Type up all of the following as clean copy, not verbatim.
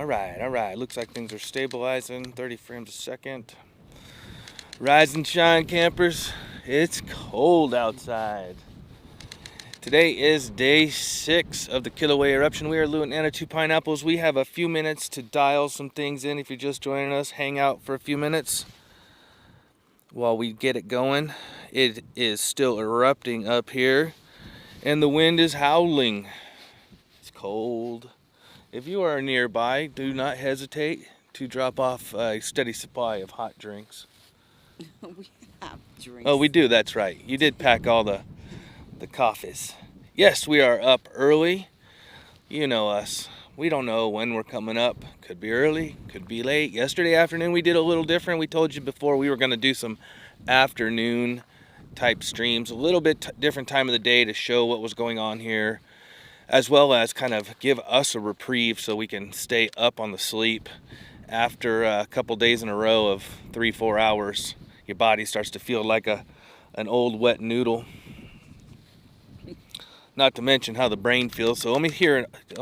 All right. Looks like things are stabilizing. 30 frames a second. Rise and shine, campers. It's cold outside. Today is day 6 of the Kilauea eruption. We are Lunar 2 Pineapples. We have a few minutes to dial some things in. If you're just joining us, hang out for a few minutes while we get it going. It is still erupting up here, and the wind is howling. It's cold. If you are nearby, do not hesitate to drop off a steady supply of hot drinks. We have drinks. Oh, we do, that's right. You did pack all the coffees. Yes, we are up early. You know us. We don't know when we're coming up. Could be early, could be late. Yesterday afternoon we did a little different. We told you before we were going to do some afternoon type streams, a little bit different time of the day to show what was going on here, as well as kind of give us a reprieve so we can stay up on the sleep. After a couple days in a row of 3-4 hours, your body starts to feel like an old wet noodle. Not to mention how the brain feels. So let me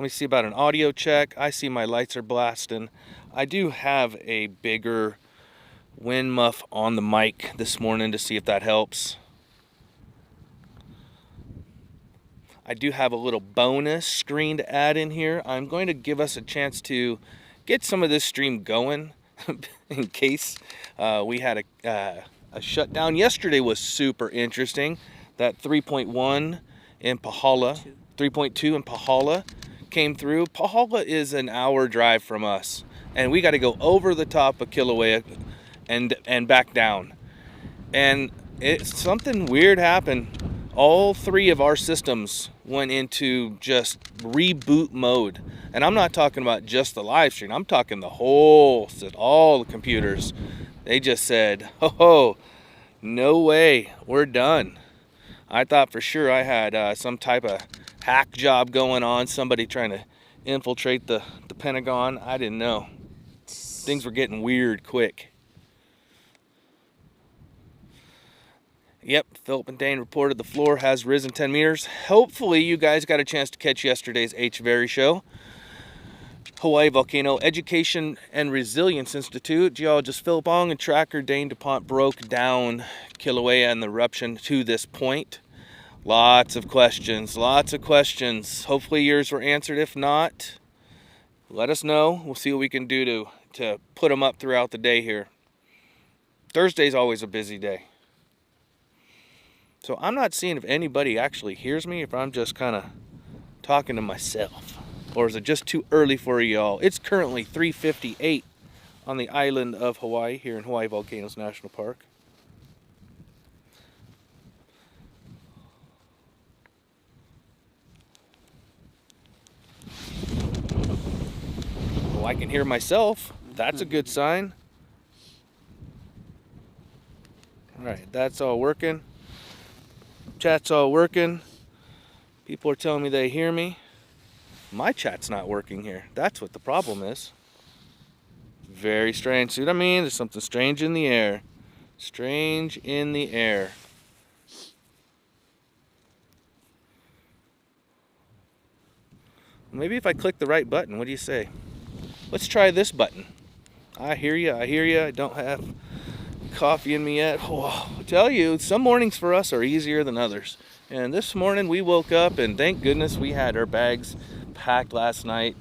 see about an audio check. I see my lights are blasting. I do have a bigger wind muff on the mic this morning to see if that helps. I do have a little bonus screen to add in here. I'm going to give us a chance to get some of this stream going in case we had a shutdown. Yesterday was super interesting. That 3.1 in Pahala, 3.2 in Pahala came through. Pahala is an hour drive from us, and we got to go over the top of Kilauea and back down. And something weird happened. All 3 of our systems went into just reboot mode. And I'm not talking about just the live stream. I'm talking all the computers. They just said, oh, no way, we're done. I thought for sure I had some type of hack job going on, somebody trying to infiltrate the Pentagon. I didn't know. Things were getting weird quick. Yep, Philip and Dane reported the floor has risen 10 meters. Hopefully you guys got a chance to catch yesterday's HVERI show. Hawaii Volcano Education and Resilience Institute. Geologist Philip Ong and tracker Dane DuPont broke down Kilauea and the eruption to this point. Lots of questions. Hopefully yours were answered. If not, let us know. We'll see what we can do to put them up throughout the day here. Thursday's always a busy day. So I'm not seeing if anybody actually hears me, if I'm just kind of talking to myself. Or is it just too early for y'all? It's currently 3:58 on the island of Hawaii, here in Hawaii Volcanoes National Park. Oh, I can hear myself. That's a good sign. All right, that's all working. Chat's all working. People are telling me they hear me. My chat's not working here. That's what the problem is. Very strange. See what I mean? There's something strange in the air. Strange in the air. Maybe if I click the right button, what do you say? Let's try this button. I hear you. I don't have coffee in me yet. Oh, I tell you, some mornings for us are easier than others. And this morning we woke up and thank goodness we had our bags packed last night,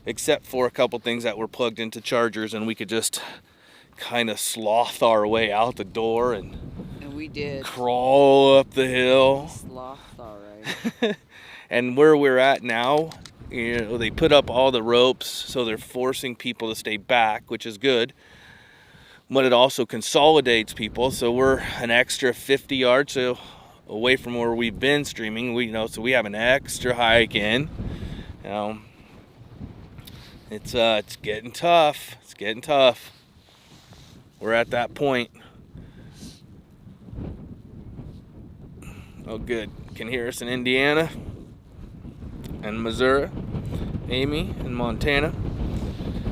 except for a couple things that were plugged into chargers, and we could just kind of sloth our way out the door and we did crawl up the hill. Sloth, all right. And where we're at now, you know, they put up all the ropes, so they're forcing people to stay back, which is good. But it also consolidates people, so we're an extra 50 yards away from where we've been streaming. So we have an extra hike in. It's getting tough. It's getting tough. We're at that point. Oh, good. Can hear us in Indiana and Missouri, Amy in Montana,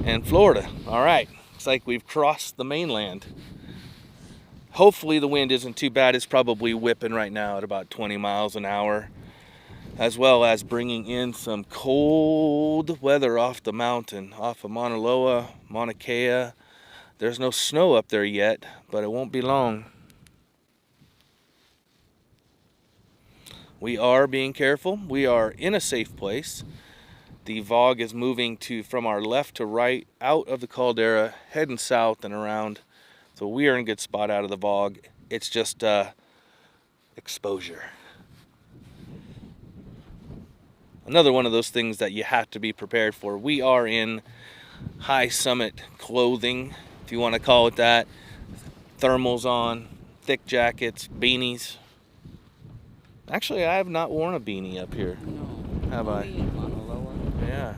and Florida. All right. Looks like we've crossed the mainland. Hopefully the wind isn't too bad. It's probably whipping right now at about 20 miles an hour. as well as bringing in some cold weather off the mountain, off of Mauna Loa, Mauna Kea. There's no snow up there yet, but it won't be long. We are being careful. We are in a safe place. The VOG is moving from our left to right, out of the caldera, heading south and around. So we are in a good spot out of the VOG. It's just exposure. Another one of those things that you have to be prepared for. We are in high summit clothing, if you want to call it that. Thermals on, thick jackets, beanies. Actually, I have not worn a beanie up here. No. Have I? Only in Mauna Loa. Yeah.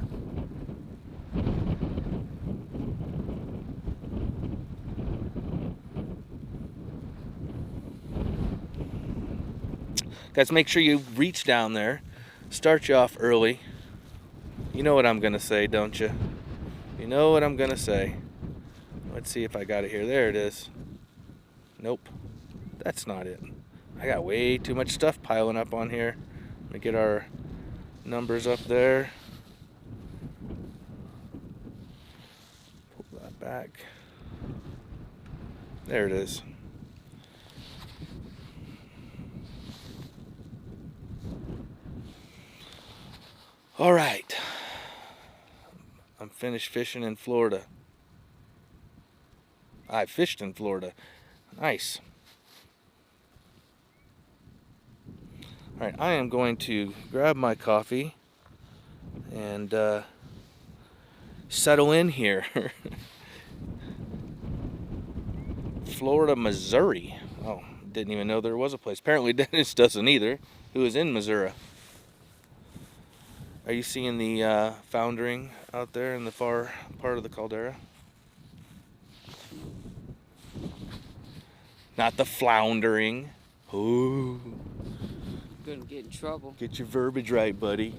Guys, make sure you reach down there. Start you off early. You know what I'm going to say, don't you? You know what I'm going to say. Let's see if I got it here. There it is. Nope. That's not it. I got way too much stuff piling up on here. Let me get our numbers up there. Pull that back. There it is. All right. I'm finished fishing in Florida. I fished in Florida. Nice. All right, I am going to grab my coffee and settle in here. Florida, Missouri. Oh, didn't even know there was a place. Apparently Dennis doesn't either, who is in Missouri. Are you seeing the foundering out there in the far part of the caldera? Not the floundering. Ooh. Gonna get in trouble. Get your verbiage right, buddy.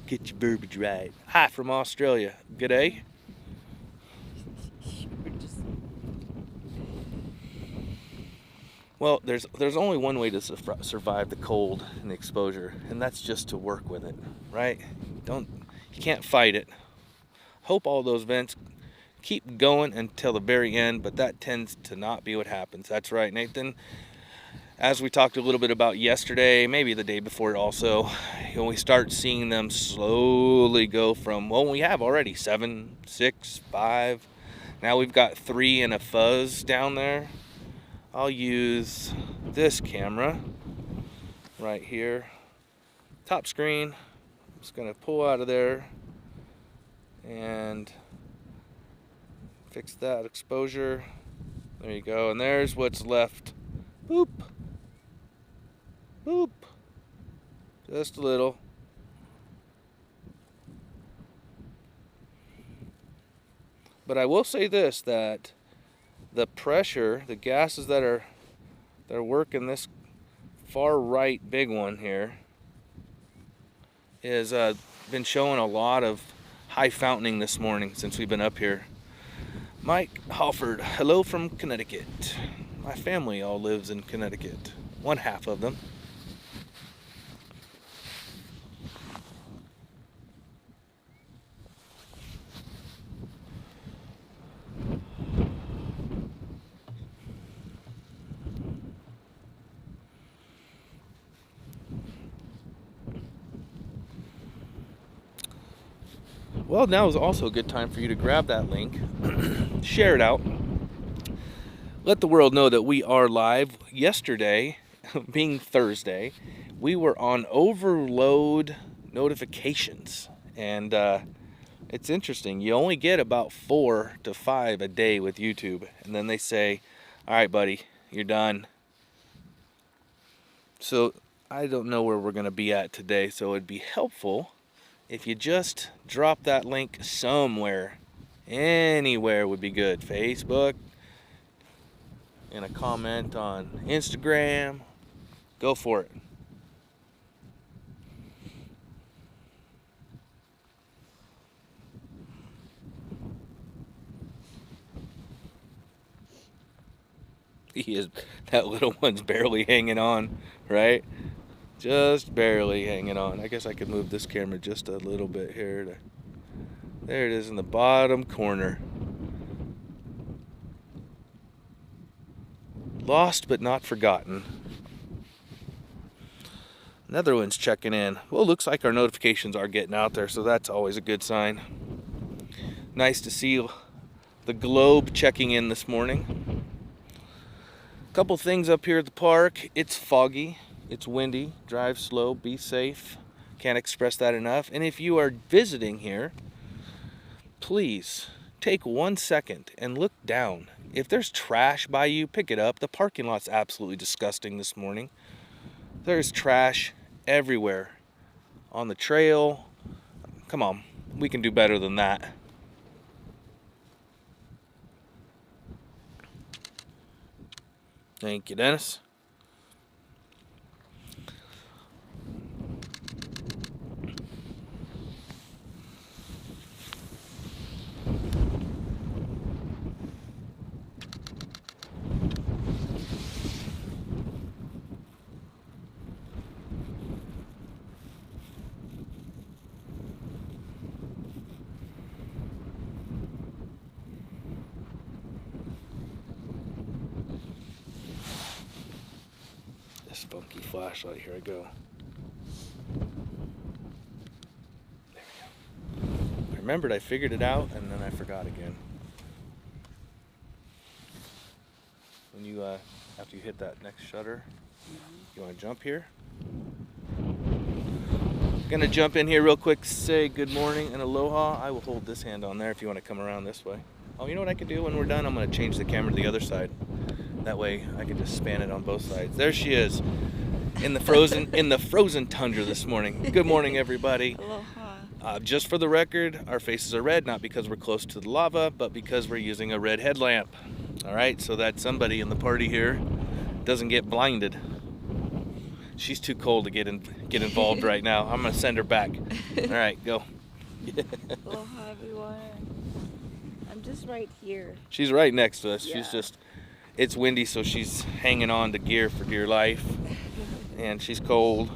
Get your verbiage right. Hi from Australia. G'day. Well, there's only one way to survive the cold and the exposure, and that's just to work with it, right? You can't fight it. Hope all those vents keep going until the very end, but that tends to not be what happens. That's right, Nathan. As we talked a little bit about yesterday, maybe the day before also, we start seeing them slowly go from, well, we have already 7, 6, 5. Now we've got 3 and a fuzz down there. I'll use this camera right here. Top screen. I'm just gonna pull out of there and fix that exposure. There you go, and there's what's left. Boop. Boop. Just a little. But I will say this, that the pressure, the gases that are working this far right big one here is been showing a lot of high fountaining this morning since we've been up here. Mike Halford, hello from Connecticut. My family all lives in Connecticut, one half of them. Well, now is also a good time for you to grab that link, share it out, let the world know that we are live. Yesterday, being Thursday, we were on overload notifications, and it's interesting. You only get about 4 to 5 a day with YouTube, and then they say, all right, buddy, you're done. So I don't know where we're going to be at today, so it'd be helpful if you just drop that link somewhere. Anywhere would be good. Facebook, in a comment on Instagram. Go for it. that little one's barely hanging on, right? Just barely hanging on. I guess I could move this camera just a little bit here. There it is in the bottom corner. Lost but not forgotten. Another one's checking in. Well, looks like our notifications are getting out there, so that's always a good sign. Nice to see the globe checking in this morning. A couple things up here at the park. It's foggy, it's windy, drive slow, be safe. Can't express that enough. And if you are visiting here, please take 1 second and look down. If there's trash by you, pick it up. The parking lot's absolutely disgusting this morning. There's trash everywhere. On the trail. Come on, we can do better than that. Thank you, Dennis. Funky flashlight, here I go. There we go. I remembered I figured it out and then I forgot again. When you after you hit that next shutter, you want to jump here? Gonna jump in here real quick, say good morning and aloha. I will hold this hand on there if you want to come around this way. Oh, you know what I could do when we're done? I'm gonna change the camera to the other side. That way I can just span it on both sides. There she is in the frozen tundra this morning. Good morning, everybody. Aloha. Just for the record, our faces are red, not because we're close to the lava, but because we're using a red headlamp. All right, so that somebody in the party here doesn't get blinded. She's too cold to get involved right now. I'm gonna send her back. All right, go. Aloha, everyone. I'm just right here. She's right next to us. Yeah. She's just, it's windy, so she's hanging on to gear for dear life. And she's cold.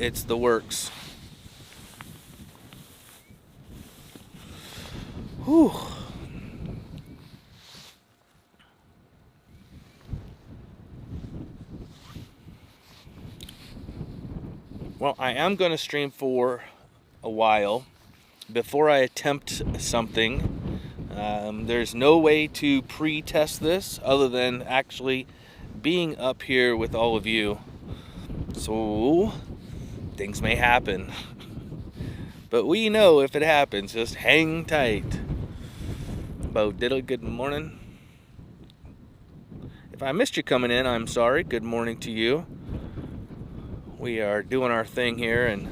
It's the works. Whew. Well, I am going to stream for a while before I attempt something. There's no way to pre-test this other than actually being up here with all of you. So things may happen. But we know if it happens, just hang tight. Bo Diddle, good morning. If I missed you coming in, I'm sorry. Good morning to you. We are doing our thing here and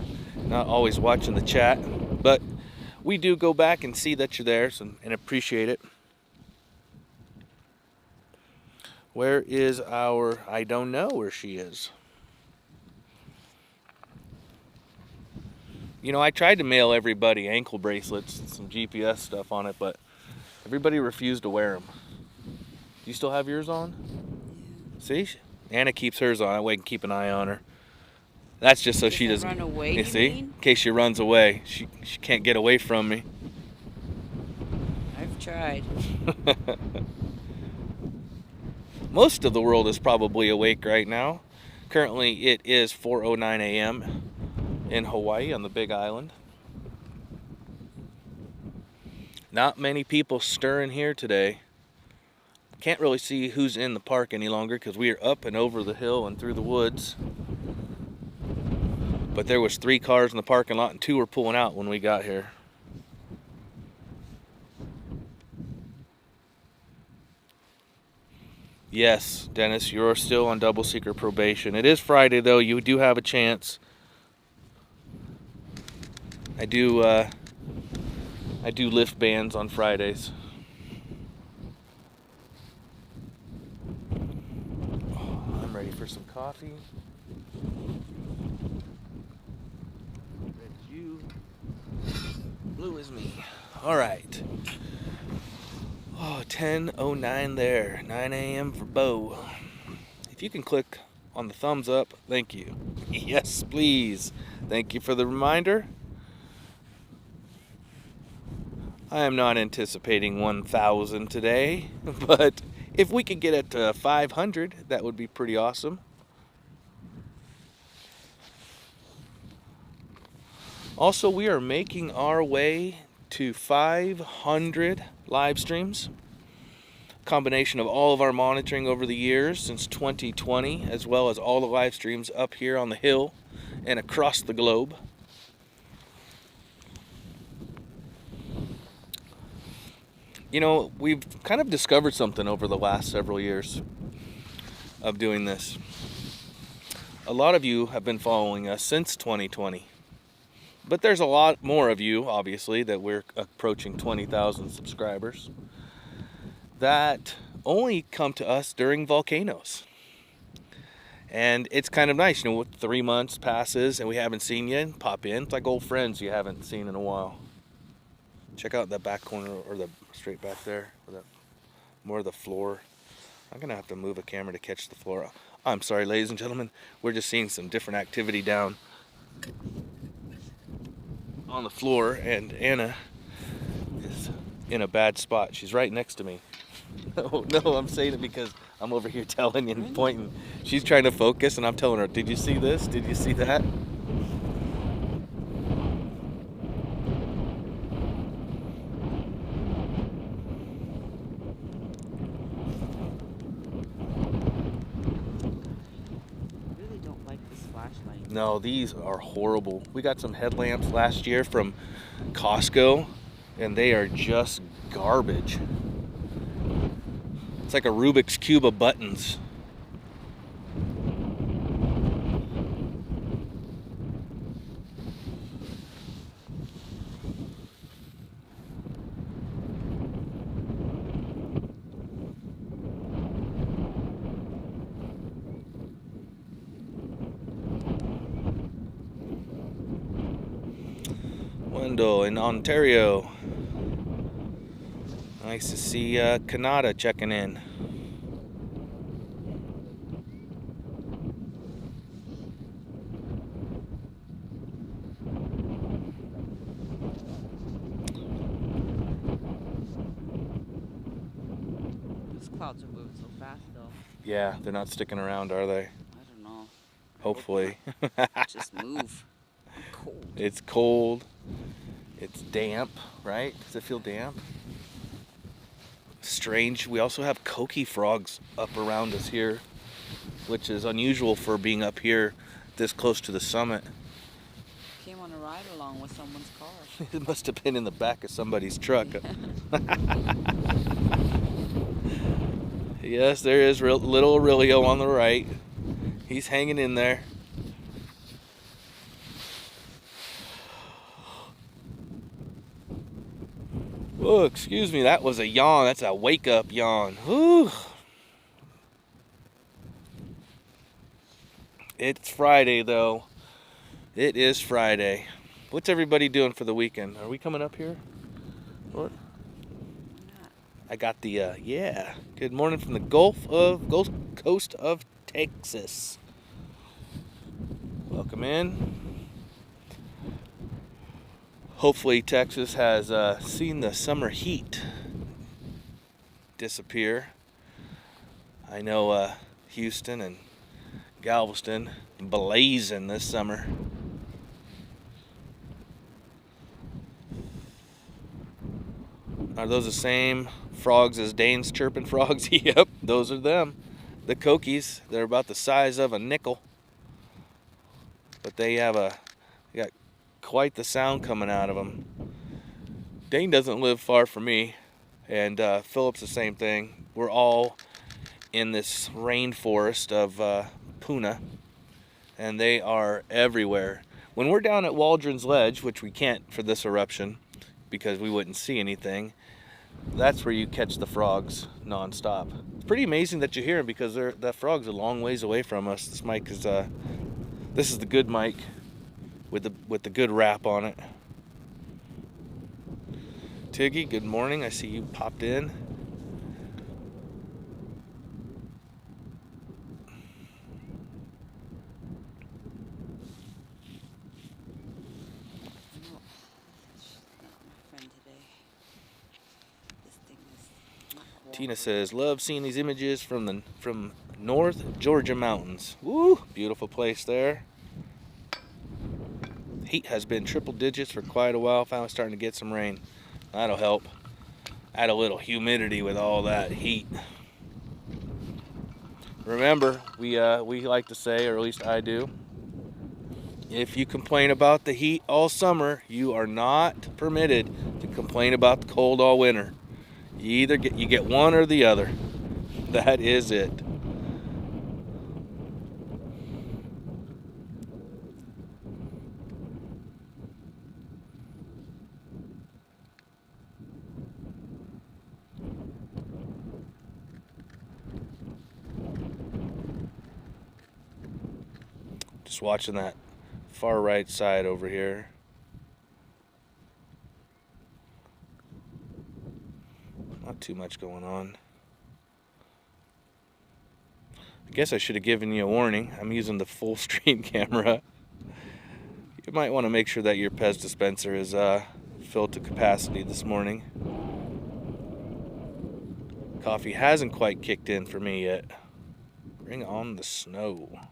not always watching the chat, but we do go back and see that you're there and appreciate it. Where is our, I don't know where she is. You know, I tried to mail everybody ankle bracelets and some GPS stuff on it, but everybody refused to wear them. Do you still have yours on? See? Anna keeps hers on. That way I can keep an eye on her. That's just so she doesn't run away, you you see? mean? In case she runs away. She can't get away from me. I've tried. Most of the world is probably awake right now. Currently it is 4:09 a.m. in Hawaii on the Big Island. Not many people stirring here today. Can't really see who's in the park any longer because we are up and over the hill and through the woods. But there was 3 cars in the parking lot and 2 were pulling out when we got here. Yes, Dennis, you're still on double secret probation. It is Friday though, you do have a chance. I do lift bands on Fridays. Oh, I'm ready for some coffee. Red is you. Blue is me. All right. Oh, 10:09 there, 9 a.m. for Bo. If you can click on the thumbs up, thank you. Yes, please. Thank you for the reminder. I am not anticipating 1,000 today, but if we could get it to 500, that would be pretty awesome. Also, we are making our way to 500 live streams. Combination of all of our monitoring over the years since 2020, as well as all the live streams up here on the hill and across the globe. You know, we've kind of discovered something over the last several years of doing this. A lot of you have been following us since 2020, but there's a lot more of you, obviously, that we're approaching 20,000 subscribers, that only come to us during volcanoes. And it's kind of nice, you know, 3 months passes and we haven't seen you, pop in. It's like old friends you haven't seen in a while. Check out that back corner, or the straight back there, or that, more of the floor. I'm gonna have to move a camera to catch the floor. I'm sorry, ladies and gentlemen, we're just seeing some different activity down on the floor, and Anna is in a bad spot. She's right next to me. No, I'm saying it because I'm over here telling you and pointing. She's trying to focus and I'm telling her, did you see this? Did you see that? No, these are horrible. We got some headlamps last year from Costco, and they are just garbage. It's like a Rubik's Cube of buttons. Wendell in Ontario. Nice to see Canada checking in. Those clouds are moving so fast though. Yeah, they're not sticking around, are they? I don't know. Hopefully. Just move. I'm cold. It's cold. It's damp, right? Does it feel damp? Strange. We also have koki frogs up around us here, which is unusual for being up here this close to the summit. Came on a ride along with someone's car. It must have been in the back of somebody's truck. Yes, there is little Aurelio on the right. He's hanging in there. Oh, excuse me, that was a yawn. That's a wake-up yawn. Whew. It's Friday, though. It is Friday. What's everybody doing for the weekend? Are we coming up here? What? I got the, yeah. Good morning from the Gulf Coast of Texas. Welcome in. Hopefully Texas has seen the summer heat disappear. I know Houston and Galveston blazing this summer. Are those the same frogs as Dane's chirping frogs? Yep, those are them. The kokis, they're about the size of a nickel. But they got quite the sound coming out of them. Dane doesn't live far from me, and Philip's the same thing. We're all in this rainforest of Puna, and they are everywhere. When we're down at Waldron's Ledge, which we can't for this eruption because we wouldn't see anything, that's where you catch the frogs non-stop. It's pretty amazing that you hear them because that frog's a long ways away from us. This mic is this is the good mic with the good wrap on it. Tiggy, good morning. I see you popped in. Tina says, love seeing these images from North Georgia mountains. Woo, beautiful place there. Heat has been triple digits for quite a while. Finally starting to get some rain. That'll help. Add a little humidity with all that heat. Remember, we like to say, or at least I do, if you complain about the heat all summer, you are not permitted to complain about the cold all winter. You get one or the other. That is it. Just watching that far right side over here. Not too much going on. I guess I should have given you a warning. I'm using the full stream camera. You might want to make sure that your Pez dispenser is filled to capacity this morning. Coffee hasn't quite kicked in for me yet. Bring on the snow. Well,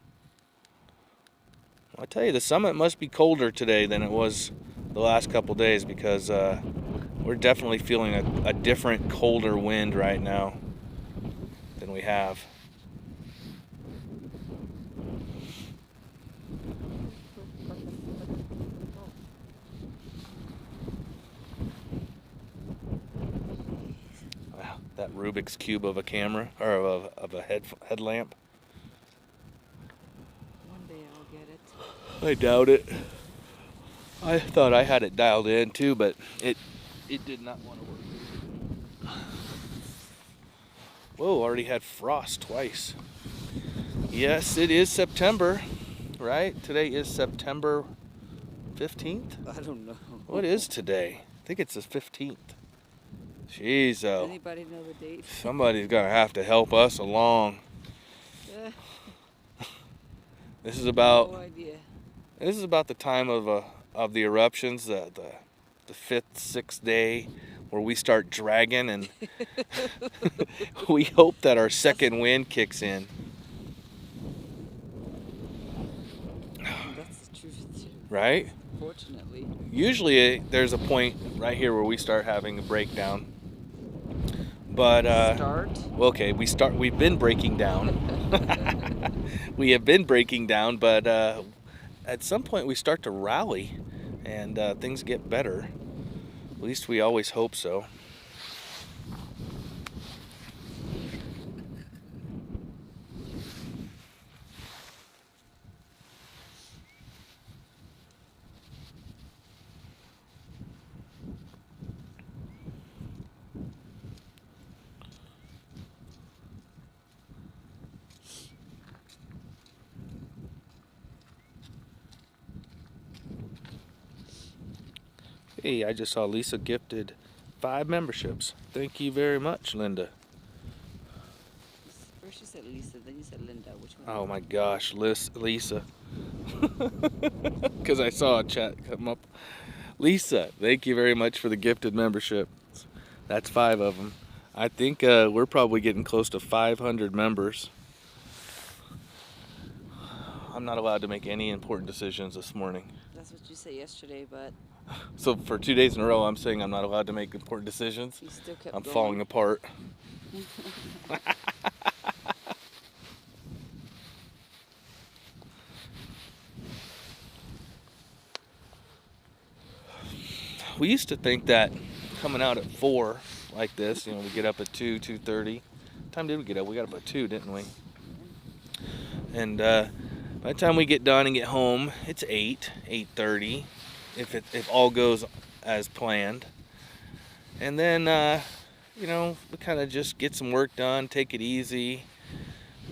I tell you, the summit must be colder today than it was the last couple days, because we're definitely feeling a different, colder wind right now than we have. Wow, that Rubik's Cube of a camera, or of a headlamp. One day I'll get it. I doubt it. I thought I had it dialed in too, but it did not want to work. Whoa, already had frost twice. Yes, it is September, right? Today is September 15th? I don't know. What is today? I think it's the 15th. Jeez, oh. Anybody know the date? Somebody's gonna have to help us along. This is about No idea. This is about the time of the eruptions, the 5th, 6th day, where we start dragging, and we hope that our second wind kicks in. That's the truth too. Right? Fortunately. Usually there's a point right here where we start having a breakdown. But Start? well, okay, we've been breaking down. We have been breaking down, but at some point we start to rally and things get better. At least we always hope so. Hey, I just saw Lisa gifted 5 memberships. Thank you very much, Linda. First you said Lisa, then you said Linda. Which one? Oh my gosh, Lisa. Because I saw a chat come up. Lisa, thank you very much for the gifted membership. That's 5 of them. I think we're probably getting close to 500 members. I'm not allowed to make any important decisions this morning. That's what you said yesterday, but So for 2 days in a row, I'm saying I'm not allowed to make important decisions. you still kept I'm going. falling apart. We used to think that coming out at 4 like this, we get up at 2:30. What time did we get up? We got up at 2, didn't we? And by the time we get done and get home, it's 8:30, if all goes as planned. And then, we kind of just get some work done, take it easy.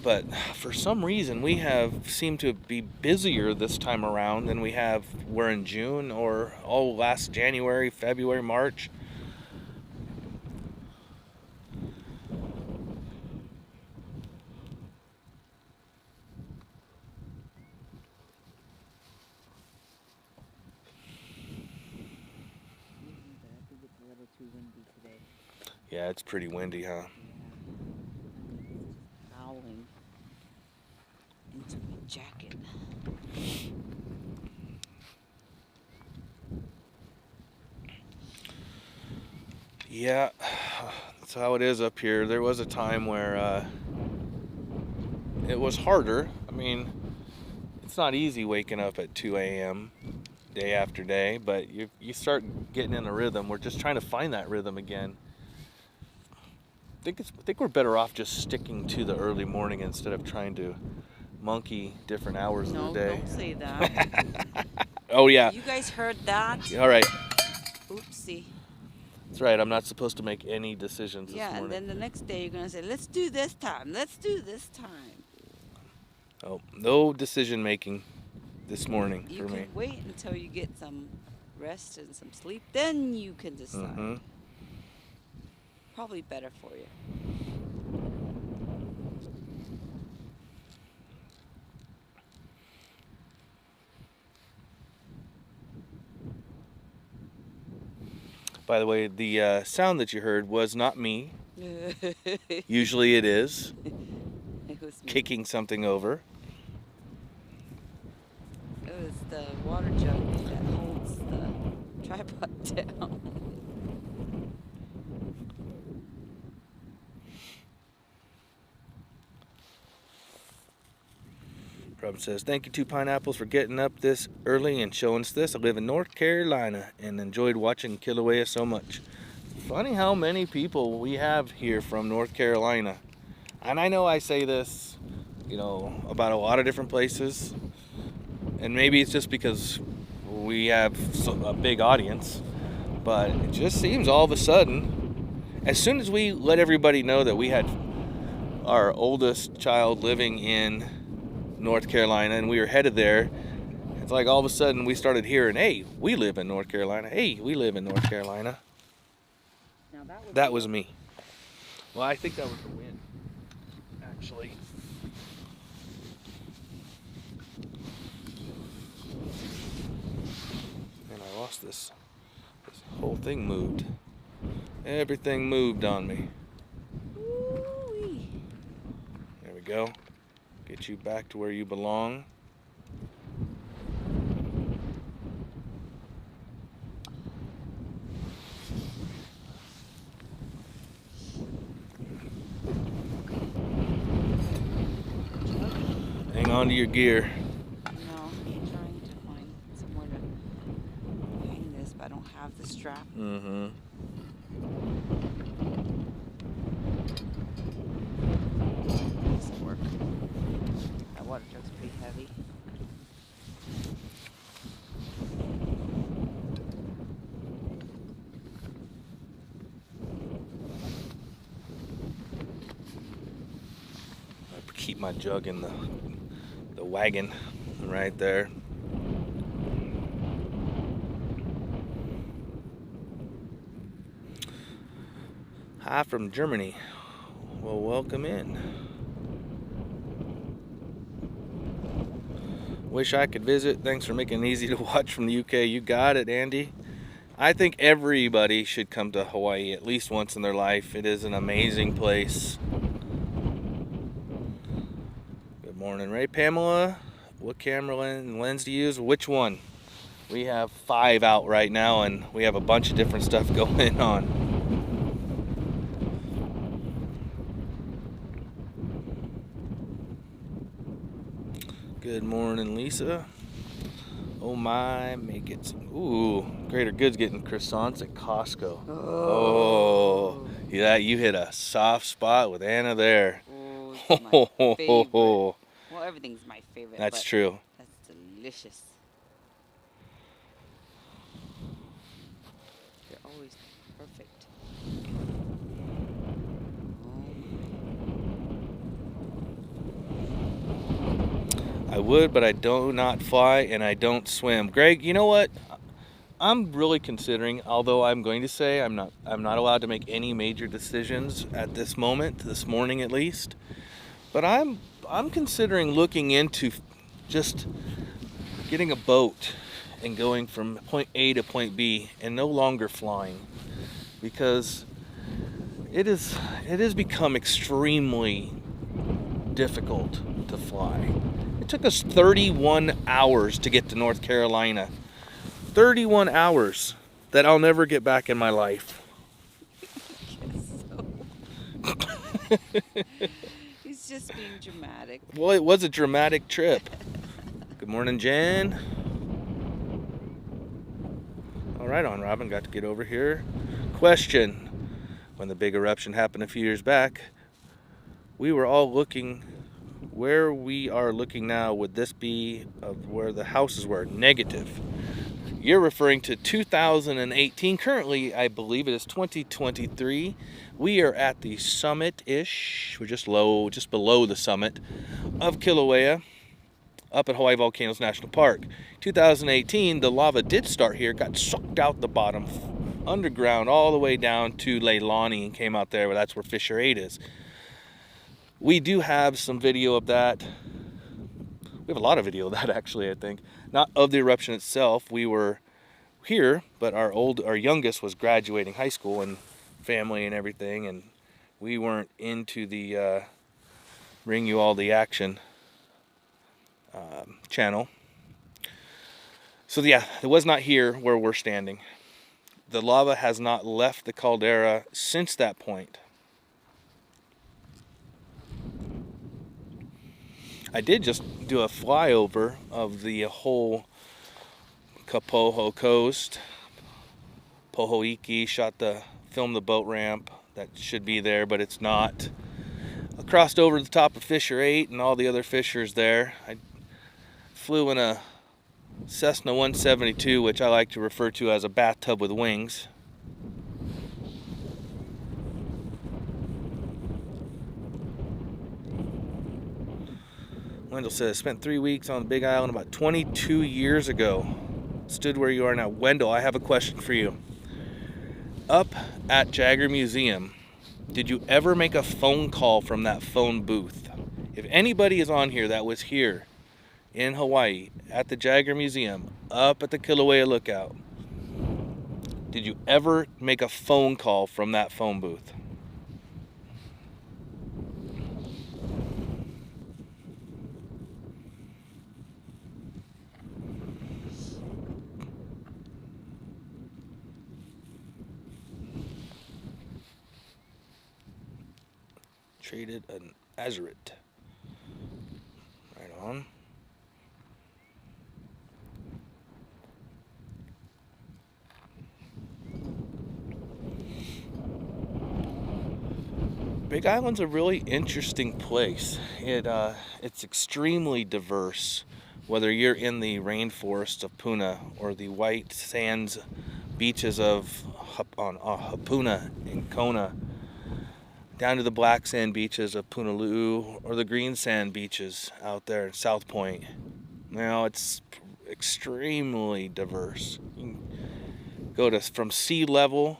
But for some reason, we have seemed to be busier this time around than we're in June or last January, February, March. Yeah, it's pretty windy, huh? Yeah. Yeah, that's how it is up here. There was a time where it was harder. I mean, it's not easy waking up at 2 a.m. day after day, but you start getting in a rhythm. We're just trying to find that rhythm again. I think we're better off just sticking to the early morning instead of trying to monkey different hours No, of the day. don't say that. Oh yeah. You guys heard that? All right. Oopsie. That's right. I'm not supposed to make any decisions this Yeah, and morning. then the next day you're gonna say, let's do this time. Let's do this time. Oh, no decision making this morning You for can me. wait until you get some rest and some sleep. Then you can decide. Mm-hmm. Probably better for you. By the way, the sound that you heard was not me. Usually it is. It was me. Kicking something over. It was the water jug that holds the tripod down. Robin says, thank you to Pineapples for getting up this early and showing us this. I live in North Carolina and enjoyed watching Kilauea so much. Funny how many people we have here from North Carolina. And I know I say this, about a lot of different places. And maybe it's just because we have a big audience. But it just seems all of a sudden, as soon as we let everybody know that we had our oldest child living in North Carolina and we were headed there, it's like all of a sudden we started hearing, hey, we live in North Carolina. Hey, we live in North Carolina. Now That was me. Well, I think that was the wind, actually. And I lost this. This whole thing moved. Everything moved on me. Ooh-wee. There we go. Get you back to where you belong. Hang on to your gear. No, I'm trying to find somewhere to hang this, but I don't have the strap. Mm-hmm. Doesn't work. That water jug's pretty heavy. I keep my jug in the wagon right there. Hi from Germany. Well, welcome in. Wish I could visit. Thanks for making it easy to watch from the UK. You got it, Andy. I think everybody should come to Hawaii at least once in their life. It is an amazing place. Good morning, Ray. Pamela, what camera lens to use? Which one? We have 5 out right now and we have a bunch of different stuff going on. Good morning, Lisa. Oh my, make it. Ooh, Greater Good's getting croissants at Costco. Oh, yeah, you hit a soft spot with Anna there. Oh, it's my favorite. Well, everything's my favorite. That's but true. That's delicious. They're always perfect. I would, but I do not fly and I don't swim. Greg, you know what? I'm really considering, although I'm going to say I'm not allowed to make any major decisions at this moment, this morning at least. But I'm considering looking into just getting a boat and going from point A to point B and no longer flying, because it has become extremely difficult to fly. It took us 31 hours to get to North Carolina. 31 hours that I'll never get back in my life. He's just being dramatic. Well, it was a dramatic trip. Good morning, Jen. All right, on Robin, got to get over here. Question. When the big eruption happened a few years back, we were all looking where we are looking now. Would this be of where the houses were? Negative. You're referring to 2018. Currently, I believe it is 2023. We are at the summit-ish. We're just below the summit of Kilauea, up at Hawaii Volcanoes National Park. 2018, the lava did start here, got sucked out the bottom, underground, all the way down to Leilani, and came out there. Well, that's where Fissure 8 is. We do have some video of that. We have a lot of video of that, actually, I think. Not of the eruption itself. We were here, but our youngest was graduating high school and family and everything, and we weren't into the bring you all the action channel. So yeah, it was not here where we're standing. The lava has not left the caldera since that point. I did just do a flyover of the whole Kapoho coast. Pohoiki, filmed the boat ramp. That should be there, but it's not. I crossed over the top of Fissure 8 and all the other fissures there. I flew in a Cessna 172, which I like to refer to as a bathtub with wings. Wendell says, spent 3 weeks on the Big Island about 22 years ago. Stood where you are now. Wendell, I have a question for you. Up at Jagger Museum, did you ever make a phone call from that phone booth? If anybody is on here that was here in Hawaii at the Jagger Museum, up at the Kilauea Lookout, did you ever make a phone call from that phone booth? Traded an azurite. Right on. Big Island's a really interesting place. It's extremely diverse. Whether you're in the rainforests of Puna or the white sands beaches of Hapuna and Kona, down to the black sand beaches of Punaluu or the green sand beaches out there in South Point. Now it's extremely diverse. You can go from sea level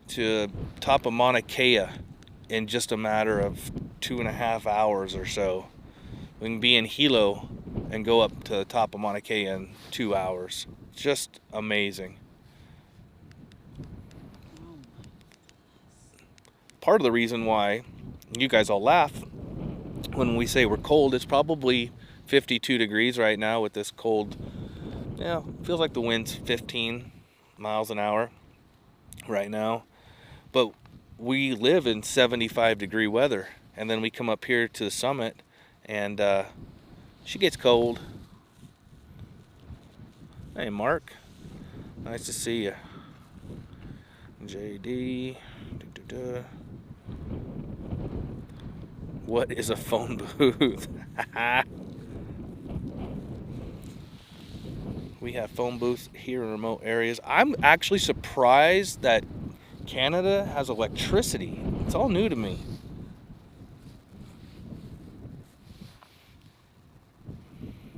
to top of Mauna Kea in just a matter of 2.5 hours or so. We can be in Hilo and go up to the top of Mauna Kea in 2 hours. Just amazing. Part of the reason why you guys all laugh when we say we're cold, it's probably 52 degrees right now with this cold. Yeah, feels like the wind's 15 miles an hour right now. But we live in 75-degree weather, and then we come up here to the summit and she gets cold. Hey Mark, nice to see you. JD. What is a phone booth? We have phone booths here in remote areas. I'm actually surprised that Canada has electricity. It's all new to me.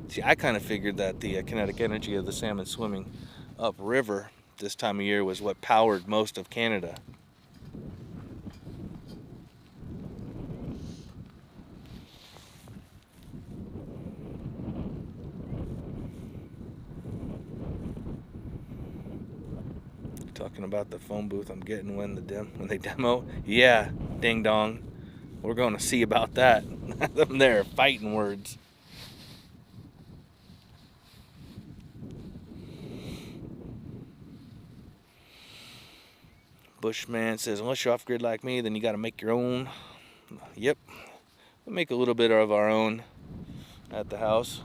See, I kind of figured that the kinetic energy of the salmon swimming upriver this time of year was what powered most of Canada. Talking about the phone booth I'm getting when they demo. Yeah, ding dong. We're going to see about that. Them there fighting words. Bushman says, unless you're off grid like me, then you got to make your own. Yep. We'll make a little bit of our own at the house.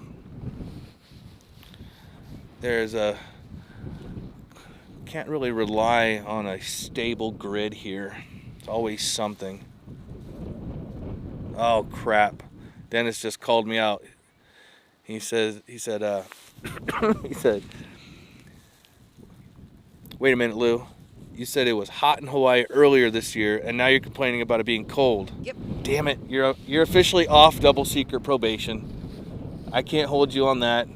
Can't really rely on a stable grid here. It's always something. Oh crap. Dennis just called me out. He said, he said, wait a minute, Lou. You said it was hot in Hawaii earlier this year, and now you're complaining about it being cold. Yep. Damn it, you're officially off double secret probation. I can't hold you on that.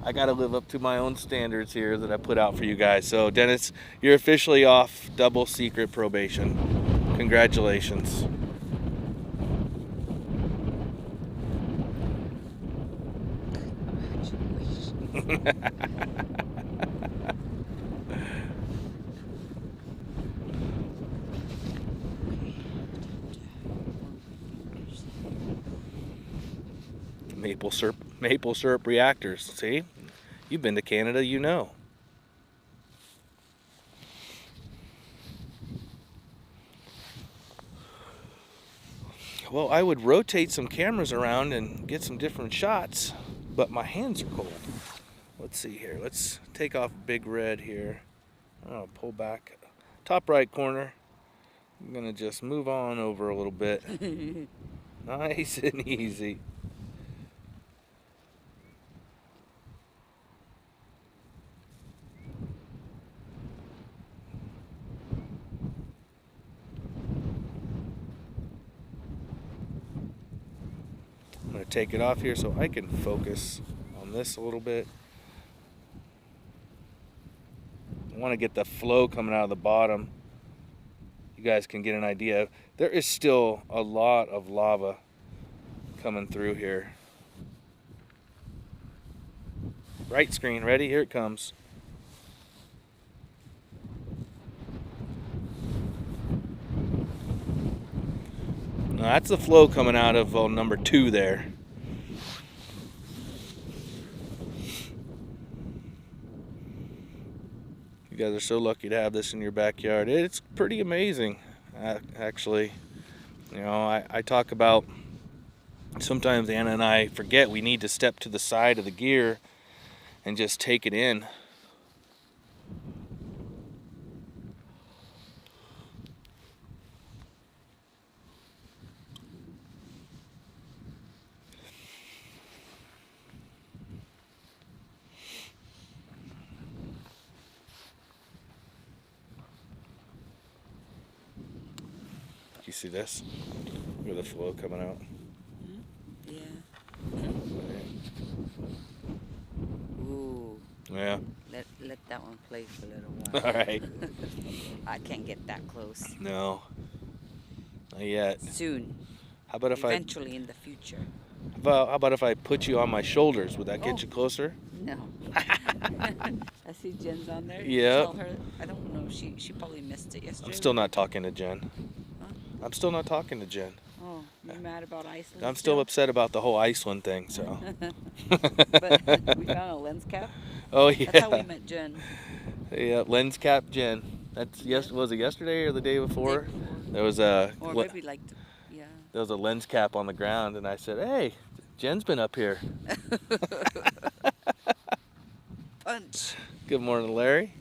I gotta live up to my own standards here that I put out for you guys. So Dennis, you're officially off double secret probation. Congratulations. Maple syrup reactors. See? You've been to Canada, you know. Well, I would rotate some cameras around and get some different shots, but my hands are cold. Let's see here. Let's take off Big Red here. I'll pull back top right corner. I'm gonna just move on over a little bit. Nice and easy. I'm gonna take it off here so I can focus on this a little bit. I want to get the flow coming out of the bottom. You guys can get an idea. There is still a lot of lava coming through here. Right screen, ready? Here it comes. Now that's the flow coming out of number 2 there. You guys are so lucky to have this in your backyard. It's pretty amazing, actually. You know, I talk about, sometimes Anna and I forget we need to step to the side of the gear and just take it in. You see this? Look at the flow coming out. Yeah. Ooh. Yeah. Let that one play for a little while. All right. I can't get that close. No. Not yet. Soon. How about if Eventually in the future. how about if I put you on my shoulders? Would that get Oh. you closer? No. I see Jen's on there. Yeah. Tell her, I don't know. She probably missed it yesterday. I'm still not talking to Jen. Huh? I'm still not talking to Jen. Oh, you're mad about Iceland? I'm still upset about the whole Iceland thing, so. But we found a lens cap. Oh yeah. That's how we met Jen. Yeah, lens cap Jen. That's was it yesterday or the day before? Day before. There was a Or maybe like, yeah. there was a lens cap on the ground, and I said, "Hey, Jen's been up here." Punch. Good morning, Larry.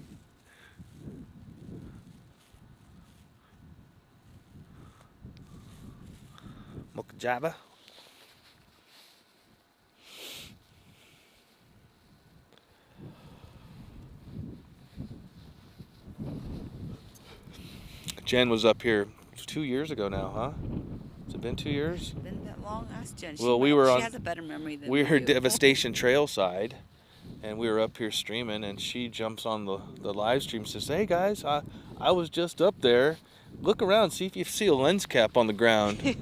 Mokajaba. Jen was up here 2 years ago now, huh? Has it been 2 years? Been that long? Ask Jen. Well, we were on. She has a better memory than We were do. Devastation Trail side, and we were up here streaming, and she jumps on the live stream and says, "Hey guys, I was just up there. Look around, see if you see a lens cap on the ground."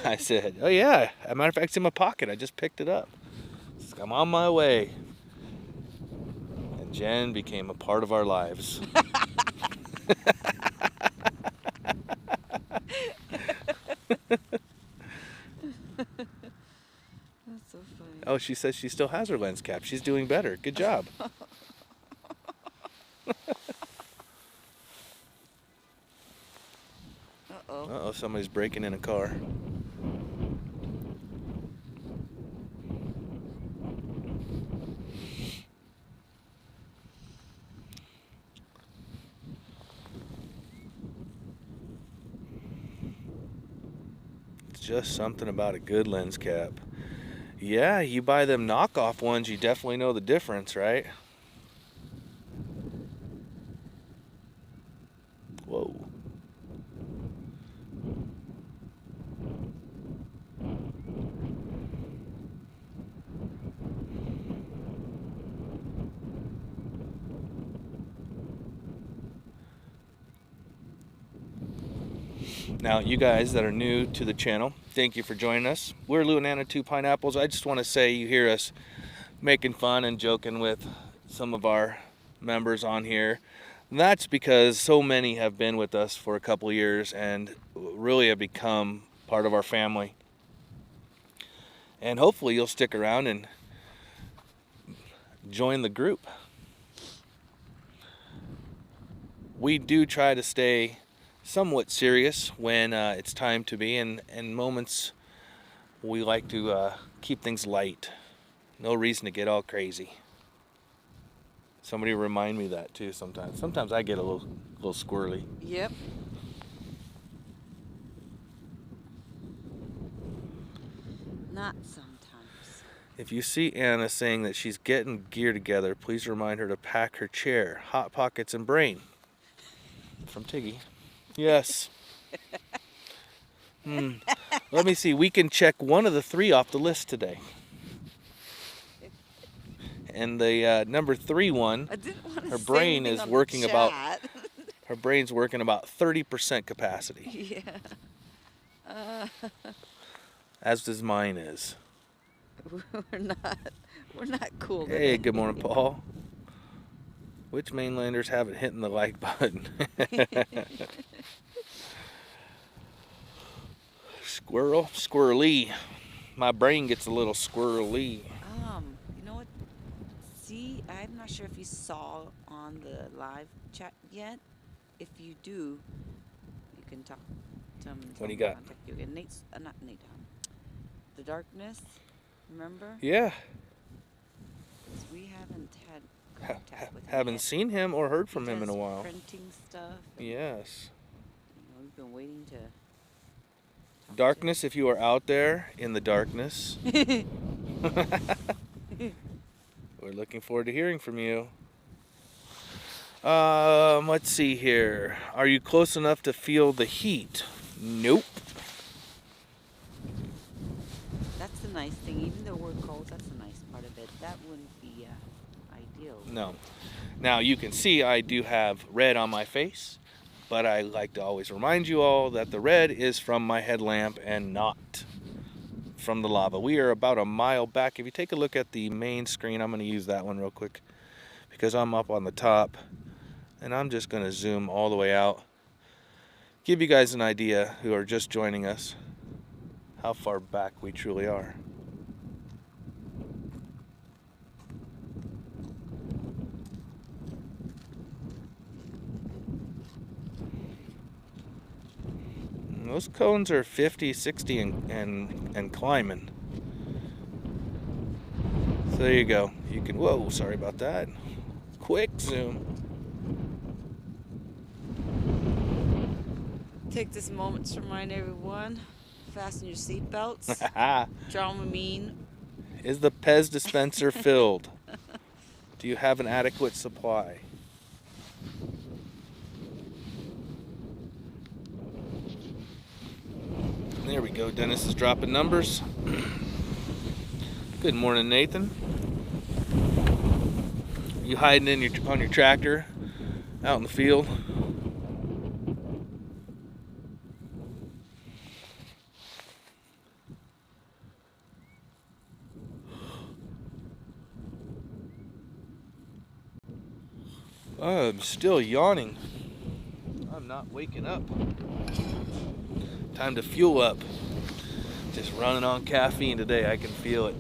I said, "Oh yeah, as a matter of fact, it's in my pocket. I just picked it up. So I'm on my way." And Jen became a part of our lives. That's so funny. Oh, she says she still has her lens cap. She's doing better. Good job. if somebody's breaking in a car. It's just something about a good lens cap. Yeah, you buy them knockoff ones, you definitely know the difference, right? Whoa. Now, you guys that are new to the channel, thank you for joining us. We're Lunar 2 Pineapples. I just want to say you hear us making fun and joking with some of our members on here. And that's because so many have been with us for a couple of years and really have become part of our family. And hopefully you'll stick around and join the group. We do try to stay somewhat serious when it's time to be, and moments we like to keep things light. No reason to get all crazy. Somebody remind me of that too sometimes. Sometimes I get a little squirrely. Yep. Not sometimes. If you see Anna saying that she's getting gear together, please remind her to pack her chair, hot pockets, and brain. From Tiggy. Yes. Let me see. We can check one of the 3 off the list today. And the number 3 one, I didn't want to her say brain anything is on the working about chat. her brain's working about 30% capacity. Yeah. As does mine is. We're not cool. Hey, today. good morning, Paul. Which mainlanders haven't hit the like button? Squirrely. My brain gets a little squirrely. You know what? See, I'm not sure if you saw on the live chat yet. If you do, you can talk to him. What do you got? Contact you again. Nate's not Nate. The darkness. Remember? Yeah. 'Cause we haven't had contact with him Haven't yet. seen him or heard from He him in a does while. Printing stuff. Yes. We've been waiting to. talk Darkness, if you are out there in the darkness, to we're looking forward to hearing from you. Let's see here. Are you close enough to feel the heat? Nope. That's the nice thing. Even though we're cold, that's the nice part of it. That wouldn't be ideal. No. Now you can see I do have red on my face, but I like to always remind you all that the red is from my headlamp and not from the lava. We are about a mile back. If you take a look at the main screen, I'm going to use that one real quick because I'm up on the top, and I'm just going to zoom all the way out. Give you guys an idea who are just joining us how far back we truly are. Those cones are 50, 60, and climbing. So there you go. You can, whoa, sorry about that. Quick zoom. Take this moment to remind everyone, fasten your seatbelts. Dramamine. Is the Pez dispenser filled? Do you have an adequate supply? There we go. Dennis is dropping numbers. Good morning, Nathan. You hiding in on your tractor out in the field? I'm still yawning. I'm not waking up. Time to fuel up. Just running on caffeine today, I can feel it.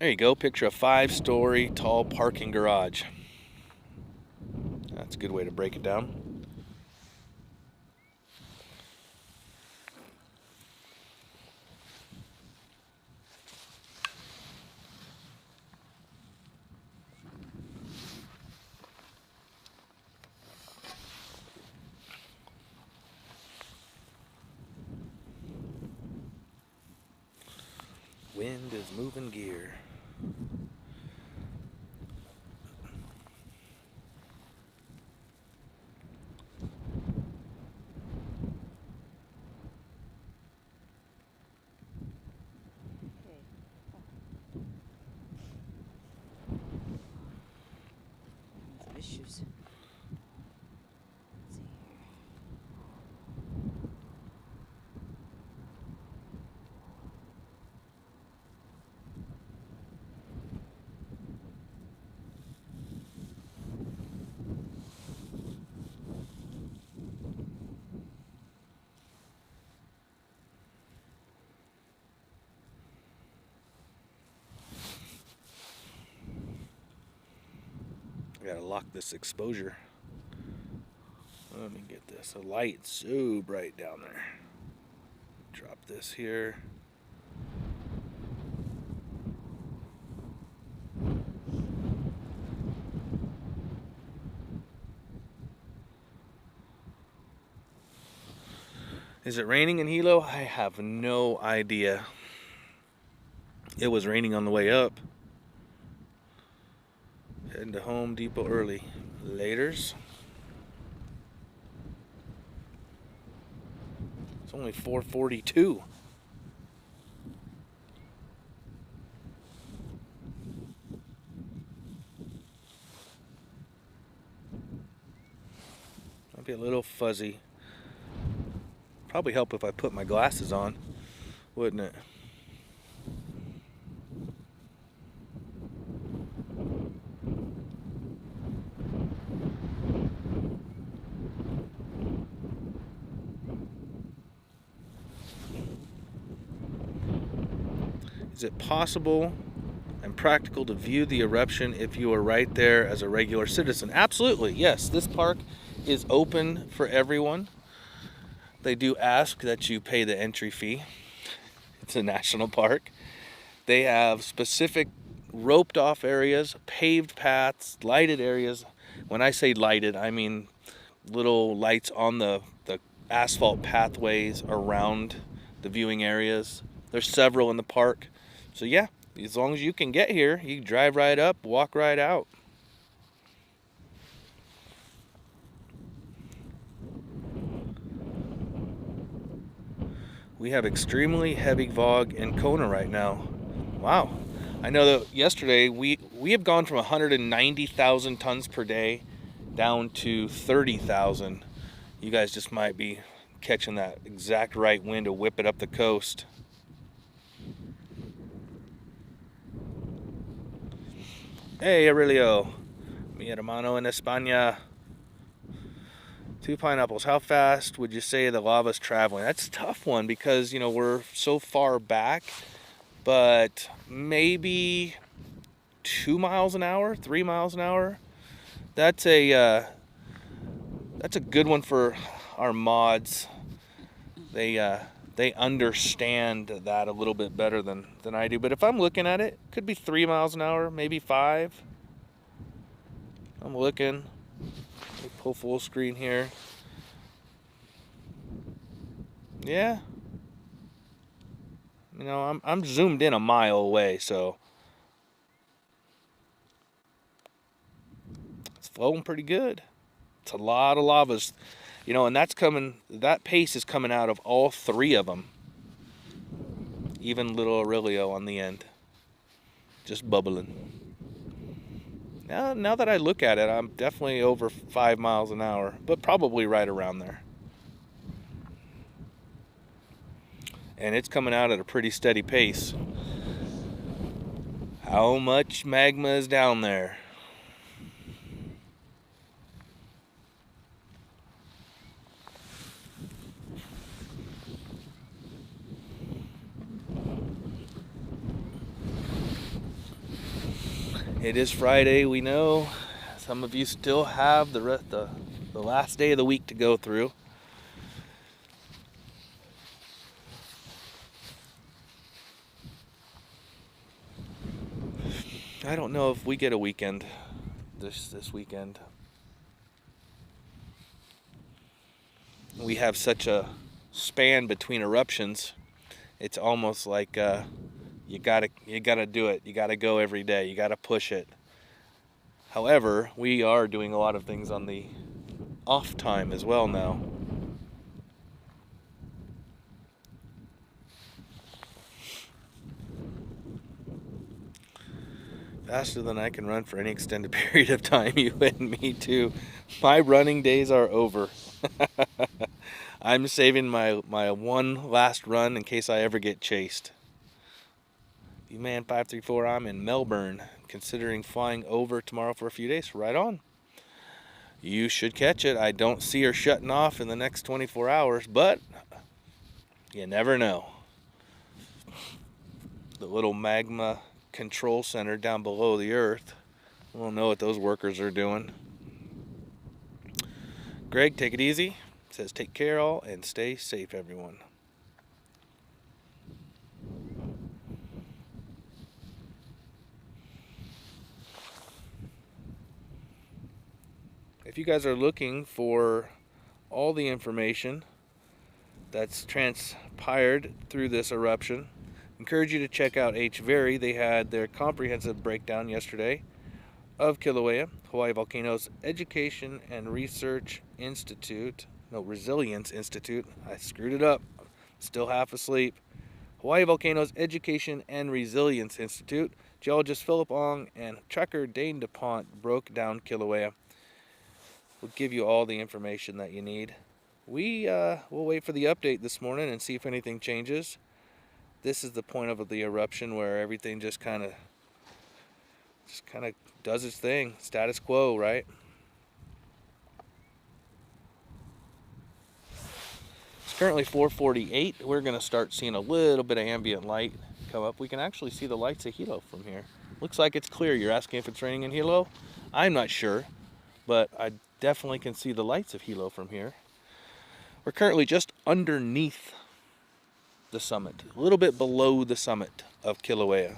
There you go. Picture a 5-story tall parking garage. That's a good way to break it down. Wind is moving gear. Issues. Let's see here. I gotta lock this exposure. Let me get this. The light's so bright down there. Drop this here. Is it raining in Hilo? I have no idea. It was raining on the way up. Heading to Home Depot early. Laters. It's only 4:42. Might be a little fuzzy. Probably help if I put my glasses on, wouldn't it? Is it possible and practical to view the eruption if you are right there as a regular citizen? Absolutely, yes. This park is open for everyone. They do ask that you pay the entry fee. It's a national park. They have specific roped off areas, paved paths, lighted areas. When I say lighted, I mean little lights on the asphalt pathways around the viewing areas. There's several in the park. So yeah, as long as you can get here, you can drive right up, walk right out. We have extremely heavy fog in Kona right now. Wow. I know that yesterday we have gone from 190,000 tons per day down to 30,000. You guys just might be catching that exact right wind to whip it up the coast. Hey Aurelio, mi hermano en España. 2 pineapples. How fast would you say the lava's traveling? That's a tough one because, you know, we're so far back, but maybe 2 miles an hour, 3 miles an hour. That's a good one for our mods. They understand that a little bit better than I do. But if I'm looking at it, it could be 3 miles an hour, maybe 5. I'm looking. Pull full screen here. Yeah. You know, I'm zoomed in a mile away, so it's flowing pretty good. It's a lot of lavas, you know, and that pace is coming out of all 3 of them. Even little Aurelio on the end. Just bubbling. Now that I look at it, I'm definitely over 5 miles an hour, but probably right around there. And it's coming out at a pretty steady pace. How much magma is down there? It is Friday, we know. Some of you still have the last day of the week to go through. I don't know if we get a weekend this weekend. We have such a span between eruptions. It's almost like you gotta do it. You gotta go every day. You gotta push it. However, we are doing a lot of things on the off time as well now. Faster than I can run for any extended period of time, you and me too. My running days are over. I'm saving my one last run in case I ever get chased. Man 534, I'm in Melbourne, considering flying over tomorrow for a few days. Right on. You should catch it. I don't see her shutting off in the next 24 hours, but you never know. The little magma control center down below the earth. We'll know what those workers are doing. Greg, take it easy. Says take care all and stay safe, everyone. If you guys are looking for all the information that's transpired through this eruption, I encourage you to check out HVERI. They had their comprehensive breakdown yesterday of Kilauea, Hawaii Volcanoes Education and Research Institute. No, Resilience Institute. I screwed it up. Still half asleep. Hawaii Volcanoes Education and Resilience Institute. Geologist Philip Ong and trekker Dane DuPont broke down Kilauea. We'll give you all the information that you need. We'll wait for the update this morning and see if anything changes. This is the point of the eruption where everything just kind of does its thing. Status quo, right? It's currently 4:48. We're going to start seeing a little bit of ambient light come up. We can actually see the lights of Hilo from here. Looks like it's clear. You're asking if it's raining in Hilo? I'm not sure, but I definitely can see the lights of Hilo from here. We're currently just underneath the summit, a little bit below the summit of Kilauea.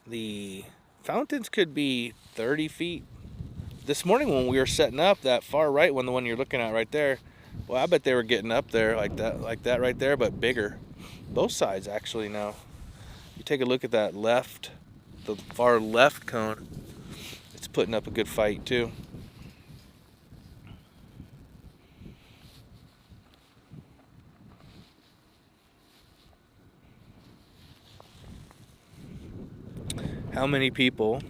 The fountains could be 30 feet. This morning when we were setting up, that far right one, the one you're looking at right there, well, I bet they were getting up there like that right there, but bigger. Both sides actually now. You take a look at that left, the far left cone, it's putting up a good fight too. How many people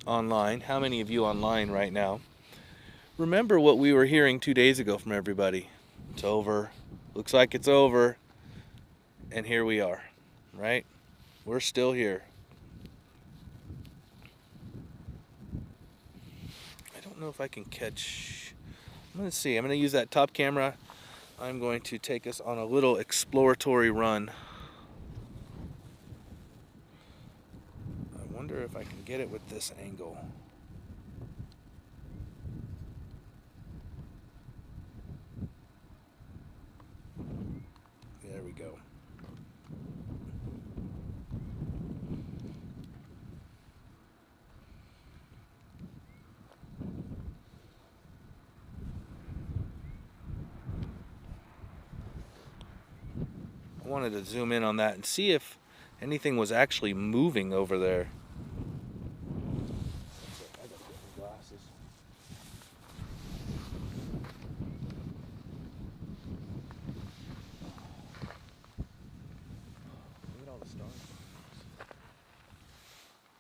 online, how many of you online right now, remember what we were hearing 2 days ago from everybody? It's over. Looks like it's over. And here we are, right? We're still here. I don't know if I can catch. I'm going to see. I'm going to use that top camera. I'm going to take us on a little exploratory run. I wonder if I can get it with this angle. There we go. I wanted to zoom in on that and see if anything was actually moving over there. I gotta get my glasses. Look at all the stars.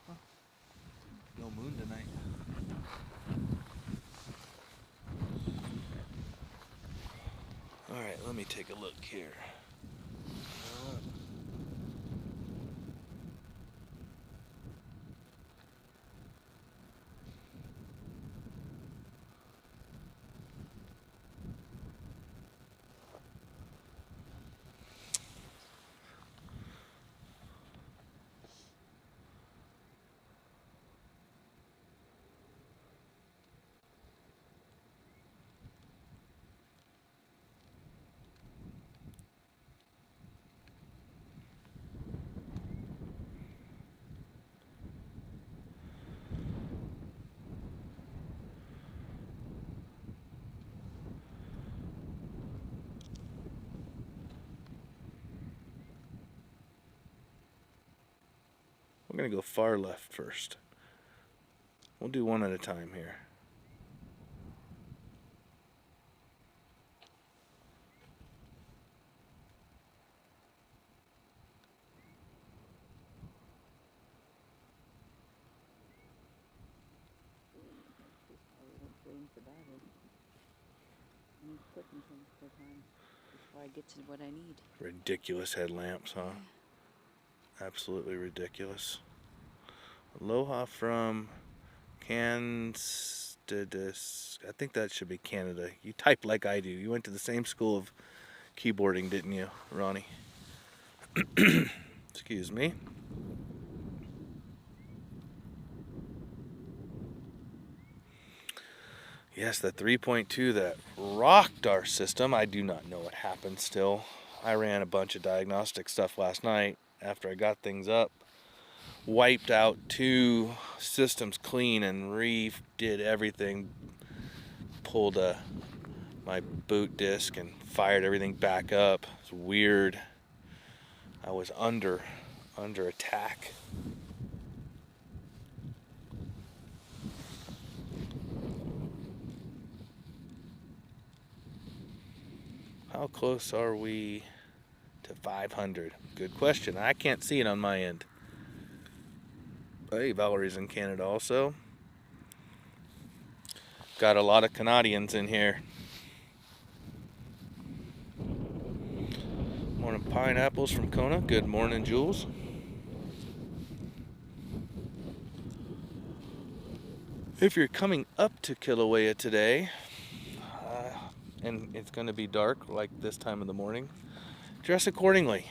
Huh. No moon tonight. All right, let me take a look here. going to go far left first. We'll do one at a time here. Before I get to what I need. Ridiculous headlamps, huh? Absolutely ridiculous. Aloha from Kansas. I think that should be Canada. You type like I do. You went to the same school of keyboarding, didn't you, Ronnie? Excuse me. Yes, the 3.2 that rocked our system. I do not know what happened still. I ran a bunch of diagnostic stuff last night after I got things up. Wiped out 2 systems clean and redid everything. Pulled my boot disk and fired everything back up. It's weird. I was under attack. How close are we to 500? Good question. I can't see it on my end. Hey, Valerie's in Canada also. Got a lot of Canadians in here. Morning, pineapples from Kona. Good morning, Jules. If you're coming up to Kilauea today, and it's going to be dark like this time of the morning, dress accordingly.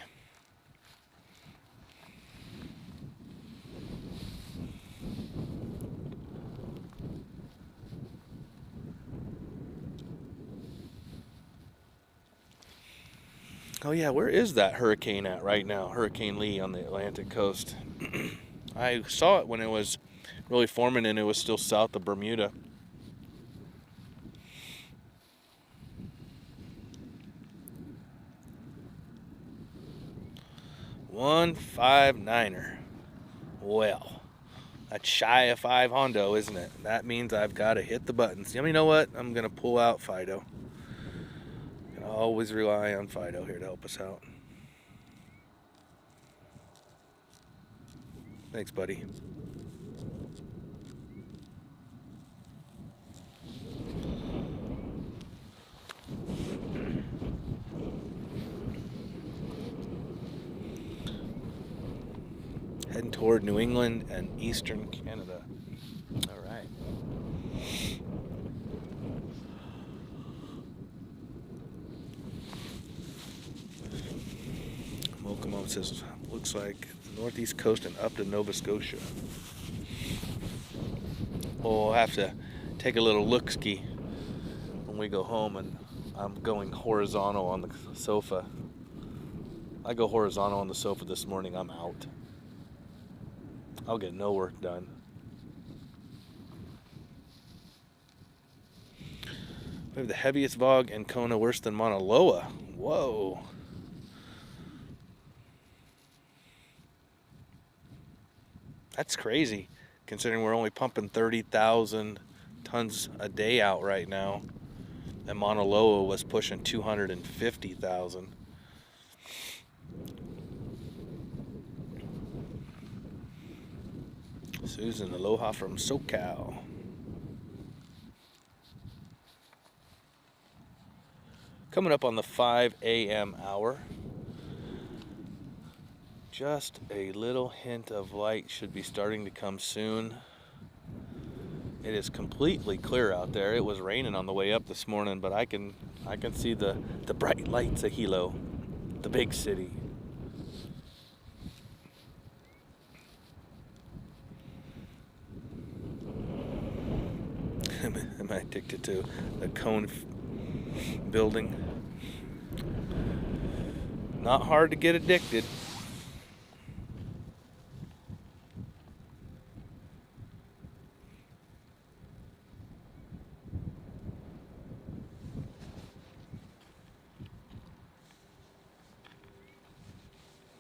Oh yeah, where is that hurricane at right now? Hurricane Lee on the Atlantic coast. I saw it when it was really forming and it was still south of Bermuda. $159er. Well, that's shy of 5 hondo, isn't it? That means I've got to hit the buttons. You know what? I'm going to pull out Fido. Can always rely on Fido here to help us out. Thanks, buddy. Heading toward New England and eastern Canada. All right. Mokomo says, looks like the northeast coast and up to Nova Scotia. We'll have to take a little look-ski when we go home, and I'm going horizontal on the sofa. I go horizontal on the sofa this morning, I'm out. I'll get no work done. We have the heaviest fog in Kona, worse than Mauna Loa. Whoa. That's crazy, considering we're only pumping 30,000 tons a day out right now. And Mauna Loa was pushing 250,000. Susan, aloha from SoCal. Coming up on the 5 a.m. hour. Just a little hint of light should be starting to come soon. It is completely clear out there. It was raining on the way up this morning, but I can see the bright lights of Hilo, the big city. Am I addicted to the cone building? Not hard to get addicted.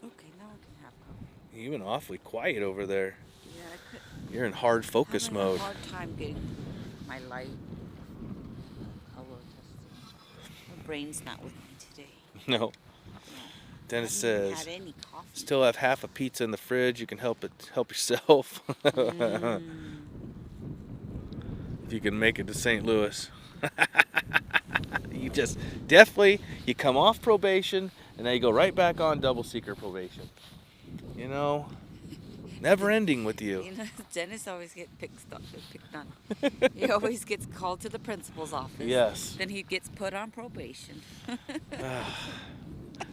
Okay, now I can have coffee. You've been awfully quiet over there. Yeah, I could. You're in hard focus Having a mode. hard time getting my light a little testing. My brain's not with me today. No. No. Dennis I haven't even says, had any coffee. still have half a pizza in the fridge. You can help yourself. Mm. If you can make it to St. Louis. You just definitely, you come off probation and then you go right back on double seeker probation. You know, never ending with you. You know, Dennis always gets picked on. He always gets called to the principal's office. Yes. Then he gets put on probation.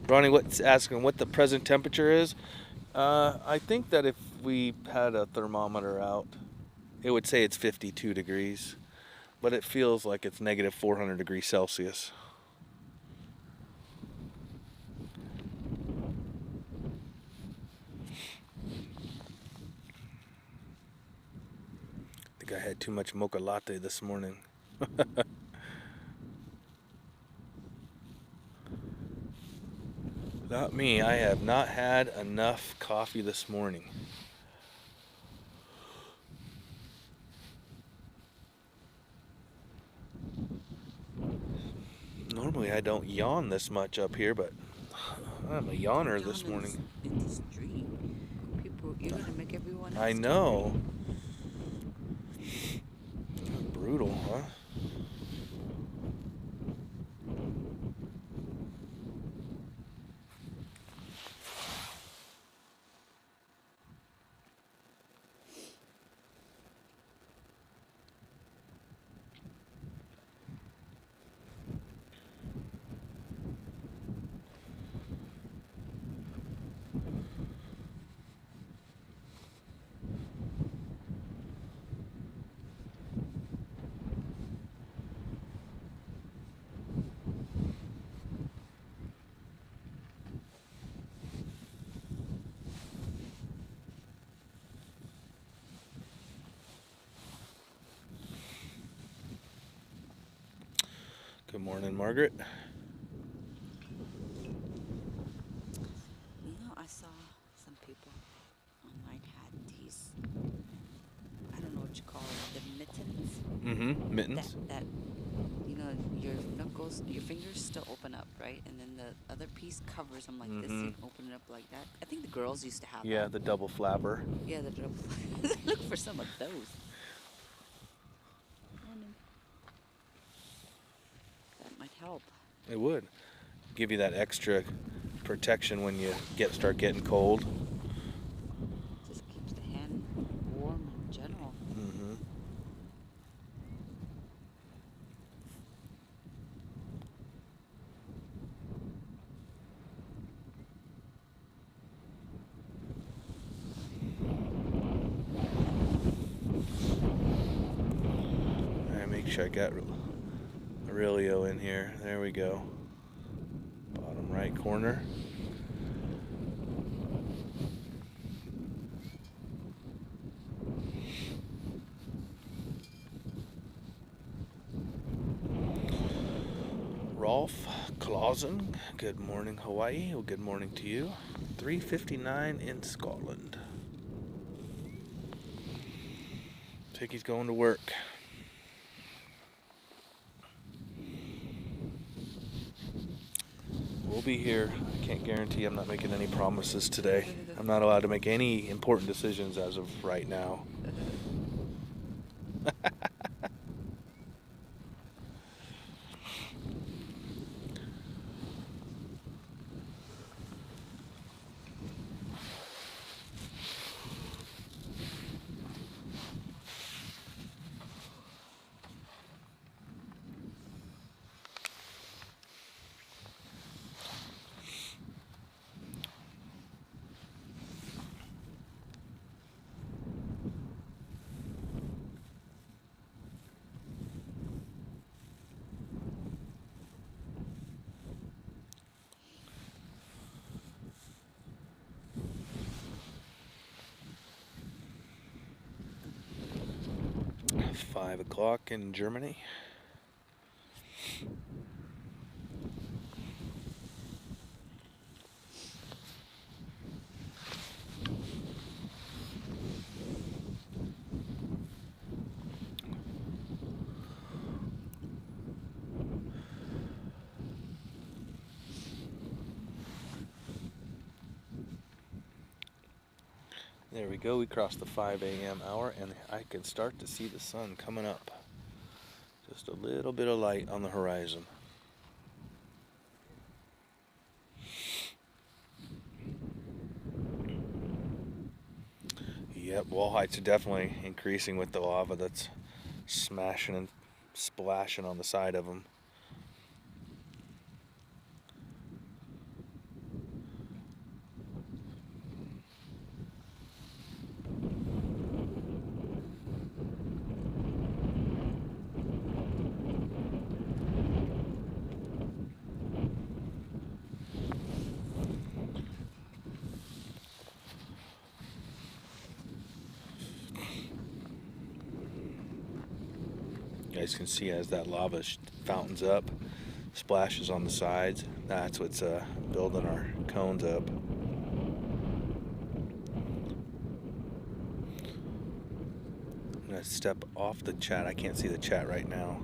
Ronnie, what's asking what the present temperature is? I think that if we had a thermometer out, it would say it's 52 degrees, but it feels like it's negative 400 degrees Celsius. I think I had too much mocha latte this morning. Not me. I have not had enough coffee this morning. Normally I don't yawn this much up here, but I'm a yawner this morning. In the street, people, you're gonna make everyone else. I know. Brutal, huh? Good morning, Margaret. You know, I saw some people online had these, I don't know what you call it, the mittens. Mm-hmm. Mittens. That you know, your knuckles, your fingers still open up, right? And then the other piece covers them like this. You can open it up like that. I think the girls used to have Yeah, that. the double flapper. Yeah, the double. Look for some of those. That might help. It would give you that extra protection when you start getting cold. Just keeps the hand warm in general. Mm-hmm. All right, make sure I got Aurelio in here. There we go. Bottom right corner. Rolf Clausen, good morning Hawaii. Well, good morning to you. 3:59 in Scotland. I think he's going to work. We'll be here. I can't guarantee. I'm not making any promises today. I'm not allowed to make any important decisions as of right now. Five o'clock in Germany. There we go. We crossed the 5 a.m. hour, and I can start to see the sun coming up. Just a little bit of light on the horizon. Yep, wall heights are definitely increasing with the lava that's smashing and splashing on the side of them. You guys can see as that lava fountains up, splashes on the sides. That's what's building our cones up. I'm gonna step off the chat. I can't see the chat right now.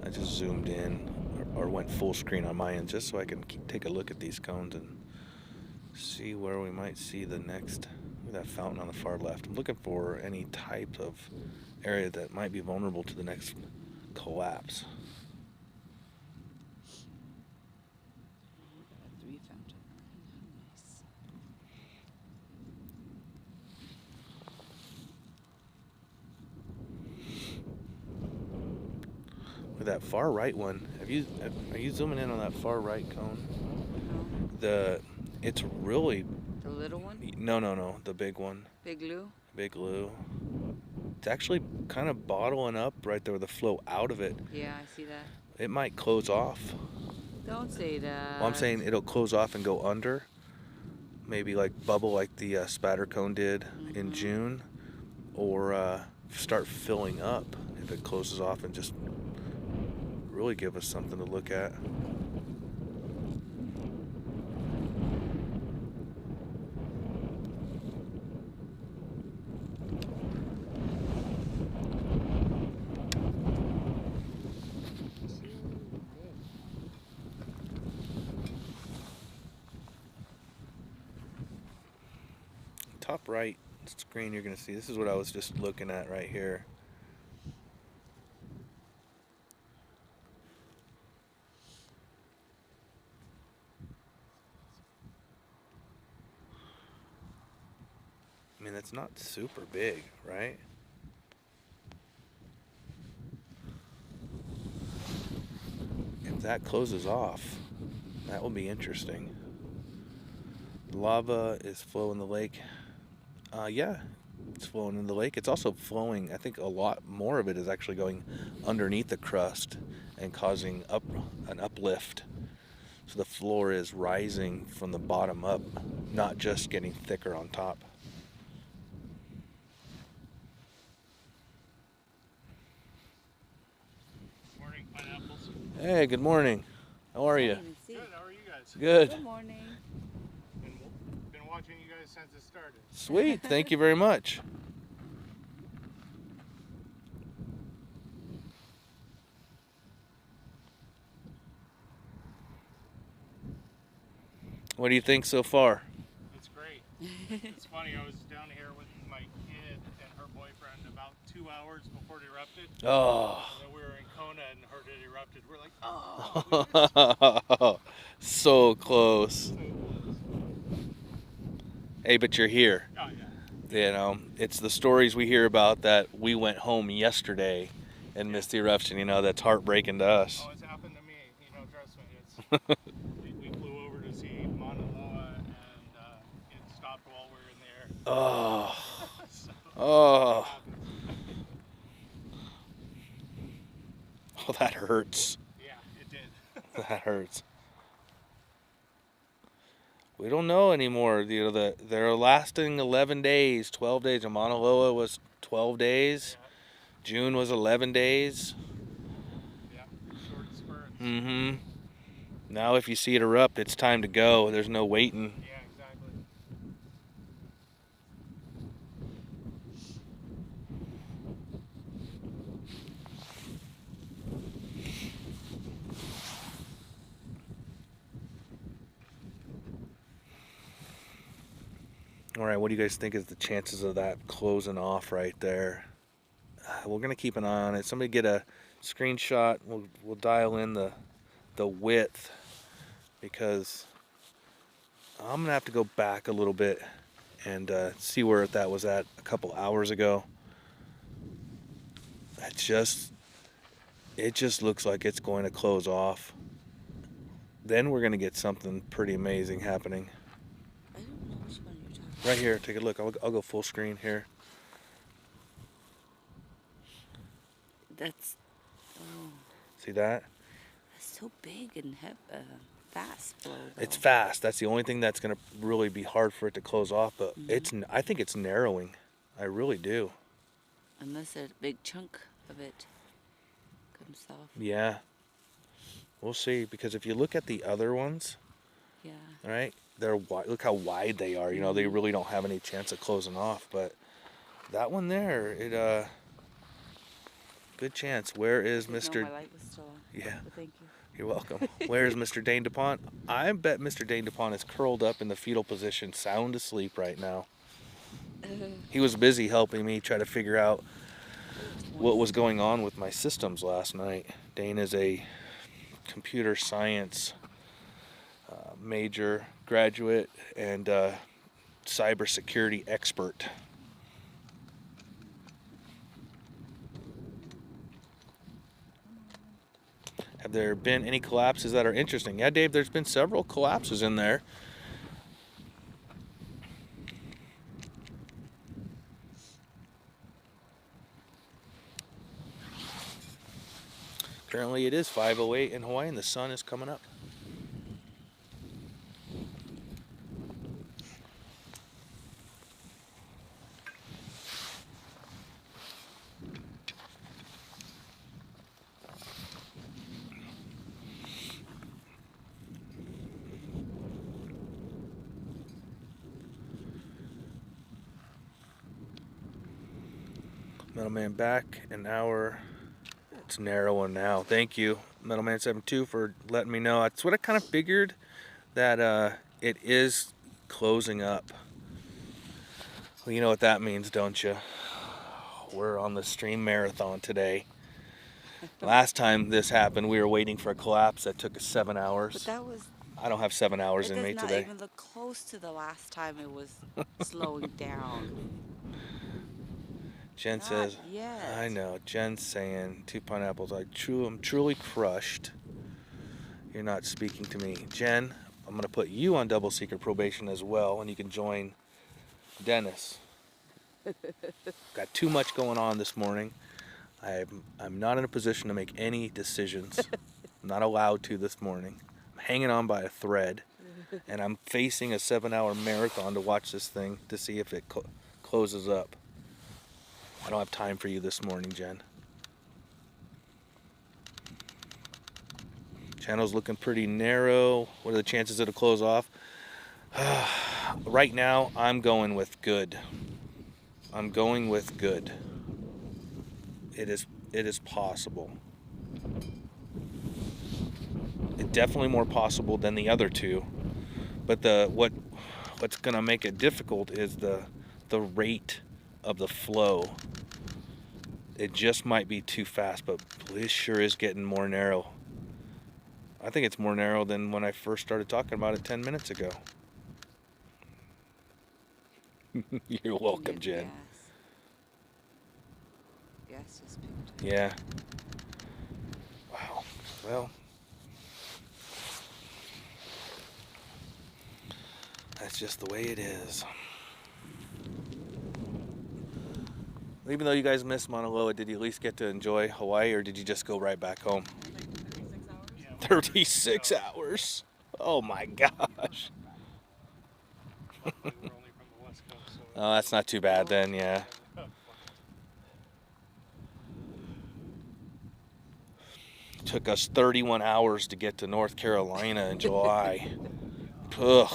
I just zoomed in or went full screen on my end just so I can take a look at these cones and see where we might see the next. Look at that fountain on the far left. I'm looking for any type of area that might be vulnerable to the next collapse. Three fountain. Nice. With that far right one, are you zooming in on that far right cone? No. It's really. The little one? No, the big one. Big Lou? Big Lou. It's actually kind of bottling up right there with the flow out of it. Yeah, I see that. It might close off. Don't say that. Well, I'm saying it'll close off and go under. Maybe like bubble like the spatter cone did in June. Or start filling up if it closes off and just really give us something to look at. Top right screen you're going to see, this is what I was just looking at right here. I mean, that's not super big, right? If that closes off, that will be interesting. Lava is flowing in the lake. Yeah, it's flowing in the lake. It's also flowing, I think a lot more of it is actually going underneath the crust and causing an uplift. So the floor is rising from the bottom up, not just getting thicker on top. Morning, pineapples. Hey, good morning. How are you? Good, how are you guys? Good. Good morning. Been watching you guys since it started. Sweet. Thank you very much. What do you think so far? It's great. It's funny, I was down here with my kid and her boyfriend about 2 hours before it erupted. Oh. And then we were in Kona and heard it erupted. We're like, oh. So close. So close. Hey, but you're here. Oh, yeah. You know, it's the stories we hear about that we went home yesterday and missed the eruption. You know, that's heartbreaking to us. Oh, it's happened to me. You know, trust me. We flew over to see Mauna Loa and it stopped while we were in the air. Oh. So, Oh. Oh, that hurts. yeah, it did. That hurts. We don't know anymore. You know, they're lasting 11 days, 12 days. And Mauna Loa was 12 days. Yeah. June was 11 days. Yeah, short spurts. Mm-hmm. Now if you see it erupt, it's time to go. There's no waiting. Yeah, exactly. All right, what do you guys think is the chances of that closing off right there? We're gonna keep an eye on it. Somebody get a screenshot. We'll dial in the width, because I'm gonna have to go back a little bit and see where that was at a couple hours ago. It just looks like it's going to close off. Then we're gonna get something pretty amazing happening. I don't know which one you're talking about. Right here, take a look. I'll go full screen here. That's, oh, See that? that's so big and fast flow. It's though. fast. That's the only thing that's gonna really be hard for it to close off. But I think it's narrowing. I really do. Unless a big chunk of it comes off. Yeah. We'll see, because if you look at the other ones, Yeah. all right, they're wide. Look how wide they are. You know, they really don't have any chance of closing off. But that one there, good chance. Where is No, Mr. my light was still on. Yeah. But thank you. You're welcome. Where is Mr. Dane DuPont? I bet Mr. Dane DuPont is curled up in the fetal position, sound asleep right now. He was busy helping me try to figure out what was going on with my systems last night. Dane is a computer science major graduate and cybersecurity expert. Have there been any collapses that are interesting? Yeah, Dave, there's been several collapses in there. Currently it is 5:08 in Hawaii and the sun is coming up. Metalman back an hour. It's narrowing now. Thank you, Metalman72, for letting me know. That's what I kind of figured, that it is closing up. Well, you know what that means, don't you? We're on the stream marathon today. Last time this happened, we were waiting for a collapse that took us 7 hours. But that was. I don't have 7 hours It in does me not today. even look close to the last time it was slowing down. Jen Not says, yet. I know. Jen's saying, 2 pineapples. I'm truly crushed. You're not speaking to me. Jen, I'm going to put you on double secret probation as well, and you can join Dennis. Got too much going on this morning. I'm not in a position to make any decisions. I'm not allowed to this morning. I'm hanging on by a thread, and I'm facing a 7-hour marathon to watch this thing to see if it closes up. I don't have time for you this morning, Jen. Channel's looking pretty narrow. What are the chances it'll close off? Right now, I'm going with good. I'm going with good. It is possible. It's definitely more possible than the other two. But what's gonna make it difficult is the rate of the flow. It just might be too fast, but this sure is getting more narrow. I think it's more narrow than when I first started talking about it 10 minutes ago. You're welcome, Jen. Gas just picked up. Yeah. Wow. Well, that's just the way it is. Even though you guys missed Mauna Loa, did you at least get to enjoy Hawaii, or did you just go right back home? 36 hours? Oh my gosh. Luckily, we're only from the West Coast, so Oh, that's not too bad then, yeah. Took us 31 hours to get to North Carolina in July. Ugh.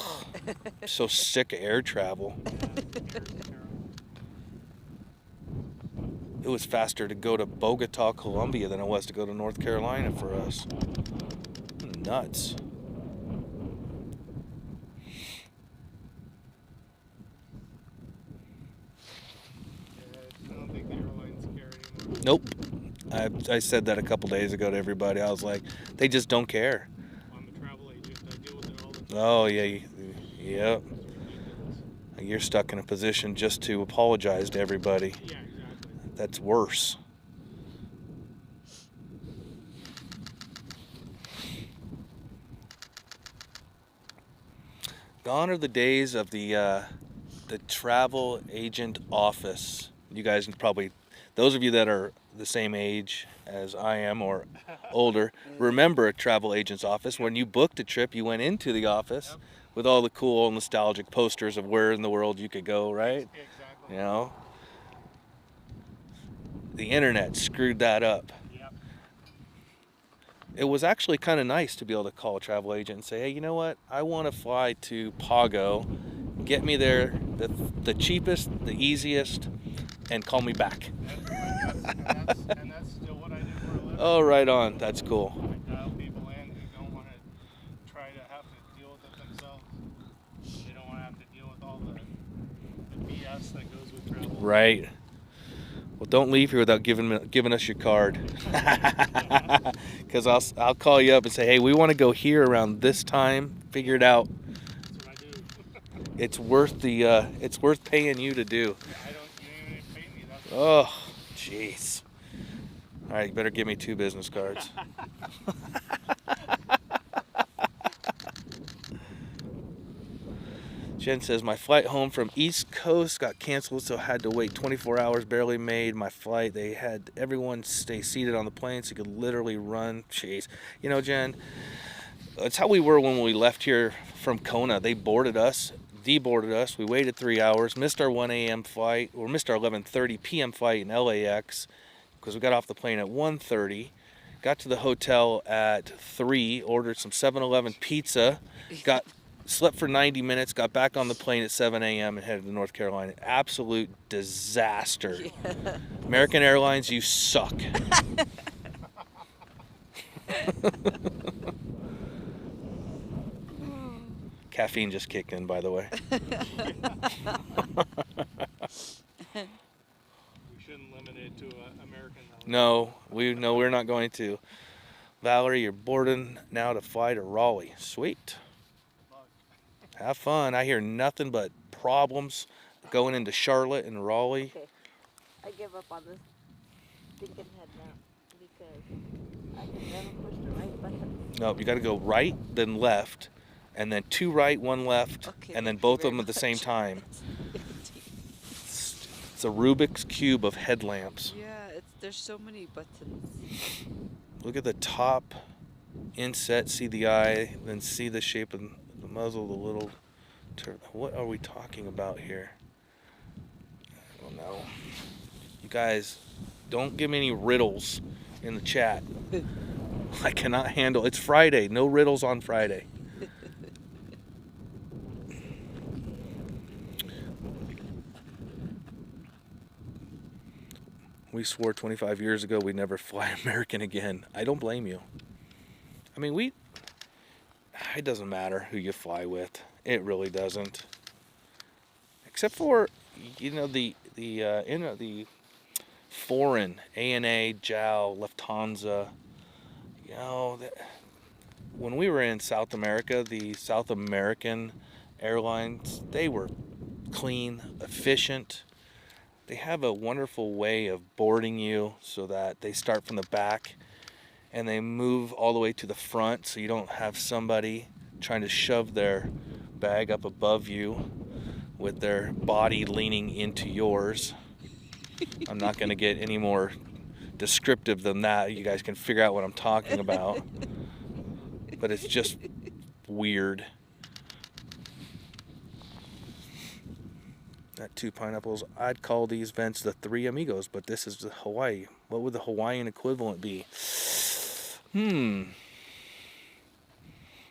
So sick of air travel. It was faster to go to Bogota, Colombia than it was to go to North Carolina for us. Nuts. Nope. I said that a couple days ago to everybody. I was like, they just don't care. I'm a travel agent. I deal with it all the time. Oh, yeah. Yep. It's ridiculous. You're stuck in a position just to apologize to everybody. Yeah, exactly. That's worse. Gone are the days of the travel agent office. You guys can probably, those of you that are the same age as I am or older, remember a travel agent's office. When you booked a trip, you went into the office with all the cool nostalgic posters of where in the world you could go, right? Exactly. You know? The internet screwed that up. Yep. It was actually kind of nice to be able to call a travel agent and say, hey, you know what? I want to fly to Pago. Get me there the cheapest, the easiest, and call me back. And that's still what I do for a living. Oh, right on. That's cool. I dial people in who don't want to try to have to deal with it themselves. They don't want to have to deal with all the BS that goes with travel. Right. Well, don't leave here without giving us your card. Because I'll call you up and say, hey, we want to go here around this time. Figure it out. That's what I do. It's worth paying you to do. You don't even pay me. That's Oh, jeez. All right, you better give me 2 business cards. Jen says, my flight home from East Coast got canceled, so I had to wait 24 hours, barely made my flight. They had everyone stay seated on the plane so you could literally run. Jeez. You know, Jen, it's how we were when we left here from Kona. They boarded us, deboarded us. We waited 3 hours, missed our 1 a.m. flight, or missed our 11:30 p.m. flight in LAX because we got off the plane at 1:30. Got to the hotel at 3, ordered some 7-Eleven pizza, slept for 90 minutes, got back on the plane at 7 a.m. and headed to North Carolina. Absolute disaster. Yeah. American Airlines, you suck. Caffeine just kicked in, by the way. we shouldn't limit it to American. No, we're not going to. Valerie, you're boarding now to fly to Raleigh. Sweet. Have fun. I hear nothing but problems going into Charlotte and Raleigh. Okay. I give up on this stinking head now because I can never push the right button. No, you got to go right, then left, and then 2 right, 1 left, Okay, and then thank you both of very them at the same much. time. It's a Rubik's Cube of headlamps. Yeah, there's so many buttons. Look at the top inset, see the eye, then see the shape of the muzzle, the little turn. What are we talking about here? I don't know. You guys, don't give me any riddles in the chat. I cannot handle. It's Friday. No riddles on Friday. We swore 25 years ago we'd never fly American again. I don't blame you. I mean, it doesn't matter who you fly with. It really doesn't. Except for, the foreign ANA, JAL, Lufthansa. When we were in South America, the South American airlines, they were clean, efficient. They have a wonderful way of boarding you so that they start from the back and they move all the way to the front so you don't have somebody trying to shove their bag up above you with their body leaning into yours. I'm not going to get any more descriptive than that. You guys can figure out what I'm talking about. But it's just weird. That 2 pineapples. I'd call these vents the 3 amigos, but this is the Hawaii. What would the Hawaiian equivalent be? 3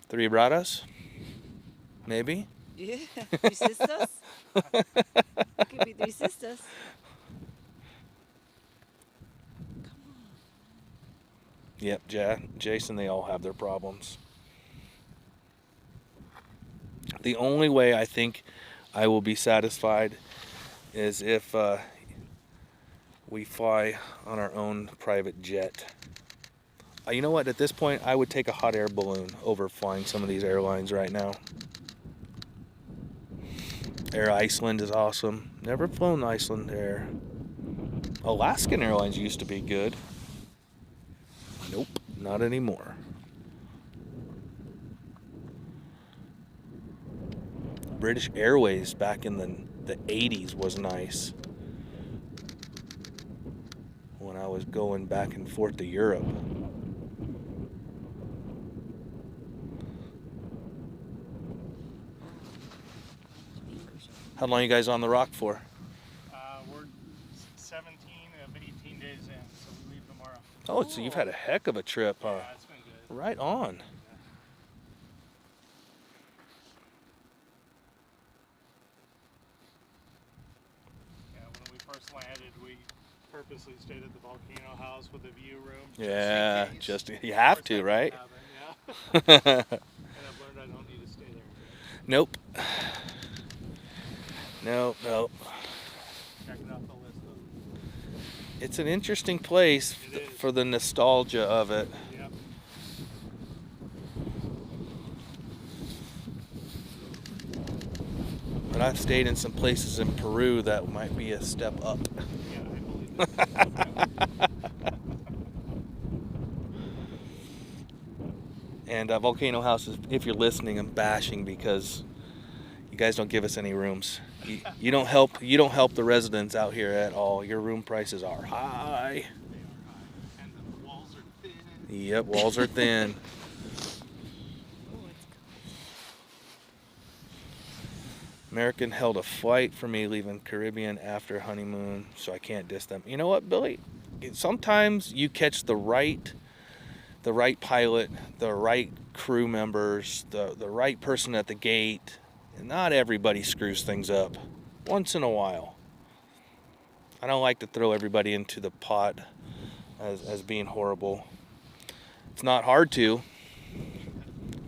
bradas? Maybe? Yeah, 3 sisters. It could be 3 sisters. Yep, Jason, they all have their problems. The only way I think I will be satisfied is if we fly on our own private jet. You know what? At this point, I would take a hot air balloon over flying some of these airlines right now. Air Iceland is awesome. Never flown Iceland Air. Alaskan Airlines used to be good. Nope, not anymore. British Airways back in the 80s was nice. When I was going back and forth to Europe. How long you guys on the rock for? We're 17 of 18 days in, so we leave tomorrow. Oh, so you've had a heck of a trip, huh? Yeah, it's been good. Right on. Yeah, when we first landed, we purposely stayed at the volcano house with a view room. Yeah, just in case. you have Of to, course, that right? didn't happen, yeah. And I've learned I don't need to stay there. Nope. Nope. Checking off the list though. It's an interesting place It is. for the nostalgia of it. Yep. But I've stayed in some places in Peru that might be a step up. Yeah, I believe that. And Volcano House, if you're listening, I'm bashing because you guys don't give us any rooms. You don't help the residents out here at all. Your room prices are high. They are high. And the walls are thin. Yep, walls are thin. American held a flight for me leaving Caribbean after honeymoon, so I can't diss them. You know what, Billy? Sometimes you catch the right pilot, the right crew members, the right person at the gate. And not everybody screws things up. Once in a while. I don't like to throw everybody into the pot as being horrible. It's not hard to,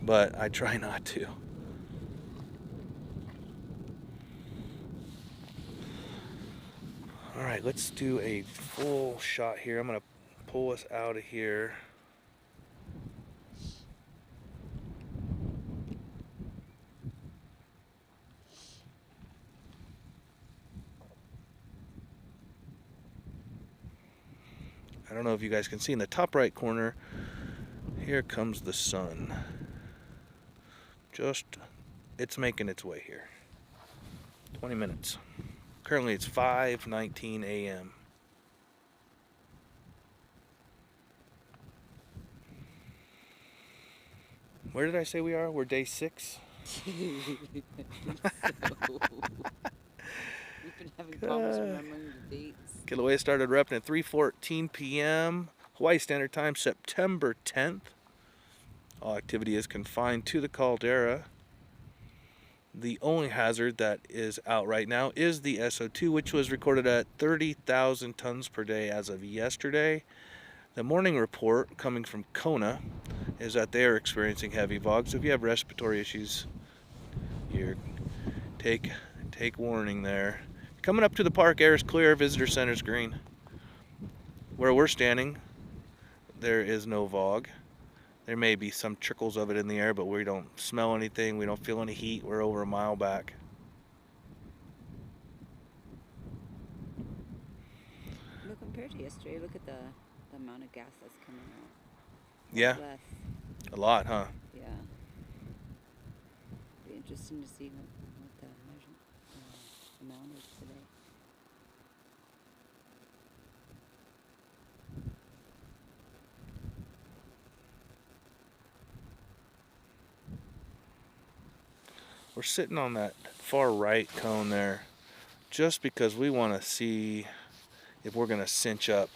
but I try not to. All right, let's do a full shot here. I'm gonna pull us out of here. I don't know if you guys can see in the top right corner, here comes the sun. It's making its way here. 20 minutes. Currently it's 5:19 a.m. Where did I say we are? We're day 6? We've been having problems remembering the dates. Kilauea started erupting at 3:14 p.m. Hawaii Standard Time, September 10th. All activity is confined to the caldera. The only hazard that is out right now is the SO2, which was recorded at 30,000 tons per day as of yesterday. The morning report coming from Kona is that they are experiencing heavy fog. So if you have respiratory issues, take warning there. Coming up to the park, air is clear, visitor center's green. Where we're standing, there is no fog. There may be some trickles of it in the air, but we don't smell anything. We don't feel any heat. We're over a mile back. Look, compared to yesterday, look at the amount of gas that's coming out. Yeah, Less. a lot, huh? Yeah. Be interesting to see what the amount is today. We're sitting on that far right cone there just because we want to see if we're going to cinch up.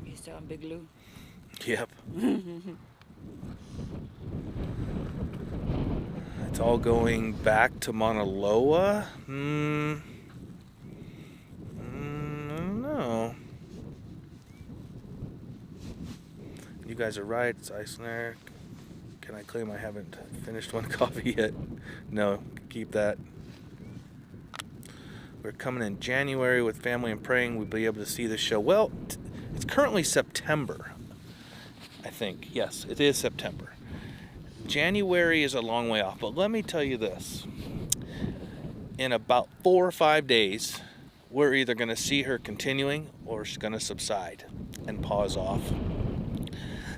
You still on Big Lou? Yep. It's all going back to Mauna Loa. I don't know. You guys are right. It's ice in there. Can I claim I haven't finished one coffee yet? No, keep that. We're coming in January with family and praying we'll be able to see the show. Well, it's currently September, I think. Yes, it is September. January is a long way off, but let me tell you this. In about 4 or 5 days, we're either going to see her continuing or she's going to subside and pause off.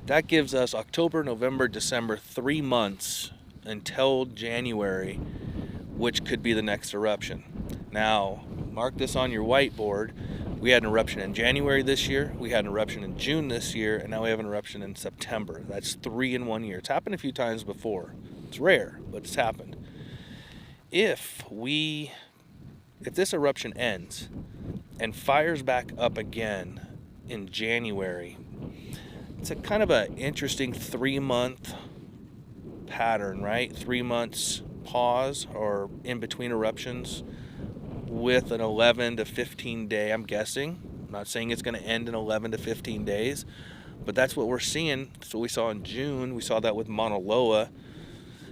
That gives us October, November, December, 3 months until January, which could be the next eruption. Now, mark this on your whiteboard. We had an eruption in January this year, we had an eruption in June this year, and now we have an eruption in September. That's 3 in 1 year. It's happened a few times before. It's rare, but it's happened. If this eruption ends and fires back up again in January, it's a kind of an interesting 3-month pattern, right? 3 months pause or in between eruptions with an 11 to 15 day, I'm guessing. I'm not saying it's going to end in 11 to 15 days, but that's what we're seeing. That's what we saw in June. We saw that with Mauna Loa.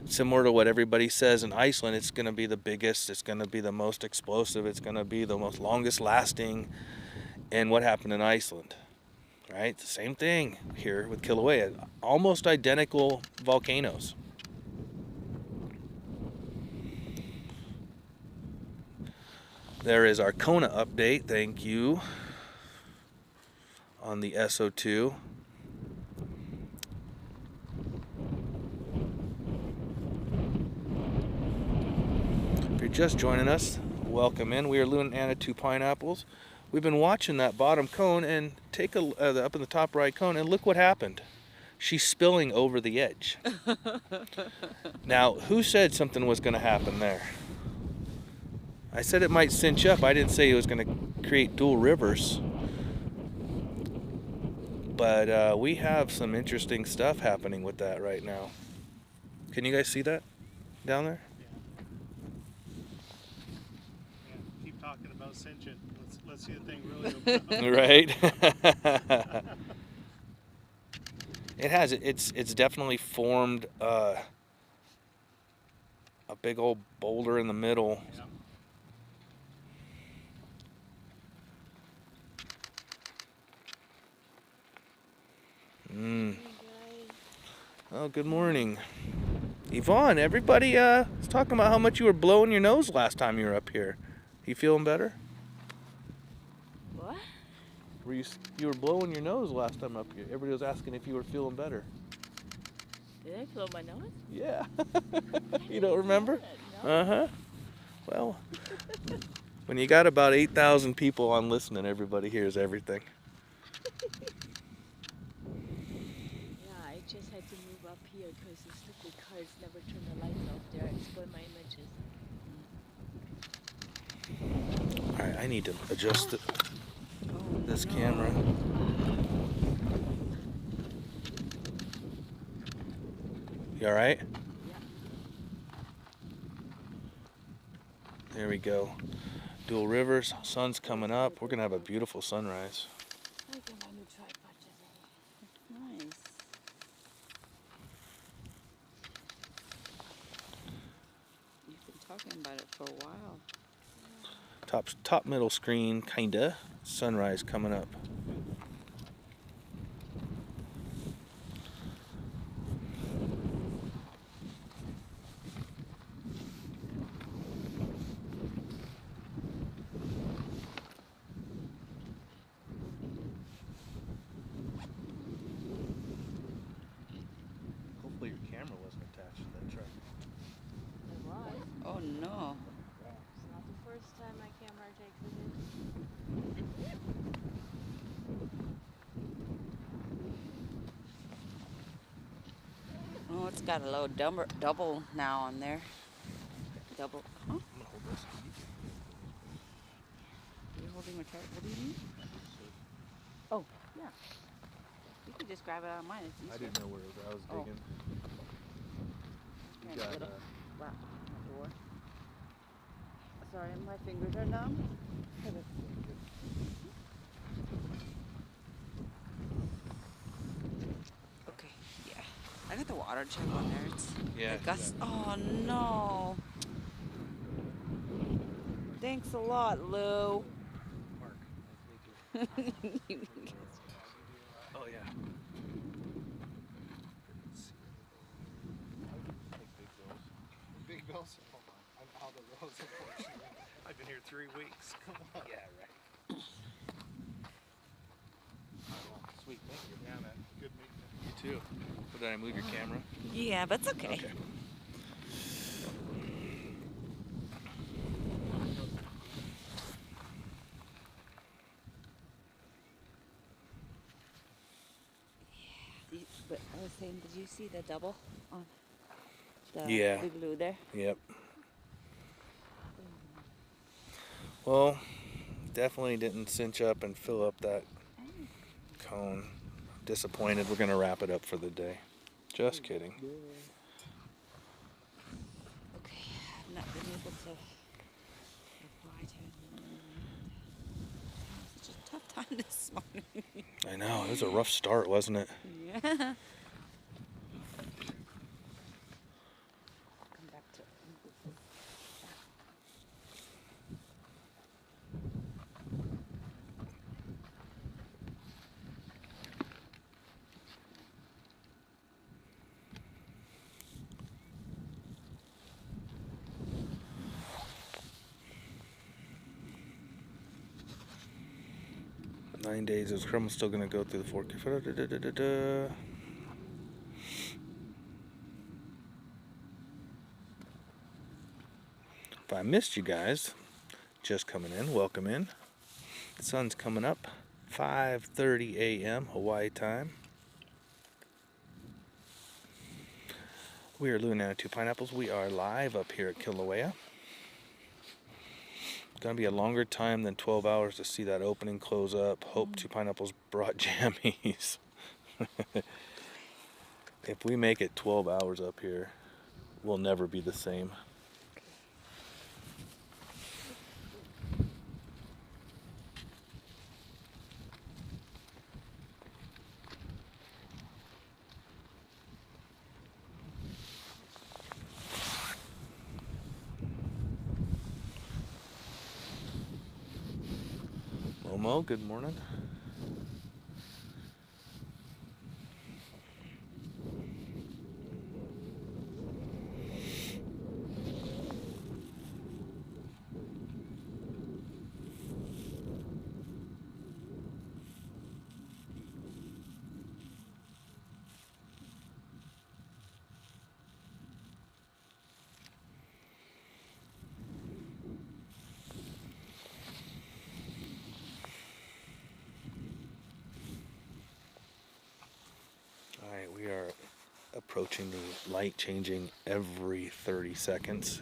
Similar to what everybody says in Iceland, it's going to be the biggest, it's going to be the most explosive, it's going to be the most longest lasting. And what happened in Iceland, right? The same thing here with Kilauea. Almost identical volcanoes. There is our Kona update, thank you, on the SO2. If you're just joining us, welcome in. We are Lunar and 2 pineapples. We've been watching that bottom cone and take up in the top right cone, and look what happened. She's spilling over the edge. Now, who said something was going to happen there? I said it might cinch up. I didn't say it was going to create dual rivers. But we have some interesting stuff happening with that right now. Can you guys see that down there? Yeah, keep talking about cinching. Let's see the thing really open up. Right? It has. It's definitely formed a big old boulder in the middle. Yeah. Oh, good morning. Yvonne, everybody was talking about how much you were blowing your nose last time you were up here. You feeling better? What? You were blowing your nose last time up here. Everybody was asking if you were feeling better. Did I blow my nose? Yeah. You don't remember? No. Uh-huh. Well, when you got about 8,000 people on listening, everybody hears everything. Yeah, I just had to move up here because the stupid cars never turn the lights off there. I spoil my images. All right, I need to adjust this no. camera. You all right? Yeah. There we go. Dual rivers, sun's coming up. We're gonna have a beautiful sunrise. I got my new tripod today. Nice. You've been talking about it for a while. Top middle screen, kinda. Sunrise coming up. Hopefully your camera wasn't attached to that truck. It was. Oh no. It's not the first time my camera takes a hit. Oh, it's got a little double now on there. Double. Huh? I'm gonna hold this. You're holding my card. What do you need? Oh, yeah. You can just grab it out of mine. It's easier. I didn't know where it was. I was Oh. digging. Yeah, You got, little. Wow, my door. Sorry, my fingers are numb. Okay, yeah. I got the water check on there. It's Yeah, the gust. Oh no. Thanks a lot, Lou. Mark, oh yeah. Big bills? Hold on. I'm out of those, unfortunately. I've been here 3 weeks. Come on. Yeah, right. Sweet, thank you. Yeah, man. Good meeting you. You too. Well, did I move your camera? Yeah, but it's okay. Okay. But I was saying, did you see the double on the Yeah. big blue there? Yep. Well, definitely didn't cinch up and fill up that cone. Disappointed. We're gonna wrap it up for the day. Just kidding. Okay, I've not been able to reply to him. Such a tough time this morning. I know, it was a rough start, wasn't it? Yeah. Come back to 9 days. Is Crum still gonna go through the fork? If I missed you guys, just coming in, welcome in. The sun's coming up, 5:30 a.m. Hawaii time. We are Lunar 2 Pineapples. We are live up here at Kilauea. Gonna be a longer time than 12 hours to see that opening close up. Hope 2 Pineapples brought jammies. If we make it 12 hours up here, we'll never be the same. Momo, good morning. Alright, we are approaching the light changing every 30 seconds.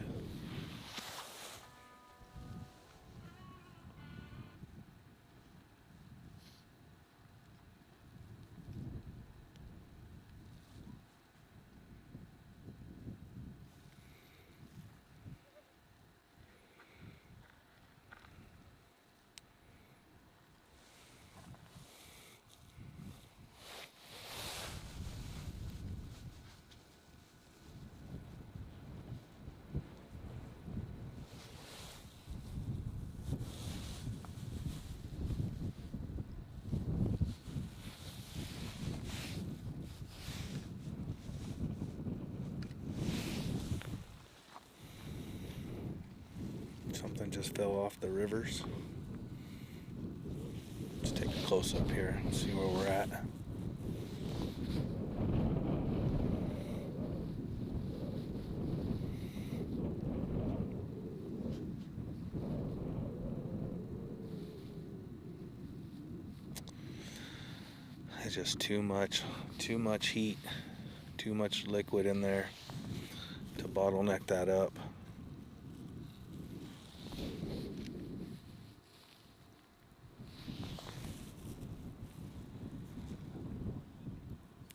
Something just fell off the rivers. Let's take a close up here and see where we're at. It's just too much heat, too much liquid in there to bottleneck that up.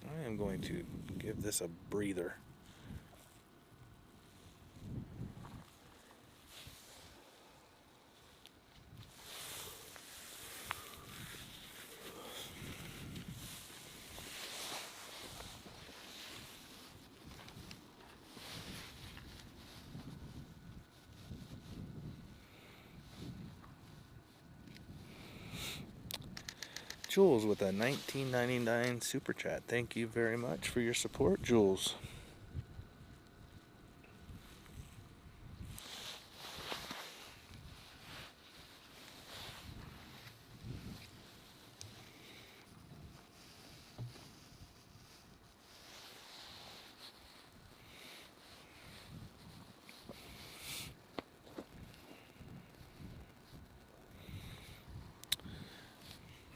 I am going to give this a breather. Jules with a 19.99 super chat. Thank you very much for your support, Jules.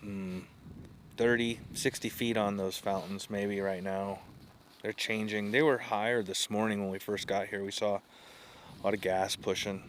Hmm. 30, 60 feet on those fountains maybe right now. They're changing. They were higher this morning when we first got here. We saw a lot of gas pushing.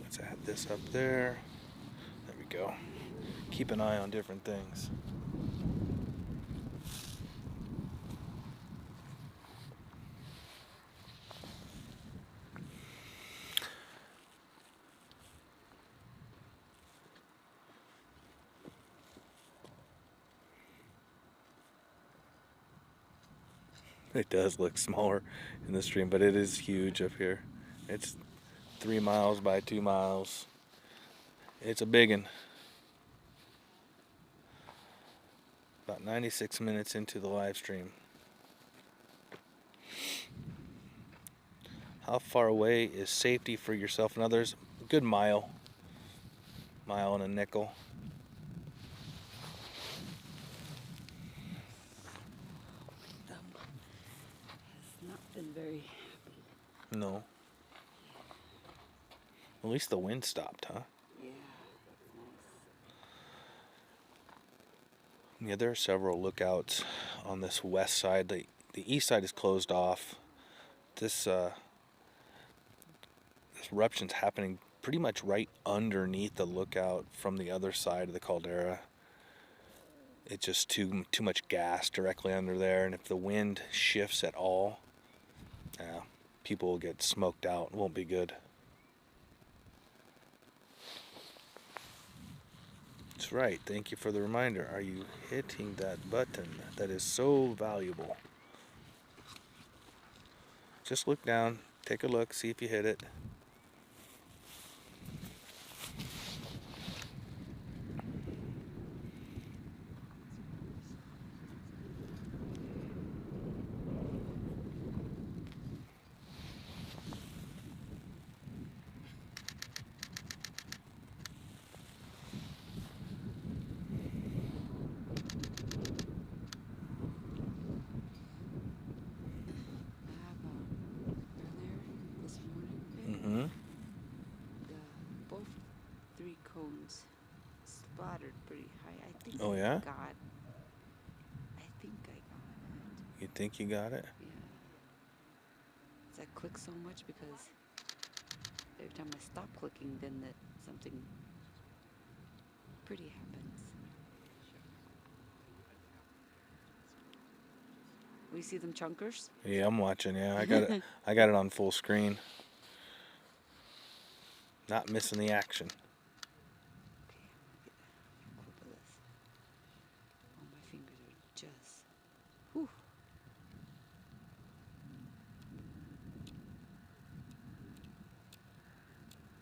Let's add this up there. There we go. Keep an eye on different things. It does look smaller in the stream, but it is huge up here. It's 3 miles by 2 miles. It's a big one. About 96 minutes into the live stream. How far away is safety for yourself and others? A good mile. Mile and a nickel. Has not been very happy. No. At least the wind stopped, huh? Yeah, Yeah, there are several lookouts on this west side. The east side is closed off. This eruption's happening pretty much right underneath the lookout from the other side of the caldera. It's just too much gas directly under there, and if the wind shifts at all, people will get smoked out. It won't be good. That's right. Thank you for the reminder. Are you hitting that button? That is so valuable. Just look down, take a look, see if you hit it. earlier this morning, Mm-hmm. both 3 cones splattered pretty high. I think Oh, yeah? I got it. You think you got it? Yeah. Does that click so much because every time I stop clicking, then something pretty happens. We see them chunkers? Yeah, I'm watching. Yeah, I got it. I got it on full screen. Not missing the action. Okay, I'm gonna get a clip of this. Oh, my fingers are just. Whew.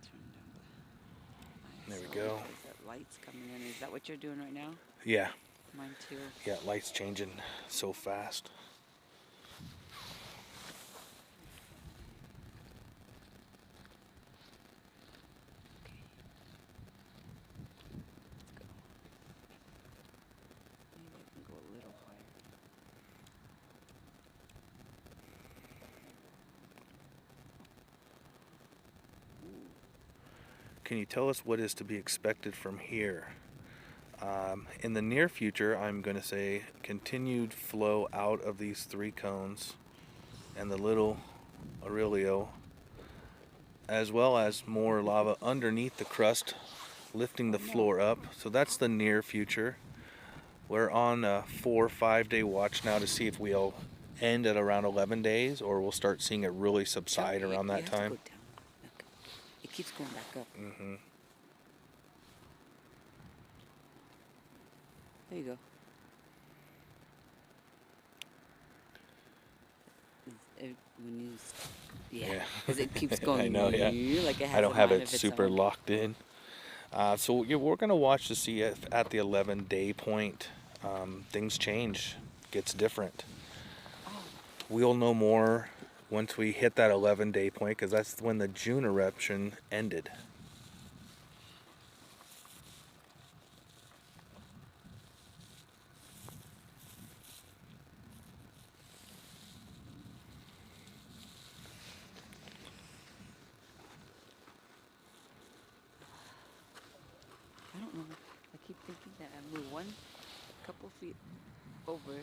Turn down the There we ISO go. because that light's coming in. Is that what you're doing right now? Yeah, Mine too. yeah. Light's changing so fast. Okay. Let's go. can you tell us what is to be expected from here? In the near future, I'm going to say continued flow out of these 3 cones and the little Aurelio, as well as more lava underneath the crust, lifting the floor up. So that's the near future. We're on a 4 or 5 day watch now to see if we'll end at around 11 days or we'll start seeing it really subside No, around you that have to time. go down. Okay. It keeps going back up. Mm-hmm. There you go. When you, yeah, because it keeps going. I know, yeah. Like it has I don't a have mind it of its super own. locked in. So we're going to watch to see if at the 11-day point things change, gets different. We'll know more once we hit that 11-day point because that's when the June eruption ended. I don't know. I keep thinking that I move one couple feet over,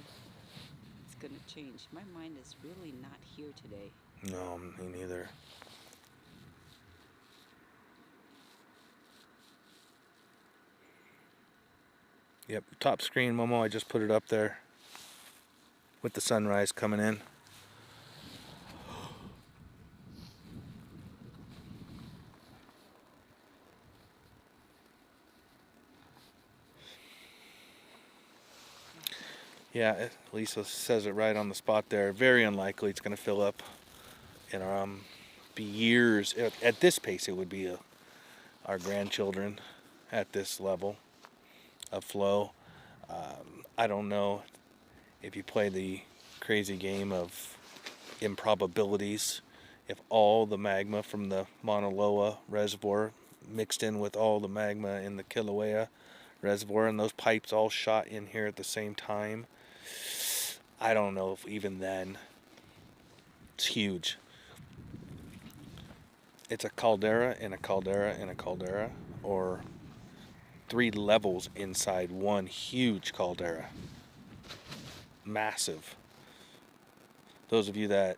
it's gonna change. My mind is really not here today. No, me neither. Yep, top screen, Momo, I just put it up there with the sunrise coming in. Yeah, Lisa says it right on the spot there. Very unlikely it's going to fill up. And be years. At this pace, it would be our grandchildren at this level of flow. I don't know if you play the crazy game of improbabilities. If all the magma from the Mauna Loa reservoir mixed in with all the magma in the Kilauea reservoir and those pipes all shot in here at the same time, I don't know if even then it's huge. It's a caldera and a caldera and a caldera, or 3 levels inside one huge caldera. Massive. Those of you that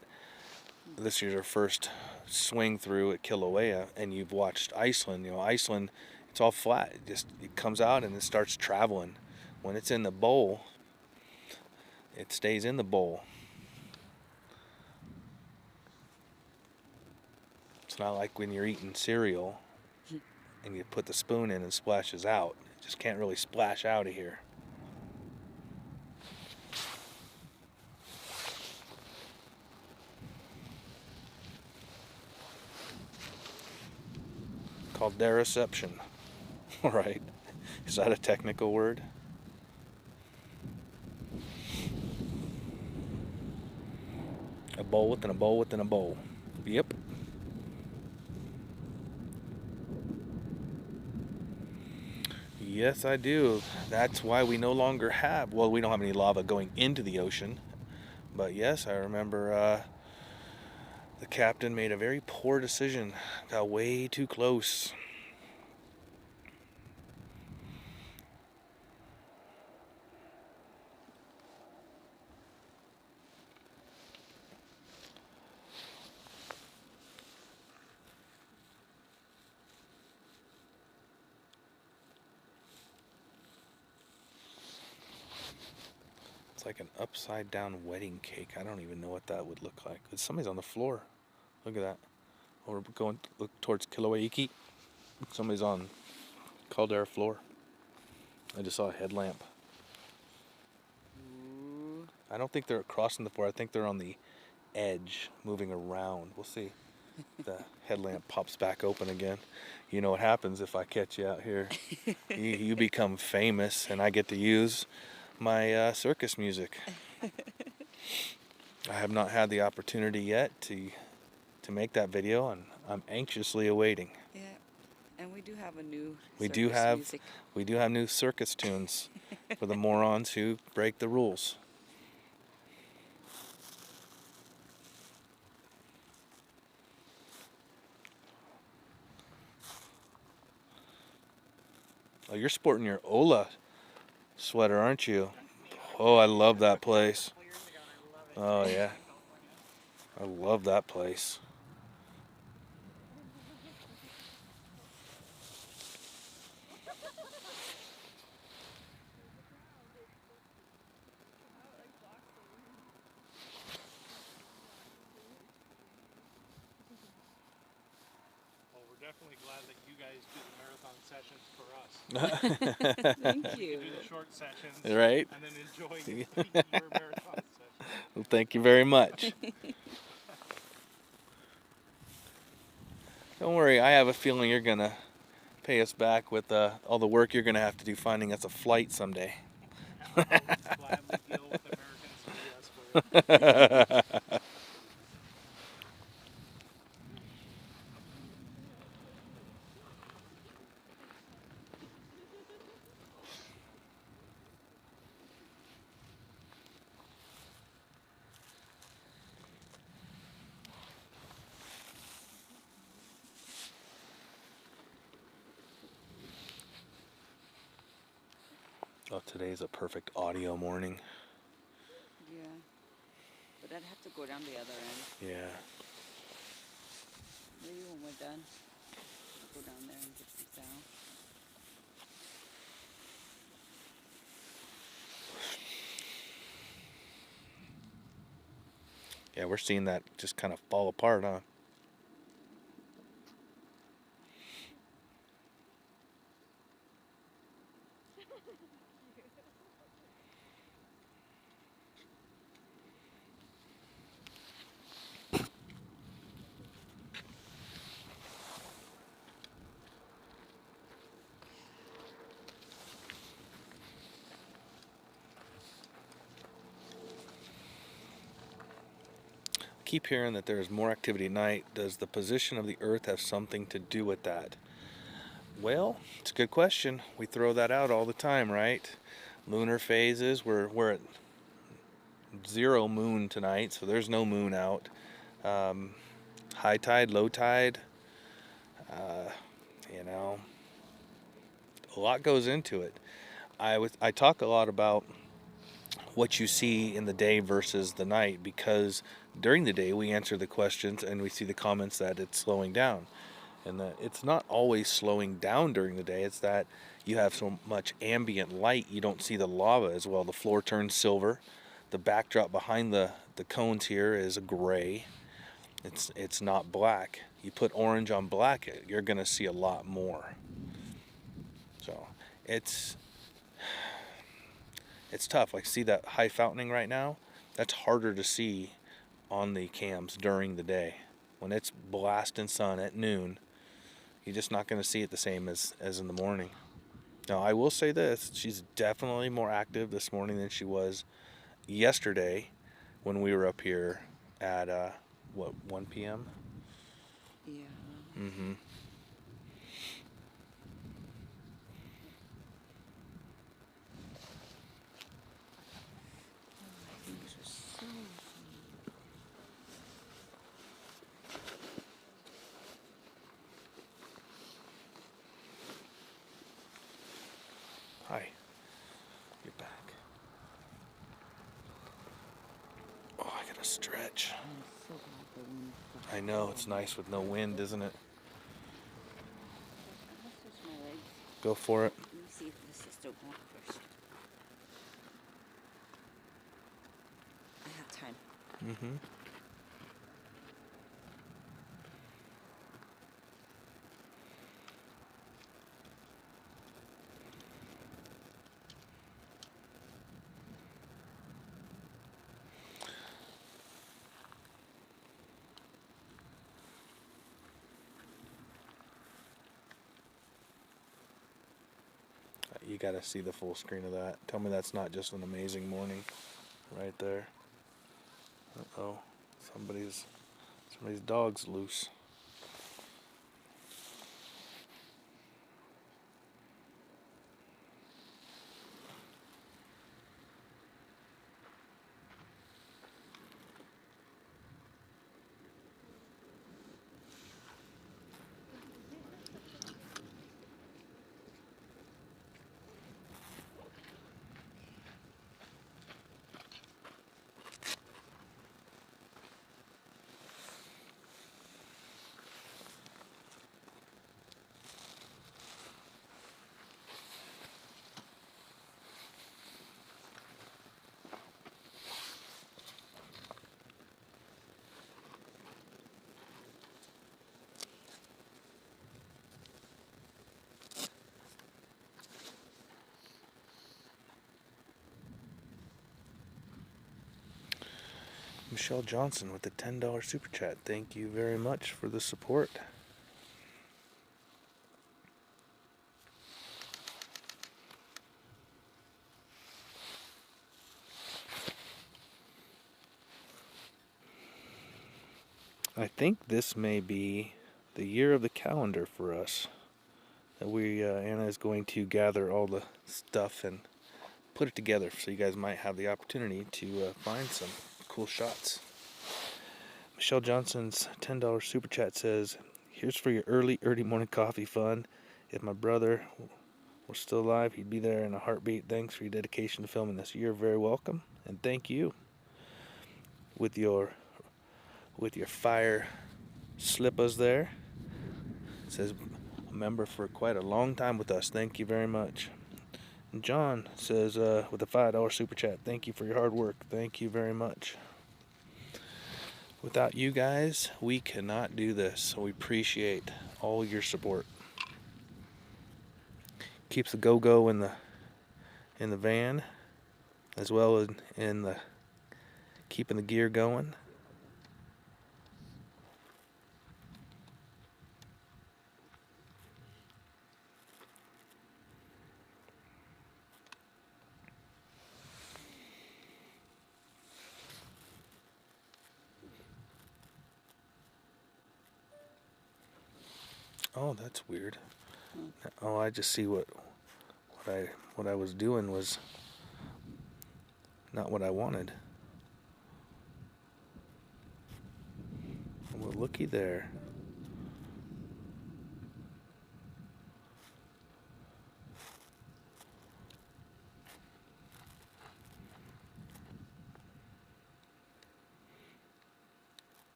this is your first swing through at Kilauea and you've watched Iceland, Iceland, it's all flat. It comes out and it starts traveling. When it's in the bowl, it stays in the bowl. It's not like when you're eating cereal and you put the spoon in and splashes out. It just can't really splash out of here. Called deriception. All right. Is that a technical word? A bowl within a bowl within a bowl. Yep. Yes, I do. That's why we no longer have, well, we don't have any lava going into the ocean. But yes, I remember the captain made a very poor decision. Got way too close. Like an upside down wedding cake. I don't even know what that would look like. Somebody's on the floor. Look at that. Or we're going to look towards Kilauea. Somebody's on caldera floor. I just saw a headlamp. Ooh. I don't think they're crossing the floor. I think they're on the edge, moving around. We'll see. The headlamp pops back open again. You know what happens if I catch you out here. You become famous, and I get to use my circus music. I have not had the opportunity yet to make that video, and I'm anxiously awaiting. Yeah, and we do have a new. We Music. do have new circus tunes for the morons who break the rules. Oh, you're sporting your Ola sweater, aren't you? Oh, I love that place. Oh, yeah. I love that place. Well, we're definitely glad that you guys do the marathon sessions for us. Thank You you. do the short sessions, Right? and then enjoy your marathon session. Well, thank you very much. Don't worry, I have a feeling you're going to pay us back with all the work you're going to have to do finding us a flight someday. I'll gladly deal with American CBS for you. Oh, today's a perfect audio morning. Yeah. But I'd have to go down the other end. Yeah. Maybe when we're done, I'll go down there and get some sound. Yeah, we're seeing that just kind of fall apart, huh? Keep hearing that there is more activity at night. Does the position of the Earth have something to do with that? Well, it's a good question. We throw that out all the time, right? Lunar phases. We're at 0 moon tonight, so there's no moon out. High tide, low tide. You know, a lot goes into it. I talk a lot about what you see in the day versus the night, because during the day we answer the questions and we see the comments that it's slowing down, and that it's not always slowing down during the day. It's that you have so much ambient light, you don't see the lava as well. The floor turns silver. The backdrop behind the cones here is a gray. It's not black. You put orange on black, you're gonna see a lot more. So it's tough. Like, see that high fountaining right now? That's harder to see on the cams during the day. When it's blasting sun at noon, you're just not going to see it the same as in the morning. Now, I will say this. She's definitely more active this morning than she was yesterday when we were up here at, 1 p.m.? Yeah. Mm-hmm. My fingers are so sweet. Hi. You're back. Oh, I gotta stretch. I'm so glad the wind stopped. I know, it's nice with no wind, isn't it? I'll switch my legs. Go for it. Let me see if this is still going first. I have time. Mm-hmm. You gotta see the full screen of that. Tell me that's not just an amazing morning right there. Uh-oh. Somebody's dog's loose. Michelle Johnson with the $10 super chat. Thank you very much for the support. I think this may be the year of the calendar for us. That Anna is going to gather all the stuff and put it together so you guys might have the opportunity to find some cool shots. Michelle Johnson's $10 super chat says, here's for your early morning coffee fun. If my brother were still alive, he'd be there in a heartbeat. Thanks for your dedication to filming this. You're very welcome, and thank you. With your fire slippers there. It says, a member for quite a long time with us. Thank you very much. And John says, with a $5 super chat, thank you for your hard work. Thank you very much. Without you guys, we cannot do this. So we appreciate all your support. Keeps the go-go in the van, as well as in the keeping the gear going. Oh, that's weird. Oh, I just see what I was doing was not what I wanted. Well, looky there.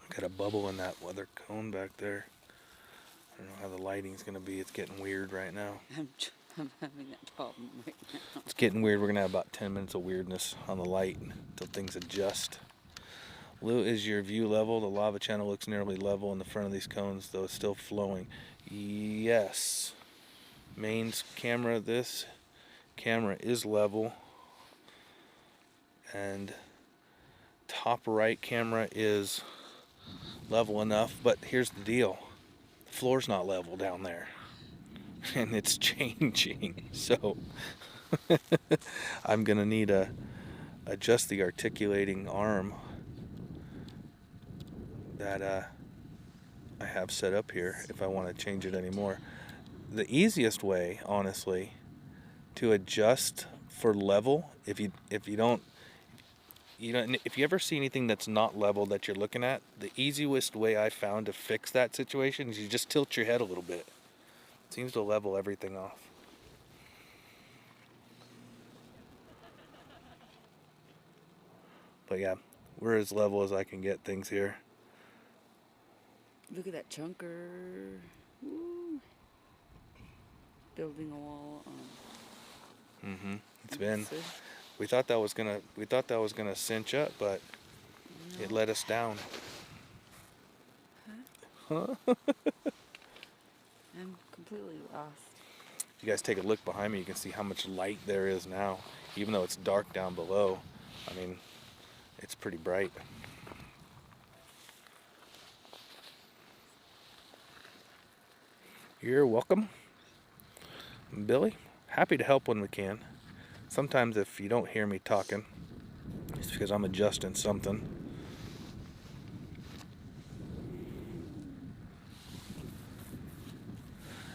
Got a bubble in that weather cone back there. I don't know how the lighting's gonna be. It's getting weird right now. I'm having that problem right now. It's getting weird. We're gonna have about 10 minutes of weirdness on the light until things adjust. Lou, is your view level? The lava channel looks nearly level in the front of these cones, though it's still flowing. Yes. Mains camera, this camera is level. And top right camera is level enough, but here's the deal. The floor's not level down there. And it's changing. So I'm gonna need to adjust the articulating arm that I have set up here if I want to change it anymore. The easiest way, honestly, to adjust for level, if you ever see anything that's not level that you're looking at, the easiest way I found to fix that situation is you just tilt your head a little bit. It seems to level everything off. But yeah, we're as level as I can get things here. Look at that chunker. Woo. Building a wall. It's been. We thought that was gonna cinch up, but it let us down. Huh? I'm completely lost. If you guys take a look behind me, you can see how much light there is now. Even though it's dark down below, I mean, it's pretty bright. You're welcome, Billy. Happy to help when we can. Sometimes if you don't hear me talking, it's because I'm adjusting something.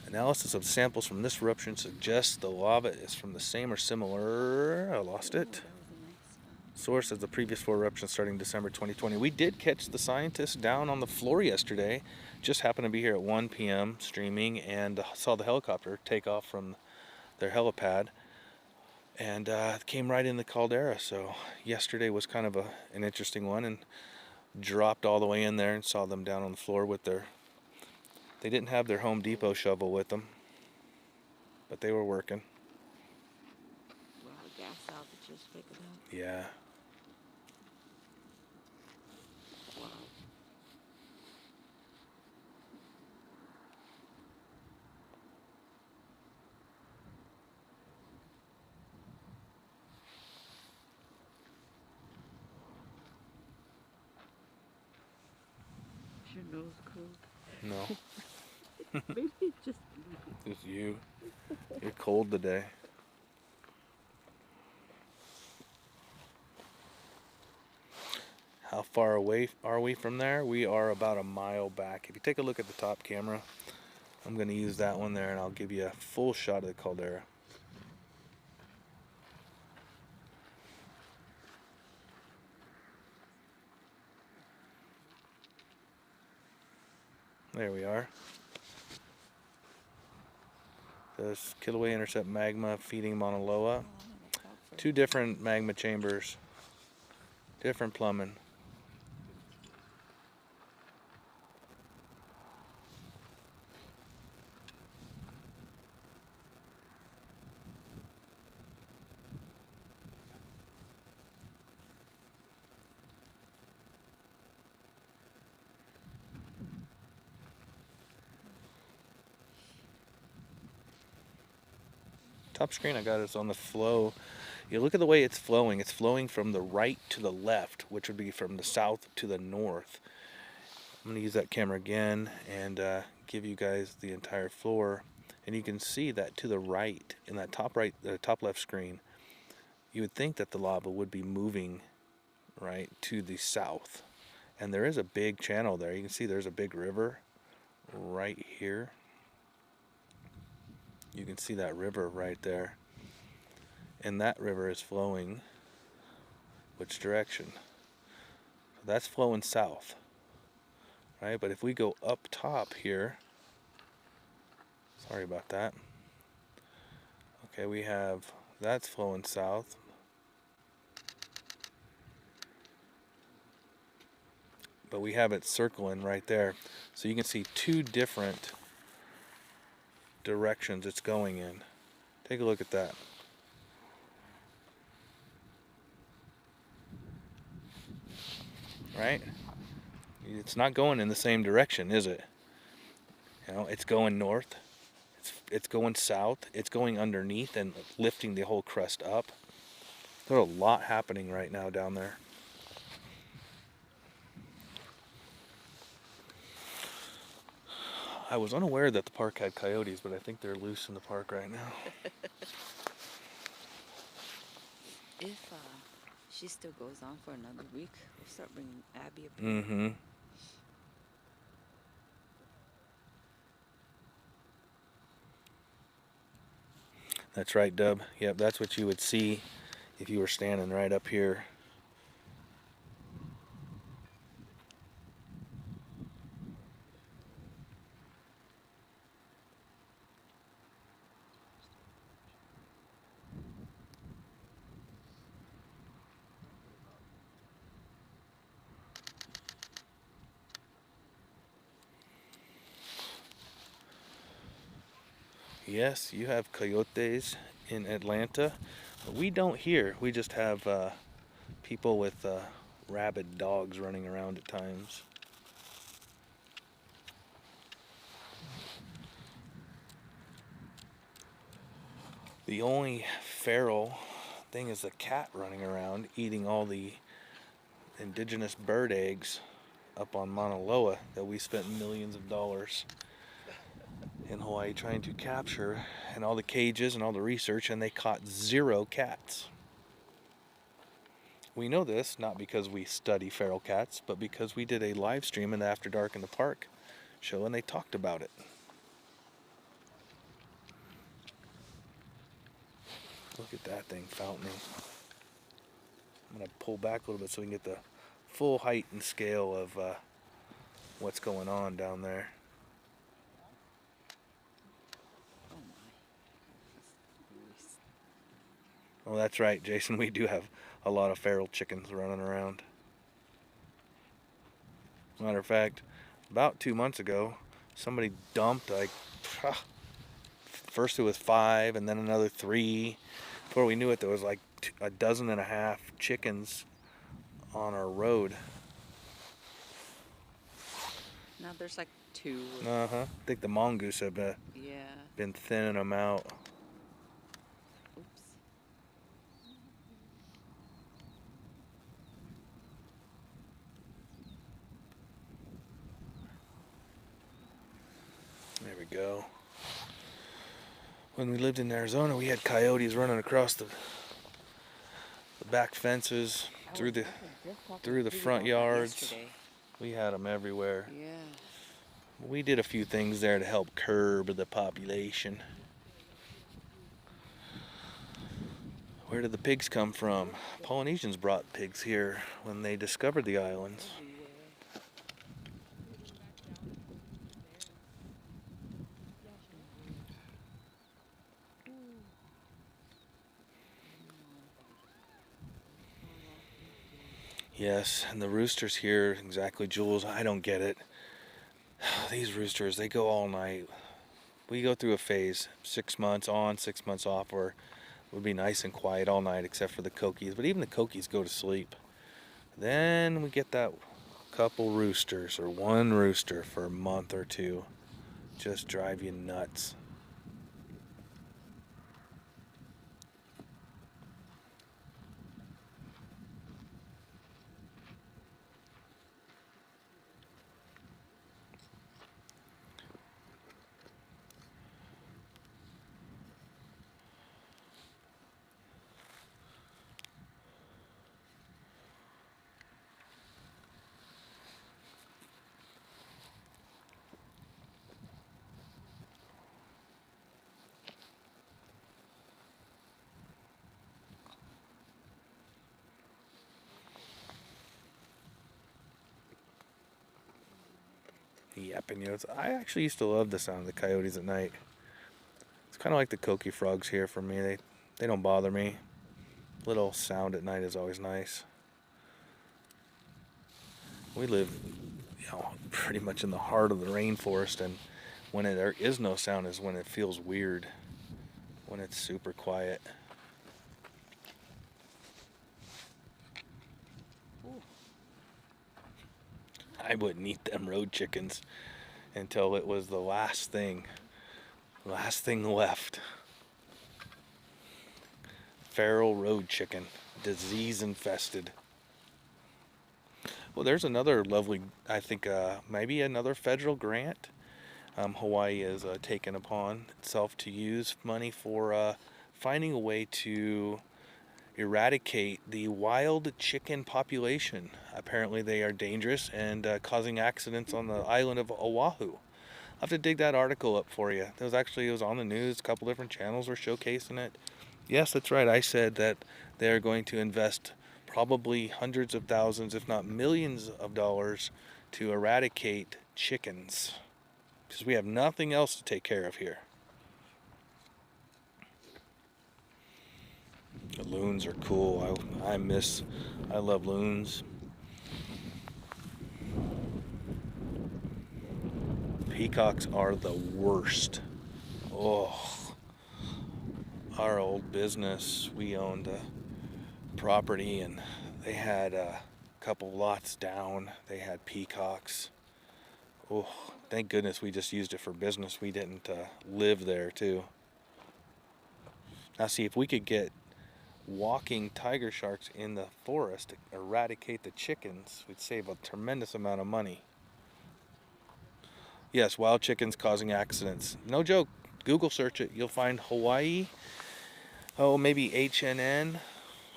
Analysis of samples from this eruption suggests the lava is from the same or similar, I lost it, source as the previous 4 eruptions starting December 2020. We did catch the scientists down on the floor yesterday. Just happened to be here at 1 p.m. streaming and saw the helicopter take off from their helipad and came right in the caldera. So yesterday was kind of an interesting one, and dropped all the way in there and saw them down on the floor with they didn't have their Home Depot shovel with them, but they were working. Well, gas salvage just figured out. Yeah. Wow. Is your nose cold? No, Maybe it's just me. it's you. You're cold today. How far away are we from there? We are about a mile back. If you take a look at the top camera, I'm going to use that one there and I'll give you a full shot of the caldera. There we are. This Kilauea intercept magma feeding Mauna Loa. Oh, I'm gonna talk for Two different magma chambers, different plumbing. Top screen I got is on the flow. You look at the way it's flowing. It's flowing from the right to the left, which would be from the south to the north. I'm going to use that camera again and give you guys the entire floor. And you can see that to the right, in that top right, top left screen, you would think that the lava would be moving right to the south. And there is a big channel there. You can see there's a big river right here. You can see that river right there. And that river is flowing which direction? So that's flowing south. Right? But if we go up top here, sorry about that. Okay, we have that's flowing south. But we have it circling right there. So you can see two different directions it's going in. Take a look at that. Right? It's not going in the same direction, is it? You know, it's going north. It's going south. It's going underneath and lifting the whole crust up. There's a lot happening right now down there. I was unaware that the park had coyotes, but I think they're loose in the park right now. If she still goes on for another week, we'll start bringing Abby up. Mm-hmm. That's right, Dub. Yep, that's what you would see if you were standing right up here. Yes, you have coyotes in Atlanta. We don't here. We just have people with rabid dogs running around at times. The only feral thing is a cat running around eating all the indigenous bird eggs up on Mauna Loa that we spent millions of dollars in Hawaii trying to capture, and all the cages and all the research, and they caught 0 cats. We know this not because we study feral cats, but because we did a live stream in the After Dark in the Park show and they talked about it. Look at that thing fountaining. I'm going to pull back a little bit so we can get the full height and scale of what's going on down there. Oh my. Oh, that's right, Jason. We do have a lot of feral chickens running around. Matter of fact, about 2 months ago, somebody dumped like, first it was 5 and then another 3. Before we knew it, there was like a dozen and a half chickens on our road. Now there's like 2. I think the mongoose have Yeah. been thinning them out. Oops. There we go. When we lived in Arizona, we had coyotes running across the back fences, through the front yards. Yesterday. We had them everywhere. Yeah. We did a few things there to help curb the population. Where did the pigs come from? Polynesians brought pigs here when they discovered the islands. Yes, and the roosters here, exactly, Jules, I don't get it. These roosters, they go all night. We go through a phase, 6 months on, 6 months off, where it would be nice and quiet all night except for the coquis. But even the coquis go to sleep. Then we get that couple roosters or one rooster for a month or two. Just drive you nuts. Yapping, I actually used to love the sound of the coyotes at night. It's kind of like the coqui frogs here for me. They don't bother me. Little sound at night is always nice. We live, pretty much in the heart of the rainforest, and when there is no sound is when it feels weird. When it's super quiet. I wouldn't eat them road chickens until it was the last thing left. Feral road chicken, disease infested. Well, there's another lovely, I think, maybe another federal grant. Hawaii has taken upon itself to use money for finding a way to eradicate the wild chicken population. Apparently they are dangerous and causing accidents on the island of Oahu. I'll have to dig that article up for you. It was on the news. A couple different channels were showcasing it. Yes, that's right. I said that they're going to invest probably hundreds of thousands, if not millions of dollars to eradicate chickens. Because we have nothing else to take care of here. The loons are cool. I love loons. Peacocks are the worst. Oh, our old business, we owned a property and they had a couple lots down. They had peacocks. Oh, thank goodness we just used it for business. We didn't live there too. Now see, if we could get walking tiger sharks in the forest to eradicate the chickens, we'd save a tremendous amount of money. Yes, wild chickens causing accidents. No joke. Google search it. You'll find Hawaii. Oh, maybe HNN,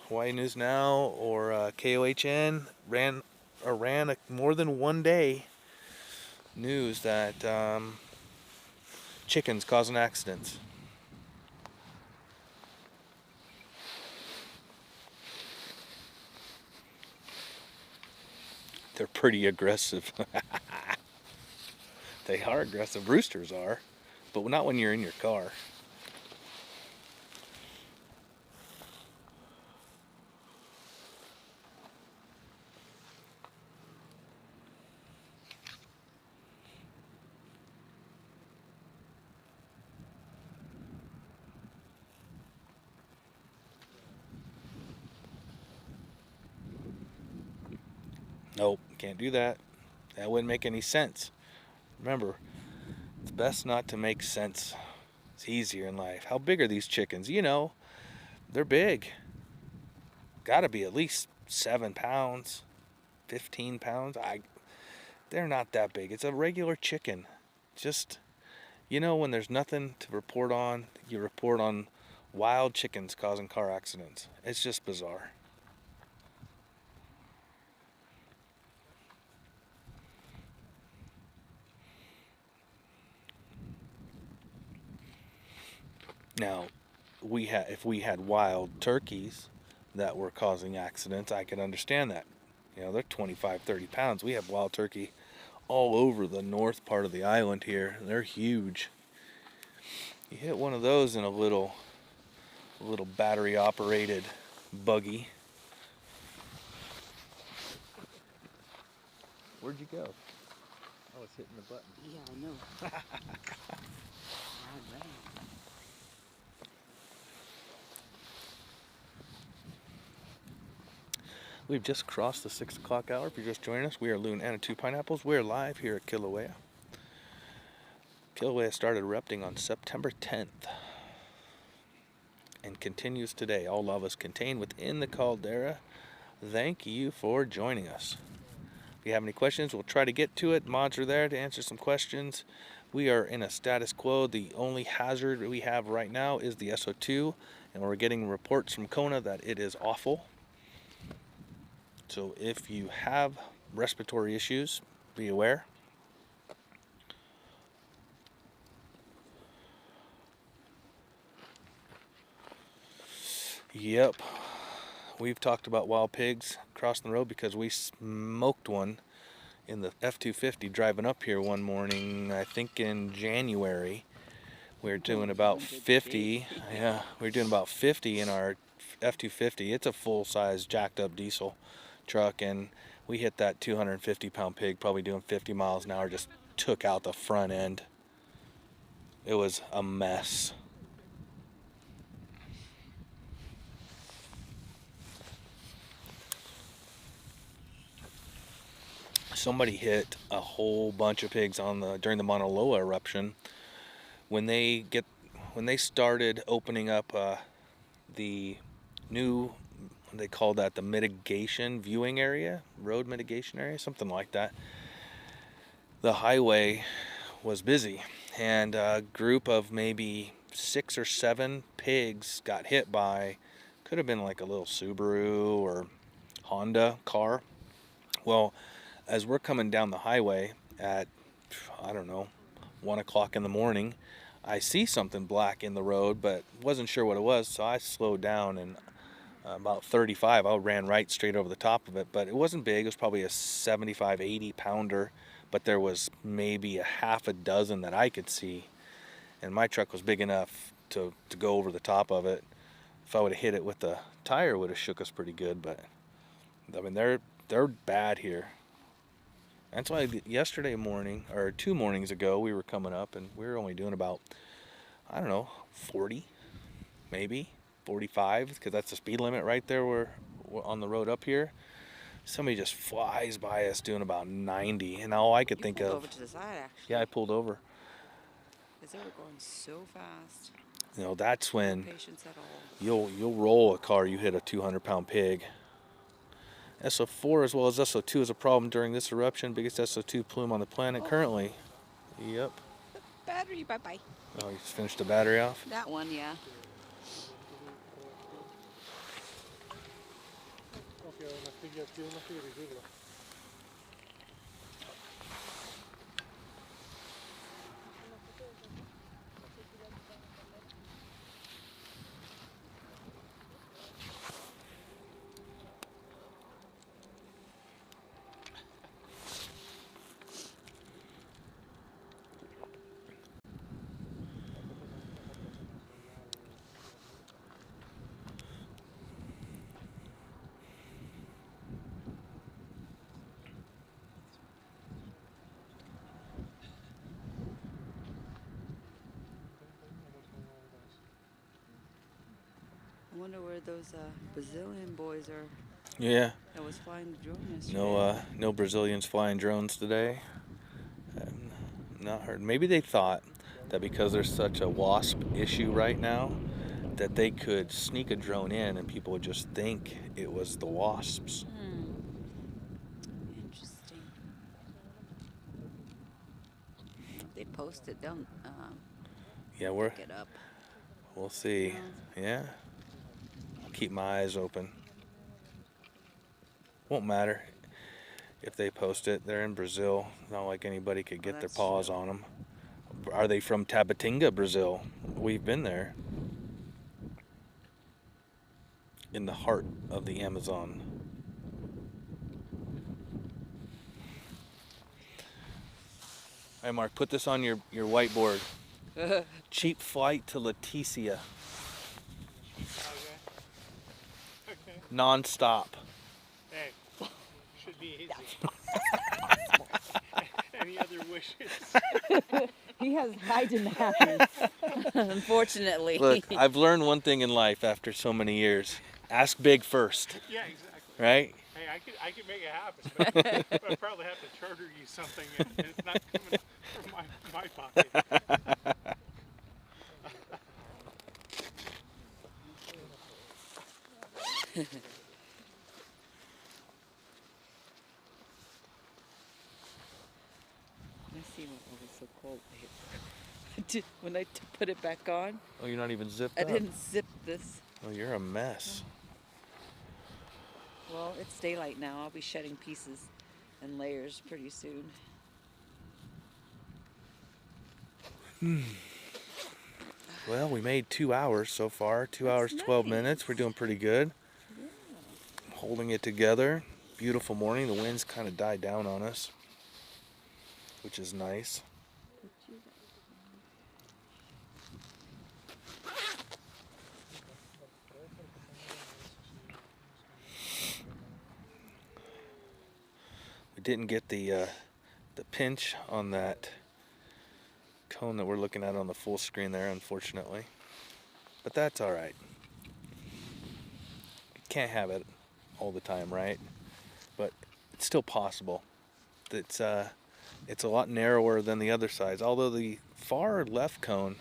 Hawaii News Now, or KOHN ran more than one day news that chickens causing accidents. They're pretty aggressive. They are aggressive. Roosters are, but not when you're in your car. Can't do that. That wouldn't make any sense. Remember, it's best not to make sense. It's easier in life. How big are these chickens? You know, they're big. Gotta be at least 7 pounds, 15 pounds. They're not that big. It's a regular chicken. Just, you know, when there's nothing to report on, you report on wild chickens causing car accidents. It's just bizarre. Now, if we had wild turkeys that were causing accidents, I could understand that. You know, they're 25, 30 pounds. We have wild turkey all over the north part of the island here. They're huge. You hit one of those in a little battery operated buggy. Where'd you go? I was hitting the button. Yeah, I know. All right. We've just crossed the 6 o'clock hour. If you're just joining us, we are Lunar and 2 Pineapples. We're live here at Kilauea. Kilauea started erupting on September 10th and continues today. All lavas contained within the caldera. Thank you for joining us. If you have any questions, we'll try to get to it. Mods are there to answer some questions. We are in a status quo. The only hazard we have right now is the SO2, and we're getting reports from Kona that it is awful. So if you have respiratory issues, be aware. Yep, we've talked about wild pigs crossing the road because we smoked one in the F-250 driving up here one morning, I think in January. We were doing about 50. Yeah, we were doing about 50 in our F-250. It's a full-size jacked up diesel truck, and we hit that 250-pound pig probably doing 50 miles an hour. Just took out the front end. It was a mess. Somebody hit a whole bunch of pigs during the Mauna Loa eruption when they started opening up the new, they call that the mitigation viewing area, road mitigation area, something like that. The highway was busy, and a group of maybe 6 or 7 pigs got hit by, could have been like a little Subaru or Honda car. Well, as we're coming down the highway at, I don't know, 1 o'clock in the morning, I see something black in the road, but wasn't sure what it was, so I slowed down, and about 35, I ran right straight over the top of it. But it wasn't big. It was probably a 75, 80 pounder, but there was maybe a half a dozen that I could see, and my truck was big enough to go over the top of it. If I would have hit it with the tire, it would have shook us pretty good. But I mean, they're bad here. That's why yesterday morning, or 2 mornings ago, we were coming up and we were only doing about, I don't know, 40, maybe 45, because that's the speed limit right there. We're on the road up here. Somebody just flies by us doing about 90, and all I could think pulled of. over to the side, actually. Yeah, I pulled over. Because they were going so fast. You know, that's when No patience at all. you'll roll a car. You hit a 200-pound pig. SO4 as well as SO2 is a problem during this eruption. Biggest SO2 plume on the planet currently. Yep. Battery, bye-bye. Oh, you just finished the battery off? That one, yeah. I wonder where those Brazilian boys are Yeah. that was flying the drone yesterday. No Brazilians flying drones today. Not heard. Maybe they thought that because there's such a wasp issue right now, that they could sneak a drone in and people would just think it was the wasps. Interesting. If they post it, don't Yeah, look it up. we'll see. Yeah. I'll keep my eyes open. Won't matter if they post it. They're in Brazil. Not like anybody could get their that's paws true. on them. Are they from Tabatinga, Brazil? We've been there. In the heart of the Amazon. Hey Mark, put this on your whiteboard. Cheap flight to Leticia. Okay. Non-stop. Hey, should be easy. Any other wishes? He has hiding habits. Unfortunately. Look, I've learned one thing in life after so many years. Ask big first, Yeah, exactly. right? Hey, I could make it happen, but I probably have to charter you something, and it's not coming from my pocket. Let's see what was so cold. When I put it back on, Oh, you're not even zipped I up. didn't zip this. Oh, you're a mess. Well, it's daylight now. I'll be shedding pieces and layers pretty soon. Well, we made 2 hours so far. 2 That's hours, 12 nice. minutes. We're doing pretty good. Yeah. Holding it together. Beautiful morning. The winds kind of died down on us, which is nice. We didn't get the pinch on that cone that we're looking at on the full screen there, unfortunately. But that's all right. Can't have it all the time, right? But it's still possible. It's a lot narrower than the other sides. Although the far left cone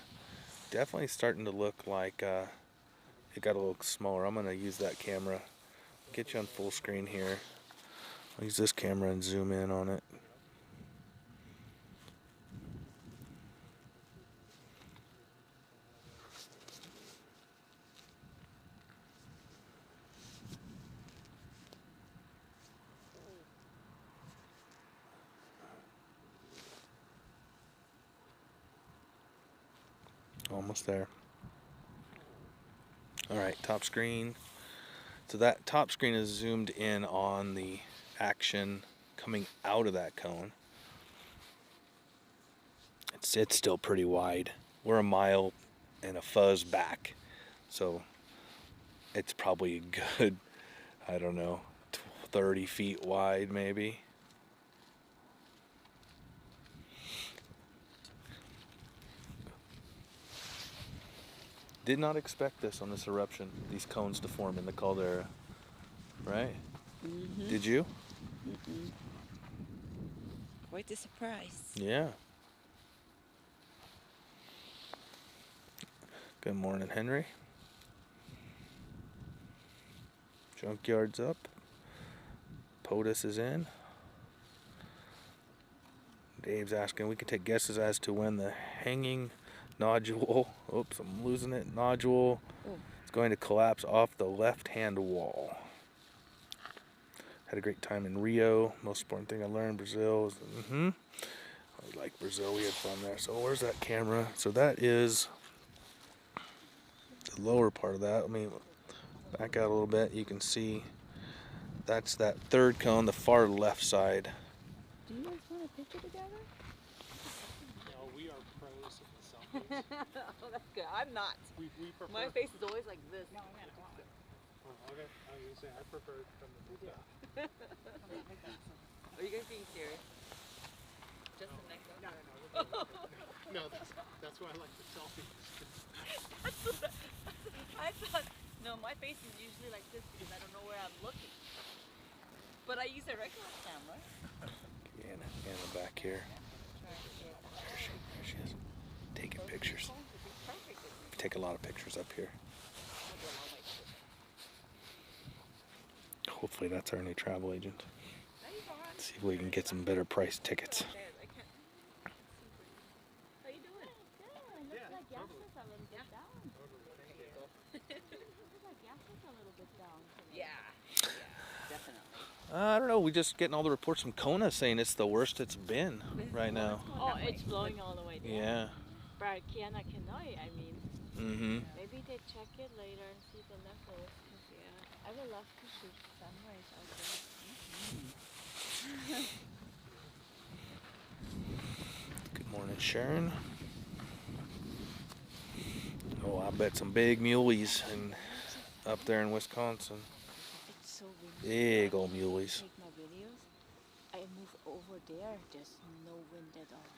definitely starting to look like it got a little smaller. I'm gonna use that camera. Get you on full screen here. I'll use this camera and zoom in on it. Almost there. All right, top screen. So that top screen is zoomed in on the action coming out of that cone. It's still pretty wide. We're a mile and a fuzz back, so it's probably a good, I don't know, 30 feet wide maybe. Did not expect this on this eruption, these cones to form in the caldera, right? Mm-hmm. Did you? Mm-mm. Quite a surprise. Yeah. Good morning, Henry. Junkyard's up. POTUS is in. Dave's asking, we can take guesses as to when the hanging nodule, oops, I'm losing it, nodule Oh. is going to collapse off the left-hand wall. Had a great time in Rio. Most important thing I learned, Brazil is, I like Brazil, we had fun there. So where's that camera? So that is the lower part of that. Let me back out a little bit. You can see that's that third cone, the far left side. Do you guys want a picture together? No, we are pros of the selfies. Oh, that's good. I'm not. We prefer. My face is always like this. No, I'm not. Oh, okay, I was gonna say I prefer it from the booth. Are you guys being serious? Just the next one? No, that's why I like the selfies. I thought, no, my face is usually like this because I don't know where I'm looking. But I use a regular camera. Anna back here. There she is. Taking pictures. Take a lot of pictures up here. Hopefully that's our new travel agent. See if we can get some better priced tickets. How you doing? Good. Looks like Yasser's a little bit down. Looks like Yasser's a little bit down today. Yeah, definitely. I don't know. We just getting all the reports from Kona saying it's the worst it's been right now. Oh, it's blowing all the way down. Yeah. But Kiana Kenoi, I mean. Mm-hmm. Maybe they check it later and see the levels. Yeah, I would love to shoot sunrise out there. Good morning, Sharon. Oh, I bet some big muleys up there in Wisconsin. It's so windy. Big old muleys. Take my videos. I move over there. There's no wind at all.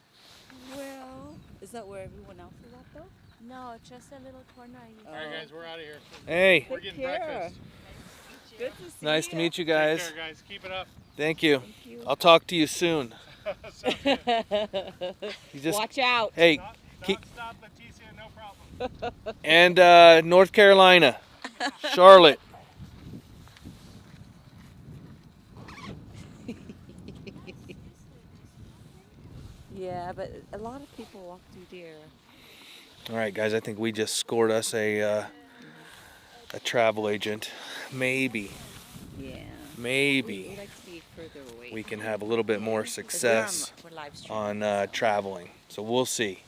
Well, is that where everyone else is at though? No, just a little corner. All right, guys, we're out of here. Hey, We're getting care. breakfast. Good to see nice you. to meet you Take guys. care, guys. Keep it up. Thank you. Thank you. I'll talk to you soon. Sounds good. You just, Watch out. hey, Stop, keep, stop, Leticia, no problem. and North Carolina, Charlotte. Yeah, but a lot of people walk through there. All right, guys. I think we just scored us a travel agent. Maybe Yeah. Maybe We like to be further away. we can have a little bit more 'Cause success we're live streaming, on so. traveling. So we'll see.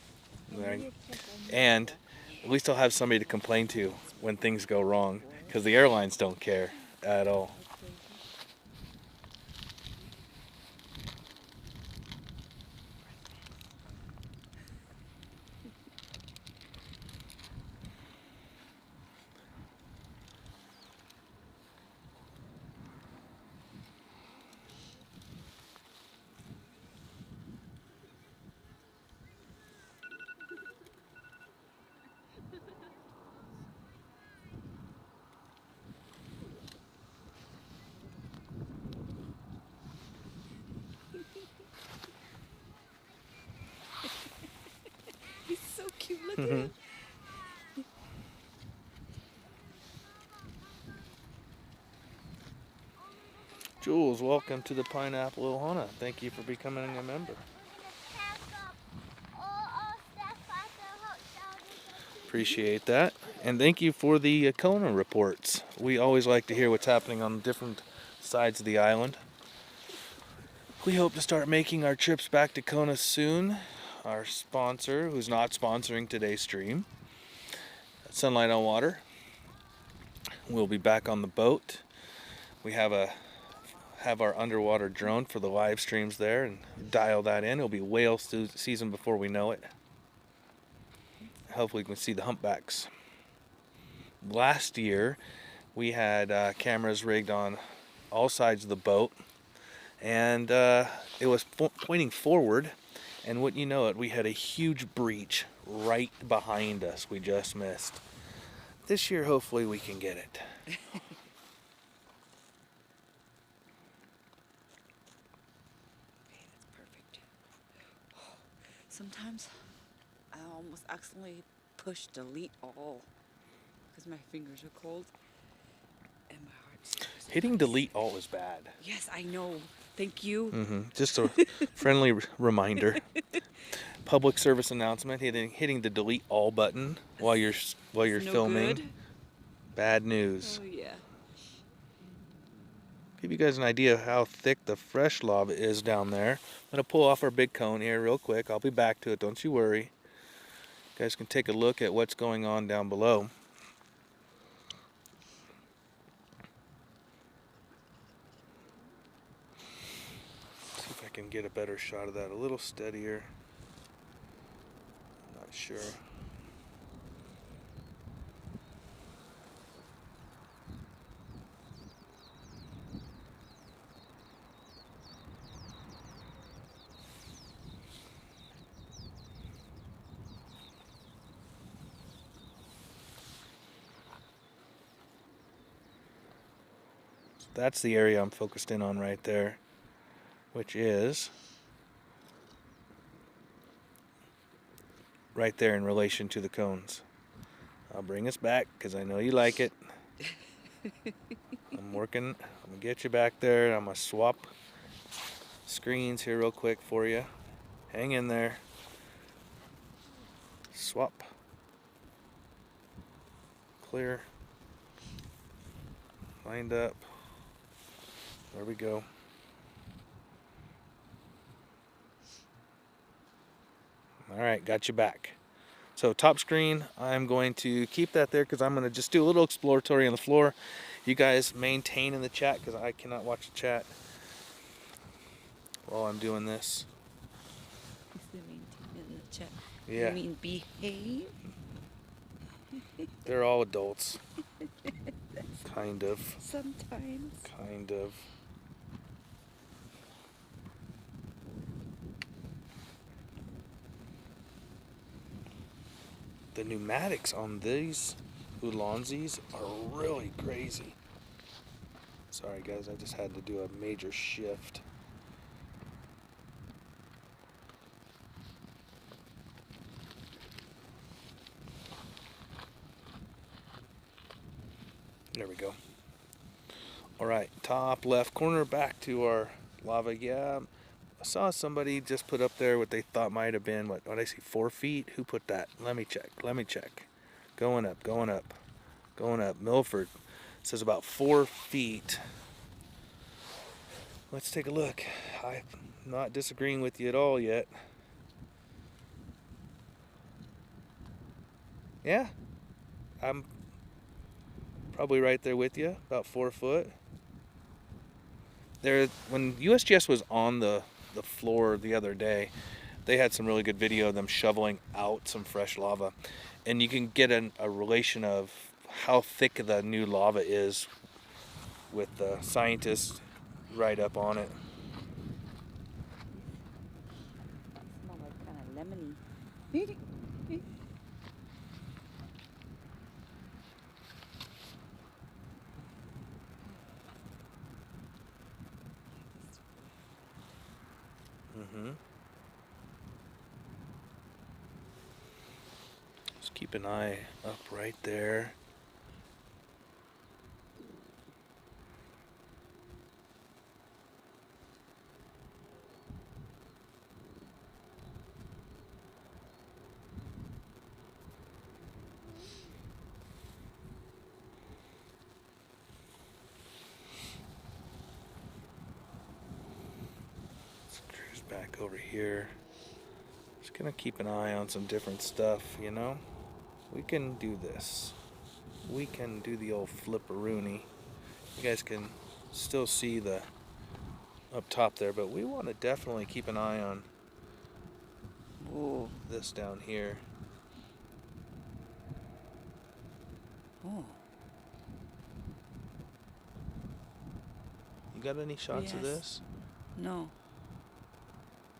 And at least I'll have somebody to complain to when things go wrong, because the airlines don't care at all. He's so cute. Look at him. Jules, welcome to the Pineapple Ohana. Thank you for becoming a member. Appreciate that. And thank you for the Kona reports. We always like to hear what's happening on different sides of the island. We hope to start making our trips back to Kona soon. Our sponsor, who's not sponsoring today's stream, Sunlight on Water, will be back on the boat. We have our underwater drone for the live streams there and dial that in. It'll be whale season before we know it. Hopefully we can see the humpbacks. Last year we had cameras rigged on all sides of the boat, and it was pointing forward, and wouldn't you know it, we had a huge breach right behind us we just missed. This year hopefully we can get it. Okay, that's perfect. Sometimes I almost accidentally push delete all because my fingers are cold and my heart's Hitting delete all is bad. Yes, I know. Thank you. Just a friendly reminder. Public service announcement: hitting the delete all button while you're No filming. good. Bad news. Oh yeah. Give you guys an idea of how thick the fresh lava is down there. I'm gonna pull off our big cone here real quick. I'll be back to it. Don't you worry. You guys can take a look at what's going on down below. See if I can get a better shot of that. A little steadier. Not sure. That's the area I'm focused in on right there, which is right there in relation to the cones. I'll bring us back because I know you like it. I'm working. I'm gonna get you back there. I'm gonna swap screens here real quick for you. Hang in there. Swap. Clear. Lined up. There we go. All right, got you back. So top screen, I'm going to keep that there because I'm going to just do a little exploratory on the floor. You guys maintain in the chat because I cannot watch the chat while I'm doing this. In the chat. Yeah. You mean behave? They're all adults. Kind of. Sometimes. Kind of. The pneumatics on these Ulanzis are really crazy. Sorry guys, I just had to do a major shift. There we go. All right, top left corner, back to our lava. Yeah, I saw somebody just put up there what they thought might have been, what I see, 4 feet? Who put that? Let me check. Going up, going up, going up. Milford says about 4 feet. Let's take a look. I'm not disagreeing with you at all yet. Yeah, I'm probably right there with you, about 4 foot. There, when USGS was on the floor the other day, they had some really good video of them shoveling out some fresh lava, and you can get a relation of how thick the new lava is with the scientists right up on it. Smell like kind of lemony. Just keep an eye up right there. Let's cruise back over here. Just gonna keep an eye on some different stuff, you know? We can do this. We can do the old flipperoonie. You guys can still see the up top there, but we want to definitely keep an eye on this down here. Oh. You got any shots of Yes. this? No.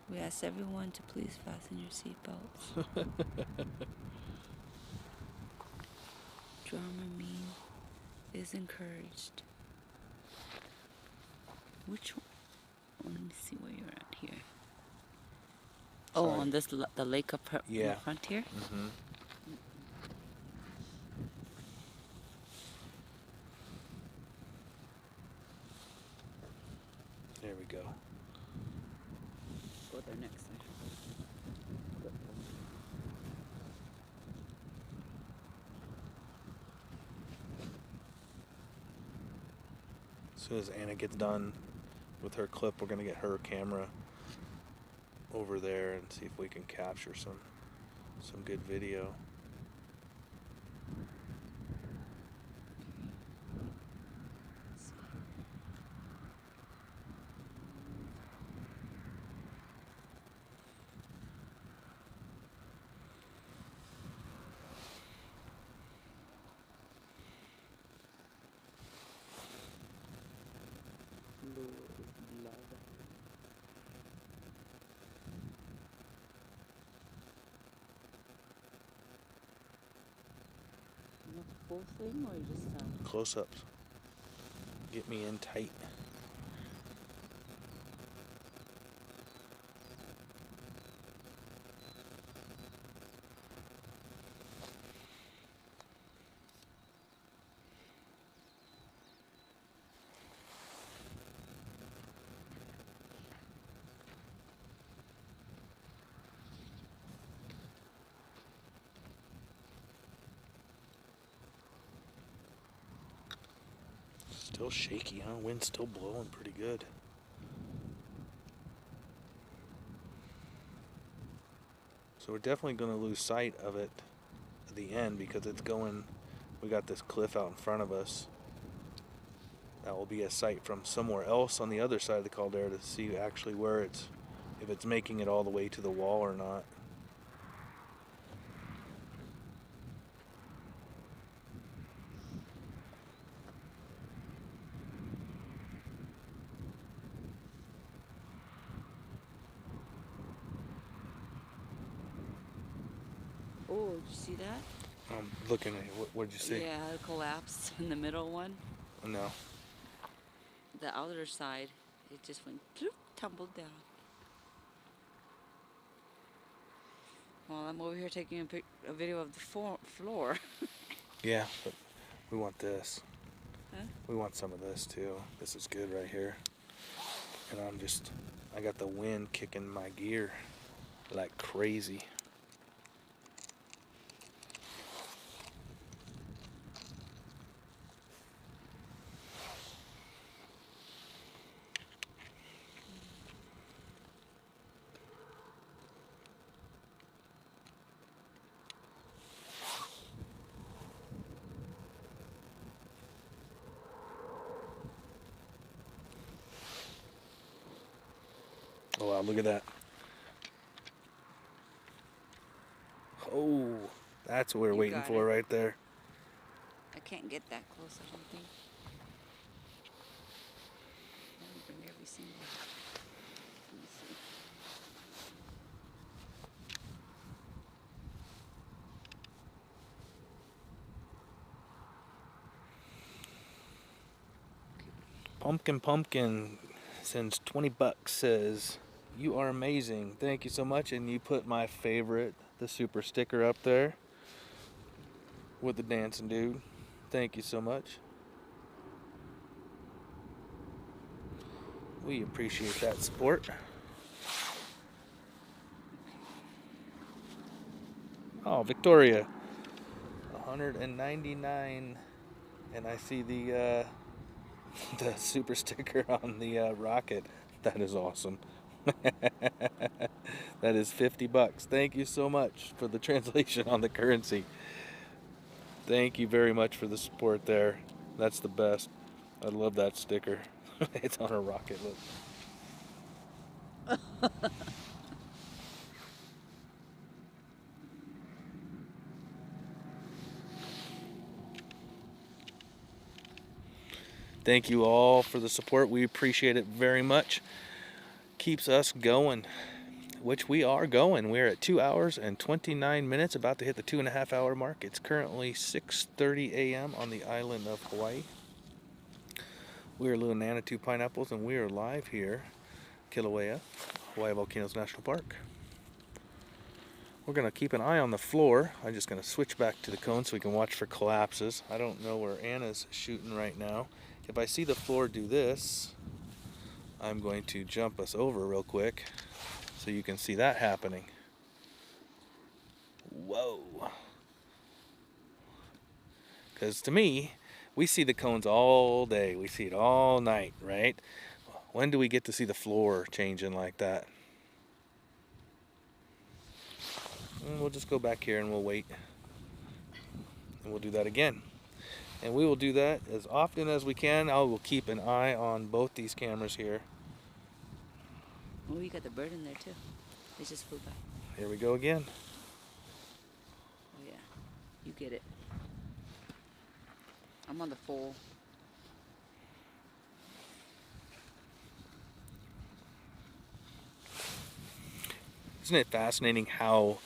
We ask everyone to please fasten your seatbelts. Dramamine is encouraged. Which one? Oh, let me see where you're at here. Oh, Sorry. on this the lake up in Yeah. the front here. Mm-hmm. There we go. Go there next time. As soon as Anna gets done with her clip, we're gonna get her camera over there and see if we can capture some good video. Full thing or just Close-ups. Get me in tight. Still shaky, huh? Wind's still blowing pretty good. So we're definitely going to lose sight of it at the end because it's going, we got this cliff out in front of us. That will be a sight from somewhere else on the other side of the caldera to see actually where it's, if it's making it all the way to the wall or not. Oh, did you see that? I'm looking at what did you see? Yeah, it collapsed in the middle one. No. The outer side, it just went bloop, tumbled down. Well, I'm over here taking a video of the floor. Yeah, but we want this. Huh? We want some of this too. This is good right here. And I got the wind kicking my gear like crazy. Oh wow, look at that. Oh, that's what we're You waiting got for it. right there. I can't get that close, I don't think. I haven't been every single. Let me see. Pumpkin sends 20 bucks, says, "You are amazing. Thank you so much." And you put my favorite, the super sticker up there with the dancing dude. Thank you so much. We appreciate that support. Oh, Victoria, 199, and I see the the super sticker on the rocket. That is awesome. That is 50 bucks. Thank you so much for the translation on the currency. Thank you very much for the support there. That's the best. I love that sticker. It's on a rocket. Look. Thank you all for the support. We appreciate it very much. Keeps us going, which we are going. We're at 2 hours and 29 minutes, about to hit the 2.5 hour mark. It's currently 6:30 a.m. on the island of Hawaii. We are Little Nanatu Pineapples, and we are live here, Kilauea, Hawaii Volcanoes National Park. We're going to keep an eye on the floor. I'm just going to switch back to the cone so we can watch for collapses. I don't know where Anna's shooting right now. If I see the floor do this, I'm going to jump us over real quick so you can see that happening. Whoa. Because to me, we see the cones all day. We see it all night, right? When do we get to see the floor changing like that? And we'll just go back here and we'll wait. And we'll do that again. And we will do that as often as we can. I will keep an eye on both these cameras here. Oh, you got the bird in there too. It just flew by. Here we go again. Oh yeah, you get it. I'm on the full. Isn't it fascinating how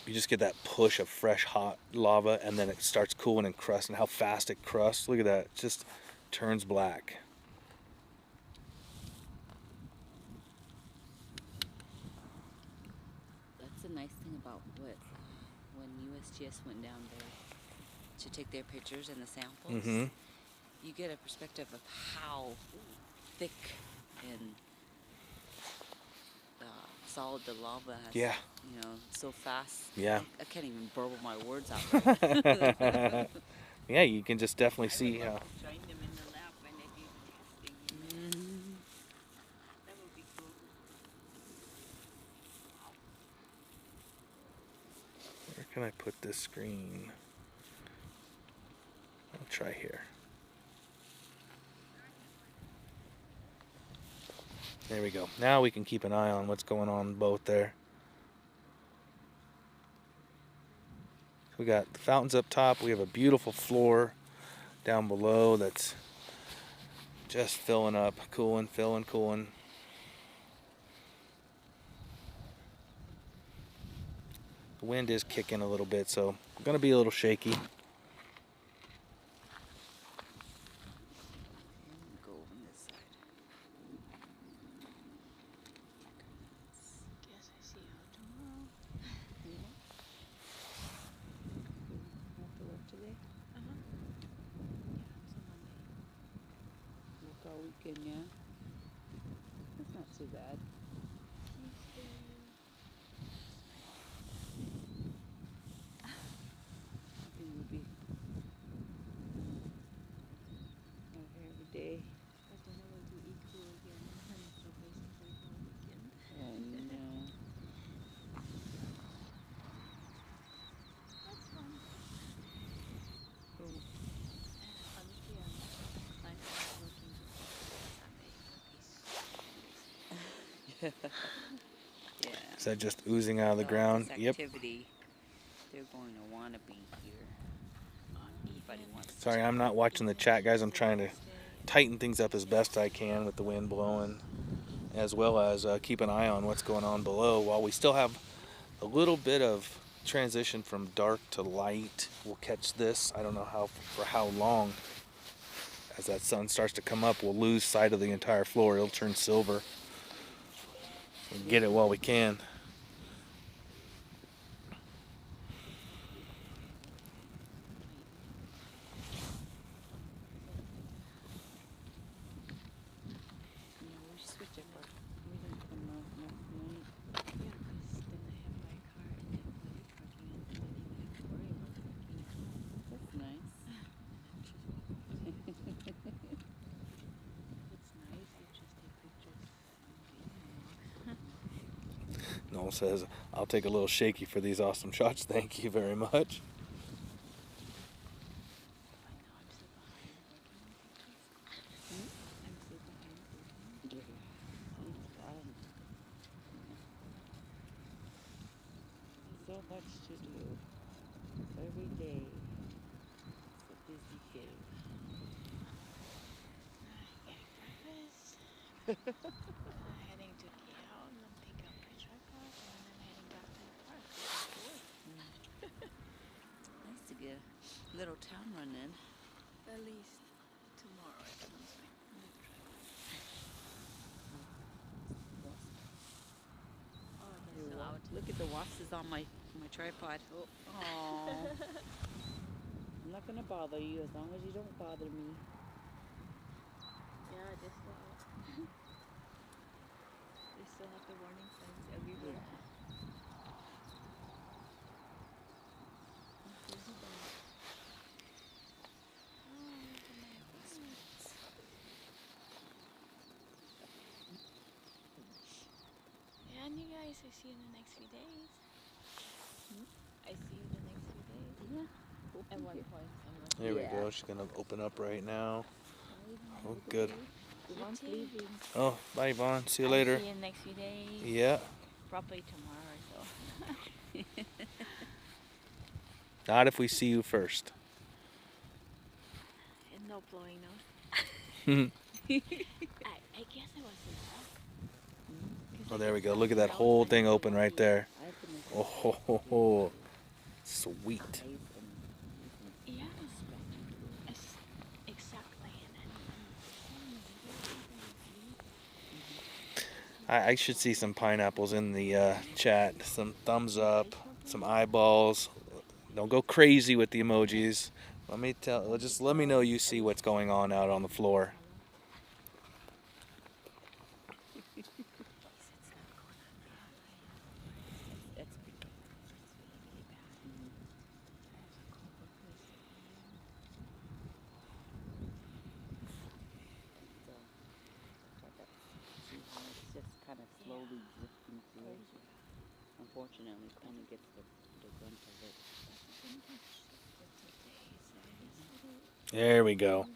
you just get that push of fresh hot lava and then it starts cooling and crust, and how fast it crusts? Look at that. Just turns black. That's the nice thing about when USGS went down there to take their pictures and the samples. Mm-hmm. You get a perspective of how thick and solid the lava has. Yeah. You know, so fast. Yeah. I can't even burble my words out right. Yeah, you can just definitely see how. Join them in the lab when they do testing. That would be cool. Where can I put this screen? I'll try here. There we go. Now we can keep an eye on what's going on both there. We got the fountains up top. We have a beautiful floor down below that's just filling up, cooling, filling, cooling. The wind is kicking a little bit, so it's going to be a little shaky. Go on this side. Guess I see you tomorrow. Have to work today? Yeah, it's a Monday. Work all weekend, yeah? That's not too bad. Tuesday. I think we'll be out here every day. But then I will do eco again. So basically all weekend. Oh no. That's fun. Oh, Honestly, I'm planning on working Sunday. yeah. Is that just oozing out of the Oh, ground? this Yep. activity, they're going to want to be here. Everybody wants to Sorry, I'm not watching the chat, guys. I'm trying to tighten things up as best I can with the wind blowing, as well as keep an eye on what's going on below while we still have a little bit of transition from dark to light. We'll catch this. I don't know for how long. As that sun starts to come up, we'll lose sight of the entire floor. It'll turn silver. We'll get it while we can. we should switch up our. We didn't come out last night. Yeah, because then I have my car and then when you're parking and then I don't even have to worry about parking. That's nice. It's nice, you just take pictures and walk. Noel says, I'll take a little shaky for these awesome shots. Thank you very much. I know, I'm so behind working on pictures. I'm so behind working. So much to do every day. It's a busy game. Breakfast. Heading to KILAUEA and then pick up my tripod and then I'm heading back to the park. Nice to get a little town run in. At least tomorrow it comes my new tripod. Oh, that's Your so wa- out. Look at the wasps on my tripod. Oh, I'm not gonna bother you as long as you don't bother me. Yeah, that's so out. They still have the warning signs everywhere. Yeah, and you guys, I see you in the next few days. I see you in the next few days. Yeah. At one point, I'm There we Yeah. go. She's going to open up right now. Oh, good. Yvonne's too. leaving. Oh, bye, Yvonne. See you I'll later. see you in the next few days. Yeah. Probably tomorrow or so. Not if we see you first. And no blowing nose. Oh, I guess I was in luck. there we go. Look at that whole thing open right there. I have to make Oh, ho, ho, ho. Sweet. ice and Yeah, exactly. And then I should see some pineapples in the chat. Some thumbs up, some eyeballs. Don't go crazy with the emojis. Just let me know you see what's going on out on the floor. It's just kind of slowly drifting through. Unfortunately, it only gets the grunt of it. There we go.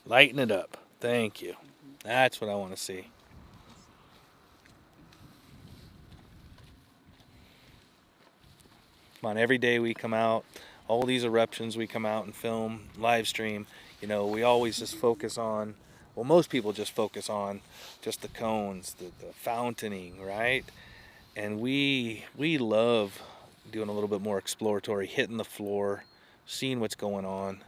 Lighten it up. Thank you. That's what I want to see. Come on, every day we come out, all these eruptions we come out and film, live stream, you know, we always just focus on, well, most people just focus on just the cones, the fountaining, right? And we love doing a little bit more exploratory, hitting the floor, seeing what's going on.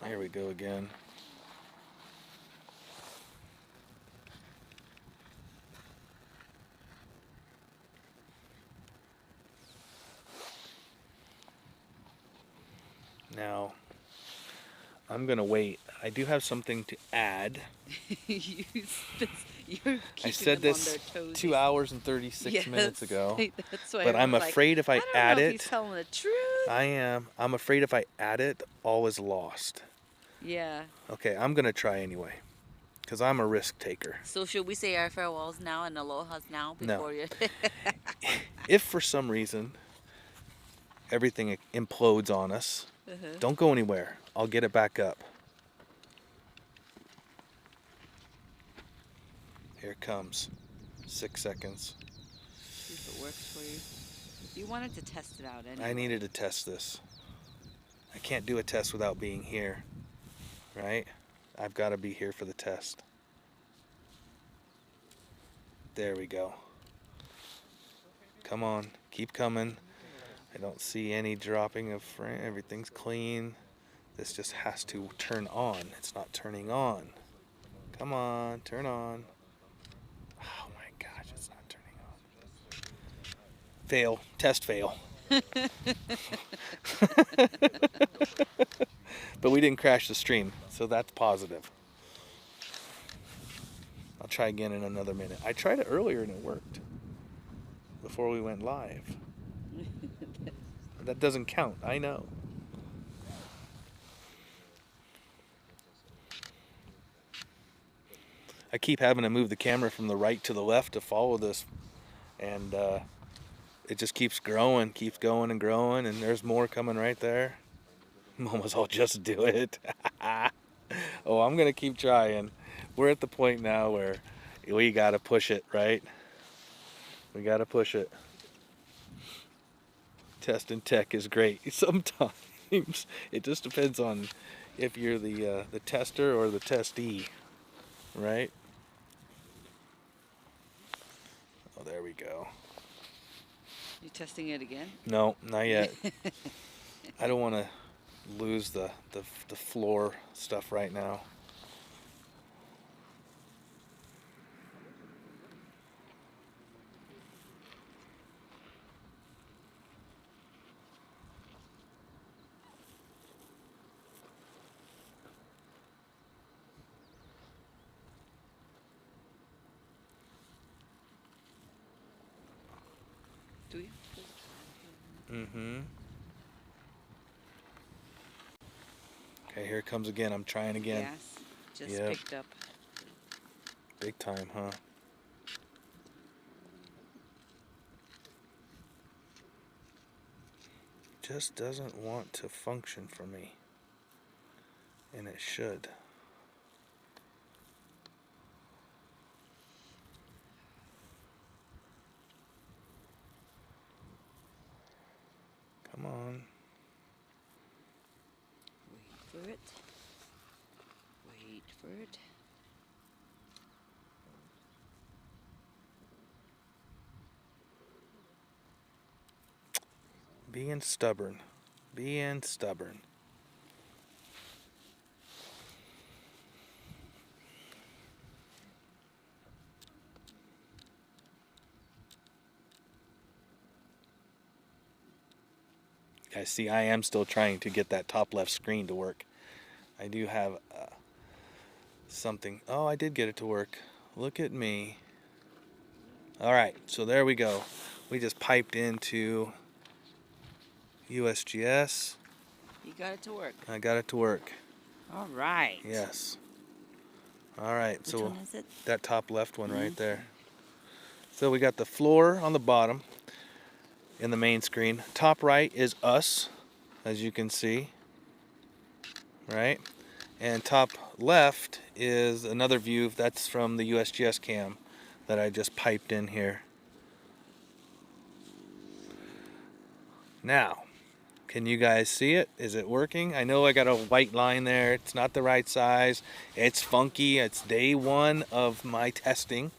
Here we go again. Now, I'm going to wait. I do have something to add. I said this 2 hours and 36 minutes ago. That's why But I'm afraid if I add it, he's telling the truth. I am. I'm afraid if I add it, all is lost. Yeah. Okay, I'm going to try anyway. Because I'm a risk taker. So should we say our farewells now and alohas now before you? If for some reason everything implodes on us, don't go anywhere. I'll get it back up. Here it comes. 6 seconds. See if it works for you. You wanted to test it out anyway. I needed to test this. I can't do a test without being here, right? I've got to be here for the test. There we go. Come on, keep coming. I don't see any dropping of frame. Everything's clean. This just has to turn on. It's not turning on. Come on, turn on. Oh my gosh, it's not turning on. Fail. Test fail. But we didn't crash the stream, so that's positive. I'll try again in another minute. I tried it earlier and it worked. Before we went live. That doesn't count, I know. I keep having to move the camera from the right to the left to follow this, and it just keeps growing, keeps going and growing, and there's more coming right there. Mama's all, just do it. Oh, I'm gonna keep trying. We're at the point now where we gotta push it, right? We gotta push it. Testing tech is great. Sometimes it just depends on if you're the tester or the testee, right? Oh, there we go. You testing it again? No, not yet. I don't want to lose the floor stuff right now. Do you? Mm-hmm. Okay, here it comes again. I'm trying again. Yes. Just Yep. picked up. Big time, huh? Just doesn't want to function for me. And it should. Come on. Wait for it. effort. Being stubborn. Being stubborn. Guys, see, I am still trying to get that top left screen to work. I do have something. Oh, I did get it to work. Look at me. All right, so there we go. We just piped into USGS. You got it to work. I got it to work. All right. Yes. All right, Which so one is it? that top left one right there. So we got the floor on the bottom in the main screen. Top right is us, as you can see, right? And top left is another view. That's from the USGS cam that I just piped in here. Now, can you guys see it? Is it working? I know I got a white line there. It's not the right size. It's funky. It's day one of my testing.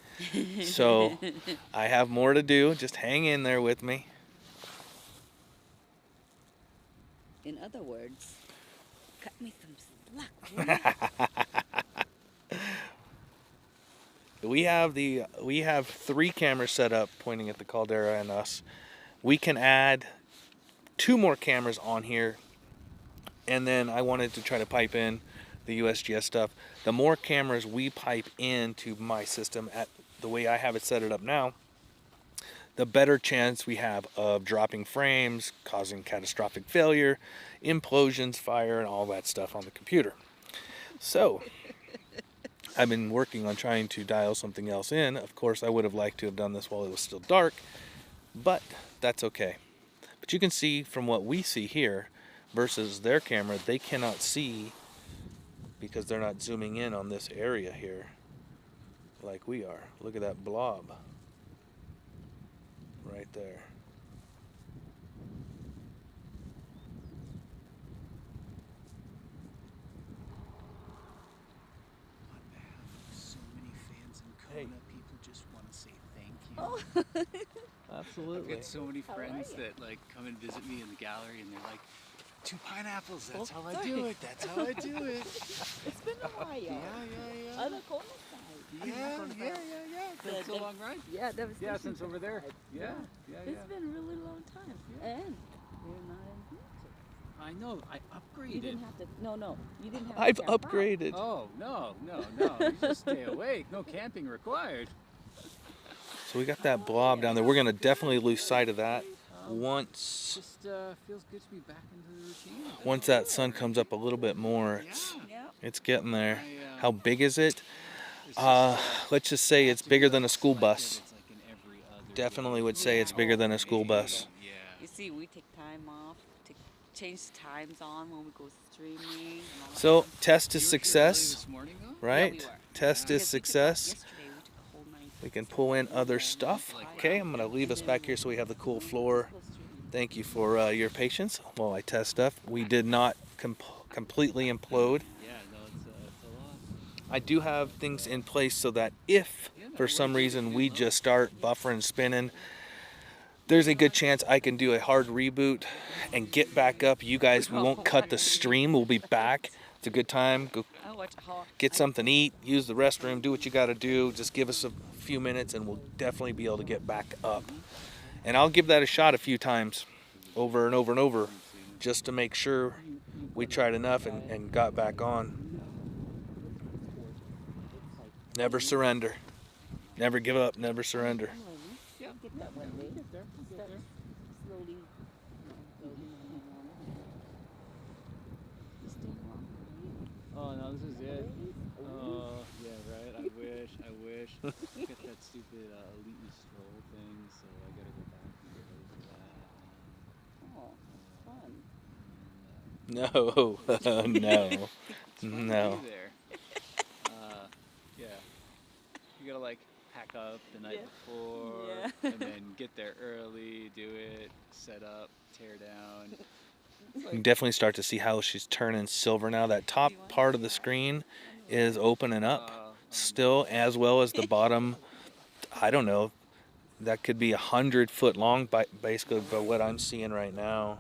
So I have more to do. Just hang in there with me. In other words, cut me some slack. We have 3 cameras set up pointing at the caldera and us. We can add 2 more cameras on here, and then I wanted to try to pipe in the USGS stuff. The more cameras we pipe into my system at the way I have it set it up now, the better chance we have of dropping frames, causing catastrophic failure, implosions, fire, and all that stuff on the computer. So I've been working on trying to dial something else in. Of course, I would have liked to have done this while it was still dark, but that's okay. But you can see from what we see here versus their camera, they cannot see because they're not zooming in on this area here like we are. Look at that blob right there. So many fans in Kona, Hey. people just want to say thank you. Oh. I've Absolutely. got so many How are friends you? that like come and visit me in the gallery, and they're like, 2 pineapples. That's Oh, how I sorry. do it. That's how I do it. It's been a while. Yeah. Other corner side. Yeah. That's a The- long ride. Yeah, that was Yeah, since over there. Yeah. It's been a really long time. And we're not in winter. I know. I You upgraded. didn't have to. No. You didn't have I've to. camp out. upgraded. Oh no! You just stay awake. No camping required. So we got that blob down there. We're going to definitely lose sight of that once Just feels good to be back into the routine. once that sun comes up a little bit more. Yeah. It's getting there. I, How big is it? Let's just say it's bigger than a school bus. It's like in every other Definitely would say it's bigger than a school bus. Yeah. You see, we take time off to change times on when we go streaming. And all that So stuff. test is You were here early success, this morning, though? right? we were. Test Because is we took off success. yesterday, we took a whole night. We can pull in other stuff. Okay, I'm gonna leave us back here so we have the cool floor. Thank you for your patience while I test stuff. We did not completely implode. Yeah, no, it's a lot. I do have things in place so that if for some reason we just start buffering, spinning, there's a good chance I can do a hard reboot and get back up. You guys, we won't cut the stream. We'll be back. It's a good time. Go I watch how get something to eat, use the restroom, do what you got to do. Just give us a few minutes and we'll definitely be able to get back up. And I'll give that a shot a few times over and over and over just to make sure we tried enough and got back on. Never surrender. Never give up. Never surrender. Get that one way. Slowly. Oh no, this is it. Oh yeah, right. I wish. Get that stupid elite stroll thing, so I gotta go back and get ready for that. Oh, fun. No. It's fun to No. be there. Yeah. You gotta like pack up the night before, Yeah. and then get there early, do it, set up, tear down. You can definitely start to see how she's turning silver now. That top part of the screen is opening up still, as well as the bottom. I don't know. That could be 100 foot long, basically, by what I'm seeing right now.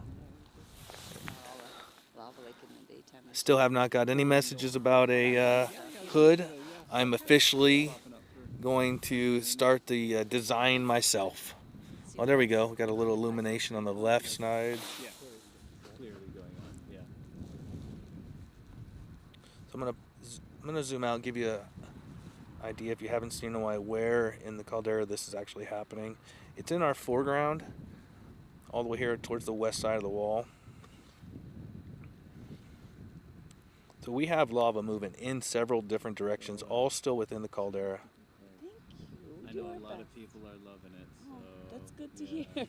Lava lake in the daytime. Still have not got any messages about a hood. I'm officially going to start the design myself. Oh, there we go. We got a little illumination on the left side. Yeah, clearly going on. Yeah. So I'm gonna zoom out and give you an idea, if you haven't seen in a while, where in the caldera this is actually happening. It's in our foreground, all the way here towards the west side of the wall. So we have lava moving in several different directions, all still within the caldera. Thank you. I know a lot of people are loving it. So, Oh, that's good to yeah. hear.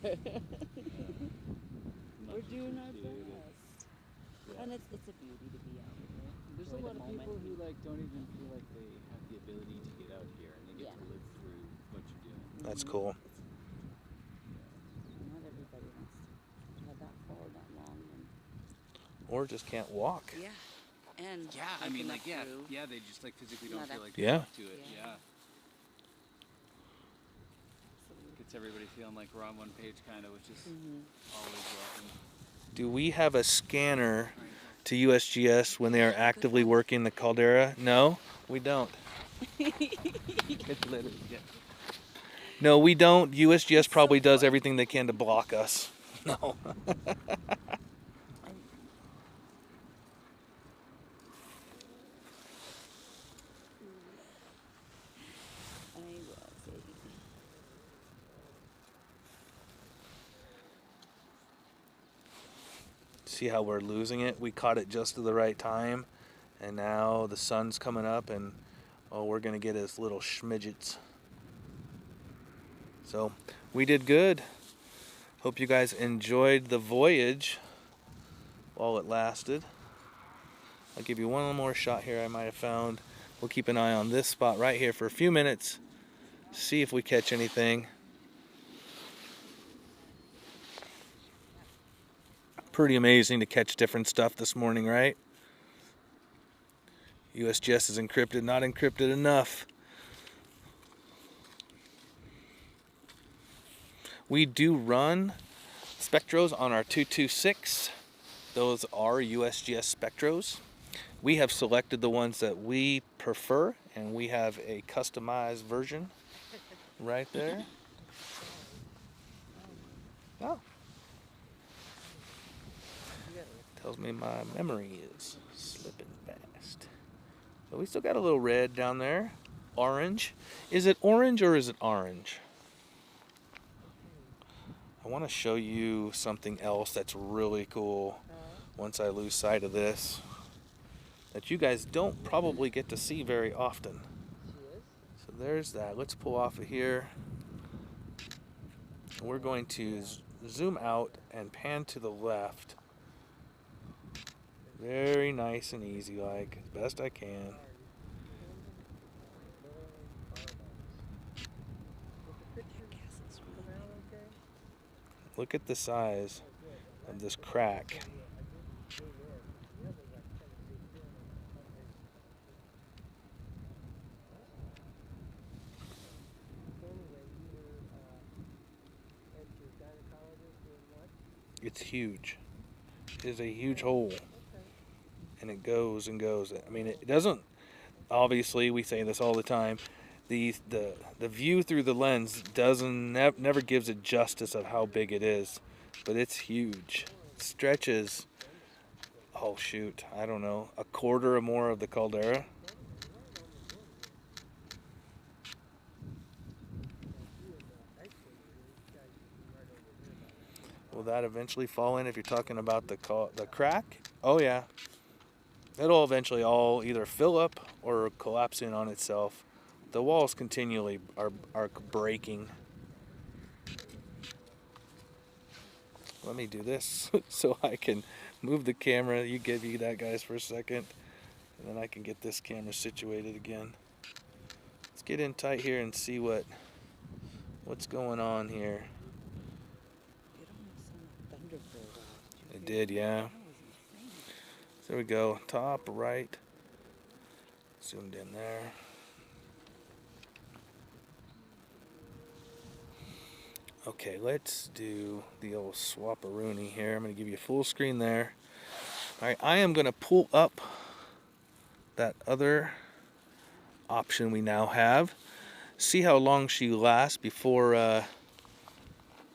We're Much doing our appreciated. best. Yeah. And it's a beauty to be out here. There's Enjoy a lot the of people moment. who like don't even feel like they have the ability to get out here, and they get Yeah. to live through what you're doing. That's cool. Not everybody wants to have that far, that long. And Or just can't walk. yeah. And Yeah, I mean, like, hiking up through. yeah, they just like physically don't Not feel up- like Yeah. they're up to it. Yeah. Yeah. Gets everybody feeling like we're on one page, kind of, which is always welcome. Do we have a scanner to USGS when they are actively working the caldera? No, we don't. No, we don't. USGS probably does everything they can to block us. No. I will say. See how we're losing it? We caught it just at the right time, and now the sun's coming up, and oh, we're gonna get his little schmidgets. So we did good. Hope you guys enjoyed the voyage while it lasted. I'll give you one more shot here I might have found. We'll keep an eye on this spot right here for a few minutes, see if we catch anything. Pretty amazing to catch different stuff this morning, right? USGS is encrypted, not encrypted enough. We do run spectros on our 226. Those are USGS spectros. We have selected the ones that we prefer, and we have a customized version right there. Oh. Tells me my memory is slipping fast. So we still got a little red down there. Orange. Is it orange or is it orange? I want to show you something else that's really cool once I lose sight of this, that you guys don't probably get to see very often. So there's that. Let's pull off of here. We're going to zoom out and pan to the left. Very nice and easy, like, as best I can. Look at the size of this crack. It's huge. It is a huge hole. And it goes and goes. I mean, it doesn't, obviously, we say this all the time, the view through the lens never gives it justice of how big it is, but it's huge. It stretches, oh shoot, I don't know, a quarter or more of the caldera. Will that eventually fall in if you're talking about the crack? Oh yeah. It'll eventually all either fill up or collapse in on itself. The walls continually are breaking. Let me do this so I can move the camera. You give you that, guys, for a second, and then I can get this camera situated again. Let's get in tight here and see what's going on here. It almost sounded thunder for a while. It did, yeah. That was insane. There we go, top right. Zoomed in there. Okay, let's do the old swap-a-rooney here. I'm going to give you full screen there. Alright, I am going to pull up that other option we now have. See how long she lasts before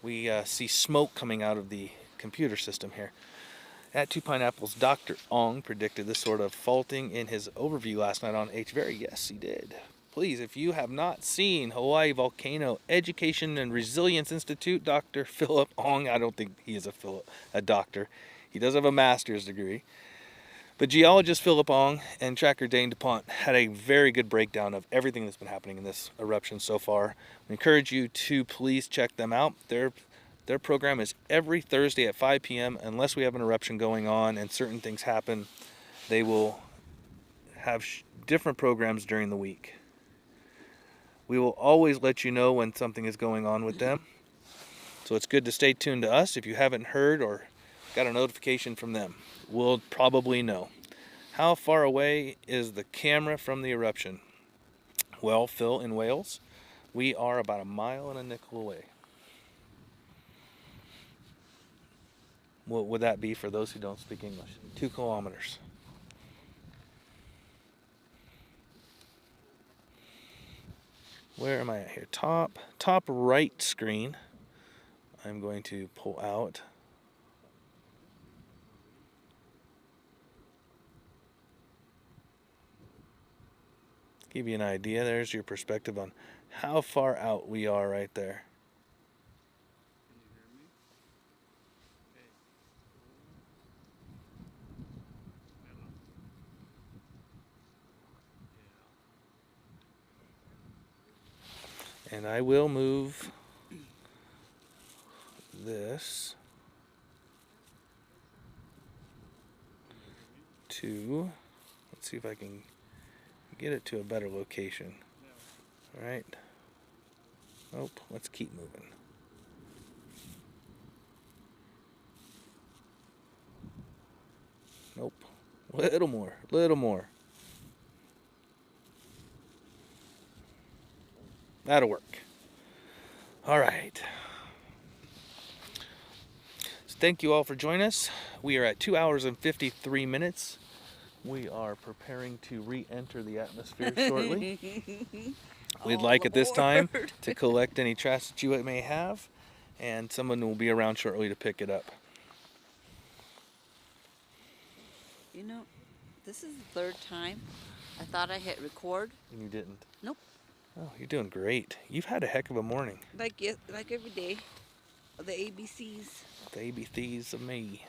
we see smoke coming out of the computer system here. At Two Pineapples, Dr. Ong predicted this sort of faulting in his overview last night on HVERI. Yes, he did. Please, if you have not seen Hawaii Volcano Education and Resilience Institute, Dr. Philip Ong, I don't think he is a doctor. He does have a master's degree. But geologist Philip Ong and tracker Dane DuPont had a very good breakdown of everything that's been happening in this eruption so far. I encourage you to please check them out. Their program is every Thursday at 5 p.m. Unless we have an eruption going on and certain things happen, they will have different programs during the week. We will always let you know when something is going on with them. So it's good to stay tuned to us. If you haven't heard or got a notification from them, we'll probably know. How far away is the camera from the eruption? Well, Phil, in Wales, we are about 1.5 miles away. What would that be for those who don't speak English? 2 kilometers. Where am I at here? Top right screen. I'm going to pull out. Give you an idea. There's your perspective on how far out we are right there. And I will move this to, let's see if I can get it to a better location. All right. Nope, let's keep moving. Nope, little more, little more. That'll work. All right. So thank you all for joining us. We are at 2 hours and 53 minutes. We are preparing to re-enter the atmosphere shortly. We'd like at this time to collect any trash that you may have, and someone will be around shortly to pick it up. You know, this is the 3rd time. I thought I hit record. And you didn't? Nope. Oh, you're doing great. You've had a heck of a morning. Like every day. The ABCs. The ABCs of me.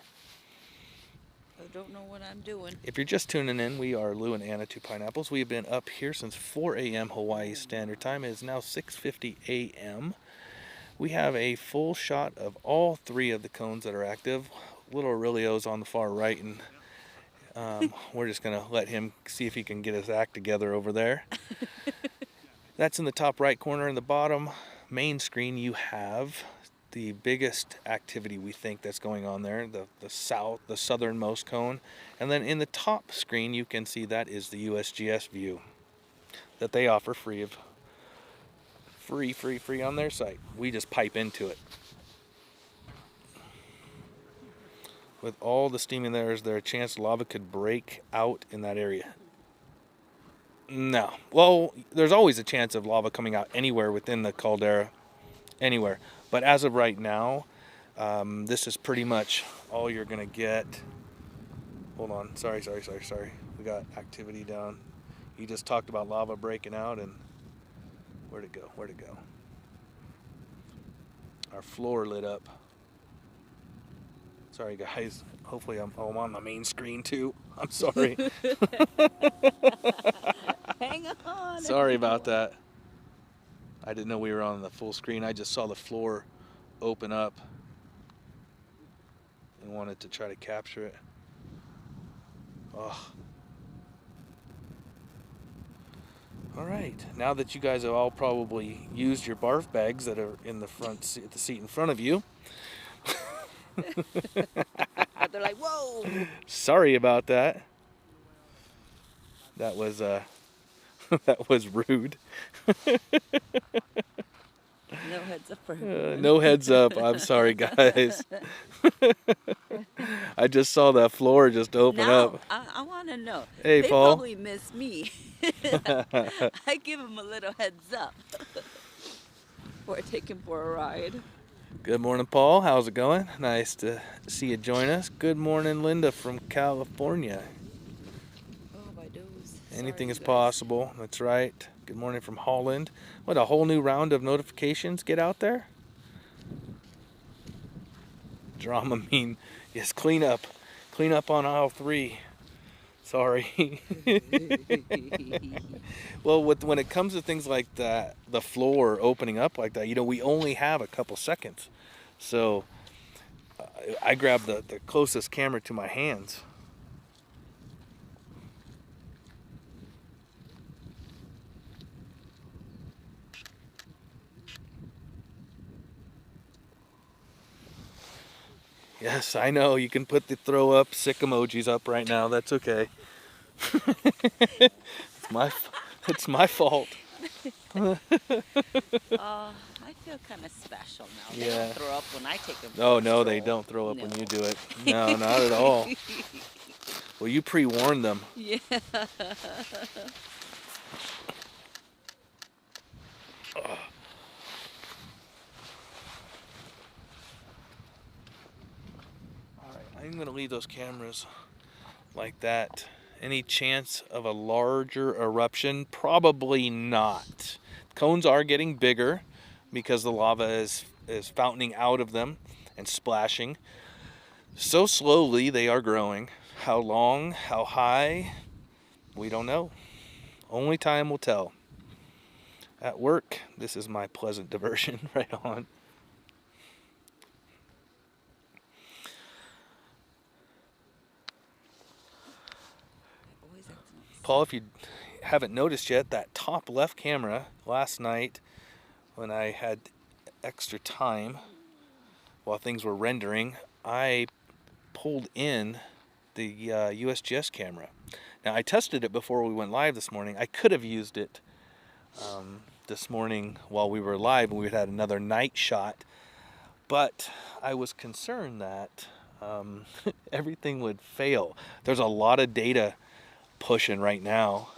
I don't know what I'm doing. If you're just tuning in, we are Lou and Anna, Two Pineapples. We've been up here since 4 a.m. Hawaii Standard Time. It is now 6:50 a.m. We have a full shot of all 3 of the cones that are active. Little Aurelio's on the far right, and we're just going to let him see if he can get his act together over there. That's in the top right corner. In the bottom main screen, you have the biggest activity we think that's going on there, the southernmost cone. And then in the top screen, you can see that is the USGS view that they offer free on their site. We just pipe into it. With all the steam in there, is there a chance lava could break out in that area? No. Well, there's always a chance of lava coming out anywhere within the caldera, anywhere. But as of right now, this is pretty much all you're going to get. Hold on. Sorry. We got activity down. You just talked about lava breaking out, and where'd it go? Our floor lit up. Sorry, guys. Hopefully I'm on the main screen, too. I'm sorry. Hang on. Sorry about that. I didn't know we were on the full screen. I just saw the floor open up and wanted to try to capture it. Oh. All right. Now that you guys have all probably used your barf bags that are in the front seat, the seat in front of you. They're like, whoa. Sorry about that. That was That was rude. No heads up for everyone. No heads up. I'm sorry, guys. I just saw that floor just open Now, up. I want to know. Hey, They Paul. probably miss me. I give them a little heads up before I take him for a ride. Good morning, Paul. How's it going? Nice to see you join us. Good morning, Linda from California. Oh, my nose. Anything Sorry, is you guys. possible. That's right. Good morning from Holland. What, a whole new round of notifications get out there? Drama mean, yes, clean up. Clean up on aisle 3. Sorry. Well, when it comes to things like that, the floor opening up like that, we only have a couple seconds. So I grabbed the closest camera to my hands. Yes, I know. You can put the throw up sick emojis up right now. That's okay. It's my fault. I feel kind of special now. They Yeah. don't throw up when I take them. Oh, no, they don't throw up when you do it. No, not at all. Well, you pre-warned them. Yeah. All right, I'm going to leave those cameras like that. Any chance of a larger eruption? Probably not. Cones are getting bigger because the lava is fountaining out of them and splashing. So slowly they are growing. How long, how high, we don't know. Only time will tell. At work, this is my pleasant diversion right on. Paul, if you haven't noticed yet, that top left camera last night when I had extra time while things were rendering, I pulled in the USGS camera. Now, I tested it before we went live this morning. I could have used it this morning while we were live and we had another night shot, but I was concerned that everything would fail. There's a lot of data pushing right now,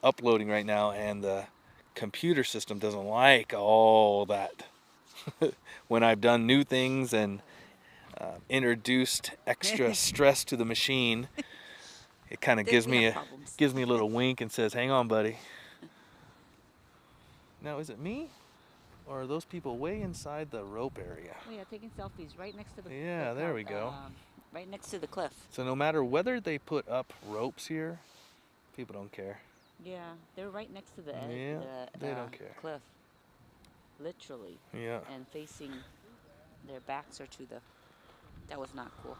uploading right now, and the computer system doesn't like all that. When I've done new things and introduced extra stress to the machine, it kind of gives me a little wink and says, "Hang on, buddy." Now, is it me, or are those people way inside the rope area? Oh yeah, taking selfies right next to the. Yeah, there we go. Right next to the cliff. So no matter whether they put up ropes here, people don't care. Yeah, they're right next to the edge. Yeah, they don't care. Cliff. Literally. Yeah. And facing, their backs are to the. That was not cool.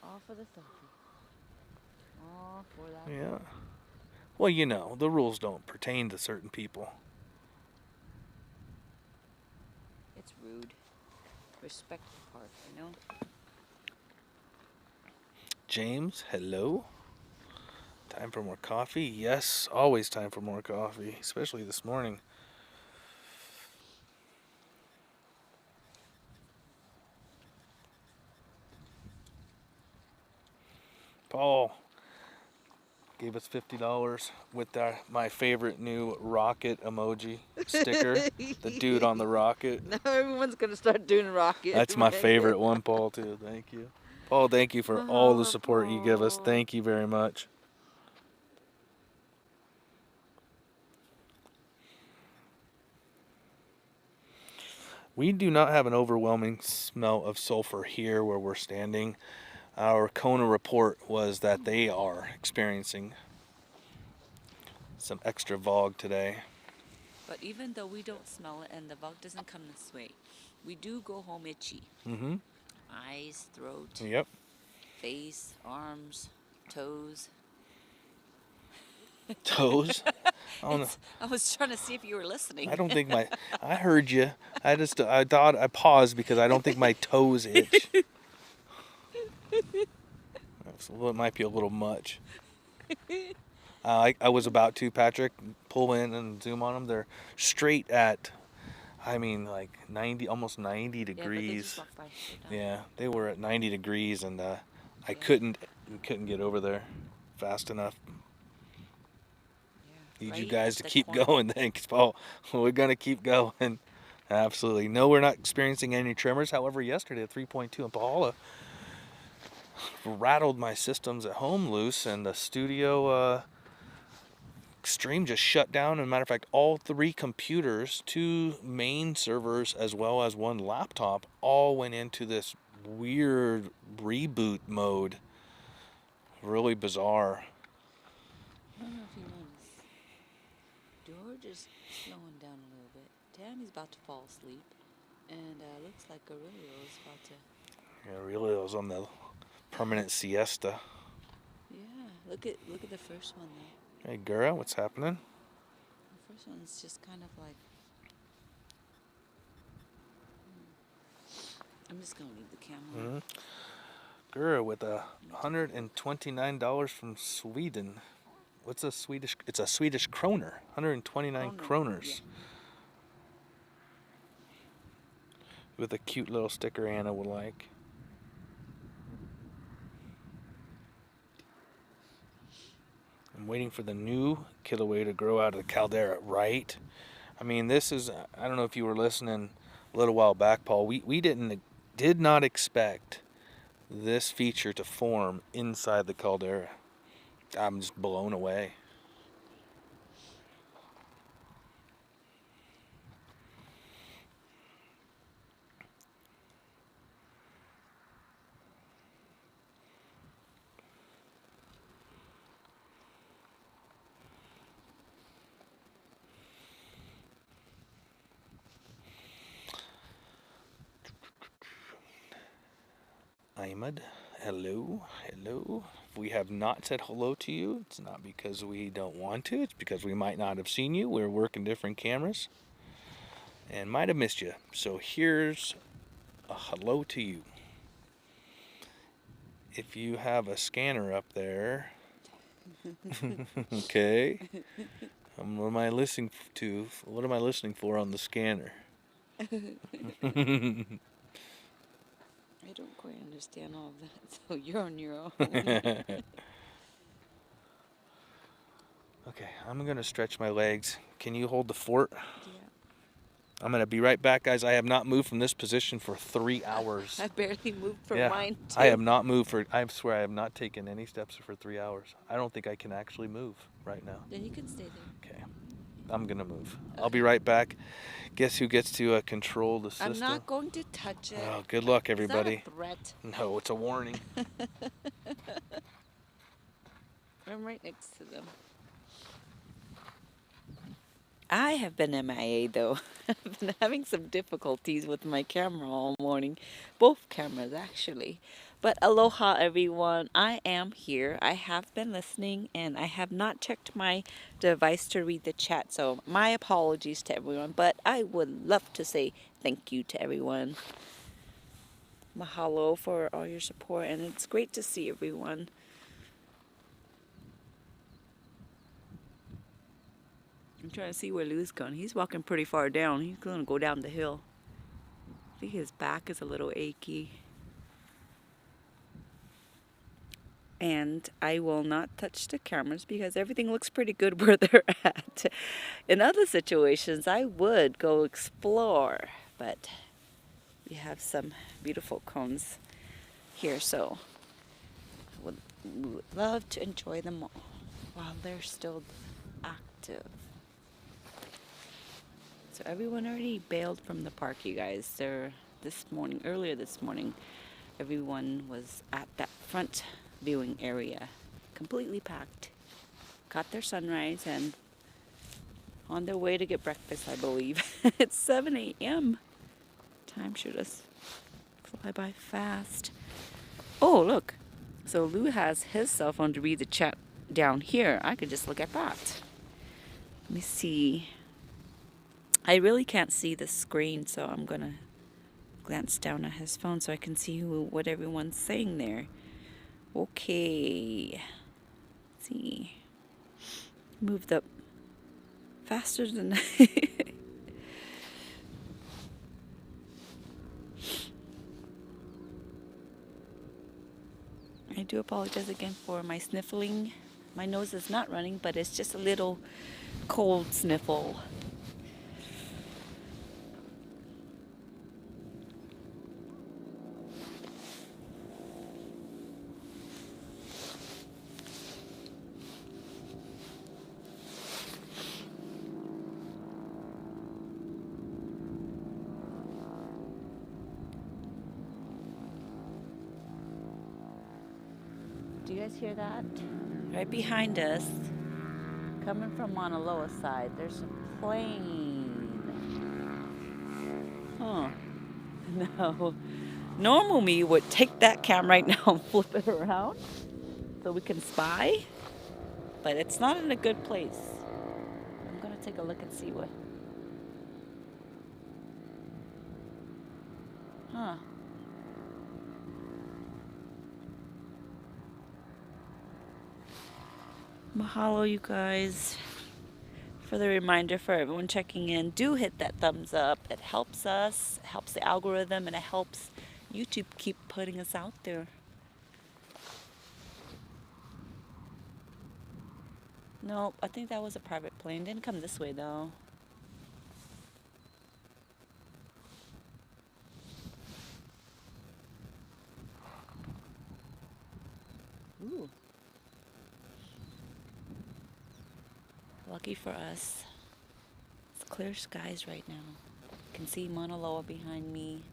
All for the selfie. All for that. Yeah. Well, the rules don't pertain to certain people. It's rude. Respect the park, James, hello. Time for more coffee? Yes, always time for more coffee, especially this morning. Paul gave us $50 with my favorite new rocket emoji sticker. The dude on the rocket. Now everyone's going to start doing rocket. That's my favorite one, Paul, too. Thank you. Paul, thank you for all the support you give us. Thank you very much. We do not have an overwhelming smell of sulfur here where we're standing. Our Kona report was that they are experiencing some extra fog today. But even though we don't smell it and the bug doesn't come this way, we do go home itchy. Mm-hmm. Eyes, throat, Yep. face, arms, toes. Toes? I was trying to see if you were listening. I don't think I heard you. I thought I paused because I don't think my toes itch. So it might be a little much. I was about to, Patrick, pull in and zoom on them. They're straight at, I mean, like 90, almost 90 Yeah, but they degrees. just walked by. They're done. Yeah, they were at 90 degrees, and I Yeah. couldn't get over there fast enough. Yeah, Need you right guys at to the keep corner. going. Thanks, Paul. We're gonna keep going. Absolutely. No, we're not experiencing any tremors. However, yesterday at 3.2 in Pahala rattled my systems at home loose, and the studio stream just shut down. As a matter of fact, all 3 computers, 2 main servers, as well as 1 laptop, all went into this weird reboot mode. Really bizarre. I don't know if you noticed. George is slowing down a little bit. Tammy's about to fall asleep. And looks like Aurelio is about to... Yeah, really, it was on the permanent siesta. Yeah, look at the first one though. Hey, Gura, what's happening? The first one's just kind of like... I'm just going to leave the camera on. Gura with $129 from Sweden. What's a Swedish? It's a Swedish kroner. 129 kroners. Yeah. With a cute little sticker Anna would like. I'm waiting for the new Kilauea to grow out of the caldera, right? I mean, this is, I don't know if you were listening a little while back, Paul. We did not expect this feature to form inside the caldera. I'm just blown away. Ahmed, hello, hello. If we have not said hello to you, it's not because we don't want to, it's because we might not have seen you. We're working different cameras and might have missed you. So here's a hello to you. If you have a scanner up there, okay, what am I listening to? What am I listening for on the scanner? I don't quite understand all of that, so you're on your own. Okay, I'm gonna stretch my legs. Can you hold the fort? Yeah. I'm gonna be right back, guys. I have not moved from this position for 3 hours. I barely moved from Yeah, mine too. I have not moved for, I swear I have not taken any steps for 3 hours. I don't think I can actually move right now. Then you can stay there. Okay, I'm gonna move. I'll be right back. Guess who gets to control the system? I'm not going to touch it. Oh, good luck, everybody. Is that a threat? No, it's a warning. I'm right next to them. I have been MIA though. I've been having some difficulties with my camera all morning. Both cameras actually. But aloha everyone. I am here. I have been listening and I have not checked my device to read the chat. So my apologies to everyone. But I would love to say thank you to everyone. Mahalo for all your support and it's great to see everyone. I'm trying to see where Lou's gone. He's walking pretty far down. He's going to go down the hill. I think his back is a little achy. And I will not touch the cameras because everything looks pretty good where they're at. In other situations, I would go explore. But we have some beautiful cones here. So I would love to enjoy them all while they're still active. So everyone already bailed from the park, you guys. Earlier this morning, everyone was at that front viewing area, completely packed. Caught their sunrise and on their way to get breakfast, I believe. It's 7 a.m. Time should just fly by fast. Oh, look. So Lou has his cell phone to read the chat down here. I could just look at that. Let me see. I really can't see the screen, so I'm going to glance down at his phone so I can see what everyone's saying there. Okay. Let's see. Moved up faster than I do apologize again for my sniffling. My nose is not running, but it's just a little cold sniffle. Do you guys hear that? Right behind us, coming from Mauna Loa side, there's a plane. Huh. No. Normal me would take that cam right now and flip it around so we can spy. But it's not in a good place. I'm gonna take a look and see what. Huh. Mahalo, you guys, for the reminder. For everyone checking in, do hit that thumbs up. It helps us, it helps the algorithm, and it helps YouTube keep putting us out there. Nope, I think that was a private plane. Didn't come this way though. Ooh. Lucky for us, it's clear skies right now. You can see Mauna Loa behind me.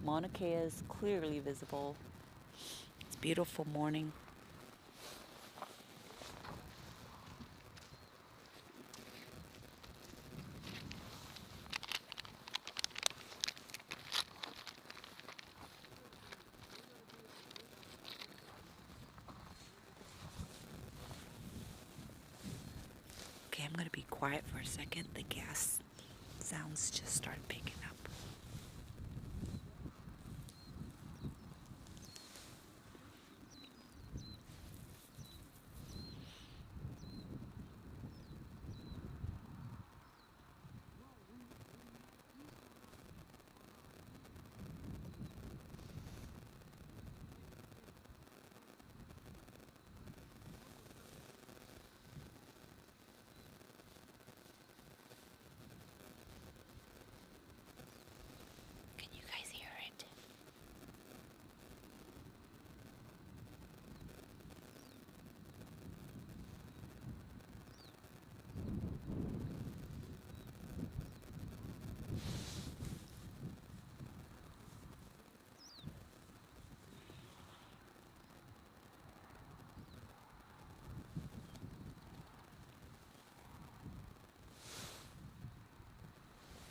Mauna Kea is clearly visible. It's a beautiful morning. Okay, I'm gonna be quiet for a second. The gas sounds just started picking up. Can you guys hear it?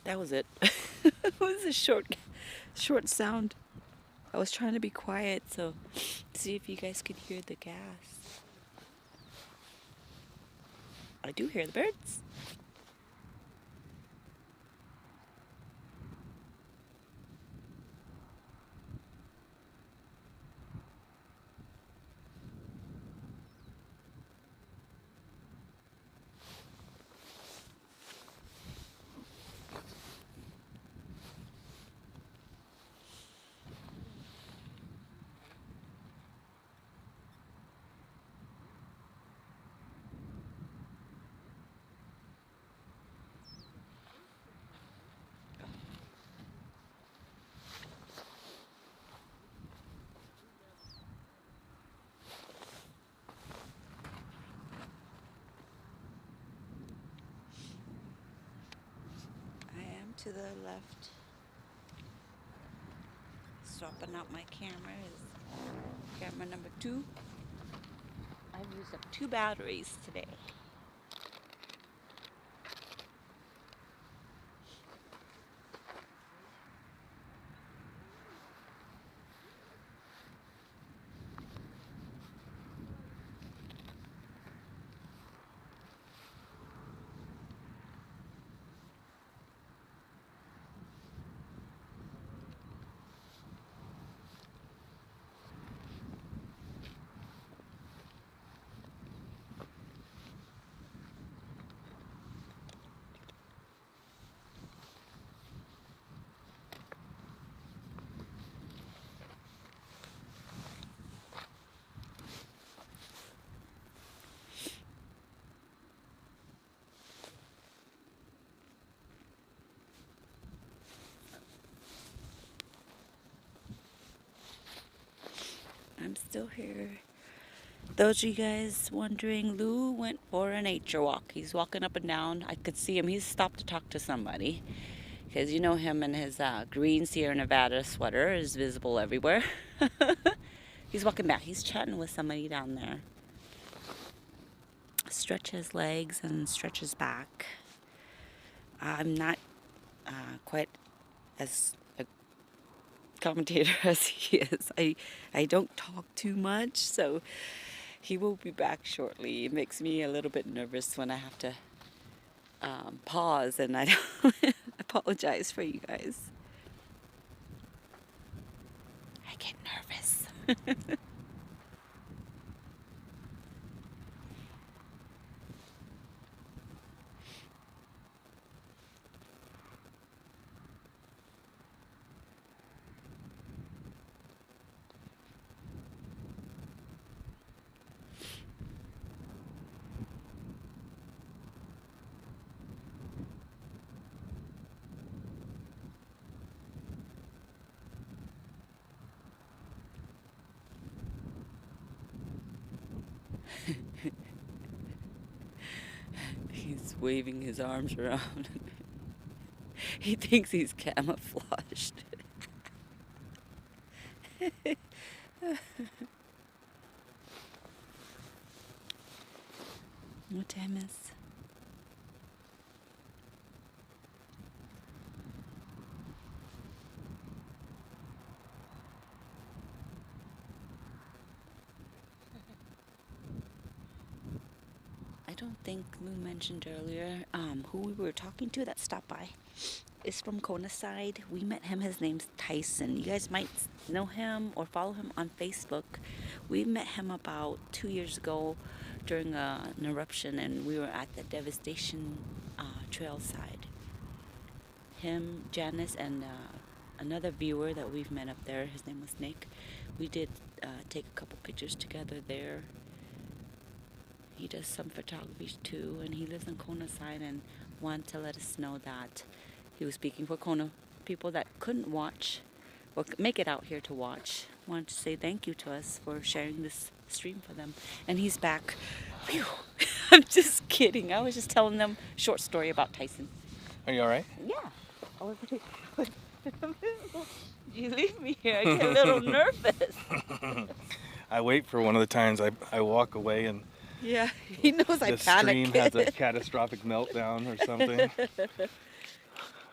That was it. It was a short sound. I was trying to be quiet, so see if you guys could hear the gas. I do hear the birds. I am to the left. Swapping out my camera is camera number 2. I've used up 2 batteries today. still here. Those of you guys wondering, Lou went for a nature walk. He's walking up and down. I could see him. He's stopped to talk to somebody. Because you know him and his green Sierra Nevada sweater is visible everywhere. He's walking back. He's chatting with somebody down there. Stretch his legs and stretch his back. I'm not quite as a commentator as he is. I don't talk too much, so he will be back shortly. It makes me a little bit nervous when I have to pause, and I don't apologize for you guys. I get nervous. He's waving his arms around. He thinks he's camouflaged. What time is? I don't think Lou mentioned earlier who we were talking to that stopped by is from Kona side. We met him. His name's Tyson. You guys might know him or follow him on Facebook. We met him about 2 years ago during an eruption, and we were at the Devastation Trail side. Him, Janice, and another viewer that we've met up there, his name was Nick. We did take a couple pictures together there. He does some photography too, and he lives in Kona side and wanted to let us know that he was speaking for Kona people that couldn't watch or make it out here to watch. Wanted to say thank you to us for sharing this stream for them. And he's back. Phew. I'm just kidding. I was just telling them a short story about Tyson. Are you all right? Yeah. You leave me here, I get a little nervous. I wait for one of the times I walk away and Yeah, he knows I the panic. stream has a catastrophic meltdown or something.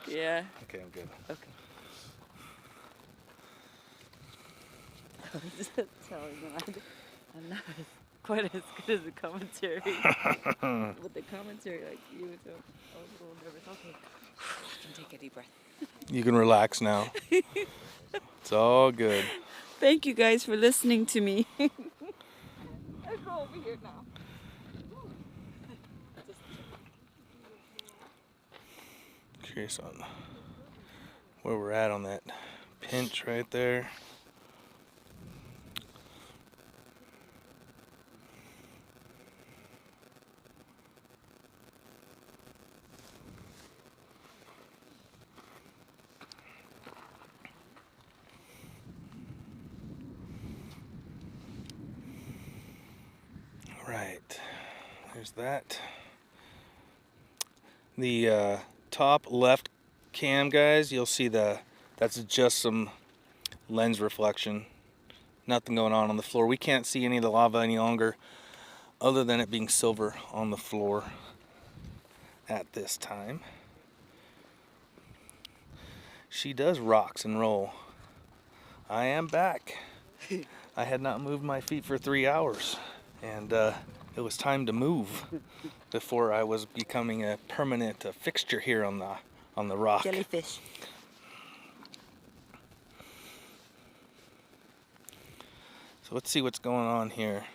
Yeah. Okay, I'm good. Okay. I was just telling them I'm not quite as good as the commentary. With the commentary like you, so I was a little nervous. Okay, I can take a deep breath. You can relax now. It's all good. Thank you guys for listening to me. I'll go over here now. Curious on where we're at on that pinch right there. Right, there's that. The top left cam, guys, you'll see that's just some lens reflection. Nothing going on the floor. We can't see any of the lava any longer other than it being silver on the floor at this time. She does rocks and roll. I am back. I had not moved my feet for 3 hours, and it was time to move before I was becoming a permanent fixture here on the rock. Jellyfish. So let's see what's going on here.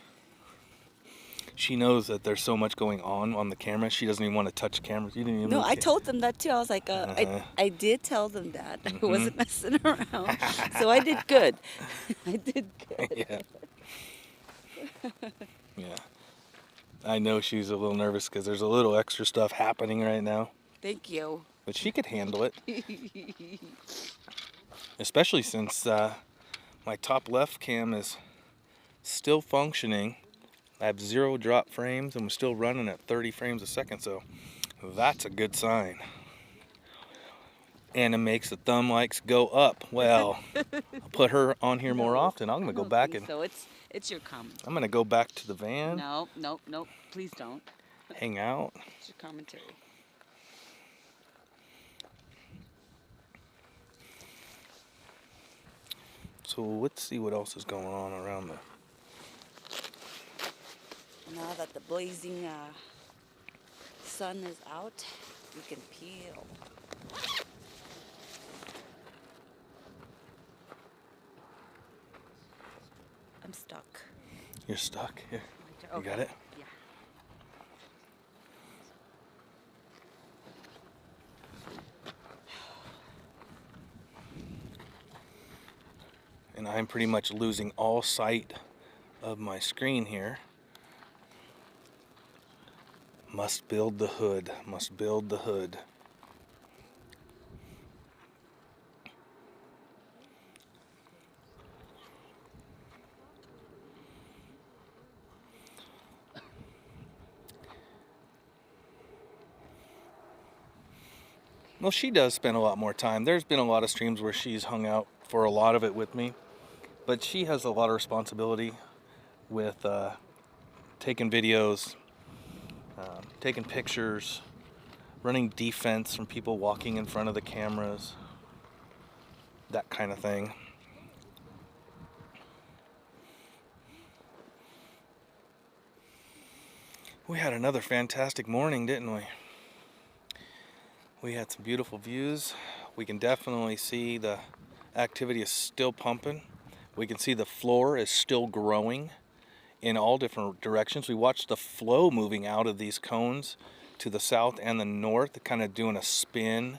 She knows that there's so much going on the camera. She doesn't even want to touch cameras. You didn't even. No, I told them that too. I was like, I did tell them that. I wasn't messing around. So I did good. I did good. Yeah. Yeah. I know she's a little nervous because there's a little extra stuff happening right now. Thank you. But she could handle it. Especially since my top left cam is It's still functioning. I have 0 drop frames and we're still running at 30 frames a second, so that's a good sign. And it makes the thumb likes go up. Well, I'll put her on here more often. I'm gonna go back and so it's your comment. I'm gonna go back to the van, No, no, no, please don't. hang out. It's your commentary. So let's see what else is going on around the. Now that the blazing sun is out, we can peel. I'm stuck. You're stuck here. You Okay. got it? Yeah. And I'm pretty much losing all sight of my screen here. Must build the hood. Must build the hood. Well, she does spend a lot more time. There's been a lot of streams where she's hung out for a lot of it with me, but she has a lot of responsibility with taking videos, taking pictures, running defense from people walking in front of the cameras, that kind of thing. We had another fantastic morning, didn't we? We had some beautiful views. We can definitely see the activity is still pumping. We can see the floor is still growing in all different directions. We watched the flow moving out of these cones to the south and the north, kind of doing a spin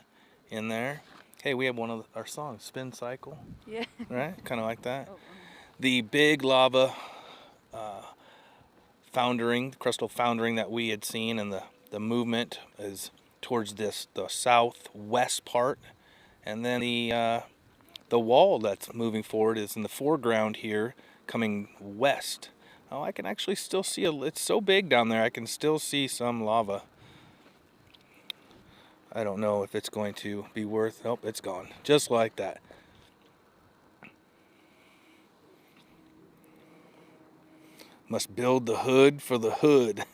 in there. Hey, we have one of our songs, Spin Cycle. Yeah. Right? Kind of like that. The big lava foundering, crustal foundering that we had seen, and the movement is towards the southwest part, and then the wall that's moving forward is in the foreground here, coming west. Oh, I can actually still see it's so big down there. I can still see some lava. I don't know if it's going to be worth. Nope, it's gone, just like that. Must build the hood for the hood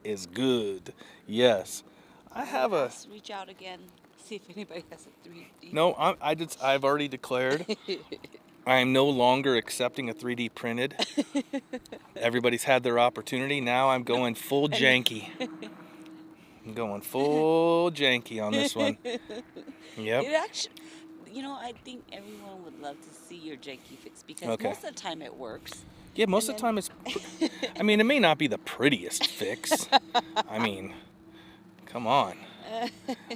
is good. Yes. I have a. Let's reach out again, see if anybody has a 3D. No, I've already declared I am no longer accepting a 3D printed. Everybody's had their opportunity. Now I'm going full janky. I'm going full janky on this one. Yep. It actually, I think everyone would love to see your janky fix because Okay. most of the time it works. Yeah, most of the time it's. I mean, it may not be the prettiest fix. I mean, come on.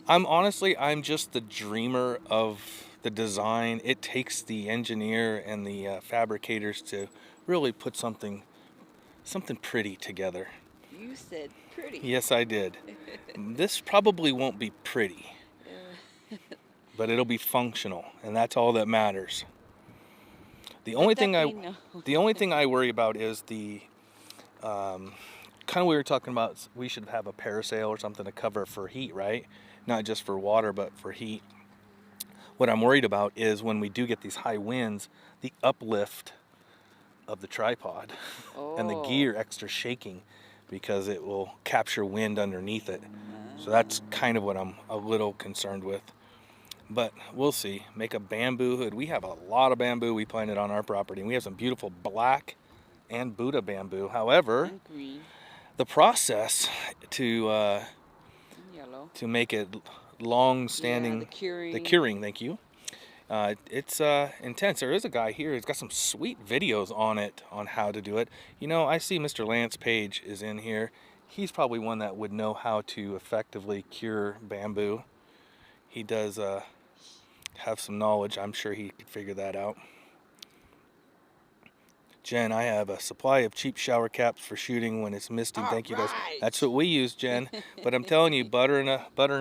I'm just the dreamer of the design. It takes the engineer and the fabricators to really put something pretty together. You said pretty. Yes, I did. This probably won't be pretty, but it'll be functional, and that's all that matters. The only thing I worry about is the kind of we were talking about. We should have a parasail or something to cover for heat, right? Not just for water, but for heat. What I'm worried about is when we do get these high winds, the uplift of the tripod and the gear extra shaking because it will capture wind underneath it. So that's kind of what I'm a little concerned with. But we'll see. Make a bamboo hood. We have a lot of bamboo we planted on our property. And we have some beautiful black and Buddha bamboo. However, And green, the process to yellow. make it long-standing, Yeah, the curing, thank you. It's intense. There is a guy here who's got some sweet videos on it, on how to do it. I see Mr. Lance Page is in here. He's probably one that would know how to effectively cure bamboo. He does have some knowledge. I'm sure he could figure that out. Jen, I have a supply of cheap shower caps for shooting when it's misty. Thank you guys. Alright. That's what we use, Jen. But I'm telling you, buttering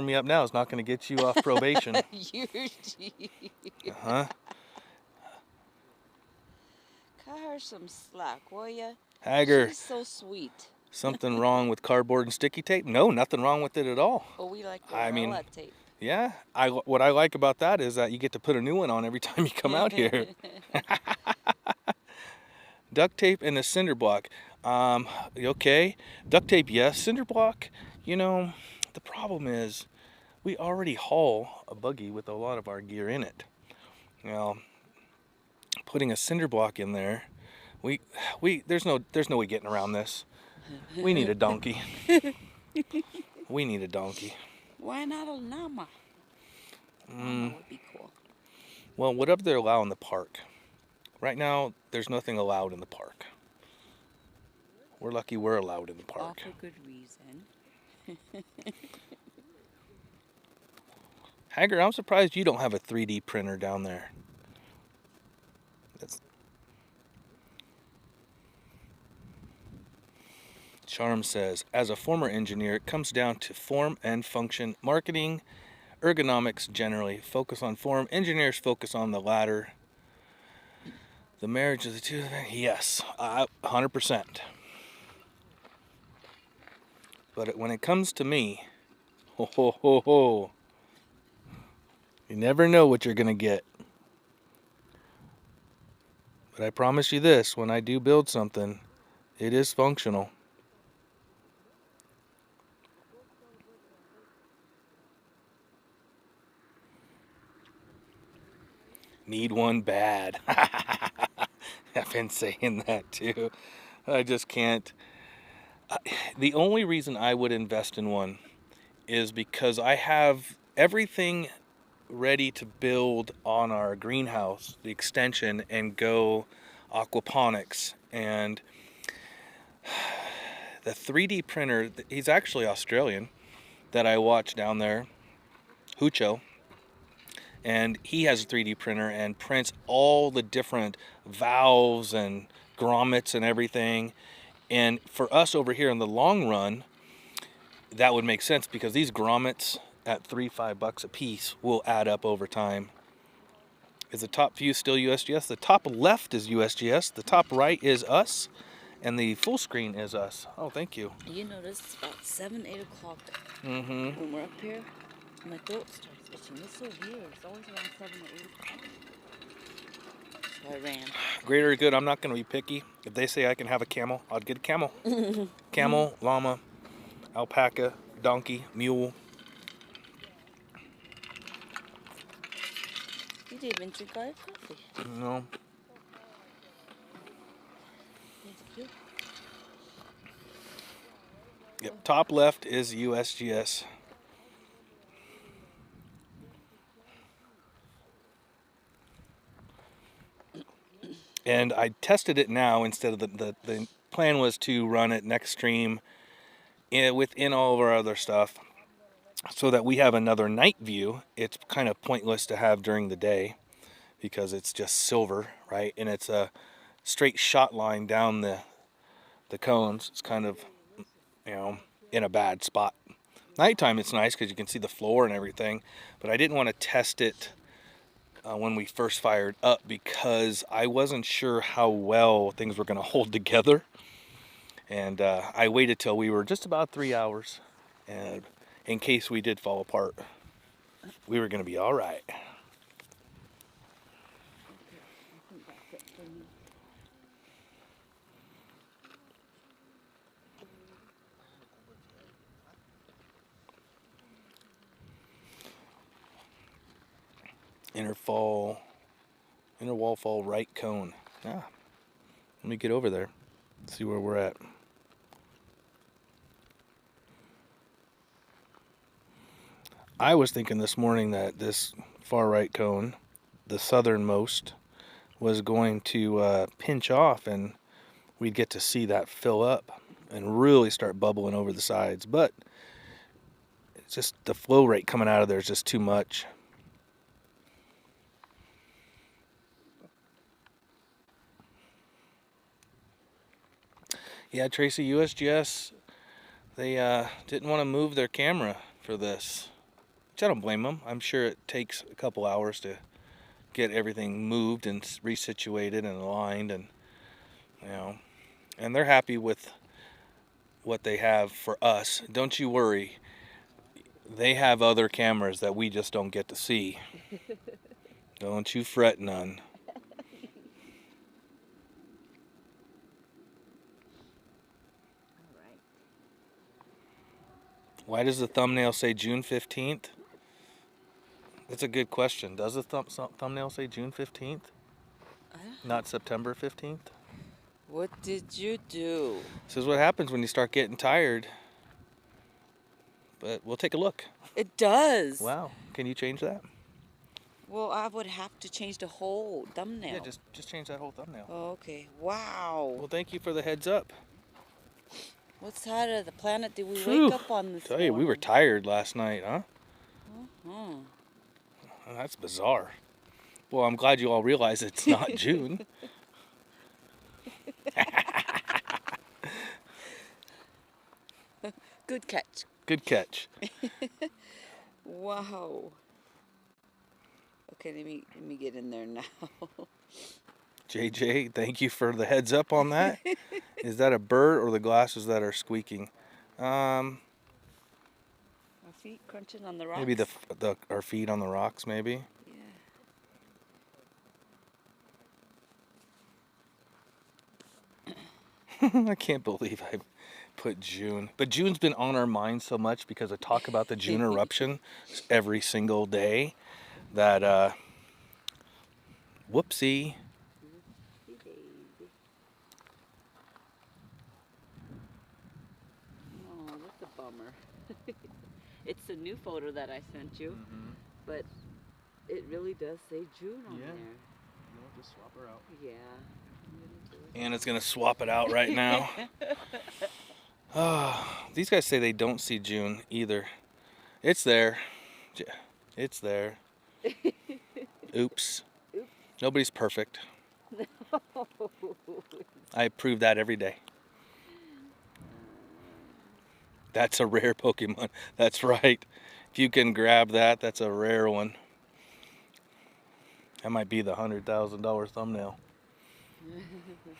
me up now is not going to get you off probation. You're cheap. Uh-huh. Cut her some slack, will ya? Hager, She's so sweet. something wrong with cardboard and sticky tape? No, nothing wrong with it at all. Oh, we like the I mean, Aloha tape. Yeah, what I like about that is that you get to put a new one on every time you come out here. Duct tape and a cinder block. Okay, duct tape, yes. Cinder block, you know, the problem is we already haul a buggy with a lot of our gear in it. Now, putting a cinder block in there, there's no way getting around this. We need a donkey. We need a donkey. Why not a llama? Llama would be cool. Well, whatever they allow in the park. Right now, there's nothing allowed in the park. We're lucky we're allowed in the park. All for good reason. Hager, I'm surprised you don't have a 3D printer down there. Charm says, as a former engineer, it comes down to form and function. Marketing, ergonomics generally. Focus on form. Engineers focus on the latter. The marriage of the two, yes, 100%. But when it comes to me, you never know what you're going to get. But I promise you this, when I do build something, it is functional. Need one bad. I've been saying that too. I just can't. The only reason I would invest in one is because I have everything ready to build on our greenhouse, the extension, and go aquaponics. And the 3D printer, he's actually Australian, that I watch down there, Hucho. And he has a 3D printer and prints all the different valves and grommets and everything. And for us over here in the long run, that would make sense because these grommets at $3-5 a piece will add up over time. Is the top view still USGS? The top left is USGS. The top right is us. And the full screen is us. Oh, thank you. You notice it's about 7, 8 o'clock Mm-hmm. when we're up here. My throat starts itching. It's so weird. It's always around 7 or 8 o'clock. So I ran. Greater good. I'm not going to be picky. If they say I can have a camel, I'll get a camel. Camel, llama, alpaca, donkey, mule. You didn't even drink our coffee. No. Thank you. Yep. Top left is USGS. And I tested it now instead of the plan was to run it next stream within all of our other stuff so that we have another night view. It's kind of pointless to have during the day because it's just silver, right? And it's a straight shot line down the cones. It's kind of, you know, in a bad spot. Nighttime it's nice because you can see the floor and everything, but I didn't want to test it when we first fired up because I wasn't sure how well things were going to hold together. And I waited till we were just about 3 hours, and in case we did fall apart, we were going to be all right. Inner wall fall right cone. Let me get over there, see where we're at. I was thinking this morning that this far right cone, the southernmost, was going to pinch off and we'd get to see that fill up and really start bubbling over the sides. But it's just the flow rate coming out of there is just too much. Yeah, Tracy, USGS, they didn't want to move their camera for this, which I don't blame them. I'm sure it takes a couple hours to get everything moved and resituated and aligned, and You know, and they're happy with what they have for us. Don't you worry. They have other cameras that we just don't get to see. Don't you fret none. All right. Why does the thumbnail say June 15th? That's a good question. Does the thumbnail say June 15th? Not September 15th? What did you do? This is what happens when you start getting tired. But we'll take a look. It does. Wow. Can you change that? Well, I would have to change the whole thumbnail. Yeah, just change that whole thumbnail. Oh, okay. Wow. Well, thank you for the heads up. What side of the planet did we Phew. wake up on this Tell you, we were morning? tired last night, huh? Oh, Oh, that's bizarre. Well, I'm glad you all realize it's not June. good catch. Good catch. Wow. Okay, let me get in there now. JJ, thank you for the heads up on that. Is that a bird or the glasses that are squeaking? My feet crunching on the rocks. Maybe our feet on the rocks, maybe. Yeah. I can't believe I put June. But June's been on our minds so much because I talk about the June eruption every single day that, whoopsie. Oh, that's a bummer. It's a new photo that I sent you, but it really does say June on there. No, just swap her out. Yeah. Anna's gonna swap it out right now. These guys say they don't see June either. It's there. It's there. Oops. Nobody's perfect. I prove that every day. That's a rare Pokemon. That's right. If you can grab that, that's a rare one. That might be the $100,000 thumbnail.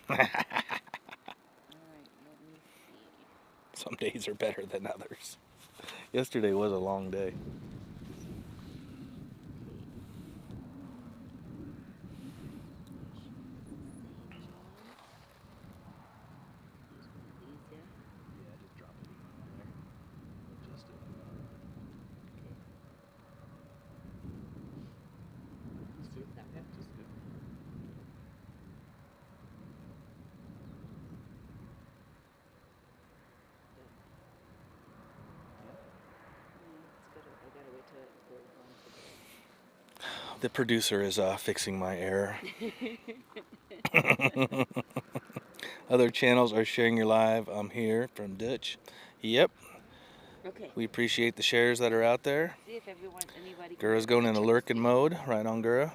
All right, let me see. Some days are better than others. Yesterday was a long day. Yeah, just drop it in there. Adjust it. Just good. Yeah, just good. I gotta wait till it goes on. The producer is fixing my error. Other channels are sharing your live. I'm here from Dutch. Yep. Okay. We appreciate the shares that are out there. See if anybody. Gura's going into lurking mode. Right on, Gura.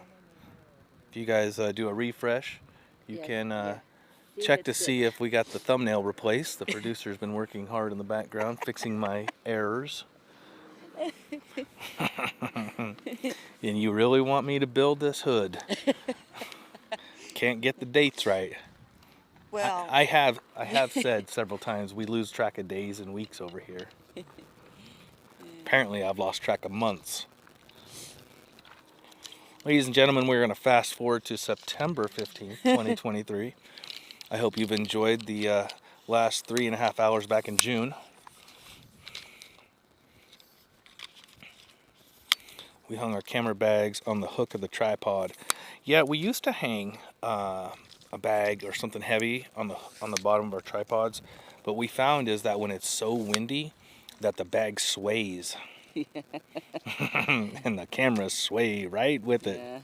If you guys do a refresh, you can check to see if we got the thumbnail replaced. The producer's been working hard in the background fixing my errors. And you really want me to build this hood? Can't get the dates right. Well, I have said several times we lose track of days and weeks over here. Apparently I've lost track of months. Ladies and gentlemen, we're going to fast forward to September 15th, 2023. I hope you've enjoyed the last 3.5 hours back in June. We hung our camera bags on the hook of the tripod. Yeah, we used to hang a bag or something heavy on the bottom of our tripods, but we found is that when it's so windy that the bag sways. And the cameras sway right with it. yeah.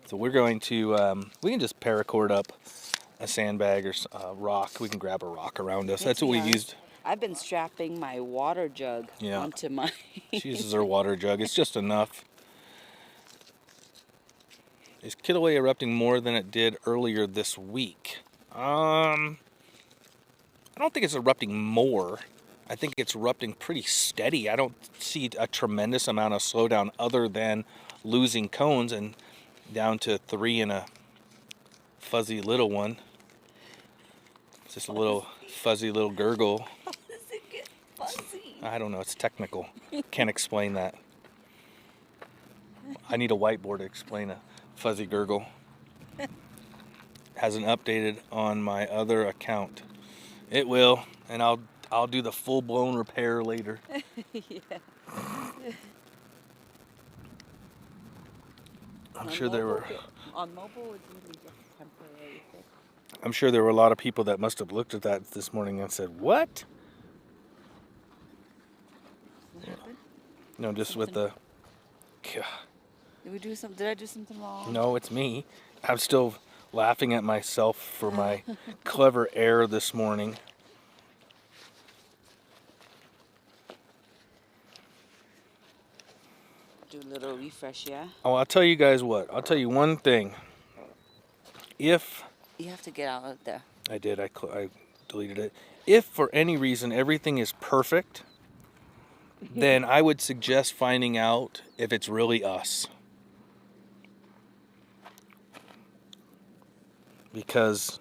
So we're going to, we can just paracord up a sandbag or a rock. We can grab a rock around us. That's what we've used. I've been strapping my water jug onto my. She uses her water jug. It's just enough. Is Kilauea erupting more than it did earlier this week? I don't think it's erupting more. I think it's erupting pretty steady. I don't see a tremendous amount of slowdown other than losing cones and down to 3 and a fuzzy little one. It's just a little fuzzy little gurgle. How does it get fuzzy? I don't know. It's technical. Can't explain that. I need a whiteboard to explain a fuzzy gurgle. Hasn't updated on my other account. It will, and I'll do the full-blown repair later. Yeah. I'm sure there were. On mobile, it's usually just temporary fix. I'm sure there were a lot of people that must have looked at that this morning and said, "What?" What happened? No, just with the. Did we do something? Did I do something wrong? No, it's me. I'm still laughing at myself for my clever error this morning. Do a little refresh, yeah? Oh, I'll tell you guys what. I'll tell you one thing. If You have to get out of there. I did, I deleted it. If for any reason everything is perfect, then I would suggest finding out if it's really us. Because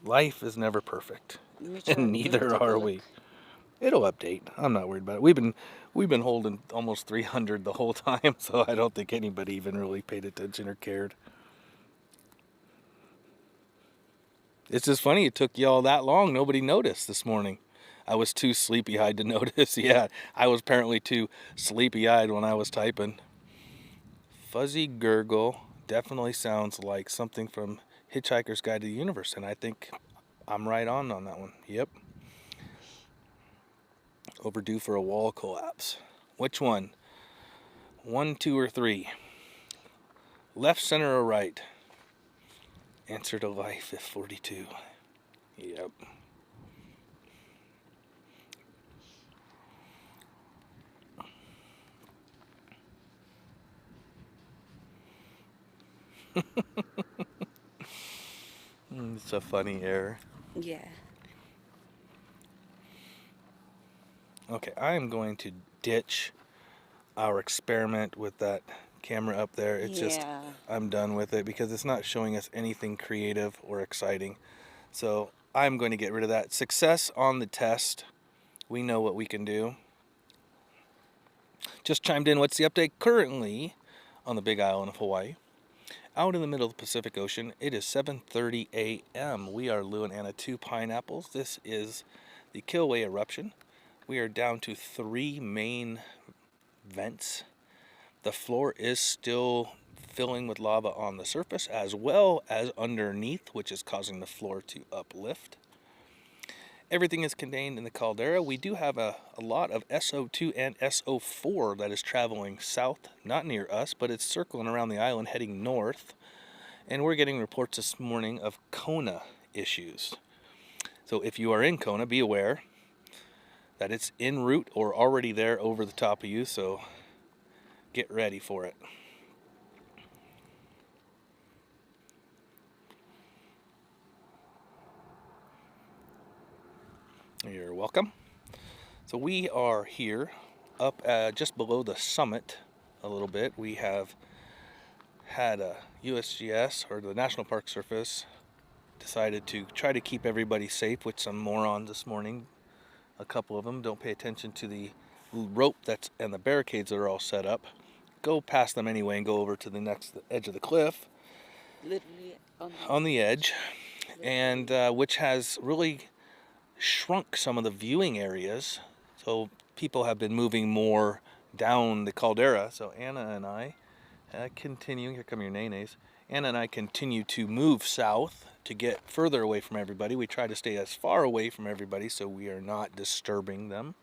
life is never perfect, and neither are we. It'll update. I'm not worried about it. We've been holding almost 300 the whole time, so I don't think anybody even really paid attention or cared. It's just funny it took y'all that long. Nobody noticed this morning. I was too sleepy-eyed to notice. Yeah, I was apparently too sleepy-eyed when I was typing. Fuzzy gurgle definitely sounds like something from Hitchhiker's Guide to the Universe, and I think I'm right on that one. Yep. Overdue for a wall collapse. Which one? 1, 2, or 3? Left, center, or right? Answer to life if 42. Yep. It's a funny error. Yeah. Okay, I am going to ditch our experiment with that camera up there. It's just, I'm done with it because it's not showing us anything creative or exciting. So I'm going to get rid of that. Success on the test. We know what we can do. Just chimed in, what's the update currently on the Big Island of Hawaii? Out in the middle of the Pacific Ocean, it is 7:30 a.m. We are Lou and Anna 2 Pineapples. This is the Kilauea eruption. We are down to 3 main vents. The floor is still filling with lava on the surface as well as underneath, which is causing the floor to uplift. Everything is contained in the caldera. We do have a lot of SO2 and SO4 that is traveling south, not near us, but it's circling around the island heading north. And we're getting reports this morning of Kona issues. So if you are in Kona, be aware that it's en route or already there over the top of you, so get ready for it. You're welcome. So we are here up just below the summit a little bit. We have had a USGS, or the National Park Service, decided to try to keep everybody safe with some morons this morning. A couple of them don't pay attention to the rope that's and the barricades that are all set up. Go past them anyway and go over to the next edge of the cliff. Literally on the edge, and which has really shrunk some of the viewing areas. So people have been moving more down the caldera. So Anna and I continue, here come your nays. Anna and I continue to move south to get further away from everybody. We try to stay as far away from everybody so we are not disturbing them.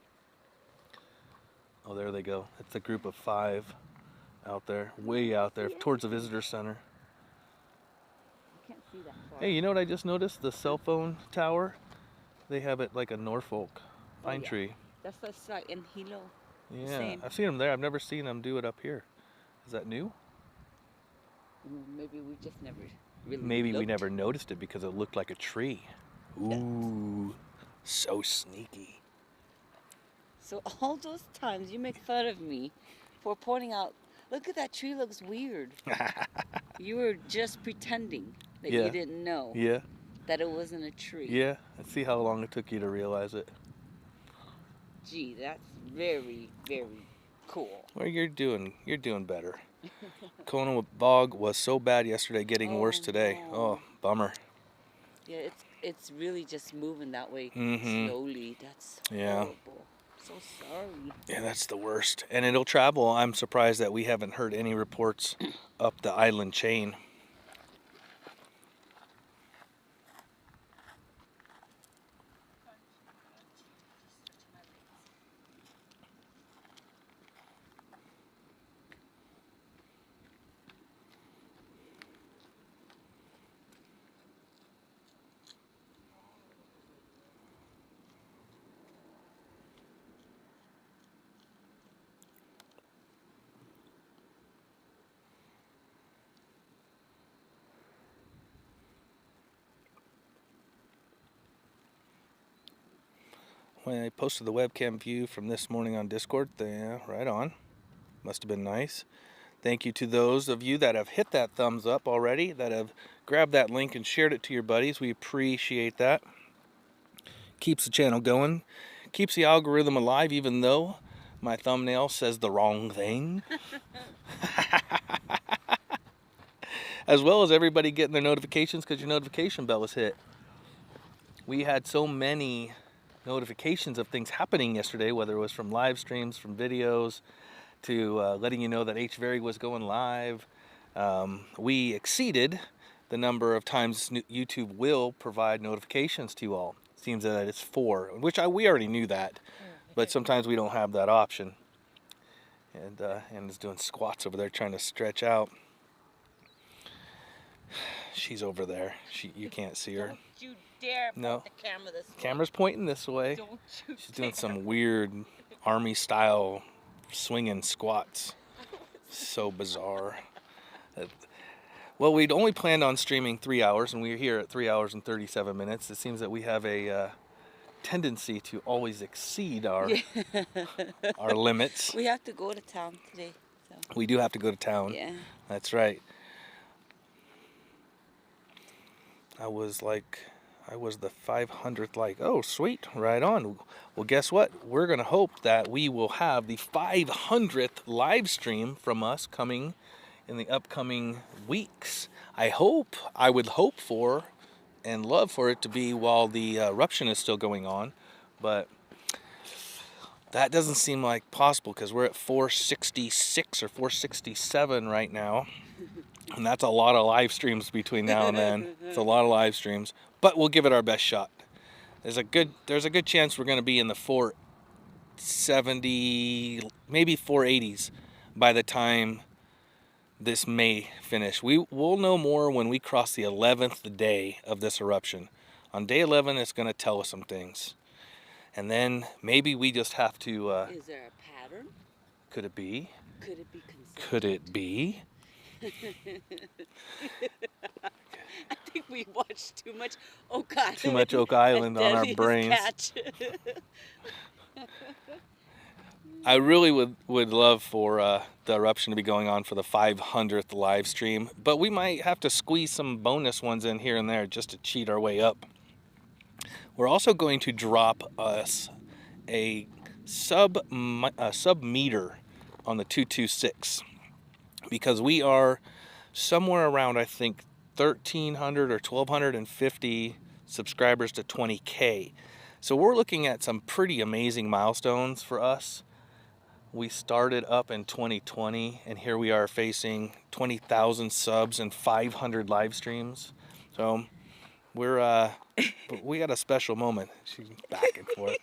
Oh, there they go. It's a group of 5 out there, way out there, towards the visitor center. Can't see that far. Hey, you know what I just noticed? The cell phone tower, they have it like a Norfolk pine tree. That's what's like in Hilo. Yeah, Same. I've seen them there. I've never seen them do it up here. Is that new? Maybe we just never really Maybe we looked. never noticed it because it looked like a tree. Ooh, so sneaky. So all those times you make fun of me for pointing out, look at that tree, looks weird. You were just pretending that Yeah. you didn't know. Yeah. that it wasn't a tree. Yeah, let's see how long it took you to realize it. Gee, that's very, very cool. Well, you're doing better. Kona bog was so bad yesterday, getting worse today. No. Oh, bummer. Yeah, it's really just moving that way Mm-hmm. slowly. That's Yeah. horrible. So sorry. Yeah, that's the worst. And it'll travel. I'm surprised that we haven't heard any reports up the island chain. When I posted the webcam view from this morning on Discord, yeah, right on. Must have been nice. Thank you to those of you that have hit that thumbs up already, that have grabbed that link and shared it to your buddies. We appreciate that. Keeps the channel going. Keeps the algorithm alive, even though my thumbnail says the wrong thing. As well as everybody getting their notifications because your notification bell is hit. We had so many notifications of things happening yesterday, whether it was from live streams, from videos, to letting you know that HVERI was going live. We exceeded the number of times YouTube will provide notifications to you all. Seems that it's 4, which we already knew that, but sometimes we don't have that option. And is doing squats over there trying to stretch out. She's over there. You can't see her. Don't you dare No. point the camera this way. Camera's pointing this way. Don't you She's doing dare. some weird army style swinging squats. So bizarre. Well, we'd only planned on streaming 3 hours, and we're here at 3 hours and 37 minutes. It seems that we have a tendency to always exceed our limits. We have to go to town today. So. We do have to go to town. Yeah. That's right. I was the 500th like, oh, sweet, right on. Well, guess what? We're going to hope that we will have the 500th live stream from us coming in the upcoming weeks. I would hope for and love for it to be while the eruption is still going on, but that doesn't seem like possible because we're at 466 or 467 right now. And that's a lot of live streams between now and then. It's a lot of live streams, but we'll give it our best shot. There's a good chance we're going to be in the 470, maybe 480s by the time this may finish. We'll know more when we cross the 11th day of this eruption. On day 11, it's going to tell us some things. And then maybe we just have to... Is there a pattern? Could it be? Could it be consistent? Could it be? I think we watched too much Oak Island. Too much Oak Island on our Deadliest brains. Catch. I really would love for the eruption to be going on for the 500th live stream, but we might have to squeeze some bonus ones in here and there just to cheat our way up. We're also going to drop us a sub meter on the 226 because we are somewhere around, I think, 1,300 or 1,250 subscribers to 20K. So we're looking at some pretty amazing milestones for us. We started up in 2020, and here we are facing 20,000 subs and 500 live streams. So we got a special moment. She's back and forth.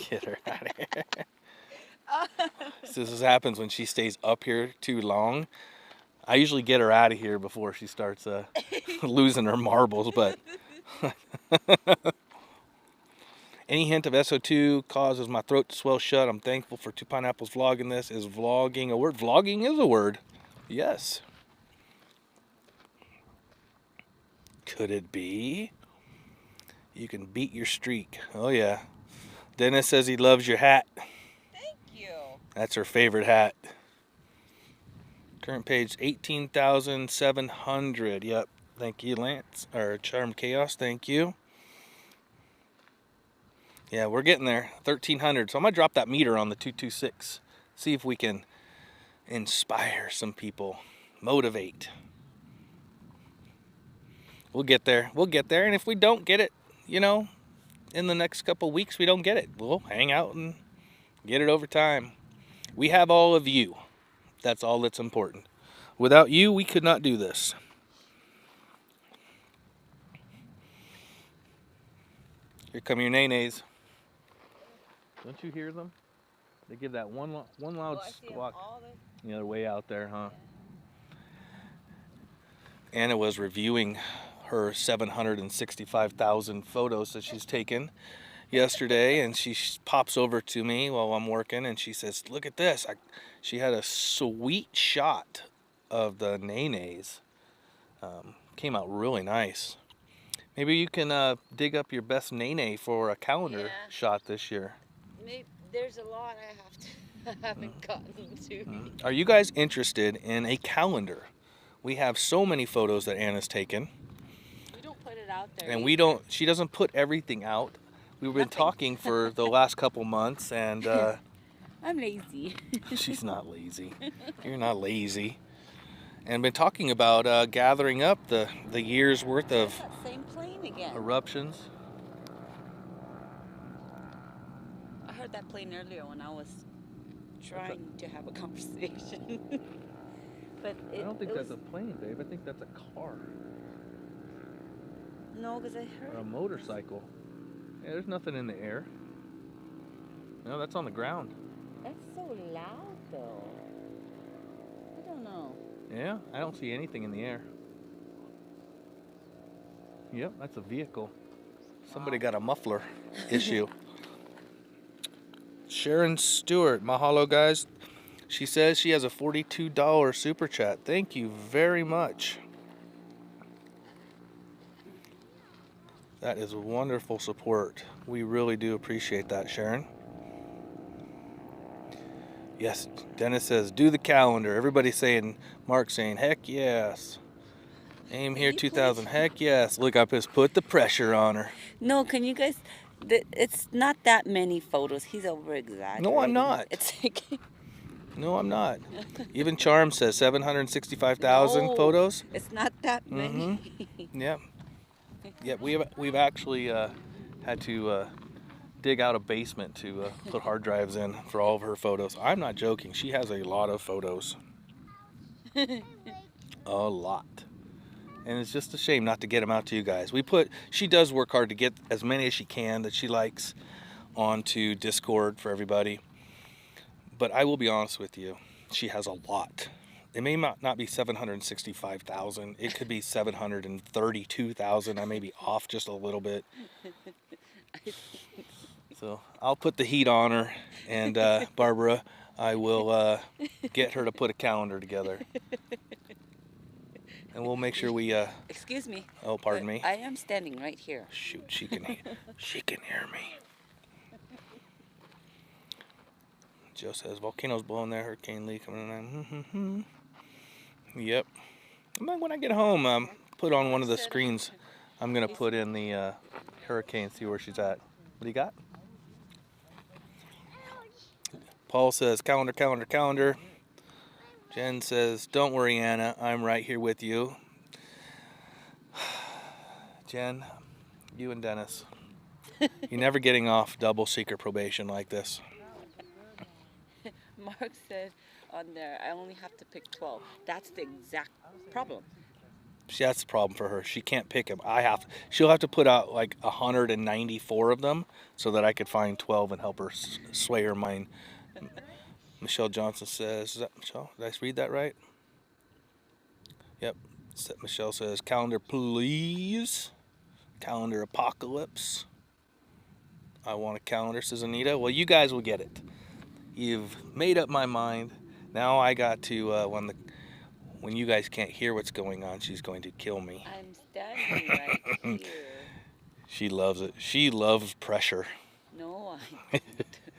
Get her out of here. So this happens when she stays up here too long. I usually get her out of here before she starts losing her marbles, but any hint of SO2 causes my throat to swell shut. I'm thankful for Two Pineapples vlogging this. Is vlogging a word? Vlogging is a word. Yes. Could it be? You can beat your streak. Oh, yeah. Dennis says he loves your hat. Thank you. That's her favorite hat. Current page 18,700. Yep. Thank you, Lance. Or Charm Chaos, thank you. Yeah, we're getting there. 1,300. So I'm going to drop that meter on the 226. See if we can inspire some people. Motivate. We'll get there. We'll get there. And if we don't get it, you know, in the next couple weeks, we don't get it. We'll hang out and get it over time. We have all of you. That's all that's important. Without you, we could not do this. Here come your nays. Don't you hear them? They give that one loud squawk. You know, they're way out there, huh? Anna was reviewing her 765,000 photos that she's taken yesterday, and she pops over to me while I'm working, and she says, "Look at this." She had a sweet shot of the nays. Came out really nice. Maybe you can dig up your best nay for a calendar shot this year. Maybe there's a lot I haven't gotten to. Are you guys interested in a calendar? We have so many photos that Anna's taken. We don't put it out there. And either. she doesn't put everything out. We've been talking for the last couple months, and I'm lazy. she's not lazy. You're not lazy. And been talking about gathering up the year's worth of That same plane again. eruptions. I heard that plane earlier when I was trying to have a conversation. But I don't think that's a plane, babe. I think that's a car No, because I heard or a motorcycle. Yeah, there's nothing in the air. No, that's on the ground. That's so loud, though. I don't know. Yeah, I don't see anything in the air. Yep, that's a vehicle. Somebody got a muffler issue. Sharon Stewart, mahalo, guys. She says she has a $42 super chat. Thank you very much. That is wonderful support. We really do appreciate that, Sharon. Yes, Dennis says, do the calendar. Everybody's saying, Mark's saying, heck yes. Aim here 2000, heck yes. Look, I just put the pressure on her. No, can you guys... It's not that many photos. He's over-exaggerating. No, I'm not. It's like... No, I'm not. Even Charm says 765,000 No, photos. It's not that many. Yep. Yep, we've actually had to dig out a basement to put hard drives in for all of her photos. I'm not joking. She has a lot of photos. A lot. And it's just a shame not to get them out to you guys. She does work hard to get as many as she can that she likes onto Discord for everybody. But I will be honest with you, she has a lot. It may not be 765,000. It could be 732,000. I may be off just a little bit. So I'll put the heat on her, and Barbara, I will get her to put a calendar together. And we'll make sure we... Excuse me. Oh, pardon me. I am standing right here. Shoot, she can hear me. Joe says, volcanoes blowing there, Hurricane Lee coming in. Yep. When I get home, put on one of the screens. I'm going to put in the hurricane, see where she's at. What do you got? Paul says, calendar, calendar, calendar. Jen says, don't worry, Anna. I'm right here with you. Jen, you and Dennis. You're never getting off double secret probation like this. Mark said on there, I only have to pick 12. That's the exact problem. That's the problem for her. She can't pick them. She'll have to put out like 194 of them so that I could find 12 and help her sway her mind. Michelle Johnson says, is that Michelle? Did I read that right? Yep. Michelle says, calendar please. Calendar apocalypse. I want a calendar, says Anita. Well, you guys will get it. You've made up my mind. Now I got to, when you guys can't hear what's going on, she's going to kill me. I'm standing right here. She loves it. She loves pressure. No, I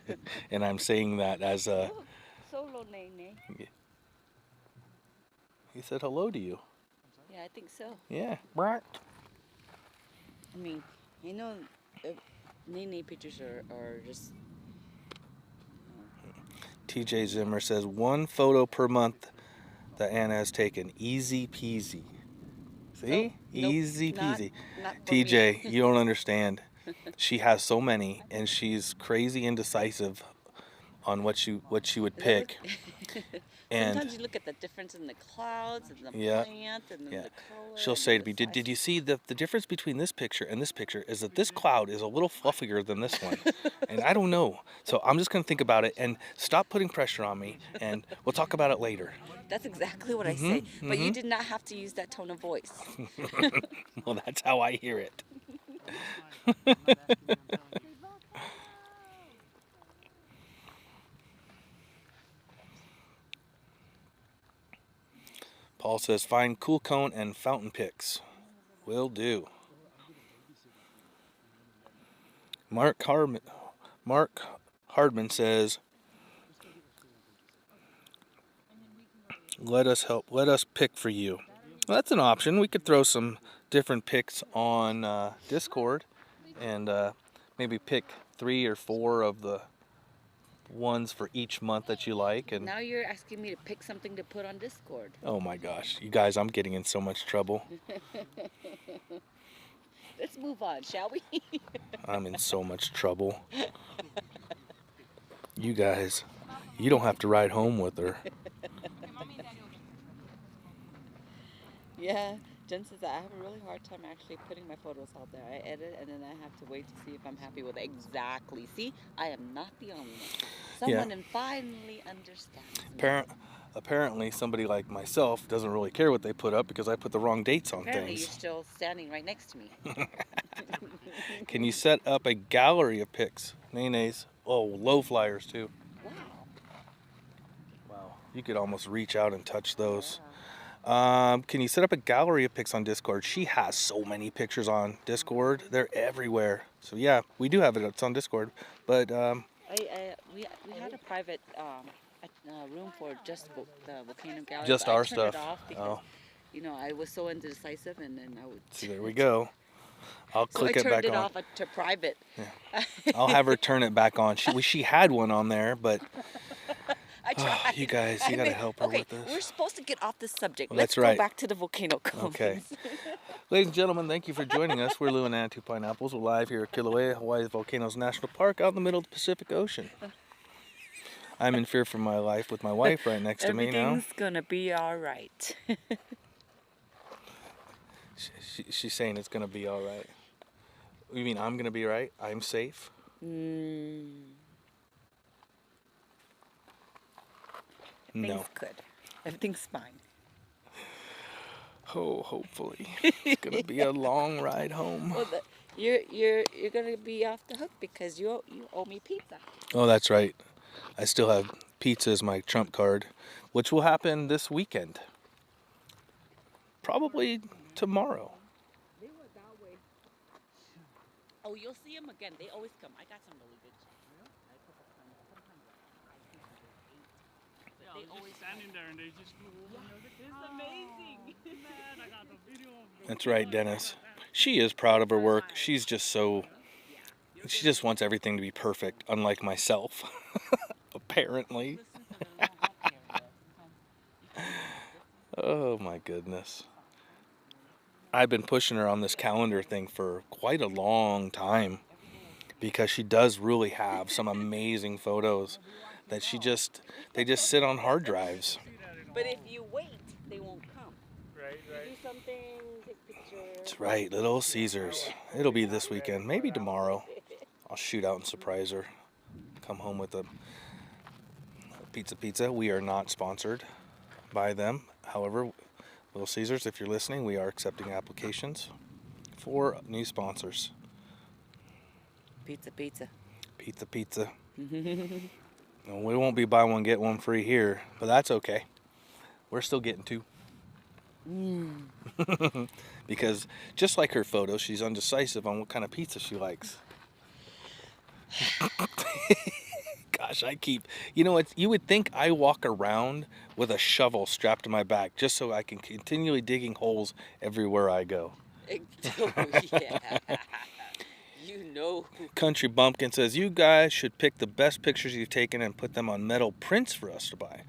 don't. And I'm saying that as a... Solo Nene. He said hello to you. I'm sorry? Yeah, I think so. Yeah. Right. I mean, you know, Nene pictures are just. TJ Zimmer says 1 photo per month that Anna has taken. Easy peasy. See? Nope, Easy not peasy. for me. TJ, you don't understand. She has so many, and she's crazy indecisive on what she would Is that pick. And sometimes you look at the difference in the clouds and the yeah, plant and then yeah, the color. she'll and say then to the me, size. did you see the difference between this picture and this picture is that this cloud is a little fluffier than this one. And I don't know. So I'm just going to think about it and stop putting pressure on me, and we'll talk about it later. That's exactly what I say. But you did not have to use that tone of voice. Well, that's how I hear it. Paul says, find cool cone and fountain pics. Will do. Mark Hardman says, let us pick for you. Well, that's an option. We could throw some different picks on Discord and maybe pick 3 or 4 of the ones for each month that you like. And Now you're asking me to pick something to put on Discord. oh my gosh, you guys, I'm getting in so much trouble. Let's move on, shall we? I'm in so much trouble. You guys, you don't have to ride home with her. Yeah, Jen says that I have a really hard time actually putting my photos out there. I edit and then I have to wait to see if I'm happy with it. Exactly. See, I am not the only one. Someone finally understands me. Apparently, somebody like myself doesn't really care what they put up because I put the wrong dates on Apparently, things. you're still standing right next to me. Can you set up a gallery of pics? Nene's. Oh, low flyers too. Wow. Wow. You could almost reach out and touch those. Can you set up a gallery of pics on Discord? She has so many pictures on Discord. They're everywhere. So yeah, we do have it. It's on Discord. But We had a private room for just the volcano gallery. Just but our I turned stuff. It off because, you know, I was so indecisive, and then I would. see, there we go. I'll So click I it back turned it on. off to private. Yeah. I'll have her turn it back on. She had one on there, but I tried. you guys, you gotta help her with this. We're supposed to get off this subject. Well, Let's that's right. go back to the volcano cones. Okay. Ladies and gentlemen, thank you for joining us. We're Lou and Anna Two Pineapples. We're live here at Kilauea, Hawaii's Volcanoes National Park, out in the middle of the Pacific Ocean. I'm in fear for my life with my wife right next to me now. Everything's gonna be all right. She's saying it's gonna be all right. You mean I'm gonna be right? I'm safe? No. Everything's good. Everything's fine. Oh, hopefully. It's gonna be a long ride home. Well, you're gonna be off the hook because you owe me pizza. Oh, that's right. I still have pizza as my trump card, which will happen this weekend. Probably tomorrow. They were that way. Oh, you'll see them again. They always come. I got some really good chips. They always standing there and they just it's amazing. Man, I got the video of That's right, Dennis. She is proud of her work. She just wants everything to be perfect, unlike myself. Apparently. Oh my goodness. I've been pushing her on this calendar thing for quite a long time because she does really have some amazing photos that they just sit on hard drives. But if you wait, they won't come. right. Do something, take pictures. That's right, Little Caesars. It'll be this weekend, maybe tomorrow. I'll shoot out and surprise her. Come home with a pizza. We are not sponsored by them. However, Little Caesars, if you're listening, we are accepting applications for new sponsors. Pizza. Pizza. No, we won't be buy one get one free here, but that's okay. We're still getting two. Because just like her photo, she's undecisive on what kind of pizza she likes. Gosh, you know, you would think I walk around with a shovel strapped to my back just so I can continually digging holes everywhere I go. Oh, yeah. You know. Country Bumpkin says, you guys should pick the best pictures you've taken and put them on metal prints for us to buy.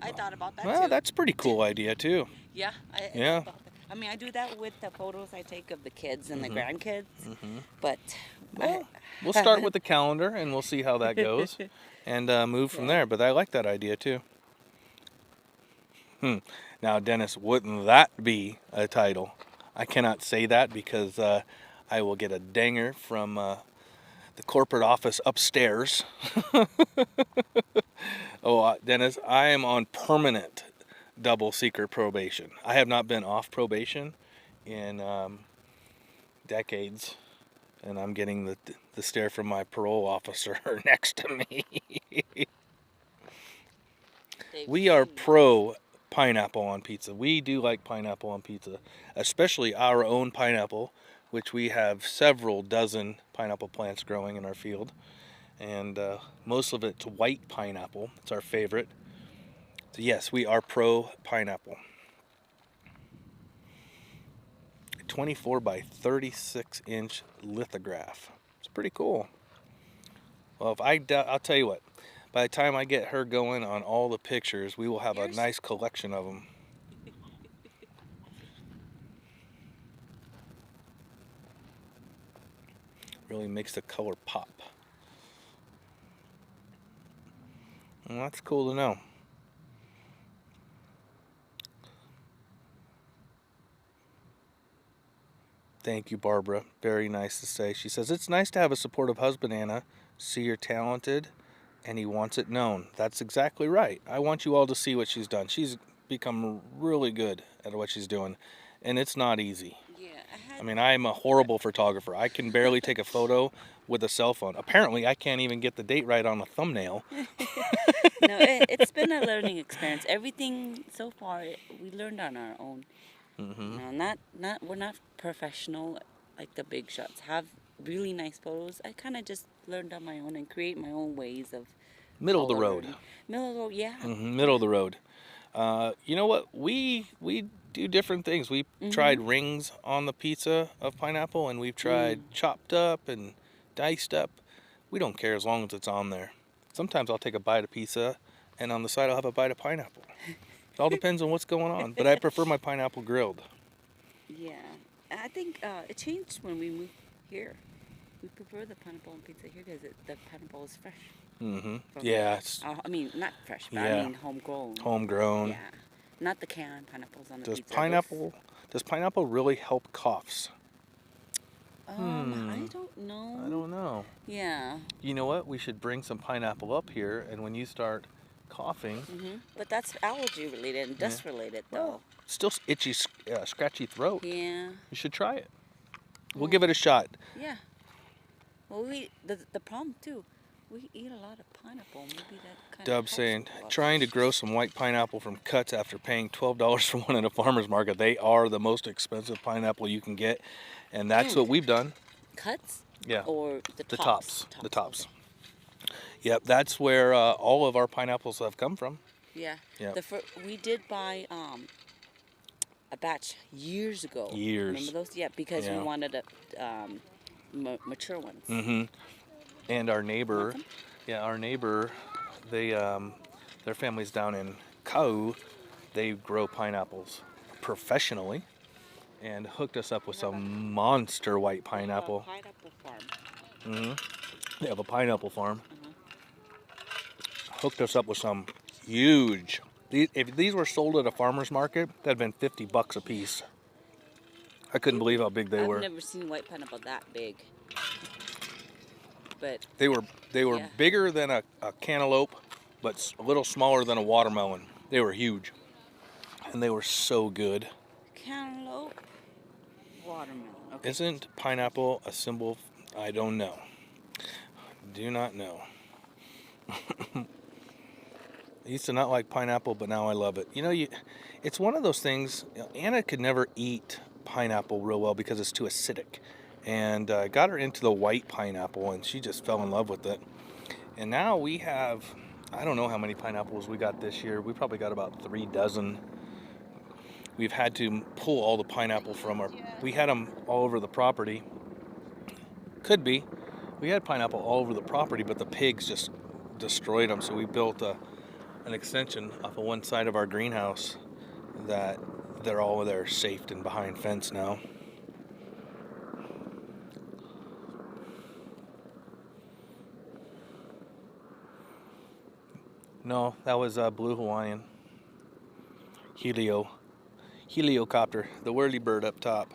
I thought about that Well, too. that's a pretty cool idea too. Yeah. I Yeah. thought about that. I mean, I do that with the photos I take of the kids and the grandkids. But Well, we'll start with the calendar and we'll see how that goes and move from there. But I like that idea too. Now, Dennis, wouldn't that be a title? I cannot say that because I will get a danger from the corporate office upstairs. Oh, Dennis, I am on permanent double secret probation. I have not been off probation in decades, and I'm getting the stare from my parole officer next to me. We are pro pineapple on pizza. We do like pineapple on pizza, especially our own pineapple, which we have several dozen pineapple plants growing in our field. And most of it's white pineapple. It's our favorite. So yes, we are pro pineapple. 24 by 36 inch lithograph. It's pretty cool. Well, I'll tell you what. By the time I get her going on all the pictures, we will have a nice collection of them. Really makes the color pop. Well, that's cool to know. Thank you, Barbara. Very nice to say. She says, it's nice to have a supportive husband, Anna. See, you're talented, and he wants it known. That's exactly right. I want you all to see what she's done. She's become really good at what she's doing, and it's not easy. Yeah, I mean, I'm a horrible photographer. I can barely take a photo with a cell phone. Apparently, I can't even get the date right on a thumbnail. No, it's been a learning experience. Everything so far we learned on our own. No, we're not professional like the big shots. Have really nice photos. I kind of just learned on my own and create my own ways of Middle of the coloring. road. Middle of the road, yeah. Middle of the road. You know what? We do different things. We tried rings on the pizza of pineapple, and we've tried chopped up and diced up. We don't care as long as it's on there. Sometimes I'll take a bite of pizza, and on the side I'll have a bite of pineapple. It all depends on what's going on, but I prefer my pineapple grilled. Yeah, I think it changed when we moved here. We prefer the pineapple on pizza here because the pineapple is fresh. Yeah. I mean, not fresh, but Yeah. I mean homegrown. Homegrown. Yeah, not the canned pineapples on the Does pizza. does pineapple really help coughs? I don't know. I don't know. Yeah. You know what? We should bring some pineapple up here, and when you start coughing, But that's allergy related and dust related though. still itchy, scratchy throat. Yeah. You should try it. We'll give it a shot. Yeah. Well, the problem too, we eat a lot of pineapple. Maybe that kind Dub of saying, helps with trying to grow some white pineapple from cuts after paying $12 for one at a farmer's market. They are the most expensive pineapple you can get, and that's what we've done. cuts. Yeah. Or the The tops. tops. The tops. Yep, that's where all of our pineapples have come from. Yeah. Yeah. We did buy a batch years ago. Years. Remember those? Yeah, because we Yeah. wanted mature ones. And our neighbor, Want our neighbor, they their family's down in Kau. They grow pineapples professionally, and hooked us up with some monster white pineapple. Pineapple farm. They have a pineapple farm. Hooked us up with some huge. If these were sold at a farmer's market, that'd been $50 a piece. I couldn't believe how big they I've were. never seen white pineapple that big. But They were Yeah. bigger than a cantaloupe, but a little smaller than a watermelon. They were huge, and they were so good. cantaloupe, watermelon. Okay. Isn't pineapple a symbol? I don't know. Do not know. I used to not like pineapple, but now I love it. You know, it's one of those things. Anna could never eat pineapple real well because it's too acidic, and I got her into the white pineapple, and she just fell in love with it. And now we have, I don't know how many pineapples we got this year. We probably got about 3 dozen. We've had to pull all the pineapple from we had them all over the property. Could be. We had pineapple all over the property, but the pigs just destroyed them. So we built an extension off of one side of our greenhouse that they're all there safed and behind fence now. No, that was Blue Hawaiian. Heliocopter, the whirly bird up top.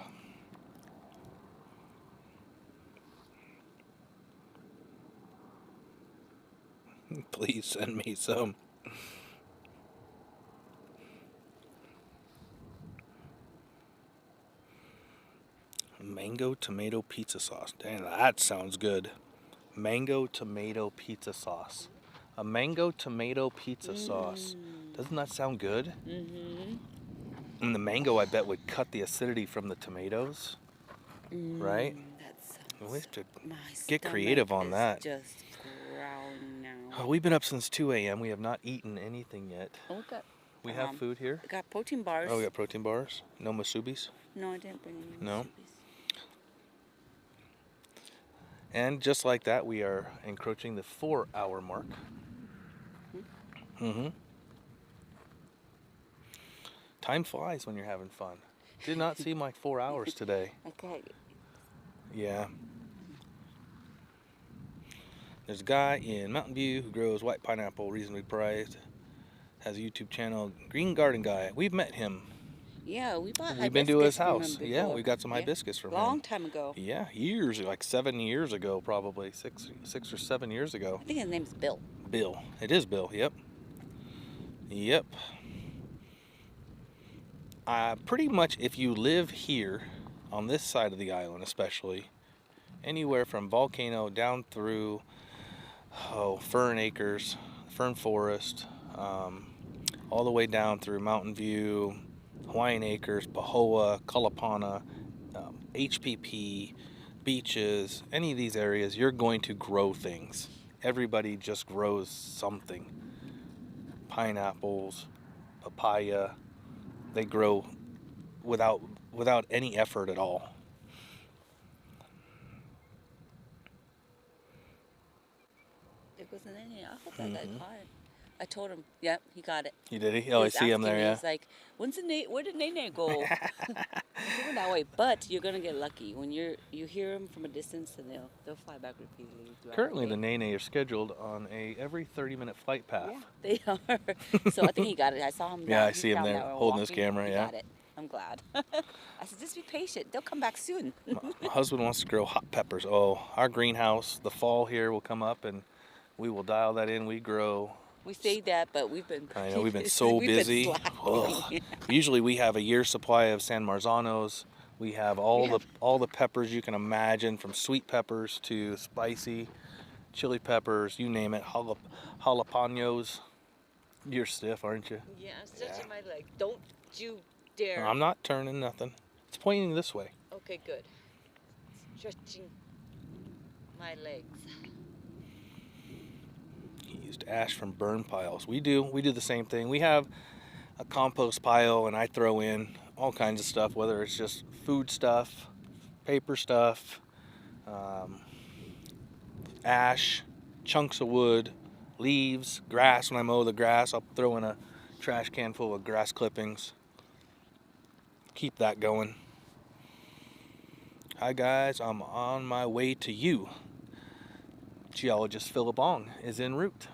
Please send me some. Mango tomato pizza sauce. Dang, that sounds good. Mango tomato pizza sauce. A mango tomato pizza sauce. Doesn't that sound good? Mm-hmm. And the mango, I bet, would cut the acidity from the tomatoes. Right? That We have to my get stomach creative on is that. Just growling now. We've been up since 2 a.m. We have not eaten anything yet. Oh, We have food here. we got protein bars. Oh, we got protein bars. No masubis. No, I didn't bring any. No? Musubis. And just like that, we are encroaching the 4-hour mark. Mm-hmm. Time flies when you're having fun. Did not seem like 4 hours today. Okay. Yeah. There's a guy in Mountain View who grows white pineapple, reasonably priced. Has a YouTube channel, Green Garden Guy. We've met him. Yeah, we bought. We've been to his hibiscus from him house. Yeah, before. we got some hibiscus from Long him. time ago. Yeah, years, like 7 years ago, probably 6 or 7 years ago. I think his name's Bill. Bill. It is Bill. Yep. Yep. Pretty much, if you live here on this side of the island, especially, anywhere from Volcano down through Fern Acres, Fern Forest, all the way down through Mountain View, Hawaiian Acres, Pahoa, Kalapana, HPP, beaches, any of these areas, you're going to grow things. Everybody just grows something. Pineapples, papaya, they grow without any effort at all. There wasn't any. I hope that guy caught it. I told him. Yep, he got it. You did? He Oh, I was see him there, asking me, yeah. He's like, where did Nene go? He went that way, but you're gonna get lucky when you hear them from a distance, and they'll fly back repeatedly. Currently, the Nene are scheduled on every 30-minute flight path. Yeah, they are. So I think he got it. I saw him. Yeah, I he's see him down there that road holding his walking. camera, He yeah. got it. I'm glad. I said, just be patient. They'll come back soon. My husband wants to grow hot peppers. Oh, our greenhouse, the fall here will come up, and we will dial that in. We grow. We say that, but we've been. I know we've been so busy. slacking. Usually we have a year's supply of San Marzanos. We have all the peppers you can imagine, from sweet peppers to spicy, chili peppers, you name it. Jalapenos. You're stiff, aren't you? Yeah, I'm stretching my leg. Don't you dare. I'm not turning nothing. It's pointing this way. Okay, good. Stretching my legs. He used ash from burn piles. We do the same thing. We have a compost pile, and I throw in all kinds of stuff, whether it's just food stuff, paper stuff, ash, chunks of wood, leaves, grass. When I mow the grass, I'll throw in a trash can full of grass clippings. Keep that going. Hi guys, I'm on my way to you. Geologist Philip Ong is en route.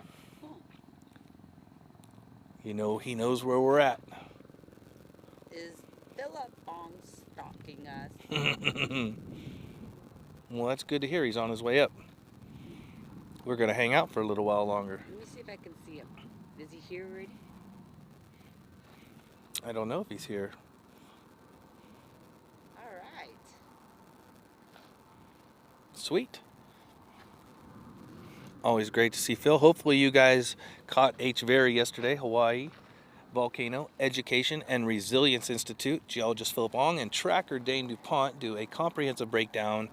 You know, he knows where we're at. Is Philip Ong stalking us? Well, that's good to hear. He's on his way up. We're going to hang out for a little while longer. Let me see if I can see him. Is he here already? I don't know if he's here. All right. Sweet. Always great to see Phil. Hopefully you guys caught HVERI yesterday, Hawaii Volcano Education and Resilience Institute. Geologist Philip Ong and tracker Dane DuPont do a comprehensive breakdown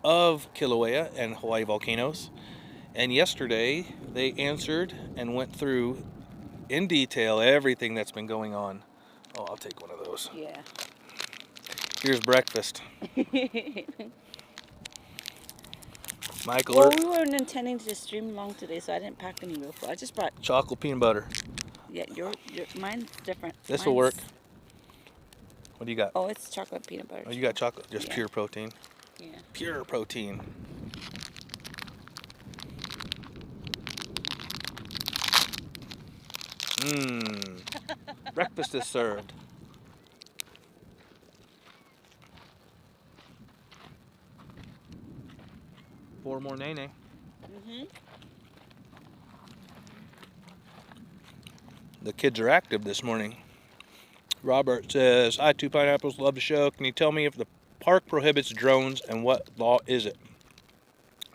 of Kilauea and Hawaii volcanoes. And yesterday they answered and went through in detail everything that's been going on. Oh, I'll take one of those. Yeah. Here's breakfast. Michael, Well, we weren't intending to stream along today, so I didn't pack any real food. I just brought. chocolate peanut butter. Yeah, mine's different. This will work. What do you got? Oh, it's chocolate peanut butter. Oh, you got chocolate, just Yeah. pure protein. Yeah. Pure protein. Mmm. Breakfast is served. Four more nene. Mhm. The kids are active this morning. Robert says, "Hi, Two Pineapples, love the show. Can you tell me if the park prohibits drones and what law is it?"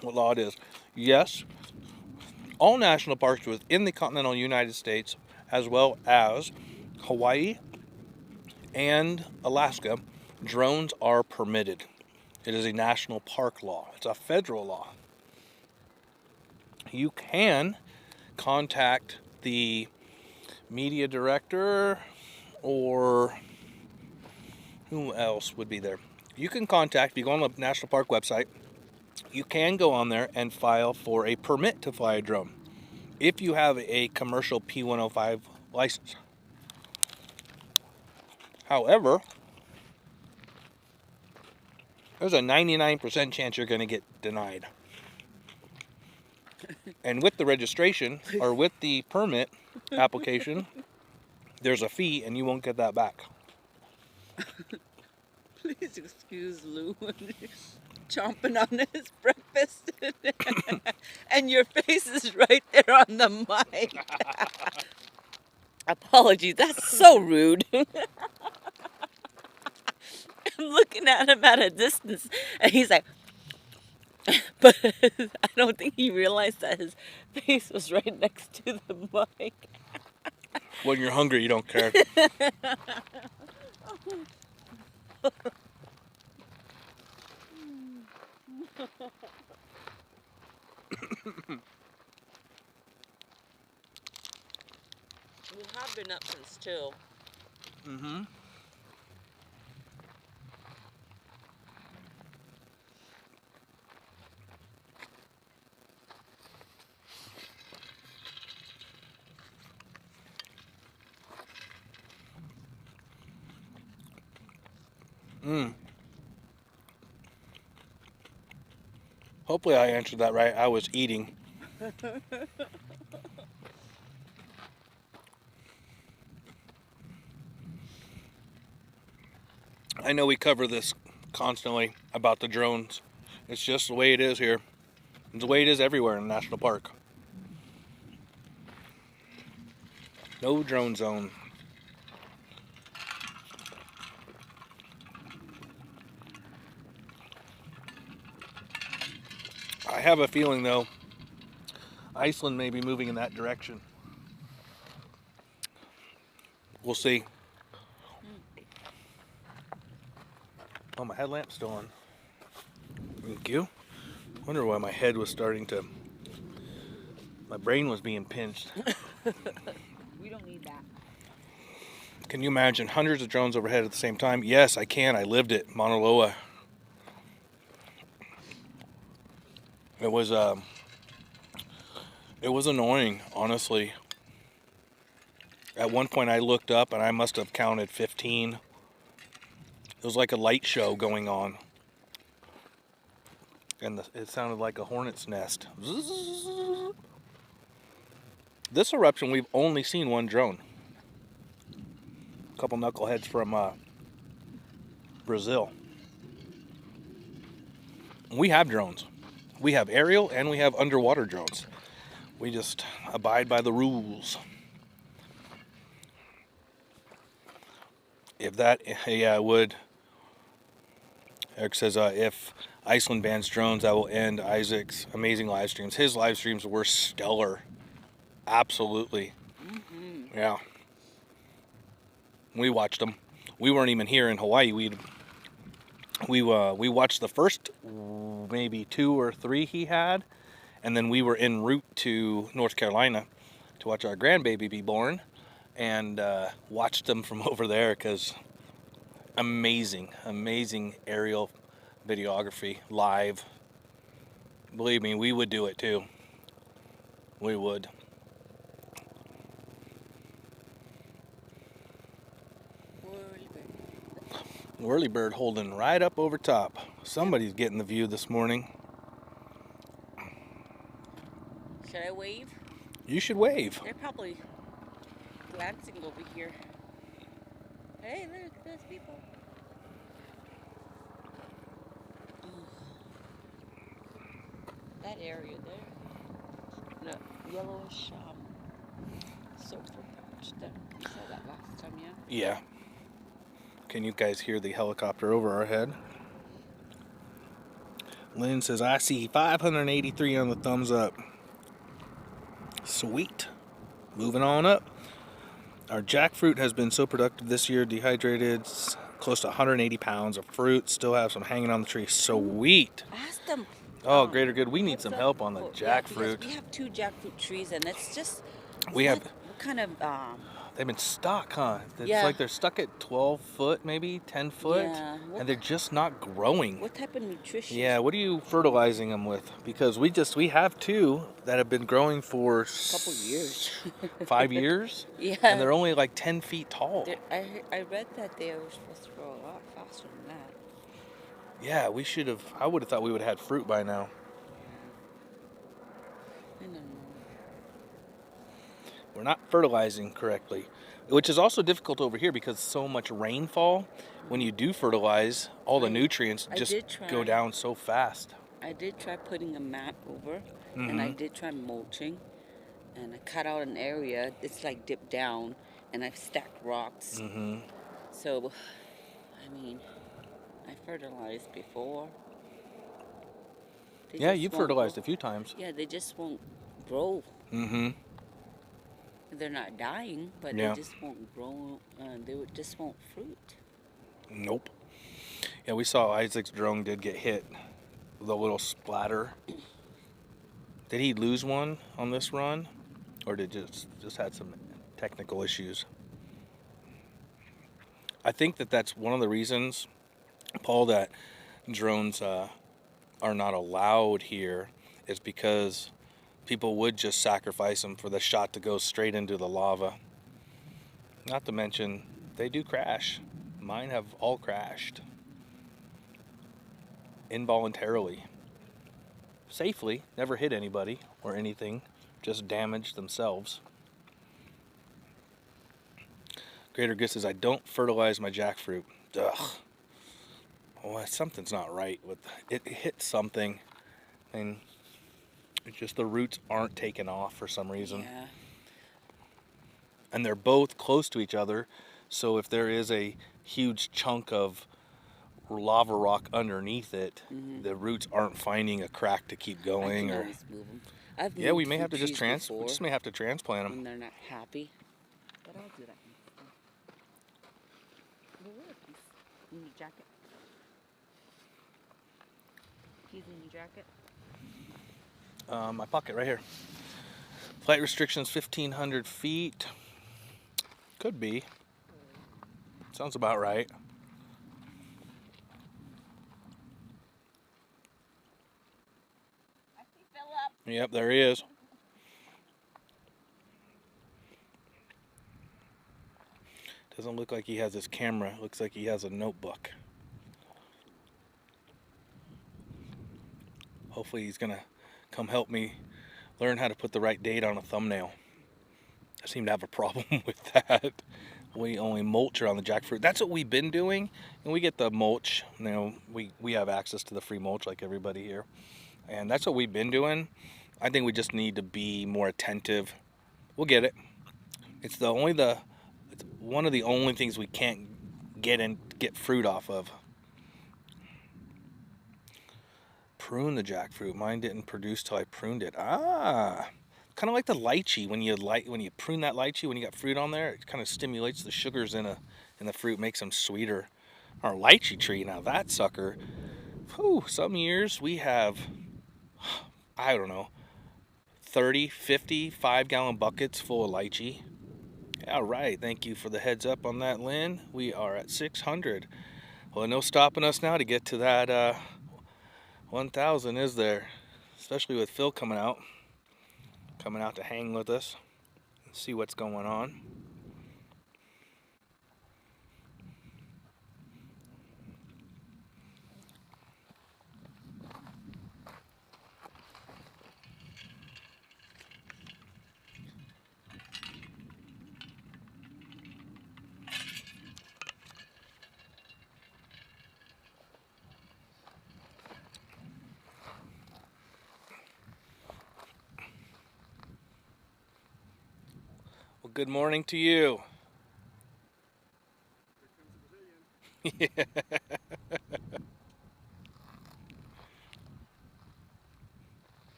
What law it is? Yes. All national parks within the continental United States, as well as Hawaii and Alaska, drones are permitted. It is a national park law. It's a federal law. You can contact the media director, or who else would be there? You can contact, if you go on the National Park website, you can go on there and file for a permit to fly a drone if you have a commercial P105 license. However, there's a 99% chance you're going to get denied. And with the registration, or with the permit application, there's a fee and you won't get that back. Please excuse Lou chomping on his breakfast, and your face is right there on the mic. Apologies, that's so rude. I'm looking at him at a distance, and he's like, but I don't think he realized that his face was right next to the mic. When you're hungry, you don't care. We have been up since 2. Mm-hmm. Hopefully I answered that right. I was eating. I know we cover this constantly about the drones. It's just the way it is here. It's the way it is everywhere in the national park. No drone zone. I have a feeling, though, Iceland may be moving in that direction. We'll see. Oh, my headlamp's still on. Thank you. Wonder why my head was starting to... My brain was being pinched. We don't need that. Can you imagine hundreds of drones overhead at the same time? Yes, I can. I lived it. Mauna Loa. It was annoying, honestly. At one point I looked up and I must have counted 15. It was like a light show going on. And it sounded like a hornet's nest. This eruption, we've only seen one drone. A couple knuckleheads from Brazil. We have drones. We have aerial and we have underwater drones. We just abide by the rules. If that, yeah, it would. Eric says, if Iceland bans drones, that will end Isaac's amazing live streams. His live streams were stellar. Absolutely. Mm-hmm. Yeah. We watched them. We weren't even here in Hawaii. We watched the first maybe 2 or 3 he had, And then we were en route to North Carolina to watch our grandbaby be born, and watched them from over there, because amazing aerial videography live. Believe me, we would do it too. We would. Whirlybird holding right up over top. Somebody's getting the view this morning. Should I wave? You should wave. They're probably glancing over here. Hey, look, there's people. That area there, the yellowish sulfur patch there. You saw that last time, yeah? Yeah. Can you guys hear the helicopter over our head? Lynn says, I see 583 on the thumbs up. Sweet. Moving on up. Our jackfruit has been so productive this year. Dehydrated, close to 180 pounds of fruit. Still have some hanging on the tree. Sweet. Ask them. Oh, greater good. We need What's some up? help on the Well, yeah, jackfruit. because we have 2 jackfruit trees, and it's just. We have. What kind of They've been stuck, huh? It's Yeah. like they're stuck at 12 foot, maybe 10 foot, Yeah. and they're just not growing. what type of nutrition? Yeah, what are you fertilizing them with? Because we have 2 that have been growing for A couple years. 5 years, Yeah. and they're only like 10 feet tall. I read that they were supposed to grow a lot faster than that. Yeah, we should have. I would have thought we would have had fruit by now. I don't know. We're not fertilizing correctly, which is also difficult over here because so much rainfall. When you do fertilize, all the nutrients I just did try. go down so fast. I did try putting a mat over, and I did try mulching, and I cut out an area. It's like dipped down, and I've stacked rocks. Mm-hmm. So, I mean, I fertilized before. They Yeah, just you've won't fertilized grow. a few times. Yeah, they just won't grow. Mm-hmm. They're not dying, but Yeah. they just won't grow. Just won't fruit. Nope. Yeah, we saw Isaac's drone did get hit with a little splatter. Did he lose one on this run, or did just had some technical issues? I think that's one of the reasons, Paul, that drones are not allowed here, is because people would just sacrifice them for the shot to go straight into the lava. Not to mention, they do crash. Mine have all crashed. Involuntarily. Safely, never hit anybody or anything, just damaged themselves. Greater Good says, I don't fertilize my jackfruit. Ugh. Well, something's not right with it. It hit something, and it's just the roots aren't taken off for some reason. Yeah. And they're both close to each other, so if there is a huge chunk of lava rock underneath it, the roots aren't finding a crack to keep I going. can Or always move them. I've yeah, we moved may have fruit to just trees we just before may have to transplant when them. they're not happy. But I'll do that. Well, where are these? In your jacket. Keys in your jacket. My pocket right here. Flight restrictions 1,500 feet. Could be. Sounds about right. I see Philip. Yep, there he is. Doesn't look like he has his camera. Looks like he has a notebook. Hopefully he's gonna come help me learn how to put the right date on a thumbnail. I seem to have a problem with that. We only mulch around the jackfruit. That's what we've been doing, and we get the mulch. You know, we have access to the free mulch like everybody here, and that's what we've been doing. I think we just need to be more attentive. We'll get it. It's one of the only things we can't get fruit off of. Prune the jackfruit. Mine didn't produce till I pruned it. Kind of like the lychee. When you prune that lychee, when you got fruit on there, it kind of stimulates the sugars in the fruit, makes them sweeter. Our lychee tree, now that sucker, some years we have, I don't know, 30, 50 5-gallon buckets full of lychee. All right, thank you for the heads up on that, Lynn. We are at 600. Well, no stopping us now to get to that 1,000, is there? Especially with Phil coming out to hang with us and see what's going on. Well, good morning to you. Yeah.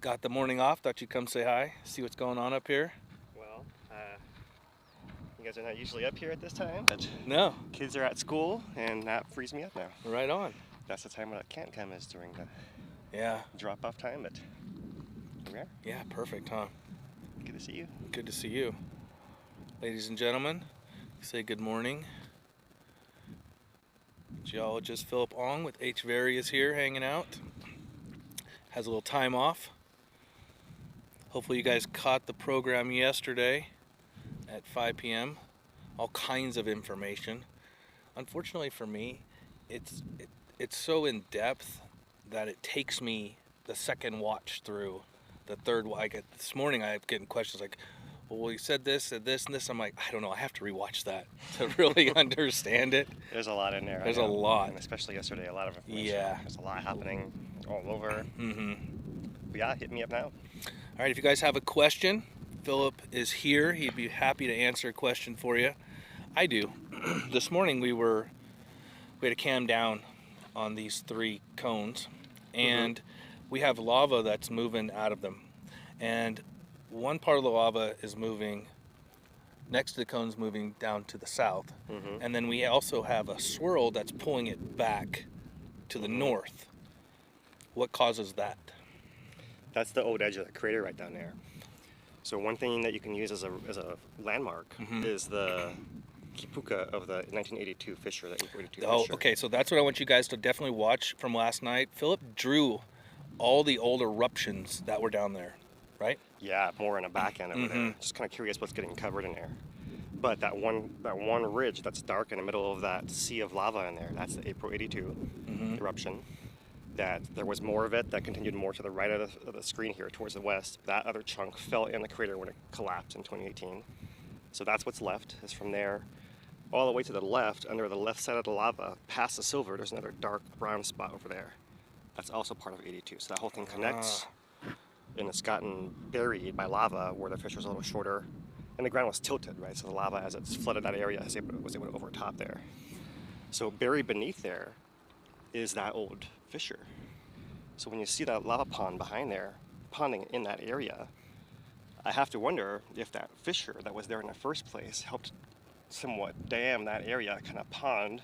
Got the morning off, thought you'd come say hi, see what's going on up here. Well, you guys are not usually up here at this time, but No, kids are at school, and that frees me up now. right on. That's the time when I can't come, is during the Yeah, drop-off time, but here we are. yeah, perfect, huh? Good to see you. Good to see you. Ladies and gentlemen, say good morning. Geologist Philip Ong with HVERI is here hanging out. Has a little time off. Hopefully you guys caught the program yesterday at 5 p.m. All kinds of information. Unfortunately for me, it's so in depth that it takes me the second watch through. The third, this morning I have getting questions like, well, you said this, and this. I'm like, I don't know. I have to rewatch that to really understand it. There's a lot in there. There's a lot. And especially yesterday, a lot of information. Yeah. There's a lot happening all over. Mm-hmm. But yeah, hit me up now. All right, if you guys have a question, Philip is here. He'd be happy to answer a question for you. I do. This morning we had a cam down on these 3 cones, and we have lava that's moving out of them. And one part of the lava is moving next to the cones, moving down to the south. And then we also have a swirl that's pulling it back to the north. What causes that? That's the old edge of the crater right down there. So one thing that you can use as a landmark is the kipuka of the 1982 fissure, the 1982 Oh, fissure. okay, so that's what I want you guys to definitely watch from last night. Philip drew all the old eruptions that were down there, right? Yeah, more in a back end over there. Just kind of curious what's getting covered in there. But that one ridge that's dark in the middle of that sea of lava in there, that's the April 82 eruption. That there was more of it that continued more to the right of the screen here towards the west. That other chunk fell in the crater when it collapsed in 2018. So that's what's left, is from there all the way to the left, under the left side of the lava, past the silver, there's another dark brown spot over there. That's also part of 82. So that whole thing connects, and it's gotten buried by lava where the fissure's a little shorter, and the ground was tilted, right? So the lava, as it's flooded that area, was able to overtop there. So buried beneath there is that old fissure. So when you see that lava pond behind there, ponding in that area, I have to wonder if that fissure that was there in the first place helped somewhat dam that area, kind of pond.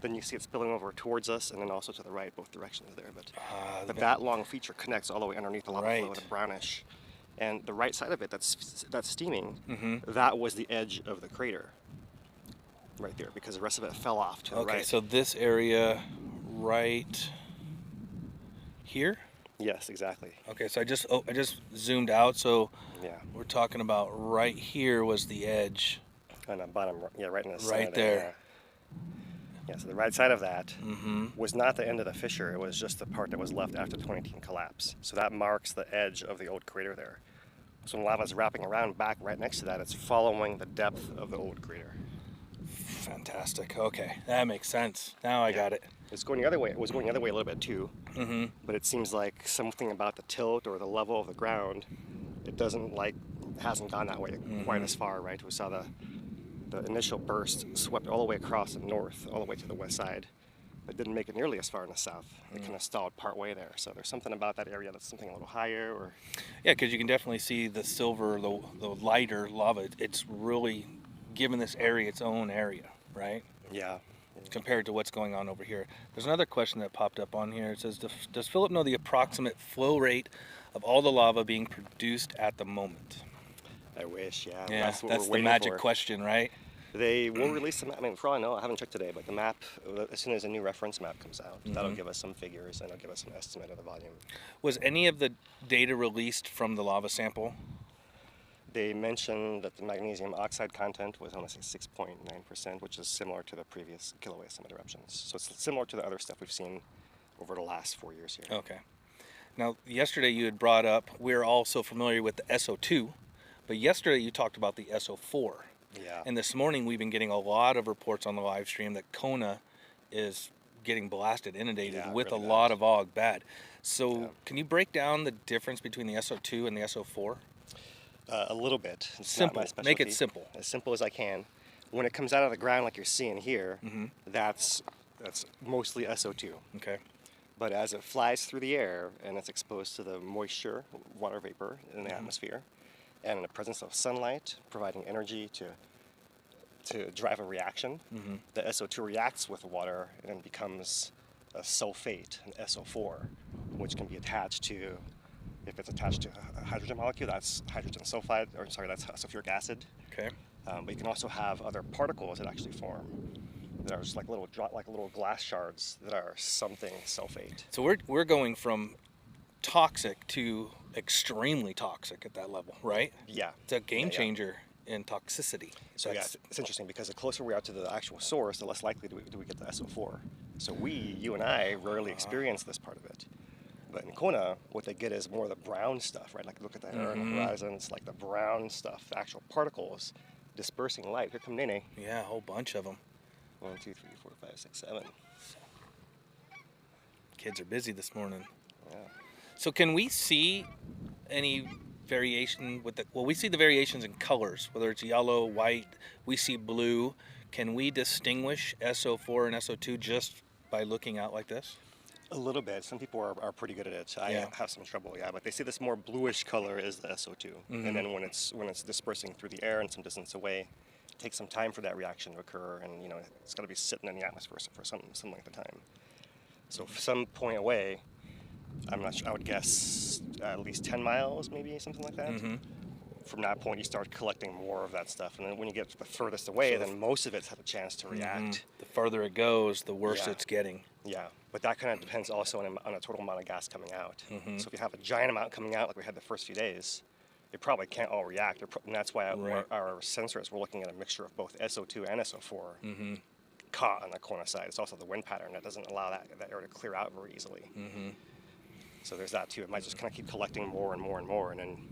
Then you see it spilling over towards us, and then also to the right, both directions there. But that long feature connects all the way underneath the lava flow to brownish. And the right side of it, that's steaming, that was the edge of the crater right there, because the rest of it fell off to the right. Okay, so this area right here? Yes, exactly. Okay, so I just zoomed out, so Yeah. we're talking about right here was the edge. On the bottom, yeah, right in the center. Right there. Yeah, so the right side of that was not the end of the fissure, it was just the part that was left after the 2018 collapse. So that marks the edge of the old crater there. So when lava's wrapping around back right next to that, it's following the depth of the old crater. Fantastic. Okay, that makes sense. Now I got it. It's going the other way. It was going the other way a little bit too, but it seems like something about the tilt or the level of the ground, it hasn't gone that way quite as far, right? We saw the initial burst swept all the way across the north, all the way to the west side, but didn't make it nearly as far in the south. It kind of stalled part way there. So there's something about that area that's something a little higher, or Yeah, because you can definitely see the silver, the lighter lava. It's really given this area its own area, right? yeah. compared to what's going on over here. There's another question that popped up on here. It says, does Philip know the approximate flow rate of all the lava being produced at the moment? I wish, yeah. Yeah, That's what that's we're the waiting magic for. question, right? They will release some. I mean, for all I know, I haven't checked today, but the map, as soon as a new reference map comes out, that'll give us some figures and it'll give us an estimate of the volume. Was any of the data released from the lava sample? They mentioned that the magnesium oxide content was only 6.9%, which is similar to the previous Kilauea summit eruptions. So it's similar to the other stuff we've seen over the last 4 years here. Okay. Now, yesterday you had brought up, we're all so familiar with the SO2, but yesterday you talked about the SO4. Yeah. And this morning we've been getting a lot of reports on the live stream that Kona is getting blasted, inundated Yeah, with really a lot bad. of og bad. So Yeah. can you break down the difference between the SO2 and the SO4? A little bit. It's Simple. Not my Make it specialty. simple. As simple as I can. When it comes out of the ground like you're seeing here, that's mostly SO2. Okay. But as it flies through the air and it's exposed to the moisture, water vapor in the atmosphere, and in the presence of sunlight providing energy to drive a reaction, the SO2 reacts with the water and then becomes a sulfate, an SO4, which can be attached to, if it's attached to a hydrogen molecule, that's hydrogen sulfide, or sorry, that's sulfuric acid. Okay. But you can also have other particles that actually form that are just like little glass shards that are something sulfate. So we're going from toxic to extremely toxic at that level, right? Yeah. It's a game Yeah. changer in toxicity. So yeah, That's- it's interesting because the closer we are to the actual source, the less likely do we get the SO4. So you and I, rarely experience this part of it. But in Kona, what they get is more of the brown stuff, right? Like look at that air on the horizon, it's like the brown stuff, the actual particles dispersing light. Here come Nene. yeah, a whole bunch of them. 1, 2, 3, 4, 5, 6, 7. Kids are busy this morning. Yeah. So can we see any variation with the, well, we see the variations in colors, whether it's yellow, white, we see blue. Can we distinguish SO4 and SO2 just by looking out like this? A little bit. Some people are pretty good at it. I Yeah. have some trouble, yeah. But they see this more bluish color is the SO2, and then when it's dispersing through the air and some distance away, it takes some time for that reaction to occur, and it's got to be sitting in the atmosphere for some length of time. So from some point away, I'm not sure. I would guess at least 10 miles, maybe something like that. From that point, you start collecting more of that stuff, and then when you get the furthest away, then most of it's had a chance to react. The further it goes, the worse Yeah. it's getting. Yeah, but that kind of depends also on a total amount of gas coming out. So if you have a giant amount coming out like we had the first few days, they probably can't all react. And that's why Right. our sensors were looking at a mixture of both SO2 and SO4 caught on the Kona side. It's also the wind pattern that doesn't allow that air to clear out very easily. So there's that too. It might just kind of keep collecting more and more and more, and then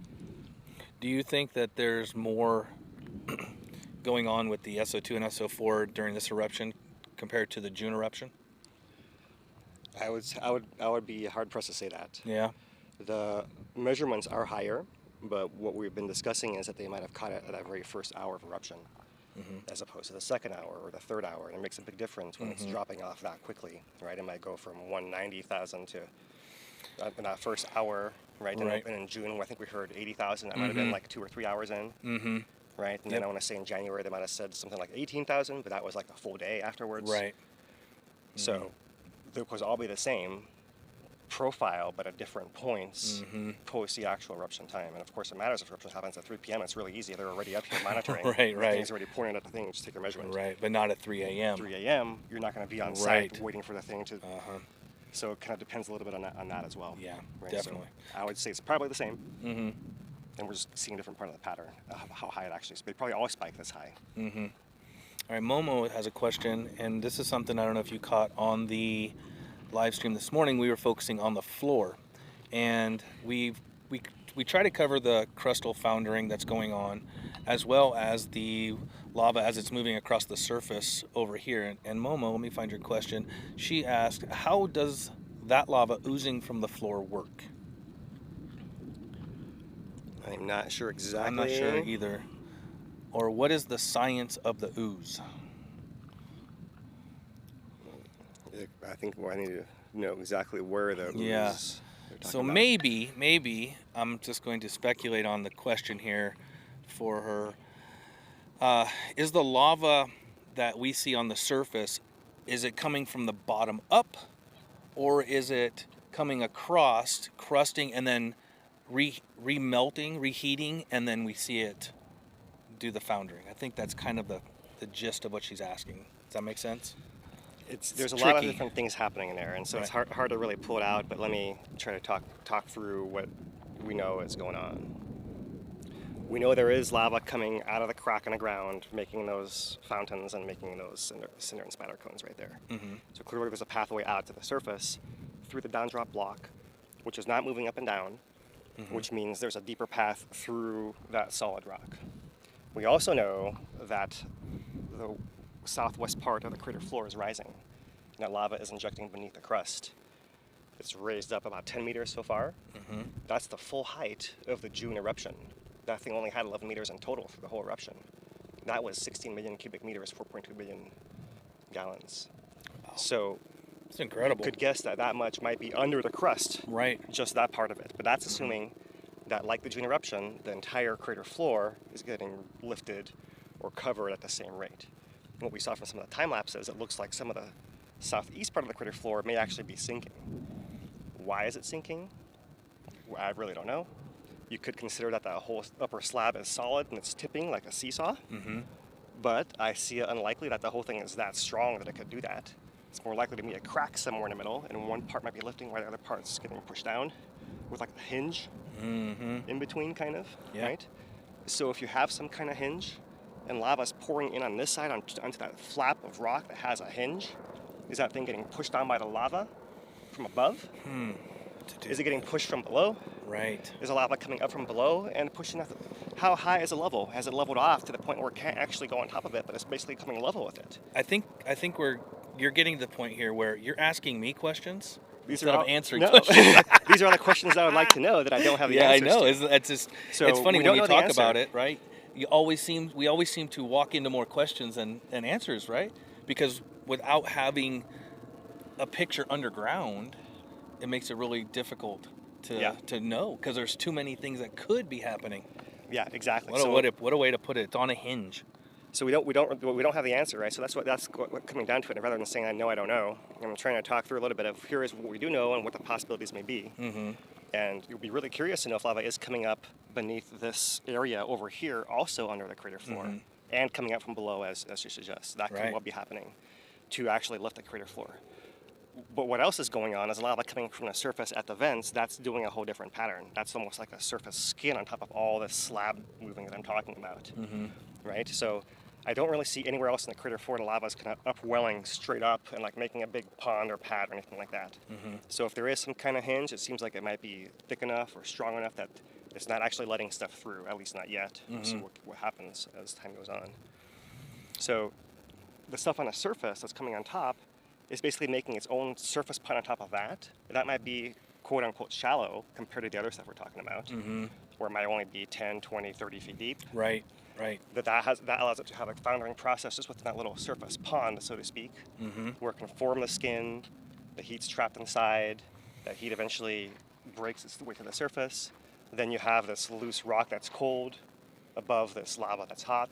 Do you think that there's more going on with the SO2 and SO4 during this eruption compared to the June eruption? I would be hard pressed to say that. Yeah. The measurements are higher, but what we've been discussing is that they might have caught it at that very first hour of eruption, as opposed to the second hour or the third hour, and it makes a big difference when it's dropping off that quickly, right? It might go from 190,000 to in that first hour, right? Right. And in June, I think we heard 80,000. That might have been like 2 or 3 hours in, right? And then I want to say in January they might have said something like 18,000, but that was like a full day afterwards. Right. So they could all be the same profile, but at different points post the actual eruption time. And of course, it matters if eruption happens at 3 p.m. It's really easy. They're already up here monitoring. Right. Everything's already pointed at the thing. Just take your measurement. Right, but not at 3 a.m. 3 a.m. You're not going to be on Right. site waiting for the thing to. So it kind of depends a little bit on that as well. Yeah, right? definitely. So I would say it's probably the same. And we're just seeing a different part of the pattern, how high it actually is. They probably all spike this high. All right, Momo has a question, and this is something I don't know if you caught on the live stream this morning. We were focusing on the floor, and we try to cover the crustal foundering that's going on, as well as the lava as it's moving across the surface over here. And Momo, let me find your question. She asked, how does that lava oozing from the floor work? I'm not sure exactly. I'm not sure either. Or what is the science of the ooze? I think I need to know exactly where the Yeah. ooze they're talking So about. maybe I'm just going to speculate on the question here for her. Is the lava that we see on the surface is it coming from the bottom up, or is it coming across, crusting, and then remelting, reheating, and then we see it do the foundering? I think that's kind of the gist of what she's asking. Does that make sense? There's a lot of tricky. different things happening in there, and so it's Right. hard to really pull it out. But let me try to talk through what we know is going on. We know there is lava coming out of the crack in the ground, making those fountains and making those cinder and spatter cones right there. So clearly there's a pathway out to the surface through the downdrop block, which is not moving up and down, which means there's a deeper path through that solid rock. We also know that the southwest part of the crater floor is rising, and that lava is injecting beneath the crust. It's raised up about 10 meters so far. That's the full height of the June eruption. That thing only had 11 meters in total for the whole eruption. That was 16 million cubic meters, 4.2 billion gallons. Wow. So It's incredible. you could guess that that much might be under the crust, Right. just that part of it. But that's assuming that, like the June eruption, the entire crater floor is getting lifted or covered at the same rate. And what we saw from some of the time lapses, it looks like some of the southeast part of the crater floor may actually be sinking. Why is it sinking? I really don't know. You could consider that the whole upper slab is solid and it's tipping like a seesaw. But I see it unlikely that the whole thing is that strong that it could do that. It's more likely to be a crack somewhere in the middle, and one part might be lifting while the other part's getting pushed down with like a hinge in between, kind of, Yeah. right? So if you have some kind of hinge and lava's pouring in on this side onto that flap of rock that has a hinge, is that thing getting pushed down by the lava from above? Is it getting pushed from below? Right. Is the lava coming up from below and pushing up? How high is the level? Has it leveled off to the point where it can't actually go on top of it, but it's basically coming level with it? I think you're getting to the point here where you're asking me questions These instead are of answering no. questions. These are all the questions I would like to know that I don't have the Yeah, I answers know. to. It's just So it's funny we when don't you know the talk answer. about it, right? We always seem to walk into more questions than answers, right? Because without having a picture underground, it makes it really difficult to know, because there's too many things that could be happening. Yeah, exactly. What a way to put it. It's on a hinge. So we don't have the answer, right? So that's what coming down to it. Rather than saying I know, I don't know, I'm trying to talk through a little bit of here is what we do know and what the possibilities may be. And you'll be really curious to know if lava is coming up beneath this area over here, also under the crater floor, and coming up from below, as you suggest. That could Right. well be happening to actually lift the crater floor. But what else is going on is lava coming from the surface at the vents. That's doing a whole different pattern. That's almost like a surface skin on top of all this slab moving that I'm talking about, right? So I don't really see anywhere else in the crater floor the lava is kind of upwelling straight up and like making a big pond or pad or anything like that. So if there is some kind of hinge, it seems like it might be thick enough or strong enough that it's not actually letting stuff through, at least not yet. We'll see what happens as time goes on. So the stuff on the surface that's coming on top is basically making its own surface pond on top of that. That might be quote unquote shallow compared to the other stuff we're talking about, where it might only be 10, 20, 30 feet deep. Right. Right. That allows it to have a foundering process just within that little surface pond, so to speak, where it can form the skin, the heat's trapped inside, that heat eventually breaks its way to the surface. Then you have this loose rock that's cold above this lava that's hot.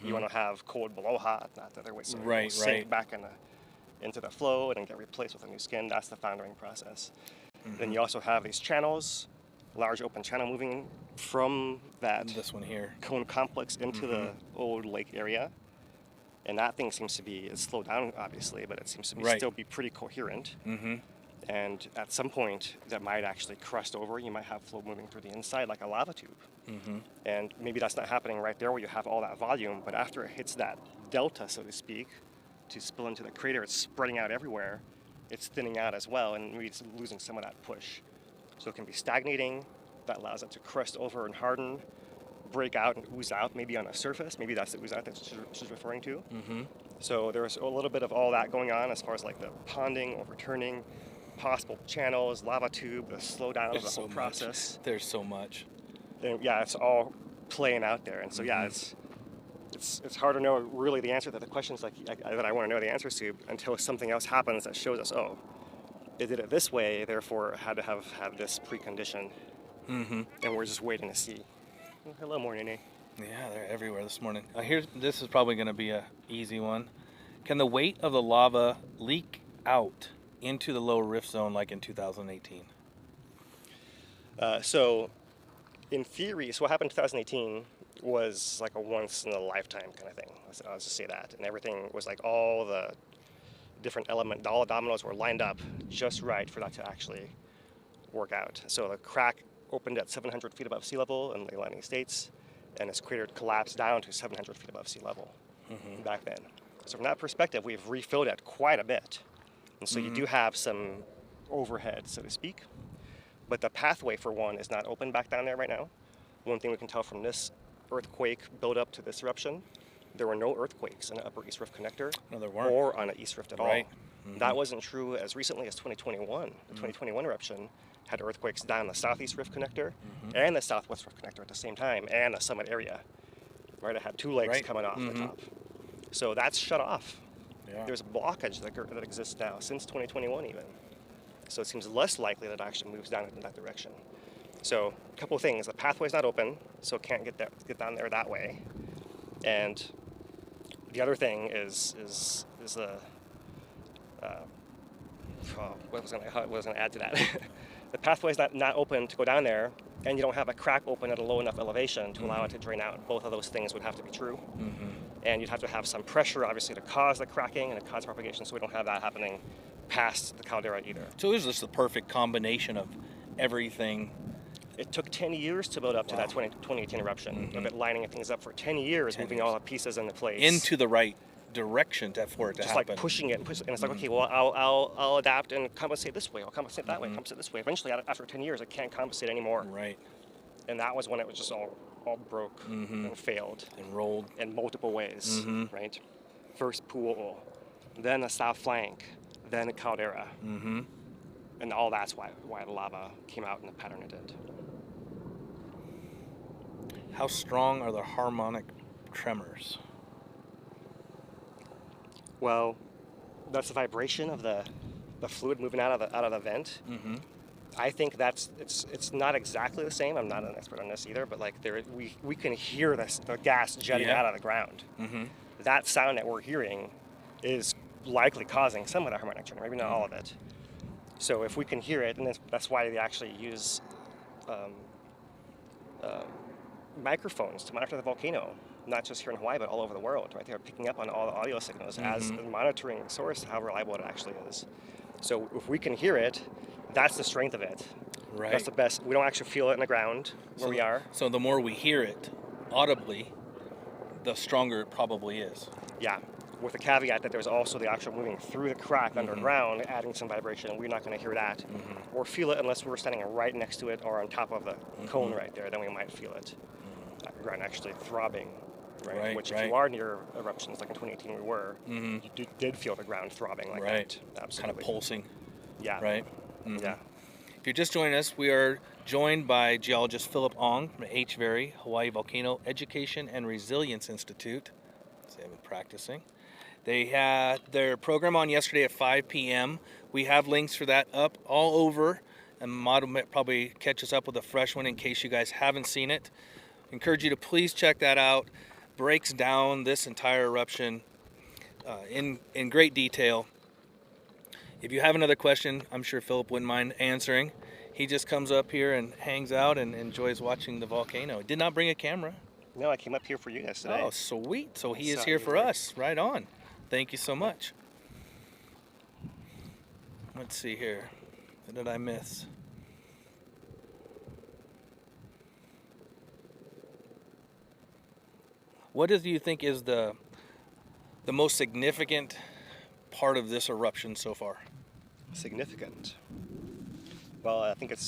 You want to have cold below hot, not the other way, so it will sink back into the flow and then get replaced with a new skin. That's the foundering process. Then you also have these channels, large open channel moving from that This one here. cone complex into the old lake area. And that thing seems to be, it's slowed down obviously, but it seems to be still be pretty coherent. And at some point that might actually crust over. You might have flow moving through the inside like a lava tube. And maybe that's not happening right there where you have all that volume, but after it hits that delta, so to speak, to spill into the crater, it's spreading out everywhere. It's thinning out as well, and maybe it's losing some of that push. So it can be stagnating. That allows it to crust over and harden, break out and ooze out, maybe on the surface. Maybe that's the ooze out that she's referring to. So there's a little bit of all that going on as far as like the ponding, overturning, possible channels, lava tube, the slowdown of the whole process. There's so much. And yeah, it's all playing out there. And so yeah, it's hard to know really the answer to the questions that I want to know the answers to until something else happens that shows us, oh, they did it this way, therefore it had to have had this precondition. And we're just waiting to see. Oh, hello, Morning. Yeah, they're everywhere this morning. This is probably going to be a easy one. Can the weight of the lava leak out into the lower rift zone like in 2018? So, in theory, so what happened in 2018 was like a once in a lifetime kind of thing. I'll just say that. And everything was like all the different all the dominoes were lined up just right for that to actually work out. So the crack opened at 700 feet above sea level in the Atlantic States, and its crater collapsed down to 700 feet above sea level back then. So from that perspective, we've refilled it quite a bit. And so you do have some overhead, so to speak. But the pathway, for one, is not open back down there right now. One thing we can tell from this earthquake build up to this eruption, there were no earthquakes in the Upper East Rift Connector No, there weren't. or on the East Rift at Right. all. That wasn't true as recently as 2021. The 2021 eruption had earthquakes down the Southeast Rift Connector and the Southwest Rift Connector at the same time, and the summit area. Right, it had two legs Right. coming off the top. So that's shut off. Yeah. There's a blockage that exists now since 2021 even. So it seems less likely that it actually moves down in that direction. So a couple of things: the pathway's not open, so it can't get down there that way. And the other thing is the what was going to add to that? The pathway's not open to go down there, and you don't have a crack open at a low enough elevation to allow it to drain out. Both of those things would have to be true. And you'd have to have some pressure, obviously, to cause the cracking and to cause propagation, so we don't have that happening past the caldera either. So it was just the perfect combination of everything. It took 10 years to build up to that 2018 eruption, of it lining things up for 10 years, 10 moving years. all the pieces into place. Into the right direction for it to just happen. like pushing it, and it's like, okay, well, I'll adapt and compensate this way, I'll compensate that way, compensate this way. Eventually, after 10 years, it can't compensate anymore. Right. And that was when it was just all broke and failed And rolled. in multiple ways, right? First pool, then the south flank, then the caldera. And all that's why the lava came out in the pattern it did. How strong are the harmonic tremors? Well, that's the vibration of the fluid moving out of the vent. I think it's not exactly the same. I'm not an expert on this either, but like we can hear the gas jetting out of the ground. That sound that we're hearing is likely causing some of the harmonic tremor, maybe not all of it. So if we can hear it, and that's why they actually use microphones to monitor the volcano, not just here in Hawaii, but all over the world, right? They're picking up on all the audio signals as a monitoring source, how reliable it actually is. So if we can hear it, that's the strength of it. Right. That's the best. We don't actually feel it in the ground where we are. So the more we hear it audibly, the stronger it probably is. Yeah, with the caveat that there's also the actual moving through the crack underground, adding some vibration. We're not going to hear that or feel it unless we're standing right next to it or on top of the cone right there. Then we might feel it. The ground actually throbbing, right? Which if you are near eruptions, like in 2018 we were, you did feel the ground throbbing like that. Absolutely. Kind of pulsing. Yeah. Right? Yeah. If you're just joining us, we are joined by geologist Philip Ong from HVERI, Hawaii Volcano Education and Resilience Institute. So they've been practicing. They had their program on yesterday at 5 p.m. We have links for that up all over, and Mod will probably catch us up with a fresh one in case you guys haven't seen it. Encourage you to please check that out. Breaks down this entire eruption in great detail. If you have another question, I'm sure Philip wouldn't mind answering. He just comes up here and hangs out and enjoys watching the volcano. Did not bring a camera. No, I came up here for you guys today. Oh, sweet. So he is So here you for did. us. Right on. Thank you so much. Let's see here. What did I miss? What do you think is the most significant part of this eruption so far? Significant. Well, I think it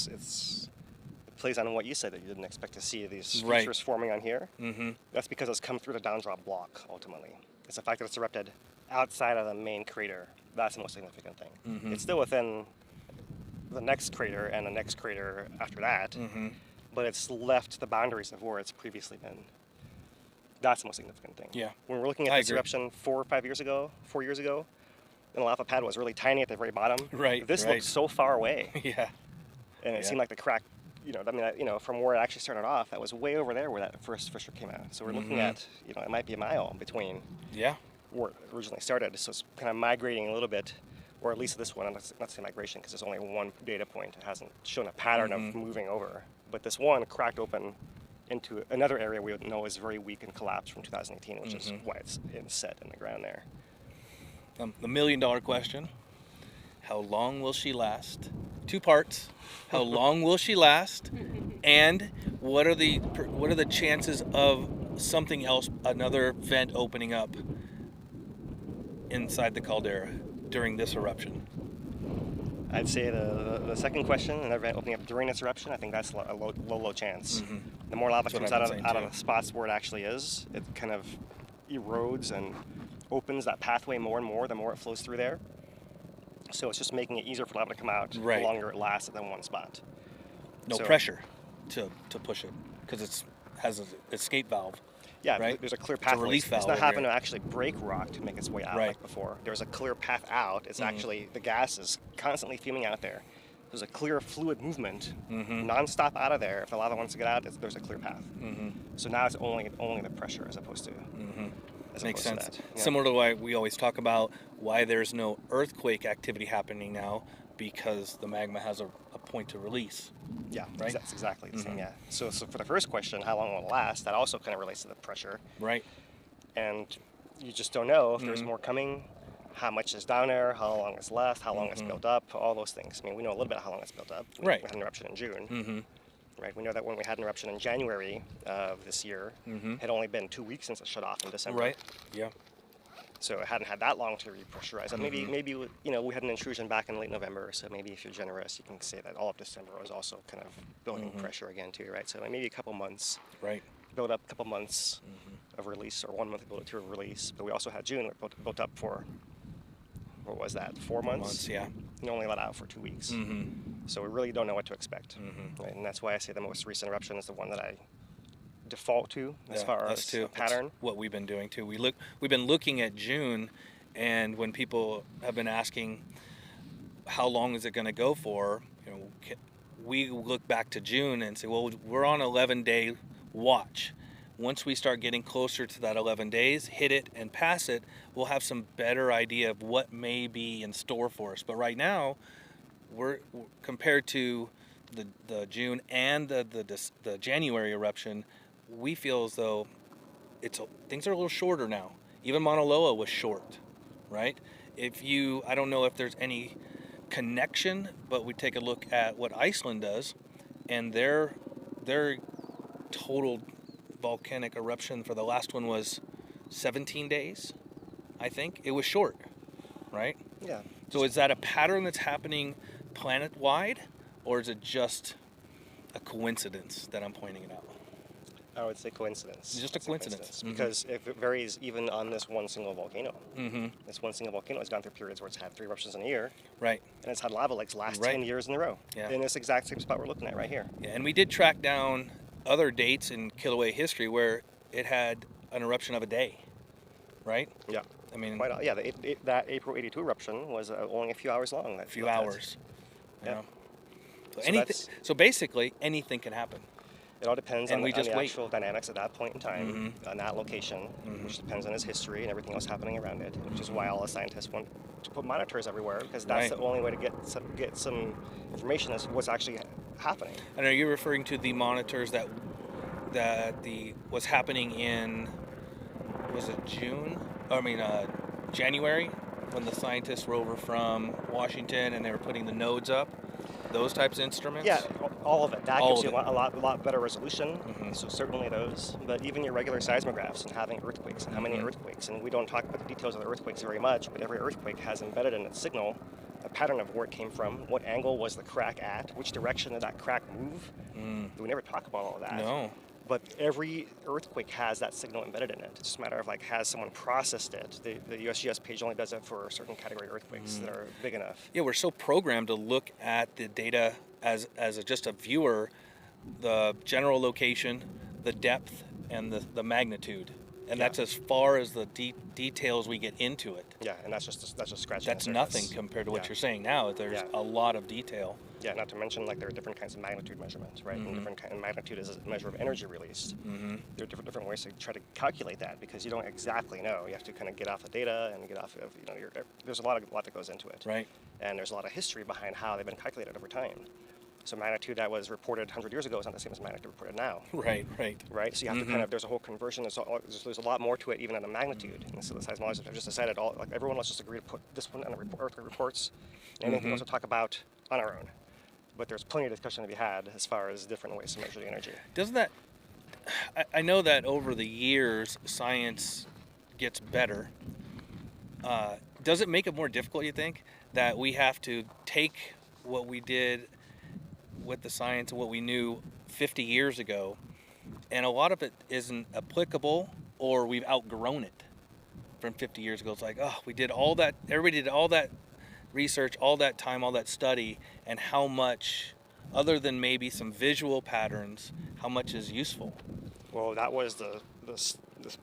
plays on what you said, that you didn't expect to see these Right. features forming on here. That's because it's come through the downdrop block, ultimately. It's the fact that it's erupted outside of the main crater. That's the most significant thing. It's still within the next crater and the next crater after that, but it's left the boundaries of where it's previously been. That's the most significant thing. Yeah. When we're looking at I this agree. eruption 4 years ago, and the lava pad was really tiny at the very bottom. Right, This right. looked so far away. Yeah. And it Yeah. seemed like the crack, from where it actually started off, that was way over there where that first fissure came out. So we're looking at, it might be a mile between. Yeah. where it originally started. So it's kind of migrating a little bit, or at least this one, not say migration because there's only one data point. It hasn't shown a pattern of moving over. But this one cracked open into another area we know is very weak and collapsed from 2018, which is why it's set in the ground there. The million-dollar question: how long will she last? 2 parts. How long will she last? And what are the chances of something else, another vent opening up inside the caldera during this eruption? I'd say the second question, another vent opening up during this eruption, I think that's a low chance. The more lava comes out of the spots where it actually is, it kind of erodes and opens that pathway more and more the more it flows through there. So it's just making it easier for lava to come out the longer it lasts than one spot. No pressure to push it because it has an escape valve. Yeah, right? There's a clear pathway. It's not having to actually break rock to make its way out like before. There's a clear path out. It's actually, the gas is constantly fuming out there. There's a clear fluid movement, non-stop out of there. If the lava wants to get out, there's a clear path. So now it's only the pressure as opposed to... Makes sense. Yeah. Similar to why we always talk about why there's no earthquake activity happening now, because the magma has a point to release. Yeah, right? That's exactly the same, yeah. So for the first question, how long will it last, that also kind of relates to the pressure. Right. And you just don't know if there's more coming, how much is down there, how long is left, how long it's built up, all those things. I mean, we know a little bit how long it's built up. We had an eruption in June. Right, we know that when we had an eruption in January of this year, it had only been 2 weeks since it shut off in December. Right, yeah. So it hadn't had that long to repressurize. Maybe we had an intrusion back in late November, so maybe if you're generous, you can say that all of December was also kind of building pressure again too, right? So maybe a couple months. Right. Build up a couple months of release, or 1 month build up to release. But we also had June built up for, what was that, 4 months? Yeah. And only let out for 2 weeks. So we really don't know what to expect. Right? And that's why I say the most recent eruption is the one that I default to as far as a pattern. That's what we've been doing too. We've been looking at June, and when people have been asking how long is it going to go for, we look back to June and say, well, we're on 11-day watch. Once we start getting closer to that 11 days, hit it and pass it, we'll have some better idea of what may be in store for us. But right now, we're compared to the June and the January eruption, we feel as though things are a little shorter now. Even Mauna Loa was short, right? I don't know if there's any connection, but we take a look at what Iceland does, and their total volcanic eruption for the last one was 17 days, I think. It was short, right? Yeah. So is that a pattern that's happening planet-wide, or is it just a coincidence that I'm pointing it out? I would say coincidence. Just a coincidence. Because if it varies even on this one single volcano. This one single volcano has gone through periods where it's had 3 eruptions in a year. Right. And it's had lava lakes last 10 years in a row. Yeah. In this exact same spot we're looking at right here. Yeah, and we did track down other dates in Kilauea history where it had an eruption of a day, right? Yeah. I mean, that April 82 eruption was only a few hours long. A few hours. Yeah. So basically, anything can happen. It all depends on the wait. actual dynamics at that point in time, on that location, which depends on its history and everything else happening around it, which is why all the scientists want to put monitors everywhere, because that's the only way to get some information as to what's actually happening. And are you referring to the monitors that was happening in, was it January, when the scientists were over from Washington and they were putting the nodes up? Those types of instruments? Yeah, all of it. That gives you a lot better resolution, so certainly those. But even your regular seismographs and having earthquakes, and how many earthquakes, and we don't talk about the details of the earthquakes very much, but every earthquake has embedded in its signal a pattern of where it came from, what angle was the crack at, which direction did that crack move. We never talk about all of that. No. But every earthquake has that signal embedded in it. It's just a matter of has someone processed it. The USGS page only does it for a certain category of earthquakes that are big enough. Yeah, we're so programmed to look at the data as just a viewer, the general location, the depth, and the magnitude. And Yeah. that's as far as the details we get into it. Yeah, and that's just scratching. That's the nothing surface. compared to what Yeah. you're saying now. There's Yeah. a lot of detail. Yeah, not to mention like there are different kinds of magnitude measurements, right? And different kind of magnitude is a measure of energy released. There are different ways to try to calculate that because you don't exactly know. You have to kind of get off the data and get off of there's a lot that goes into it. Right. And there's a lot of history behind how they've been calculated over time. So magnitude that was reported 100 years ago is not the same as magnitude reported now. Right. Right, so you have to kind of, there's a whole conversion, there's a lot more to it even at the magnitude. And so the seismologists have just decided, everyone let's just agree to put this one on the earthquake reports, and anything else we'll talk about on our own. But there's plenty of discussion to be had as far as different ways to measure the energy. Doesn't that, I know that over the years, science gets better. Does it make it more difficult, you think, that we have to take what we did with the science and what we knew 50 years ago, and a lot of it isn't applicable, or we've outgrown it from 50 years ago? It's like, oh, we did all that, everybody did all that research, all that time, all that study, and how much, other than maybe some visual patterns, how much is useful? Well, that was the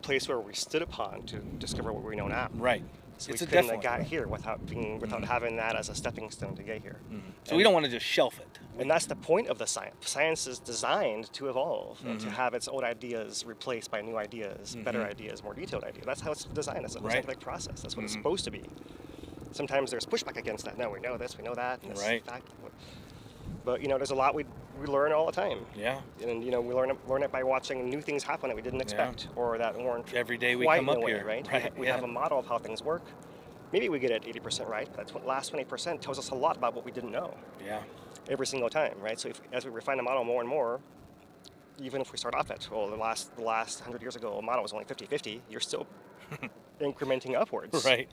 place where we stood upon to discover what we know now. Right. So It's we a couldn't have definite, got here without having that as a stepping stone to get here. So we don't want to just shelf it. And that's the point of the science. Science is designed to evolve and to have its old ideas replaced by new ideas, better ideas, more detailed ideas. That's how it's designed. It's a Right. scientific process. That's what it's supposed to be. Sometimes there's pushback against that. No, we know this, we know that. And this Right. fact. But there's a lot we learn all the time. Yeah. And we learn it by watching new things happen that we didn't expect or that weren't Every day we quite come in up a way, here, right? right, We yeah. have a model of how things work. Maybe we get it 80% right. That last 20% tells us a lot about what we didn't know Yeah. every single time, right? So as we refine the model more and more, even if we start off at, the last 100 years ago, a model was only 50-50, you're still incrementing upwards Right.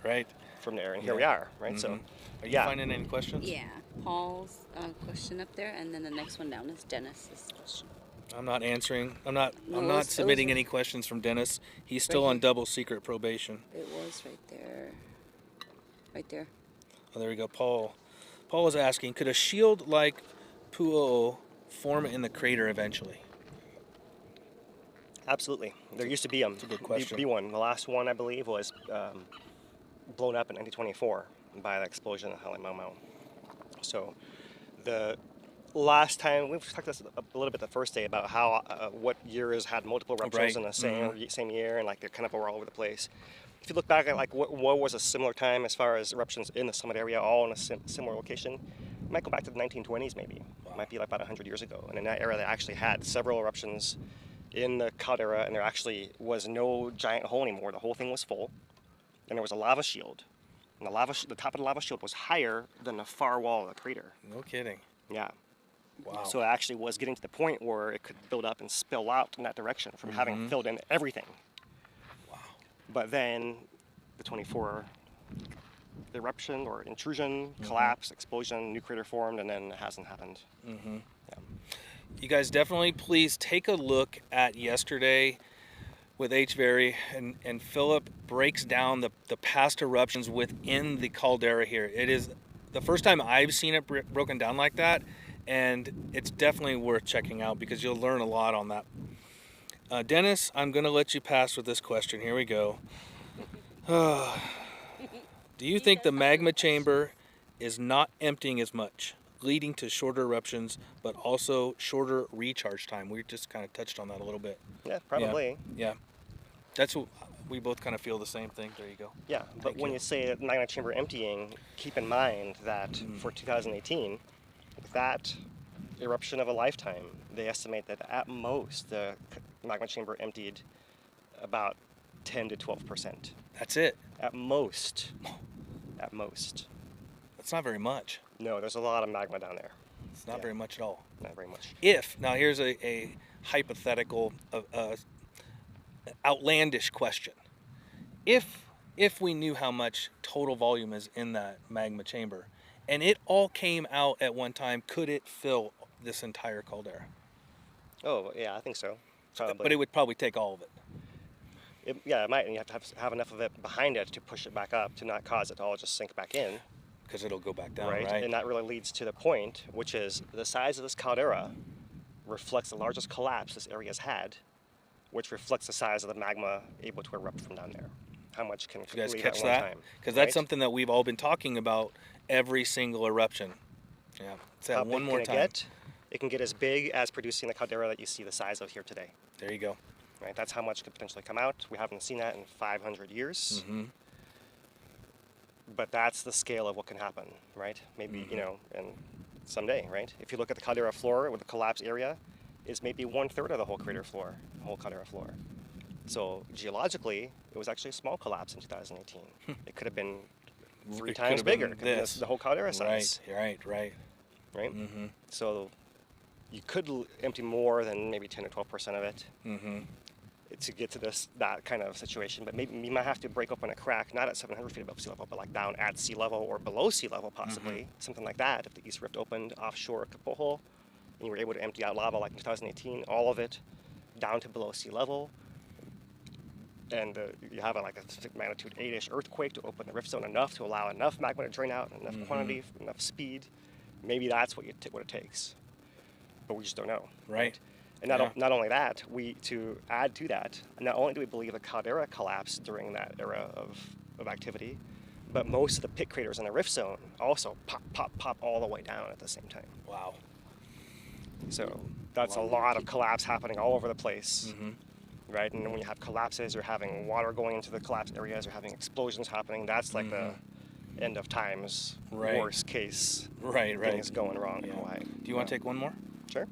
from there. And here Yeah. we are, right? So, Are you yeah. finding any questions? Yeah, Paul's question up there, and then the next one down is Dennis's question. I'm not answering. I'm not No, it not was submitting right- any questions from Dennis. He's still right on here. double secret probation. It was right there. Right there. Oh, there we go. Paul was asking, could a shield like Pu'o form in the crater eventually? Absolutely. There used to be a good question. be one. The last one, I believe, was blown up in 1924 by the explosion of Mauna Loa. So the last time, we've talked this a little bit the first day about how what years had multiple eruptions Right. in the same year, and like they're kind of all over the place. If you look back at like what was a similar time as far as eruptions in the summit area, all in a similar location, it might go back to the 1920s maybe. It might be like about 100 years ago. And in that era, they actually had several eruptions in the caldera, and there actually was no giant hole anymore. The whole thing was full, and there was a lava shield. And the top of the lava shield was higher than the far wall of the crater. No kidding. Yeah. Wow. So it actually was getting to the point where it could build up and spill out in that direction from having filled in everything. Wow. But then the 24 eruption or intrusion, collapse, explosion, new crater formed, and then it hasn't happened. Yeah. You guys definitely please take a look at yesterday with HVERI, and Philip breaks down the past eruptions within the caldera here. It is the first time I've seen it broken down like that, and it's definitely worth checking out because you'll learn a lot on that. Dennis, I'm going to let you pass with this question. Here we go. Do you think the magma chamber is not emptying as much, leading to shorter eruptions, but also shorter recharge time? We just kind of touched on that a little bit. Yeah, probably. Yeah. That's what we both kind of feel the same thing. There you go. Yeah, but Thank when you. you say magma chamber emptying, keep in mind that for 2018, that eruption of a lifetime, they estimate that at most the magma chamber emptied about 10 to 12%. That's it. At most. At most. That's not very much. No, there's a lot of magma down there. It's not Yeah. very much at all. Not very much. Now here's a hypothetical, outlandish question. If we knew how much total volume is in that magma chamber, and it all came out at one time, could it fill this entire caldera? Oh, yeah, I think so. Probably. But it would probably take all of it. It might, and you have to have enough of it behind it to push it back up to not cause it to all just sink back in. Because it'll go back down, right? And that really leads to the point, which is the size of this caldera reflects the largest collapse this area has had which reflects the size of the magma able to erupt from down there. How much can Did you guys leave catch at one that? time? Because that's right? something that we've all been talking about every single eruption. Yeah, say How that one big more can time. it get? It can get as big as producing the caldera that you see the size of here today. There you go. Right? That's how much could potentially come out. We haven't seen that in 500 years. Mm-hmm. But that's the scale of what can happen, right? Maybe, you know, and someday, right? If you look at the caldera floor with the collapse area, is maybe 1/3 of the whole crater floor, the whole caldera floor. So geologically, it was actually a small collapse in 2018. It could have been 3 It could times have been bigger. It could have this. been the whole caldera size. Right. Right? Mm-hmm. So you could empty more than maybe 10 or 12% of it Mm-hmm. to get to that kind of situation. But maybe you might have to break open a crack, not at 700 feet above sea level, but like down at sea level or below sea level possibly, something like that. If the East Rift opened offshore Kapoho and you were able to empty out lava like in 2018, all of it down to below sea level, and you have like a magnitude 8-ish earthquake to open the rift zone enough to allow enough magma to drain out, enough quantity, enough speed, maybe that's what it takes. But we just don't know. Right. And not only that, to add to that, not only do we believe the caldera collapsed during that era of activity, but most of the pit craters in the rift zone also pop all the way down at the same time. Wow. So that's a lot of collapse happening all over the place. Right? And then when you have collapses, you're having water going into the collapse areas, you're having explosions happening. That's like the end of times, worst case things going wrong in Hawaii. Do you want to take one more? Sure.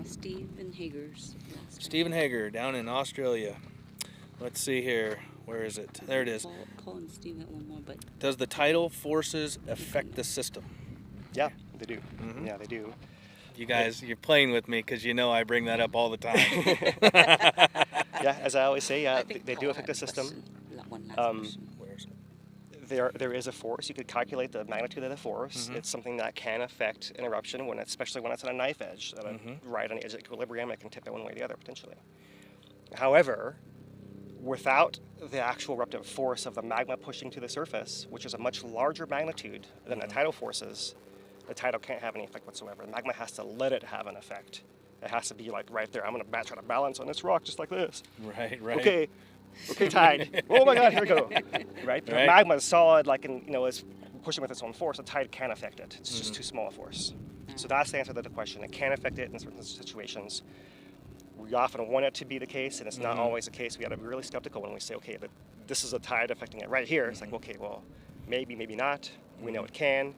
Stephen Hager's. Stephen Hager down in Australia. Let's see here. Where is it? There it is. Call Stephen one more, but Does the tidal forces affect the system? Yeah, they do. Yeah, they do. You guys, you're playing with me because you know I bring that up all the time. Yeah, as I always say, I think they do Paul affect the had a system. question. One last question. Where is it? There is a force. You could calculate the magnitude of the force. It's something that can affect an eruption, especially when it's on a knife edge, right on the edge of equilibrium. It can tip it one way or the other potentially. However, without the actual eruptive force of the magma pushing to the surface, which is a much larger magnitude than the tidal forces, the tidal can't have any effect whatsoever. The magma has to let it have an effect. It has to be like right there. I'm going to try to balance on this rock just like this. Right. Okay, tide. Oh my God, here we go. Right? The magma is solid, is pushing with its own force. The tide can't affect it. It's just too small a force. So that's the answer to the question. It can affect it in certain situations. We often want it to be the case, and it's not always the case. We got to be really skeptical when we say, okay, this is a tide affecting it right here. It's like, okay, well, maybe not. We know it can.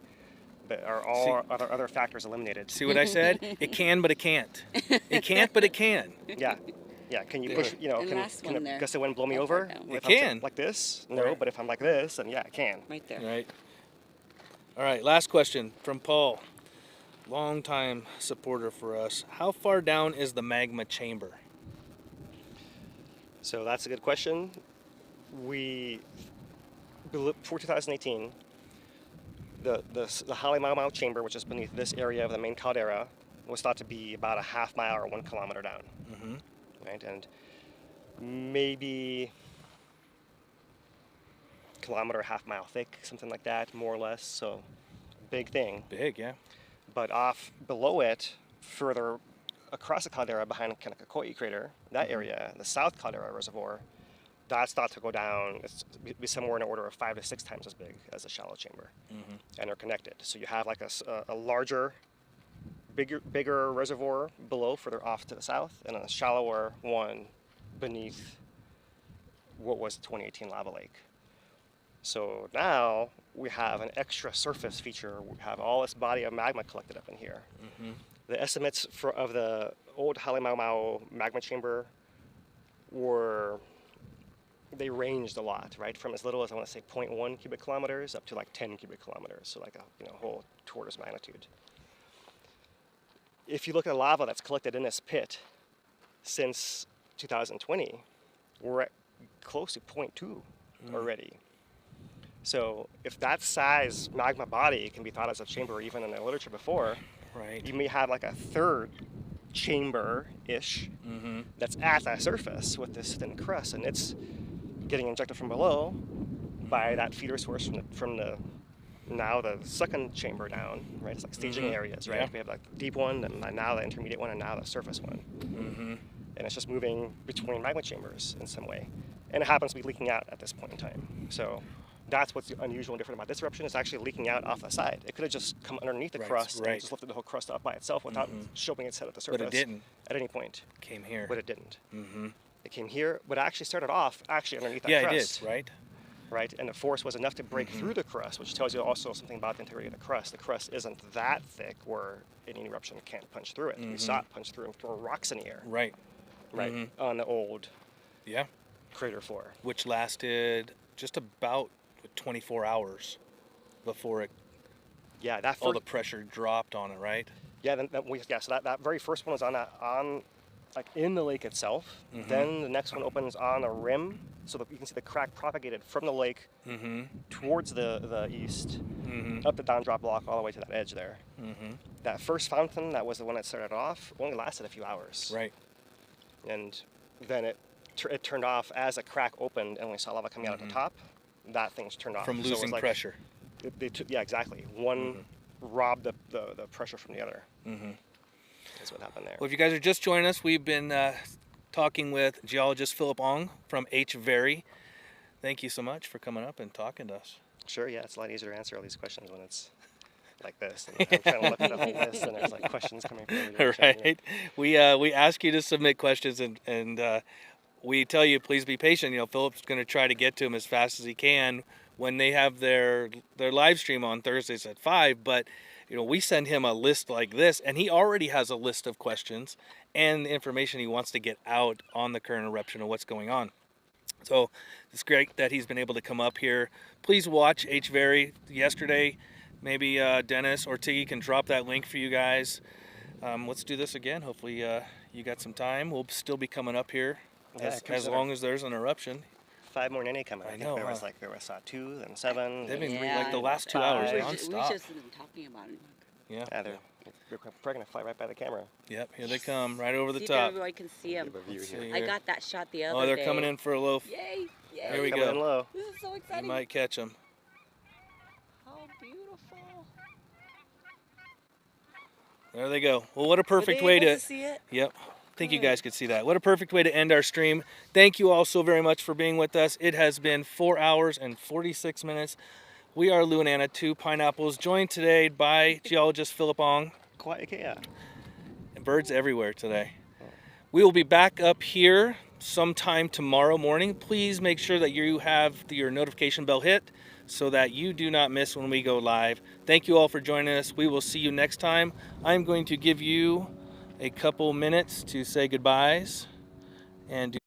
But are all other factors eliminated? See what I said? It can, but it can't. It can't, but it can. Yeah. Can you push? Can a gust of wind blow me over? It can. Like this? No. But if I'm like this, then yeah, it can. Right there. Right. All right. Last question from Paul, longtime supporter for us. How far down is the magma chamber? So that's a good question. For 2018. The Halemaumau chamber, which is beneath this area of the main caldera, was thought to be about a half mile or 1 kilometer down. Right, and maybe kilometer, half mile thick, something like that, more or less. So, big thing. Big, yeah. But off below it, further across the caldera behind Kanakakoi crater, that area, the South Caldera Reservoir, that's thought to go down. It's be somewhere in the order of 5 to 6 times as big as the shallow chamber, and they're connected. So you have like a larger, bigger reservoir below, further off to the south, and a shallower one beneath what was the 2018 lava lake. So now we have an extra surface feature. We have all this body of magma collected up in here. The estimates of the old Halemaumau magma chamber they ranged a lot, right? From as little as, I want to say, 0.1 cubic kilometers up to like 10 cubic kilometers, so like a whole tortoise magnitude. If you look at the lava that's collected in this pit since 2020, we're at close to 0.2 already. So if that size magma body can be thought as a chamber even in the literature before, you may have like a third chamber-ish that's at that surface with this thin crust, and it's getting injected from below by that feeder source from the second chamber down, right? It's like staging areas, right? We have like the deep one, and now the intermediate one, and now the surface one. and it's just moving between magma chambers in some way, and it happens to be leaking out at this point in time. So that's what's unusual and different about this eruption. It's actually leaking out off the side. It could have just come underneath the crust and just lifted the whole crust up by itself without showing its head at the surface. But it didn't. At any point. Came here. But it didn't. It came here, but it actually started off underneath that crust. crust. Yeah, it did, right? Right, and the force was enough to break through the crust, which tells you also something about the integrity of the crust. The crust isn't that thick where any eruption can't punch through it. We saw it punch through and throw rocks in the air. Right. Right, on the old crater floor. Which lasted just about 24 hours before it. Yeah, that all the pressure dropped on it, right? Yeah, so that very first one was on like in the lake itself. Then the next one opens on the rim, so that you can see the crack propagated from the lake towards the east, up the down drop block all the way to that edge there. That first fountain, that was the one that started off, only lasted a few hours. Right. And then it turned off as a crack opened, and we saw lava coming out at the top. That thing's turned off from losing pressure. Yeah, exactly. One robbed the pressure from the other. That's what happened there. Well, if you guys are just joining us, we've been talking with geologist Philip Ong from HVERI. Thank you so much for coming up and talking to us. Sure, yeah, it's a lot easier to answer all these questions when it's like this. And I'm trying to look at the whole list, and there's like questions coming from every direction. Right. Yeah. We ask you to submit questions, and we tell you please be patient. You know, Philip's going to try to get to them as fast as he can when they have their live stream on Thursdays at 5. But you know, we send him a list like this, and he already has a list of questions and the information he wants to get out on the current eruption and what's going on. So it's great that he's been able to come up here. Please watch HVERI yesterday. Maybe Dennis or Tiggy can drop that link for you guys. Let's do this again. Hopefully you got some time. We'll still be coming up here as long as there's an eruption. 5 more Nene coming. I know. There was 2, then 7. They've been like the last 2 hours nonstop. We just been talking about it. Yeah. They're probably gonna fly right by the camera. Yep, here they come, right over the see top. if everybody can see them. I got that shot the other day. Oh, they're coming in for a loaf. Yay! Yay! Here we Coming go. in low. This is so exciting. You might catch them. How beautiful! There they go. Well, what a perfect Were way they able to see it? Yep. I think you guys could see that. What a perfect way to end our stream. Thank you all so very much for being with us. It has been 4 hours and 46 minutes. We are Lou and Anna, 2 Pineapples, joined today by geologist Philip Ong. And birds everywhere today. We will be back up here sometime tomorrow morning. Please make sure that you have your notification bell hit so that you do not miss when we go live. Thank you all for joining us. We will see you next time. I'm going to give you a couple minutes to say goodbyes and do